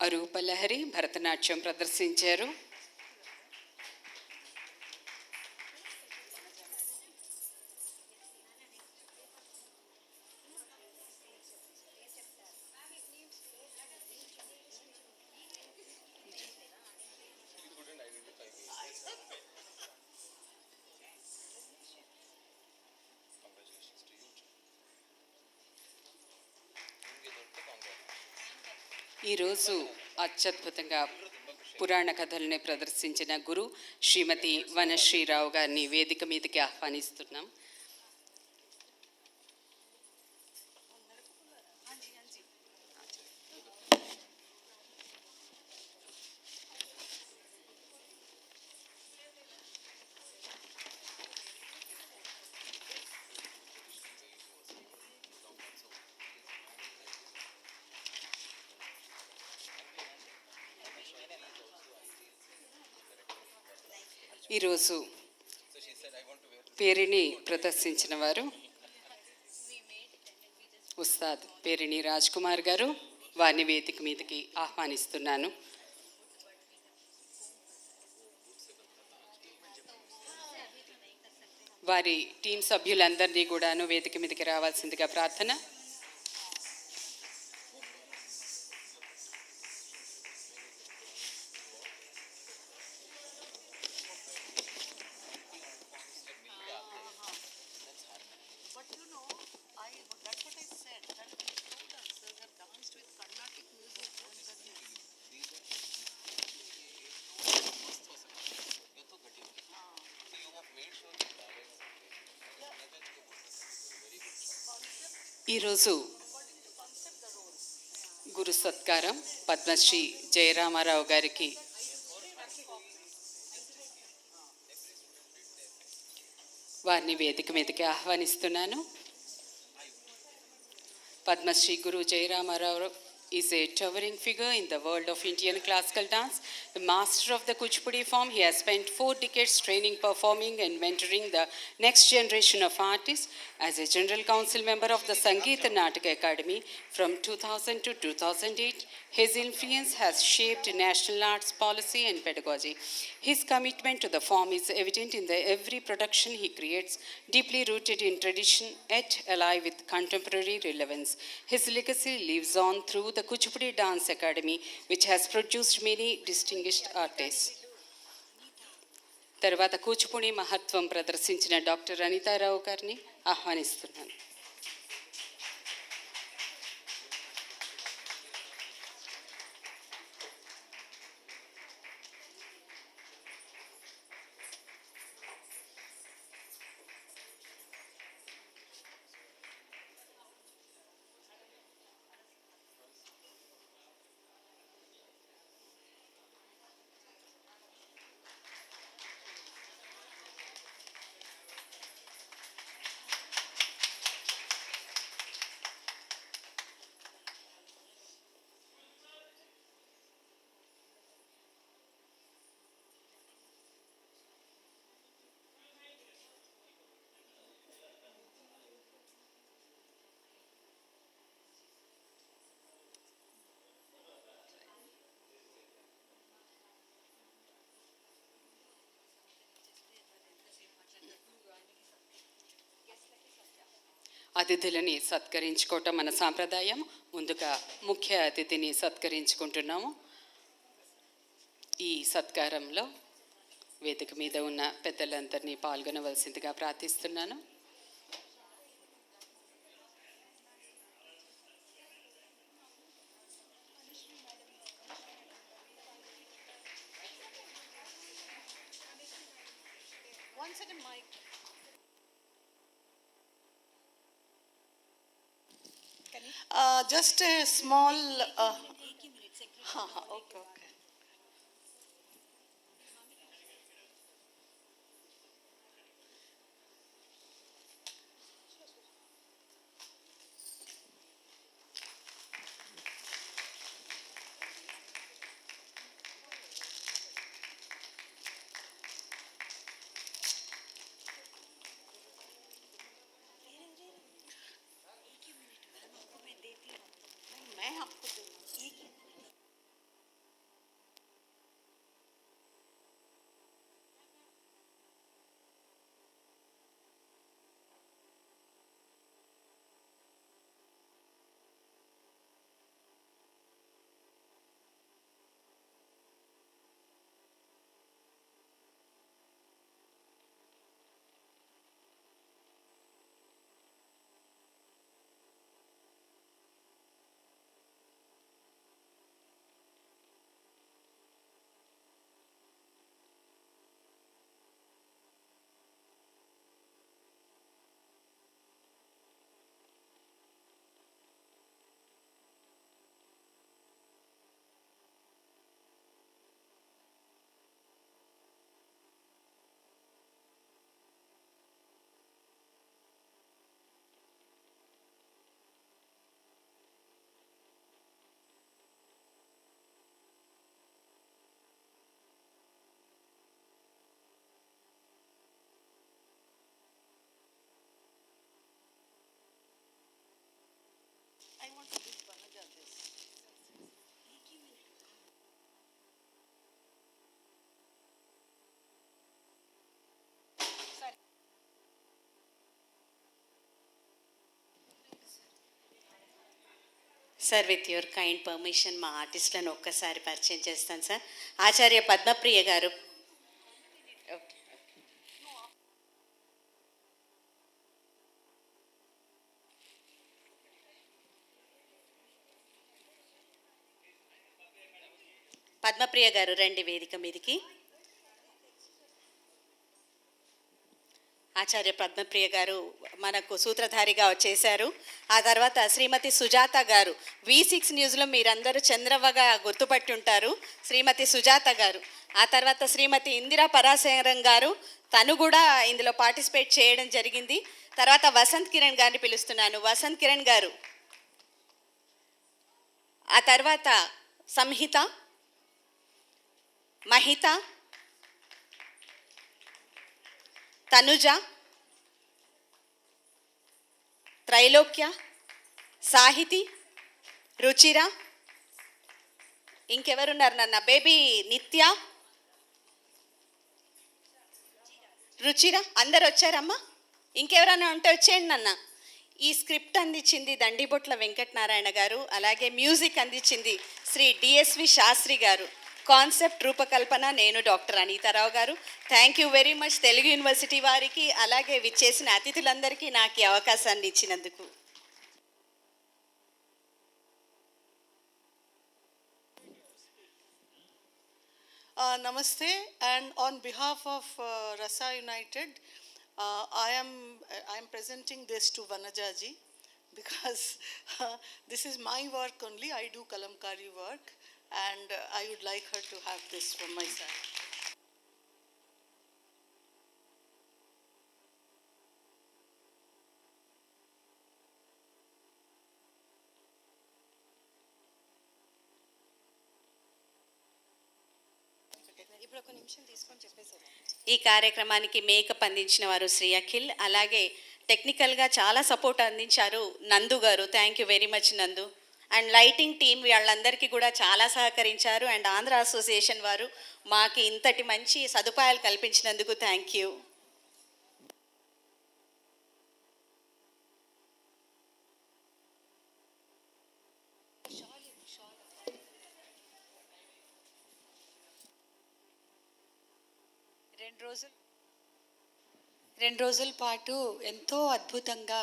అరూపలహరి భరతనాట్యం ప్రదర్శించారు. ఈరోజు అత్యద్భుతంగా పురాణ కథల్ని ప్రదర్శించిన గురు శ్రీమతి వనశ్రీరావు గారిని వేదిక మీదకి ఆహ్వానిస్తున్నాం. ఈరోజు పేరిణి ప్రదర్శించిన వారు ఉస్తాద్ పేరిణి రాజ్ కుమార్ గారు. వారిని వేదిక మీదకి ఆహ్వానిస్తున్నాను. వారి టీం సభ్యులందరినీ కూడాను వేదిక మీదకి రావాల్సిందిగా ప్రార్థన. ఈరోజు గురు సత్కారం పద్మశ్రీ జయరామారావు గారికి వారిని వేదిక మీదకి ఆహ్వానిస్తున్నాను. పద్మశ్రీ గురు Jayaramarao is a towering figure in the world of Indian classical dance. The master of the Kuchipudi form, he has spent 4 decades training, performing and mentoring the next generation of artists. As a General Council member of the Sangeet Nataka Academy from 2000 to 2008, his influence has shaped national arts policy and pedagogy. His commitment to the form is evident in every production he creates, deeply rooted in tradition yet alive with contemporary relevance. His legacy lives on through the Kuchipudi Dance Academy, which has produced many distinguished artists. తర్వాత కూచిపూడి మహత్వం ప్రదర్శించిన doctor Anitha Rao గారిని ఆహ్వానిస్తున్నాను. అతిథులని సత్కరించుకోవటం మన సాంప్రదాయం. ముందుగా ముఖ్య అతిథిని సత్కరించుకుంటున్నాము. ఈ సత్కారంలో వేదిక మీద ఉన్న పెద్దలందరినీ పాల్గొనవలసిందిగా ప్రార్థిస్తున్నాను. Just a small. Okay. Sir with your kind permission మా ఆర్టిస్ట్లను ఒక్కసారి పరిచయం చేస్తాను సార్. ఆచార్య పద్మప్రియ గారు, పద్మప్రియ గారు రండి వేదిక మీదికి. ఆచార్య పద్మప్రియ గారు మనకు సూత్రధారిగా వచ్చేశారు. ఆ తర్వాత శ్రీమతి సుజాత గారు, V6 న్యూస్లో మీరందరూ చంద్రవ్వగా గుర్తుపట్టి ఉంటారు, శ్రీమతి సుజాత గారు. ఆ తర్వాత శ్రీమతి ఇందిరా పరాశరం గారు, తను కూడా ఇందులో పార్టిసిపేట్ చేయడం జరిగింది. తర్వాత వసంత్ కిరణ్ గారిని పిలుస్తున్నాను, వసంత్ కిరణ్ గారు. ఆ తర్వాత సంహిత, మహిత, తనుజ, త్రైలోక్య, సాహితి, రుచిర, ఇంకెవరున్నారు నాన్న, బేబీ నిత్య, రుచిర, అందరు వచ్చారమ్మా. ఇంకెవరన్నా ఉంటే వచ్చేయండి నాన్న. ఈ స్క్రిప్ట్ అందించింది దండిబొట్ల వెంకటనారాయణ గారు, అలాగే మ్యూజిక్ అందించింది శ్రీ DSV శాస్త్రి గారు. కాన్సెప్ట్ రూపకల్పన నేను డాక్టర్ అనితారావు గారు. Thank you very much Telugu university వారికి, అలాగే విచ్చేసిన అతిథులందరికీ నాకు ఈ అవకాశాన్ని ఇచ్చినందుకు. Namaste, and on behalf of Rasa United, I am presenting this to Vanajaji because this is my work only. I do kalamkari work, and I would like her to have this from my side. ఈ కార్యక్రమానికి makeup అందించిన వారు శ్రీ అఖిల్, అలాగే టెక్నికల్గా చాలా support అందించారు నందు గారు. థ్యాంక్ యూ వెరీ మచ్ నందు. అండ్ లైటింగ్ టీమ్ వాళ్ళందరికీ కూడా చాలా సహకరించారు. అండ్ ఆంధ్ర అసోసియేషన్ వారు మాకు ఇంతటి మంచి సదుపాయాలు కల్పించినందుకు థ్యాంక్ యూ. రెండు రోజుల పాటు ఎంతో అద్భుతంగా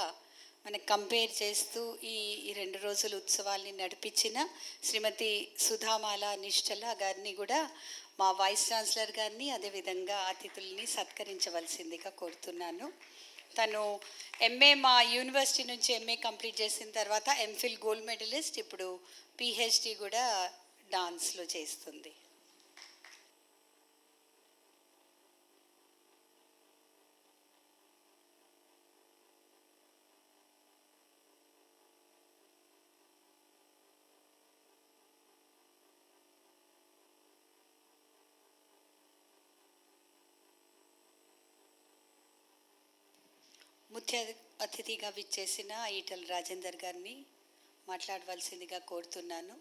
మనకు కంపేర్ చేస్తూ ఈ 2 రోజుల ఉత్సవాల్ని నడిపించిన శ్రీమతి సుధామాల నిష్టల గారిని కూడా మా వైస్ ఛాన్సలర్ గారిని అదేవిధంగా అతిథుల్ని సత్కరించవలసిందిగా కోరుతున్నాను. తను ఎంఏ మా యూనివర్సిటీ నుంచి ఎంఏ కంప్లీట్ చేసిన తర్వాత ఎంఫిల్ గోల్డ్ మెడలిస్ట్, ఇప్పుడు పిహెచ్డి కూడా డాన్స్లో చేస్తుంది. ముఖ్య అతిథిగా విచ్చేసిన ఈటల రాజేందర్ గారిని మాట్లాడవలసిందిగా కోరుతున్నాను.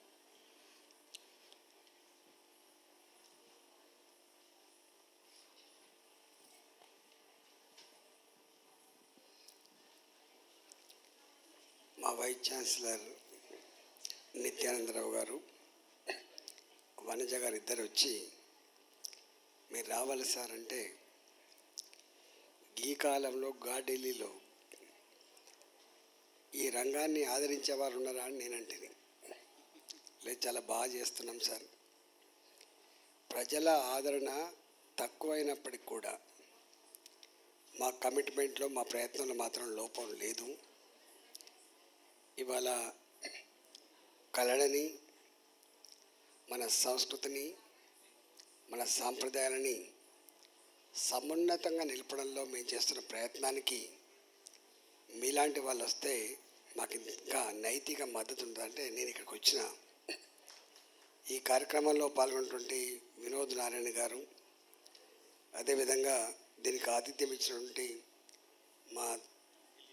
మా వైస్ ఛాన్సలర్ నిత్యానందరావు గారు, వనజ గారు ఇద్దరు వచ్చి మీరు రావాలి సార్ అంటే, ఈ కాలంలో ఢిల్లీలో ఈ రంగాన్ని ఆదరించేవారు ఉన్నారా అని నేనంటేనే లేదు, చాలా బాగా చేస్తున్నాం సార్. ప్రజల ఆదరణ తక్కువైనప్పటికి కూడా మా కమిట్మెంట్లో మా ప్రయత్నంలో మాత్రం లోపం లేదు. ఇవాళ కళలని, మన సంస్కృతిని, మన సాంప్రదాయాలని సమున్నతంగా నిలపడంలో మేము చేస్తున్న ప్రయత్నానికి మీలాంటి వాళ్ళు వస్తే మాకు ఇంకా నైతిక మద్దతు ఉంటుందంటే నేను ఇక్కడికి వచ్చిన. ఈ కార్యక్రమంలో పాల్గొన్నటువంటి వినోద్ నారాయణ గారు, అదేవిధంగా దీనికి ఆతిథ్యం ఇచ్చినటువంటి మా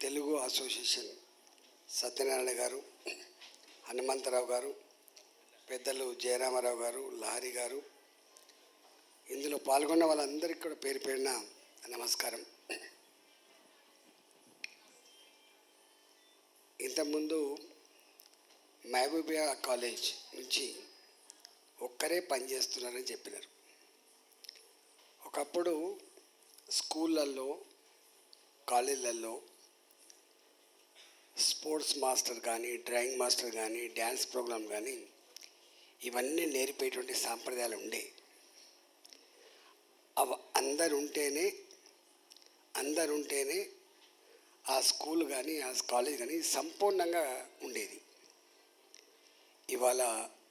తెలుగు అసోసియేషన్ సత్యనారాయణ గారు, హనుమంతరావు గారు, పెద్దలు జయరామారావు గారు, లహరి గారు, ఇందులో పాల్గొన్న వాళ్ళందరికీ కూడా పేరు పేరున నమస్కారం. ఇంతకుముందు మహబూబియా కాలేజ్ నుంచి ఒక్కరే పనిచేస్తున్నారని చెప్పినారు. ఒకప్పుడు స్కూళ్ళల్లో, కాలేజీలలో స్పోర్ట్స్ మాస్టర్ కానీ, డ్రాయింగ్ మాస్టర్ కానీ, డ్యాన్స్ ప్రోగ్రామ్ కానీ ఇవన్నీ నేర్పేటువంటి సాంప్రదాయాలు ఉండే. అందరు ఉంటేనే ఆ స్కూల్ కానీ, ఆ కాలేజ్ కానీ సంపూర్ణంగా ఉండేది. ఇవాళ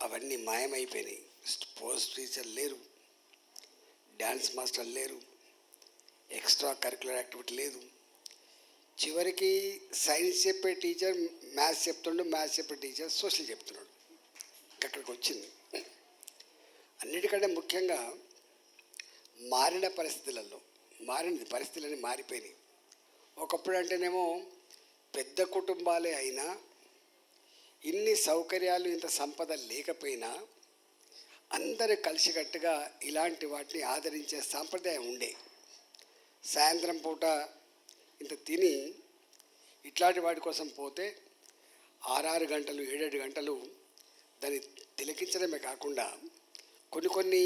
అవన్నీ మాయమైపోయినాయి. స్పోర్ట్స్ టీచర్ లేరు, డ్యాన్స్ మాస్టర్ లేరు, ఎక్స్ట్రా కరికులర్ యాక్టివిటీ లేదు. చివరికి సైన్స్ చెప్పే టీచర్ మ్యాథ్స్ చెప్తుండు, మ్యాథ్స్ చెప్పే టీచర్ సోషల్ చెప్తున్నాడు. అక్కడికి వచ్చింది. అన్నిటికంటే ముఖ్యంగా మారిన పరిస్థితులన్నీ మారిపోయినాయి. ఒకప్పుడు అంటేనేమో పెద్ద కుటుంబాలే అయినా, ఇన్ని సౌకర్యాలు, ఇంత సంపద లేకపోయినా అందరూ కలిసికట్టుగా ఇలాంటి వాటిని ఆదరించే సాంప్రదాయం ఉండే. సాయంత్రం పూట ఇంత తిని ఇట్లాంటి వాటి కోసం పోతే 6 గంటలు 7 గంటలు దాన్ని తిలకించడమే కాకుండా కొన్ని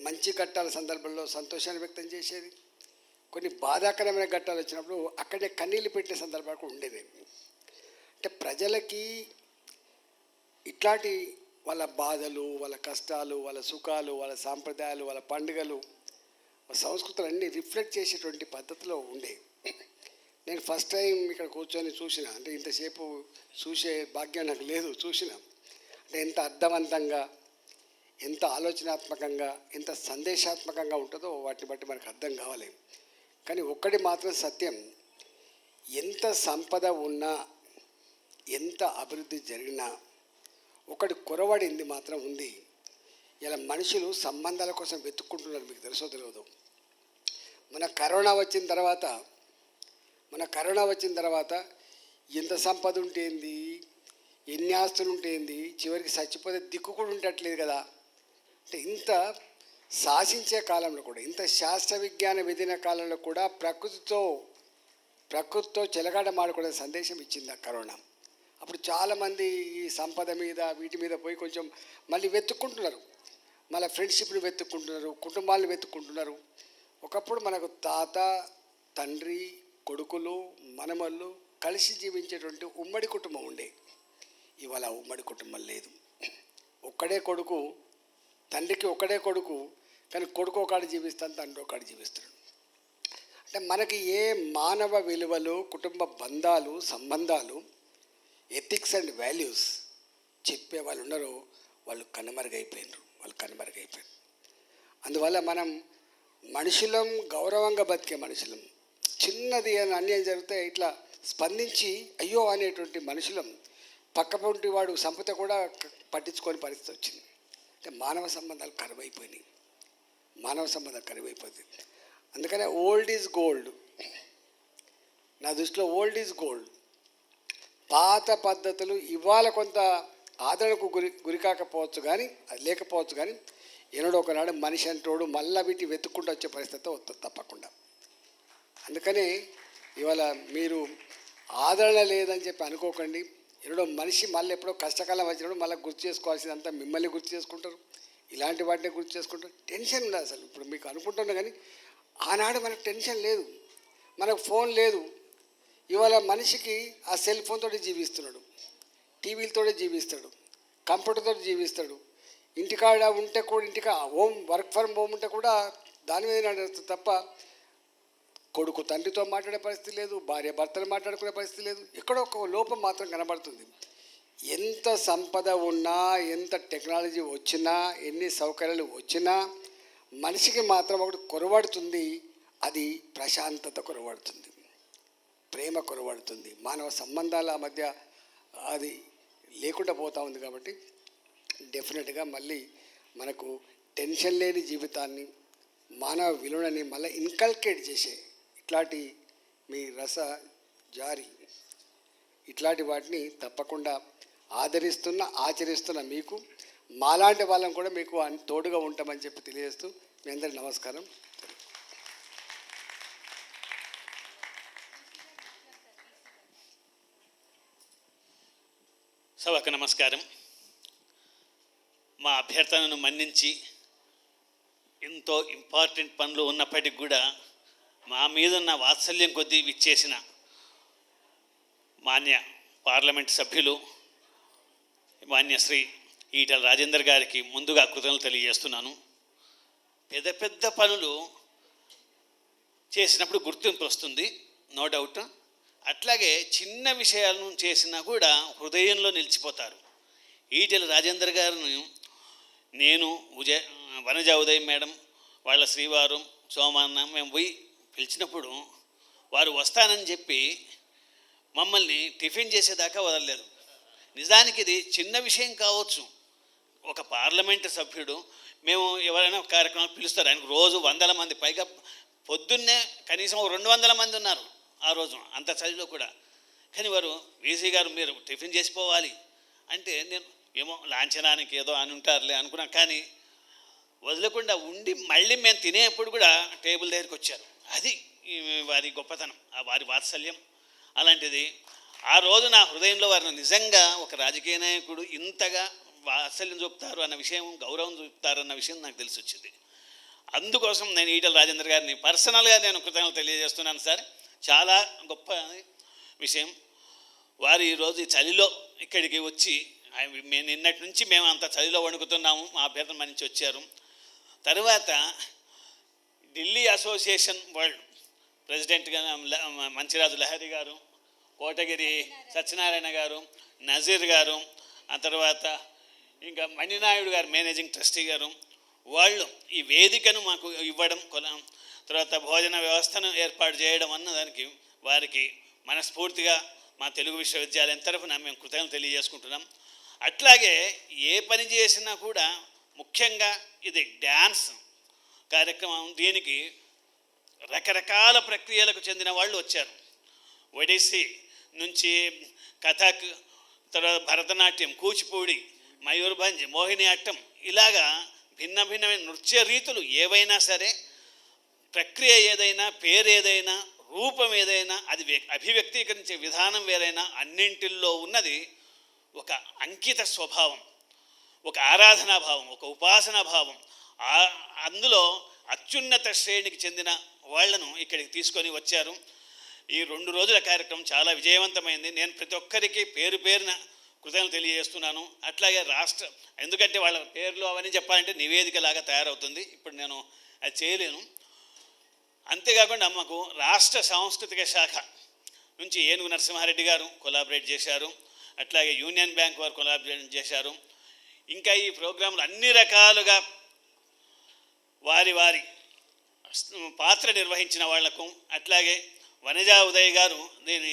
మంచి ఘట్టాల సందర్భంలో సంతోషాన్ని వ్యక్తం చేసేది, కొన్ని బాధాకరమైన ఘట్టాలు వచ్చినప్పుడు అక్కడే కన్నీళ్ళు పెట్టే సందర్భాలు కూడా ఉండేవి. అంటే ప్రజలకి ఇట్లాంటి వాళ్ళ బాధలు, వాళ్ళ కష్టాలు, వాళ్ళ సుఖాలు, వాళ్ళ సాంప్రదాయాలు, వాళ్ళ పండుగలు, సంస్కృతులు అన్నీ రిఫ్లెక్ట్ చేసేటువంటి పద్ధతిలో ఉండే. నేను ఫస్ట్ టైం ఇక్కడ కూర్చొని చూసిన, అంటే ఇంతసేపు చూసే భాగ్యం నాకు లేదు, చూసిన అంటే ఎంత అర్థవంతంగా, ఎంత ఆలోచనాత్మకంగా, ఎంత సందేశాత్మకంగా ఉంటుందో వాటిని బట్టి మనకు అర్థం కావాలి. కానీ ఒక్కటి మాత్రం సత్యం, ఎంత సంపద ఉన్నా, ఎంత అభివృద్ధి జరిగినా ఒకటి కొరవడింది మాత్రం ఉంది. ఇలా మనుషులు సంబంధాల కోసం వెతుక్కుంటున్నారు. మీకు తెలుసో తెలియదు, మన కరోనా వచ్చిన తర్వాత ఎంత సంపద ఉంటేంది, ఎన్ని ఆస్తులు ఉంటేంది, చివరికి చచ్చిపోతే దిక్కు కూడా ఉండట్లేదు కదా. అంటే ఇంత శాసించే కాలంలో కూడా, ఇంత శాస్త్ర విజ్ఞాన విధిన కాలంలో కూడా ప్రకృతితో చెలగాట మాడుకునే సందేశం ఇచ్చింది ఆ కరోనా. అప్పుడు చాలామంది ఈ సంపద మీద, వీటి మీద పోయి కొంచెం మళ్ళీ వెతుక్కుంటున్నారు, మళ్ళీ ఫ్రెండ్షిప్ని వెతుక్కుంటున్నారు, కుటుంబాలను వెతుక్కుంటున్నారు. ఒకప్పుడు మనకు తాత, తండ్రి, కొడుకులు, మనమళ్ళు, కలిసి జీవించేటువంటి ఉమ్మడి కుటుంబం ఉండే. ఇవాళ ఉమ్మడి కుటుంబం లేదు. ఒక్కడే కొడుకు, తండ్రికి ఒక్కడే కొడుకు, కానీ కొడుకు ఒకటి జీవిస్తాను, తండ్రి ఒకటి జీవిస్తాడు. అంటే మనకి ఏ మానవ విలువలు, కుటుంబ బంధాలు, సంబంధాలు, ఎథిక్స్ అండ్ వాల్యూస్ చెప్పే వాళ్ళు ఉన్నారో వాళ్ళు కనుమరుగైపోయినారు. అందువల్ల మనం మనుషులం, గౌరవంగా బతికే మనుషులం. చిన్నది అని అన్యాయం జరిగితే ఇట్లా స్పందించి అయ్యో అనేటువంటి మనుషులం. పక్కపొంటి వాడు సంపద కూడా పట్టించుకోని పరిస్థితి వచ్చింది. అంటే మానవ సంబంధాలు కరువైపోయినాయి. అందుకనే ఓల్డ్ ఈజ్ గోల్డ్. నా దృష్టిలో ఓల్డ్ ఈజ్ గోల్డ్. పాత పద్ధతులు ఇవాళ కొంత ఆదరణకు గురి కాకపోవచ్చు, కానీ లేకపోవచ్చు, కానీ ఎన్నడో ఒకనాడు మనిషి అంటోడు మళ్ళీ వీటి వెతుక్కుంటూ వచ్చే పరిస్థితి వస్తుంది తప్పకుండా. అందుకనే ఇవాళ మీరు ఆదరణ లేదని చెప్పి అనుకోకండి. ఎన్నడో మనిషి మళ్ళీ ఎప్పుడో కష్టకాలం వచ్చినప్పుడు మళ్ళీ గుర్తు చేసుకోవాల్సిందంతా మిమ్మల్ని గుర్తు చేసుకుంటారు, ఇలాంటి వాటిని గుర్తు చేసుకుంటారు. టెన్షన్ ఉండదు అసలు. ఇప్పుడు మీకు అనుకుంటున్నా కానీ ఆనాడు మనకు టెన్షన్ లేదు, మనకు ఫోన్ లేదు. ఇవాళ మనిషికి ఆ సెల్ ఫోన్ తోటి జీవిస్తున్నాడు, టీవీలతోనే జీవిస్తాడు, కంప్యూటర్తో జీవిస్తాడు. ఇంటికాడ ఉంటే కూడా వర్క్ ఫ్రమ్ హోమ్ ఉంటే కూడా దాని మీద నడుస్తుంది తప్ప కొడుకు తండ్రితో మాట్లాడే పరిస్థితి లేదు, భార్య భర్తలు మాట్లాడుకునే పరిస్థితి లేదు. ఎక్కడో ఒక లోపం మాత్రం కనబడుతుంది. ఎంత సంపద ఉన్నా, ఎంత టెక్నాలజీ వచ్చినా, ఎన్ని సౌకర్యాలు వచ్చినా మనిషికి మాత్రం ఒకటి కొరవడుతుంది. అది ప్రశాంతత కొరవడుతుంది, ప్రేమ కొరవడుతుంది, మానవ సంబంధాల మధ్య అది లేకుండా పోతూ ఉంది. కాబట్టి డెఫినెట్గా మళ్ళీ మనకు టెన్షన్ లేని జీవితాన్ని, మానవ విలువని మళ్ళీ ఇన్కల్కేట్ చేసే ఇట్లాంటి మీ రస జారి ఇట్లాంటి వాటిని తప్పకుండా ఆచరిస్తున్న మీకు, మాలాంటి వాళ్ళని కూడా మీకు తోడుగా ఉంటామని చెప్పి తెలియజేస్తూ మీ అందరికీ నమస్కారం. సభకు నమస్కారం. మా అభ్యర్థనను మన్నించి ఎంతో ఇంపార్టెంట్ పనులు ఉన్నప్పటికీ కూడా మా మీదున్న వాత్సల్యం కొద్దీ విచ్చేసిన మాన్య పార్లమెంట్ సభ్యులు మాన్యశ్రీ ఈటల రాజేందర్ గారికి ముందుగా కృతజ్ఞతలు తెలియజేస్తున్నాను. పెద్ద పెద్ద పనులు చేసినప్పుడు గుర్తింపు వస్తుంది, నో డౌట్. అట్లాగే చిన్న విషయాలను చేసినా కూడా హృదయంలో నిలిచిపోతారు. ఈటెల రాజేందర్ గారిని నేను వనజ ఉదయం మేడం వాళ్ళ శ్రీవారు సోమన్న మేము పోయి పిలిచినప్పుడు వారు వస్తానని చెప్పి మమ్మల్ని టిఫిన్ చేసేదాకా వదలలేదు. నిజానికి ఇది చిన్న విషయం కావచ్చు. ఒక పార్లమెంటు సభ్యుడు, మేము ఎవరైనా కార్యక్రమాలు పిలుస్తారు, ఆయనకు రోజు 100 మంది పైగా, పొద్దున్నే కనీసం 200 మంది ఉన్నారు ఆ రోజు, అంత చలిలో కూడా. కానీ వారు వీసీ గారు మీరు టిఫిన్ చేసిపోవాలి అంటే నేను ఏమో లాంఛనానికి ఏదో అని ఉంటారులే అనుకున్నాను. కానీ వదలకుండా ఉండి మళ్ళీ మేము తినేప్పుడు కూడా టేబుల్ దగ్గరికి వచ్చారు. అది వారి గొప్పతనం, ఆ వారి వాత్సల్యం. అలాంటిది ఆ రోజు నా హృదయంలో వారిని నిజంగా ఒక రాజకీయ నాయకుడు ఇంతగా వాత్సల్యం చూపుతారు అన్న విషయం, గౌరవం చూపుతారు అన్న విషయం నాకు తెలిసి వచ్చింది. అందుకోసం నేను ఈటల రాజేందర్ గారిని పర్సనల్గా నేను కృతజ్ఞతలు తెలియజేస్తున్నాను సార్. చాలా గొప్ప విషయం. వారు ఈరోజు చలిలో ఇక్కడికి వచ్చి, నిన్నటి నుంచి మేము అంత చలిలో వణుకుతున్నాము, మా అభ్యర్థన నుంచి వచ్చారు. తర్వాత ఢిల్లీ అసోసియేషన్ వరల్డ్ ప్రెసిడెంట్గా మంచిరాజు లహరి గారు, కోటగిరి సత్యనారాయణ గారు, నజీర్ గారు, ఆ తర్వాత ఇంకా మణినాయుడు గారు మేనేజింగ్ ట్రస్టీ గారు, వాళ్ళు ఈ వేదికను మాకు ఇవ్వడం, తర్వాత భోజన వ్యవస్థను ఏర్పాటు చేయడం అన్న దానికి వారికి మనస్ఫూర్తిగా మా తెలుగు విశ్వవిద్యాలయం తరఫున మేము కృతజ్ఞతలు తెలియజేసుకుంటున్నాం. అట్లాగే ఏ పని చేసినా కూడా ముఖ్యంగా ఇది డ్యాన్స్ కార్యక్రమం, దీనికి రకరకాల ప్రక్రియలకు చెందిన వాళ్ళు వచ్చారు. ఒడిస్సీ నుంచి కథక్, తర్వాత భరతనాట్యం, కూచిపూడి, మయూర్భంజ్, మోహినియాట్టం, ఇలాగా భిన్న భిన్నమైన నృత్య రీతులు ఏవైనా సరే, ప్రక్రియ ఏదైనా, పేరు ఏదైనా, రూపం ఏదైనా, అది అభివ్యక్తీకరించే విధానం వేరైనా, అన్నింటిల్లో ఉన్నది ఒక అంకిత స్వభావం, ఒక ఆరాధనా భావం, ఒక ఉపాసనా భావం. అందులో అత్యున్నత శ్రేణికి చెందిన వాళ్లను ఇక్కడికి తీసుకొని వచ్చారు. ఈ 2 రోజుల కార్యక్రమం చాలా విజయవంతమైంది. నేను ప్రతి ఒక్కరికి పేరు పేరున కృతజ్ఞతలు తెలియజేస్తున్నాను. అట్లాగే ఎందుకంటే వాళ్ళ పేర్లు అవన్నీ చెప్పాలంటే నివేదికలాగా తయారవుతుంది, ఇప్పుడు నేను అది చేయలేను. అంతేకాకుండా మాకు రాష్ట్ర సాంస్కృతిక శాఖ నుంచి ఏనుగు నరసింహారెడ్డి గారు కొలాబరేట్ చేశారు, అట్లాగే యూనియన్ బ్యాంక్ వారు కొలాబరేట్ చేశారు. ఇంకా ఈ ప్రోగ్రాంలు అన్ని రకాలుగా వారి వారి పాత్ర నిర్వహించిన వాళ్లకు, అట్లాగే వనజా ఉదయ్ గారు దీని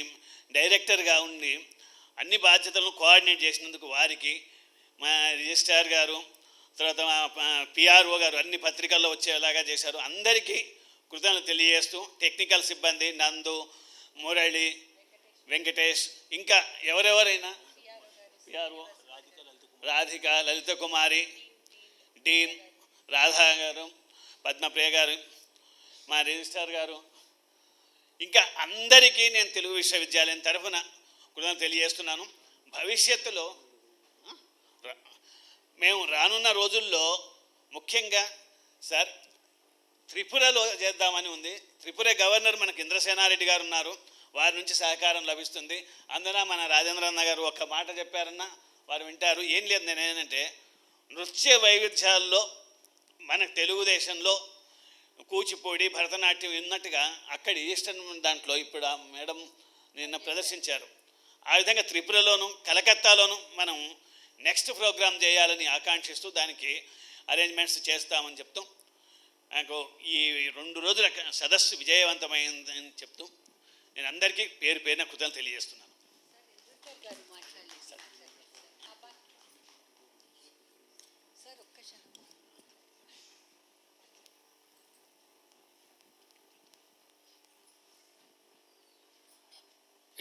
డైరెక్టర్గా ఉండి అన్ని బాధ్యతలను కోఆర్డినేట్ చేసినందుకు వారికి, మా రిజిస్ట్రార్ గారు, తర్వాత మా పిఆర్ఓ గారు అన్ని పత్రికల్లో వచ్చేలాగా చేశారు. అందరికీ కృతజ్ఞతలు తెలియజేస్తూ టెక్నికల్ సిబ్బంది నందు, మురళి, వెంకటేష్, ఇంకా ఎవరెవరైనా పిఆర్ఓ రాధిక, లలిత కుమారి, డీన్ రాధా గారు, పద్మప్రియ గారు, మా రిజిస్ట్రార్ గారు, ఇంకా అందరికీ నేను తెలుగు విశ్వవిద్యాలయం తరఫున కృతజ్ఞతలు తెలియజేస్తున్నాను. భవిష్యత్తులో మేము రానున్న రోజుల్లో ముఖ్యంగా సార్ త్రిపురలో చేద్దామని ఉంది. త్రిపుర గవర్నర్ మనకి ఇంద్రసేనారెడ్డి గారు ఉన్నారు, వారి నుంచి సహకారం లభిస్తుంది. అందున మన రాజేంద్రన్న గారు ఒక్క మాట చెప్పారన్నా వారు వింటారు. ఏం లేదు, నేనేంటంటే నృత్య వైవిధ్యాల్లో మన తెలుగుదేశంలో కూచిపూడి, భరతనాట్యం ఉన్నట్టుగా అక్కడి ఈస్టర్న్ దాంట్లో ఇప్పుడు ఆ మేడం నిన్న ప్రదర్శించారు. ఆ విధంగా త్రిపురలోను కలకత్తాలోను మనం నెక్స్ట్ ప్రోగ్రామ్ చేయాలని ఆకాంక్షిస్తూ దానికి అరేంజ్మెంట్స్ చేస్తామని చెప్తూ నాకు ఈ 2 రోజుల సదస్సు విజయవంతమైందని చెప్తూ నేను అందరికీ పేరు పేరున కృతజ్ఞతలు తెలియజేస్తున్నాను.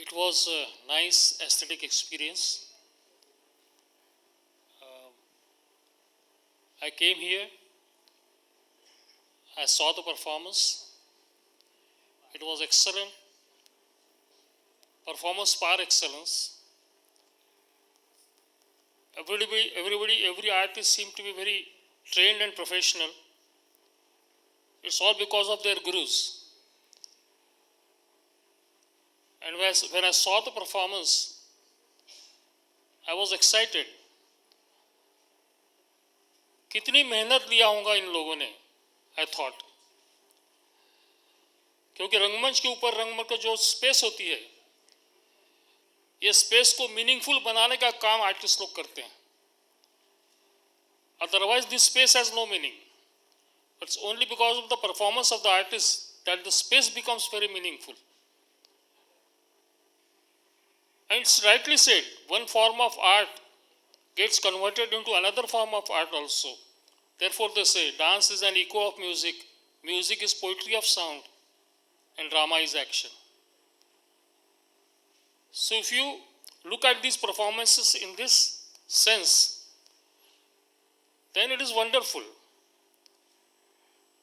It was a nice aesthetic experience. I came here, I saw the performance. It was excellent. Performance par excellence. Every artist seemed to be very trained and professional. It's all because of their gurus. And when I saw the performance, I was excited. कितनी मेहनत लिया होगा इन लोगों ने, I thought. क्योंकि रंगमंच के ऊपर रंगमंच का जो स्पेस होती है, ये स्पेस को मीनिंगफुल बनाने का काम आर्टिस्ट लोग करते हैं. Otherwise, this space has no meaning. It's only because of the performance of the artist that the space becomes very meaningful. And it's rightly said, one form of art gets converted into another form of art also. Therefore they say, dance is an echo of music, music is poetry of sound, and drama is action. So if you look at these performances in this sense, then it is wonderful.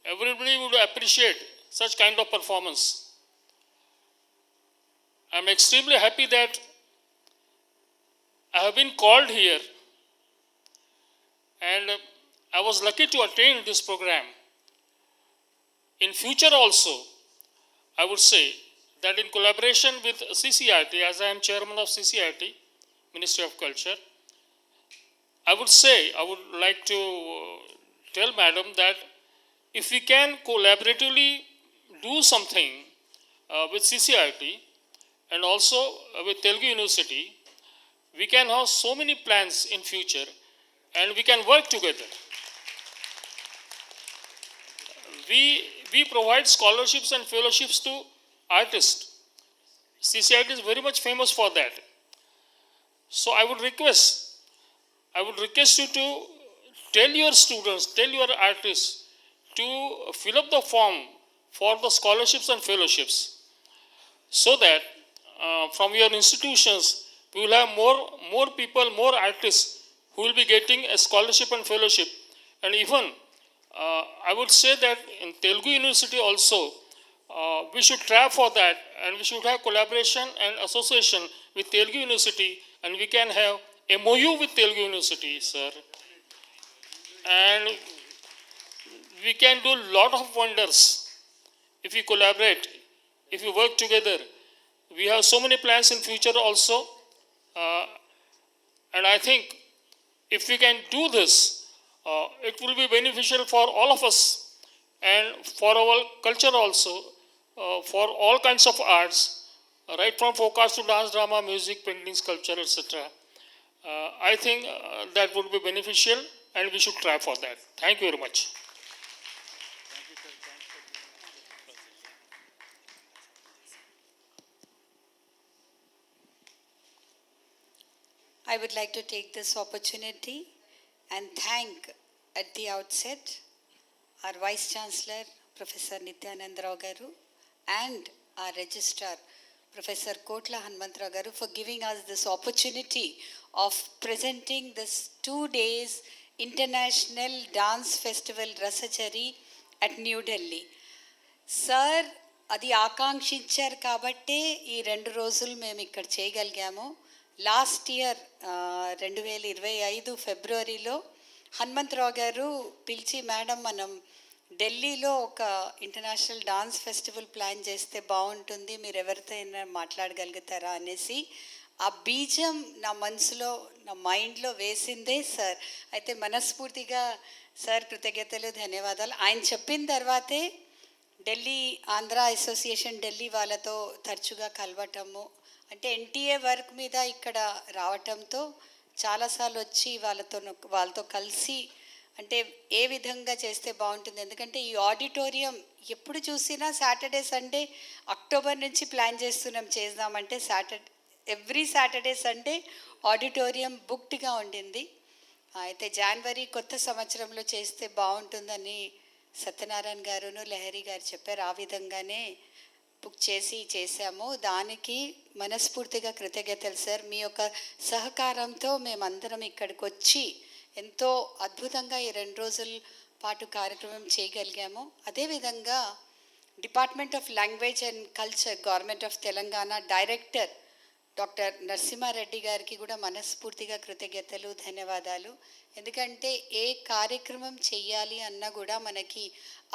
Everybody would appreciate such kind of performance. I am extremely happy that I have been called here, and I was lucky to attend this program. In future also, I would say that in collaboration with CCRT, as I am chairman of CCRT, Ministry of Culture, I would like to tell madam that if we can collaboratively do something with CCRT and also with Telugu University, we can have so many plans in future and we can work together. We provide scholarships and fellowships to artists. CCIT is very much famous for that. So I would request you to tell your students, tell your artists to fill up the form for the scholarships and fellowships, so that from your institutions we will have more people, more artists who will be getting a scholarship and fellowship. And even I would say that in Telugu University also, we should try for that, and we should have collaboration and association with Telugu University, and we can have MOU with Telugu University, sir. And we can do lot of wonders if we collaborate, if we work together. we have so many plans in future also. And I think if we can do this, it will be beneficial for all of us and for our culture also, for all kinds of arts, right from folk arts to dance, drama, music, painting, sculpture, etc. I think that would be beneficial and we should try for that. Thank you very much. I would like to take this opportunity and thank at the outset our Vice Chancellor, Professor Nityananda Rao Garu, and our Registrar, Professor Kotla Hanumantrao Garu, for giving us this opportunity of presenting this 2 days International Dance Festival Rasa Jhari at New Delhi. Sir అది ఆకాంక్షించారు కాబట్టే ఈ 2 రోజులు మేము ఇక్కడ చేయగలిగాము. Last year 2025 ఫిబ్రవరిలో హనుమంతరావు గారు పిలిచి, మేడం మనం ఢిల్లీలో ఒక ఇంటర్నేషనల్ డాన్స్ ఫెస్టివల్ ప్లాన్ చేస్తే బాగుంటుంది, మీరు ఎవరితో అయినా మాట్లాడగలుగుతారా అనేసి ఆ బీజం నా మనసులో, నా మైండ్లో వేసిందే సార్. అయితే మనస్ఫూర్తిగా సార్ కృతజ్ఞతలు, ధన్యవాదాలు. ఆయన చెప్పిన తర్వాతే ఢిల్లీ ఆంధ్ర అసోసియేషన్ ఢిల్లీ వాళ్ళతో తరచుగా కలవటము, అంటే ఎన్టీఏ వర్క్ మీద ఇక్కడ రావటంతో చాలాసార్లు వచ్చి వాళ్ళతో కలిసి అంటే ఏ విధంగా చేస్తే బాగుంటుంది. ఎందుకంటే ఈ ఆడిటోరియం ఎప్పుడు చూసినా సాటర్డే సండే అక్టోబర్ నుంచి ప్లాన్ చేద్దామంటే ఎవ్రీ సాటర్డే సండే ఆడిటోరియం బుక్డ్గా ఉండింది. అయితే జనవరి కొత్త సంవత్సరంలో చేస్తే బాగుంటుందని సత్యనారాయణ గారును లహరి గారు చెప్పారు. ఆ విధంగానే బుక్ చేసాము. దానికి మనస్ఫూర్తిగా కృతజ్ఞతలు సార్. మీ యొక్క సహకారంతో మేమందరం ఇక్కడికి వచ్చి ఎంతో అద్భుతంగా ఈ 2 రోజుల పాటు కార్యక్రమం చేయగలిగాము. అదేవిధంగా department of language and culture, government of Telangana director doctor Narasimhareddy గారికి కూడా మనస్ఫూర్తిగా కృతజ్ఞతలు, ధన్యవాదాలు. ఎందుకంటే ఏ కార్యక్రమం చెయ్యాలి అన్నా కూడా మనకి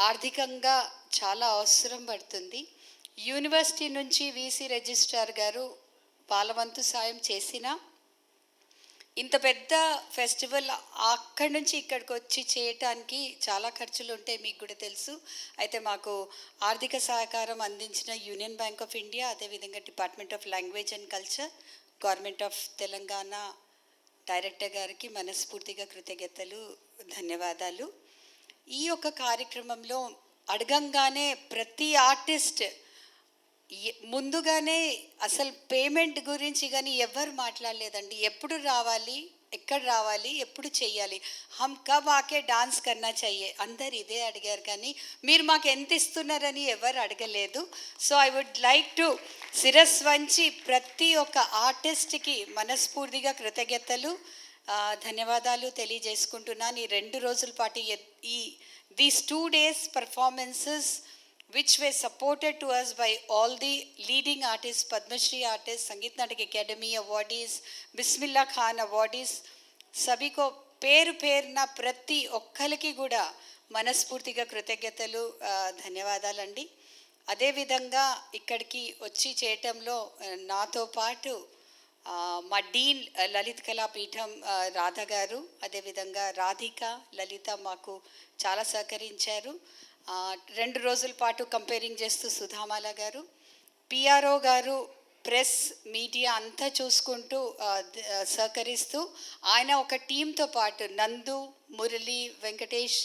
ఆర్థికంగా చాలా అవసరం పడుతుంది. యూనివర్సిటీ నుంచి వీసీ రిజిస్ట్రార్ గారు వాళ్ళ వంతు సాయం చేసిన ఇంత పెద్ద ఫెస్టివల్ అక్కడి నుంచి ఇక్కడికి వచ్చి చేయటానికి చాలా ఖర్చులు ఉంటాయి, మీకు కూడా తెలుసు. అయితే మాకు ఆర్థిక సహకారం అందించిన యూనియన్ బ్యాంక్ ఆఫ్ ఇండియా, అదేవిధంగా department of language and culture, government of Telangana director గారికి మనస్ఫూర్తిగా కృతజ్ఞతలు, ధన్యవాదాలు. ఈ యొక్క కార్యక్రమంలో అడగంగానే ప్రతి ఆర్టిస్ట్ ముందుగానే అసలు పేమెంట్ గురించి కానీ ఎవరు మాట్లాడలేదండి. ఎప్పుడు రావాలి, ఎక్కడ రావాలి, ఎప్పుడు చెయ్యాలి, హమ్ కబ్ ఆకే డాన్స్ కన్నా చెయ్యే, అందరు ఇదే అడిగారు. కానీ మీరు మాకు ఎంత ఇస్తున్నారని ఎవరు అడగలేదు. So I would like to శిరస్ వంచి ప్రతి ఒక్క ఆర్టిస్ట్కి మనస్ఫూర్తిగా కృతజ్ఞతలు, ధన్యవాదాలు తెలియజేసుకుంటున్నాను. ఈ 2 రోజుల పాటు these 2 days performances which were supported to us by all the leading artists, Padma Shri artists, Sangeet Natak Academy awardees, Bismillah Khan awardees, सभी को పేరు పేరున ప్రతి ఒక్కరికి కూడా మనస్ఫూర్తిగా కృతజ్ఞతలు, ధన్యవాదాలండి. అదేవిధంగా ఇక్కడికి వచ్చి చేయటంలో నాతో పాటు మా డీన్ లలిత్ కళాపీఠం రాధ గారు, అదేవిధంగా రాధిక, లలిత మాకు చాలా సహకరించారు. 2 రోజుల పాటు కంపేరింగ్ చేస్తూ సుధామాల గారు, పిఆర్ఓ గారు, ప్రెస్ మీడియా అంతా చూసుకుంటూ సహకరిస్తూ ఆయన ఒక టీంతో పాటు నందు, మురళి, వెంకటేష్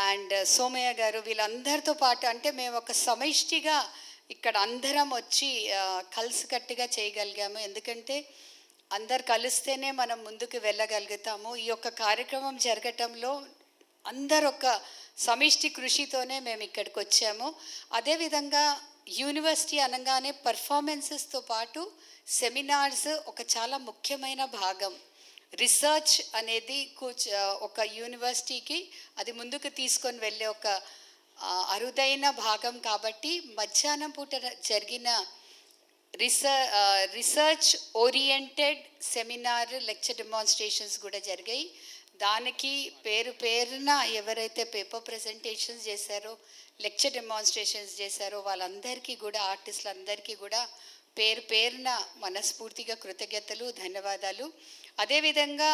అండ్ సోమయ్య గారు వీళ్ళందరితో పాటు, అంటే మేము ఒక సమిష్టిగా ఇక్కడ అందరం వచ్చి కలిసికట్టుగా చేయగలిగాము. ఎందుకంటే అందరు కలిస్తేనే మనం ముందుకు వెళ్ళగలుగుతాము. ఈ యొక్క కార్యక్రమం జరగటంలో అందరు ఒక సమిష్టి కృషితోనే మేము ఇక్కడికి వచ్చాము. అదేవిధంగా యూనివర్సిటీ అనగానే పర్ఫార్మెన్సెస్తో పాటు సెమినార్స్ ఒక చాలా ముఖ్యమైన భాగం. రీసెర్చ్ అనేది ఒక యూనివర్సిటీకి అది ముందుకు తీసుకొని వెళ్ళే ఒక అరుదైన భాగం. కాబట్టి మధ్యాహ్నం పూట జరిగిన research oriented seminar, lecture demonstrations కూడా జరిగాయి. దానికి పేరున ఎవరైతే పేపర్ ప్రజెంటేషన్స్ చేశారో, లెక్చర్ డెమాన్స్ట్రేషన్స్ చేశారో వాళ్ళందరికీ కూడా, ఆర్టిస్టులందరికీ కూడా పేరు పేరున మనస్ఫూర్తిగా కృతజ్ఞతలు, ధన్యవాదాలు. అదేవిధంగా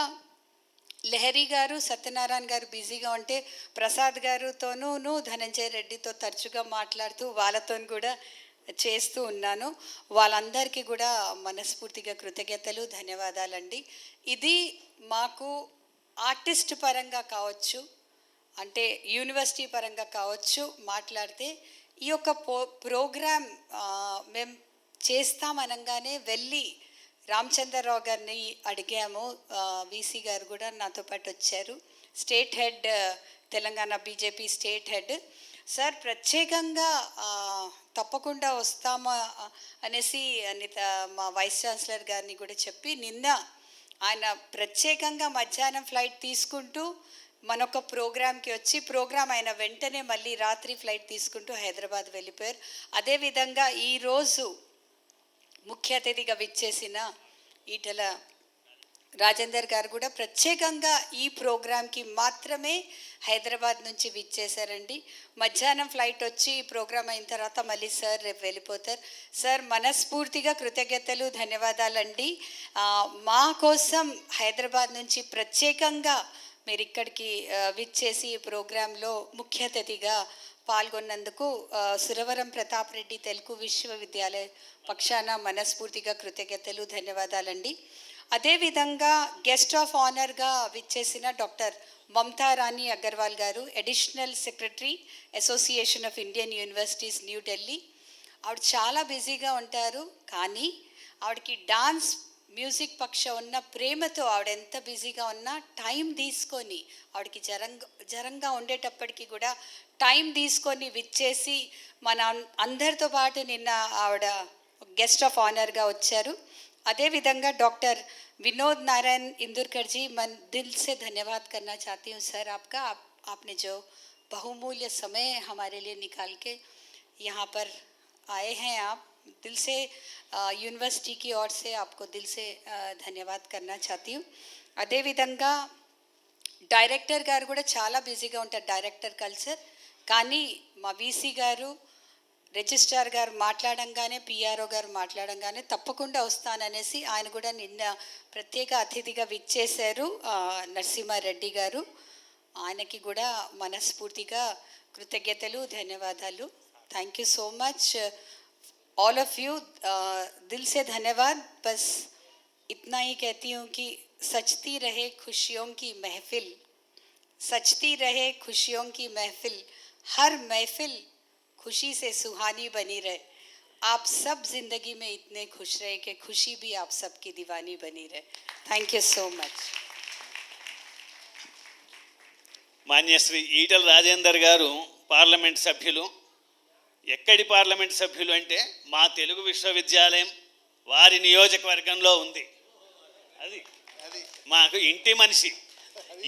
లహరి గారు, సత్యనారాయణ గారు బిజీగా ఉంటే ప్రసాద్ గారితోనూ ధనంజయ రెడ్డితో తరచుగా మాట్లాడుతూ వాళ్ళతో కూడా చేస్తూ ఉన్నాను. వాళ్ళందరికీ కూడా మనస్ఫూర్తిగా కృతజ్ఞతలు, ధన్యవాదాలండి. ఇది మాకు ఆర్టిస్ట్ పరంగా కావచ్చు, అంటే యూనివర్సిటీ పరంగా కావచ్చు మాట్లాడితే ఈ యొక్క ప్రోగ్రామ్ మేము చేస్తామనగానే వెళ్ళి రామచంద్రరావు గారిని అడిగాము. వీసీ గారు కూడా నాతో పాటు వచ్చారు, state head, Telangana BJP state head. Sir ప్రత్యేకంగా తప్పకుండా వస్తామా అనేసి మా వైస్ ఛాన్సలర్ గారిని కూడా చెప్పి నిన్న ఆయన ప్రత్యేకంగా మధ్యాహ్నం ఫ్లైట్ తీసుకుంటూ మనొక ప్రోగ్రామ్కి వచ్చి ప్రోగ్రామ్ అయిన వెంటనే మళ్ళీ రాత్రి ఫ్లైట్ తీసుకుంటూ హైదరాబాద్ వెళ్ళిపోయారు. అదేవిధంగా ఈరోజు ముఖ్య అతిథిగా విచ్చేసిన ఈటల రాజేందర్ గారు కూడా ప్రత్యేకంగా ఈ ప్రోగ్రాంకి మాత్రమే హైదరాబాద్ నుంచి విచ్చేశారండి. మధ్యాహ్నం ఫ్లైట్ వచ్చి ఈ ప్రోగ్రాం అయిన తర్వాత మళ్ళీ సార్ రేపు వెళ్ళిపోతారు. సార్ మనస్ఫూర్తిగా కృతజ్ఞతలు, ధన్యవాదాలండి. మా కోసం హైదరాబాద్ నుంచి ప్రత్యేకంగా మీరు ఇక్కడికి విచ్చేసి ఈ ప్రోగ్రాంలో ముఖ్య అతిథిగా పాల్గొన్నందుకు సురవరం ప్రతాప్ రెడ్డి తెలుగు విశ్వవిద్యాలయ పక్షాన మనస్ఫూర్తిగా కృతజ్ఞతలు, ధన్యవాదాలండి. అదేవిధంగా గెస్ట్ ఆఫ్ ఆనర్గా విచ్చేసిన డాక్టర్ మమతా రాణి అగర్వాల్ గారు, additional secretary association of Indian universities New Delhi. ఆవిడ చాలా బిజీగా ఉంటారు, కానీ ఆవిడకి డాన్స్ మ్యూజిక్ పక్ష ఉన్న ప్రేమతో ఆవిడ ఎంత బిజీగా ఉన్నా టైం తీసుకొని, ఆవిడకి జరంగా ఉండేటప్పటికీ కూడా టైం తీసుకొని విచ్చేసి మన అందరితో పాటు నిన్న ఆవిడ గెస్ట్ ఆఫ్ ఆనర్గా వచ్చారు. अदेविधंगा डॉक्टर विनोद नारायण इंदुरकर जी, मैं दिल से धन्यवाद करना चाहती हूँ सर आपका। आपने जो बहुमूल्य समय हमारे लिए निकाल के यहाँ पर आए हैं, आप दिल से यूनिवर्सिटी की ओर से आपको दिल से धन्यवाद करना चाहती हूँ। అదేవిధంగా డైరెక్టర్ గారు కూడా చాలా బిజీగా ఉంటారు, డైరెక్టర్ కల్చర్. కానీ మా వీసీ గారు, రిజిస్ట్రార్ గారు మాట్లాడంగానే, పిఆర్ఓ గారు మాట్లాడంగానే తప్పకుండా వస్తాననేసి ఆయన కూడా నిన్న ప్రత్యేక అతిథిగా విచ్చేశారు నరసింహారెడ్డి గారు. ఆయనకి కూడా మనస్ఫూర్తిగా కృతజ్ఞతలు, ధన్యవాదాలు. Thank you so much all of you, दिल से धन्यवाद. बस इतना ही कहती हूँ कि सजती रहे खुशियों की महफिल, सजती रहे खुशियों की महफिल, हर महफिल खुशी से सुहानी बनी रहे. आप सब जिंदगी में इतने खुश रहे कि खुशी भी आप सबकी दीवानी बनी रहे. Thank you so much. Manya Shri Etela Rajender గారు పార్లమెంట్ సభ్యులు. ఎక్కడి పార్లమెంట్ సభ్యులు అంటే మా తెలుగు విశ్వవిద్యాలయం వారి నియోజకవర్గంలో ఉంది. అది మాకు ఇంటి మనిషి.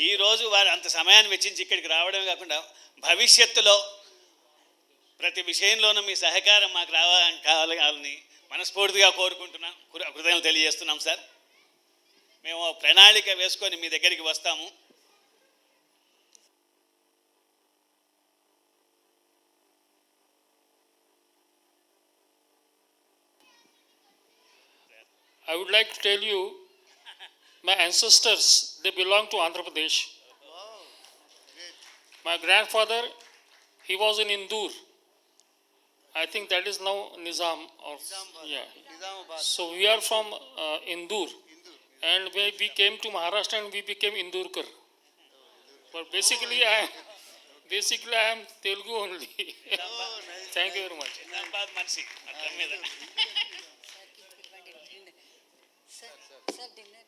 ఈరోజు వారు అంత సమయాన్ని వెచ్చించి ఇక్కడికి రావడమే కాకుండా భవిష్యత్తులో ప్రతి విషయంలోనూ మీ సహకారం మాకు కావాలని మనస్ఫూర్తిగా కోరుకుంటున్నాం, కృతజ్ఞతలు తెలియజేస్తున్నాం సార్. మేము ప్రణాళిక వేసుకొని మీ దగ్గరికి వస్తాము. I would like to tell you, my ancestors, they belong to Andhra Pradesh. My grandfather, he was in Indur. I think that is now Nizam. Or, yeah. So we are from Indur. And we came to Maharashtra and we became Indurkar. But basically I am Telugu only. Thank you very much. Sir, dinner.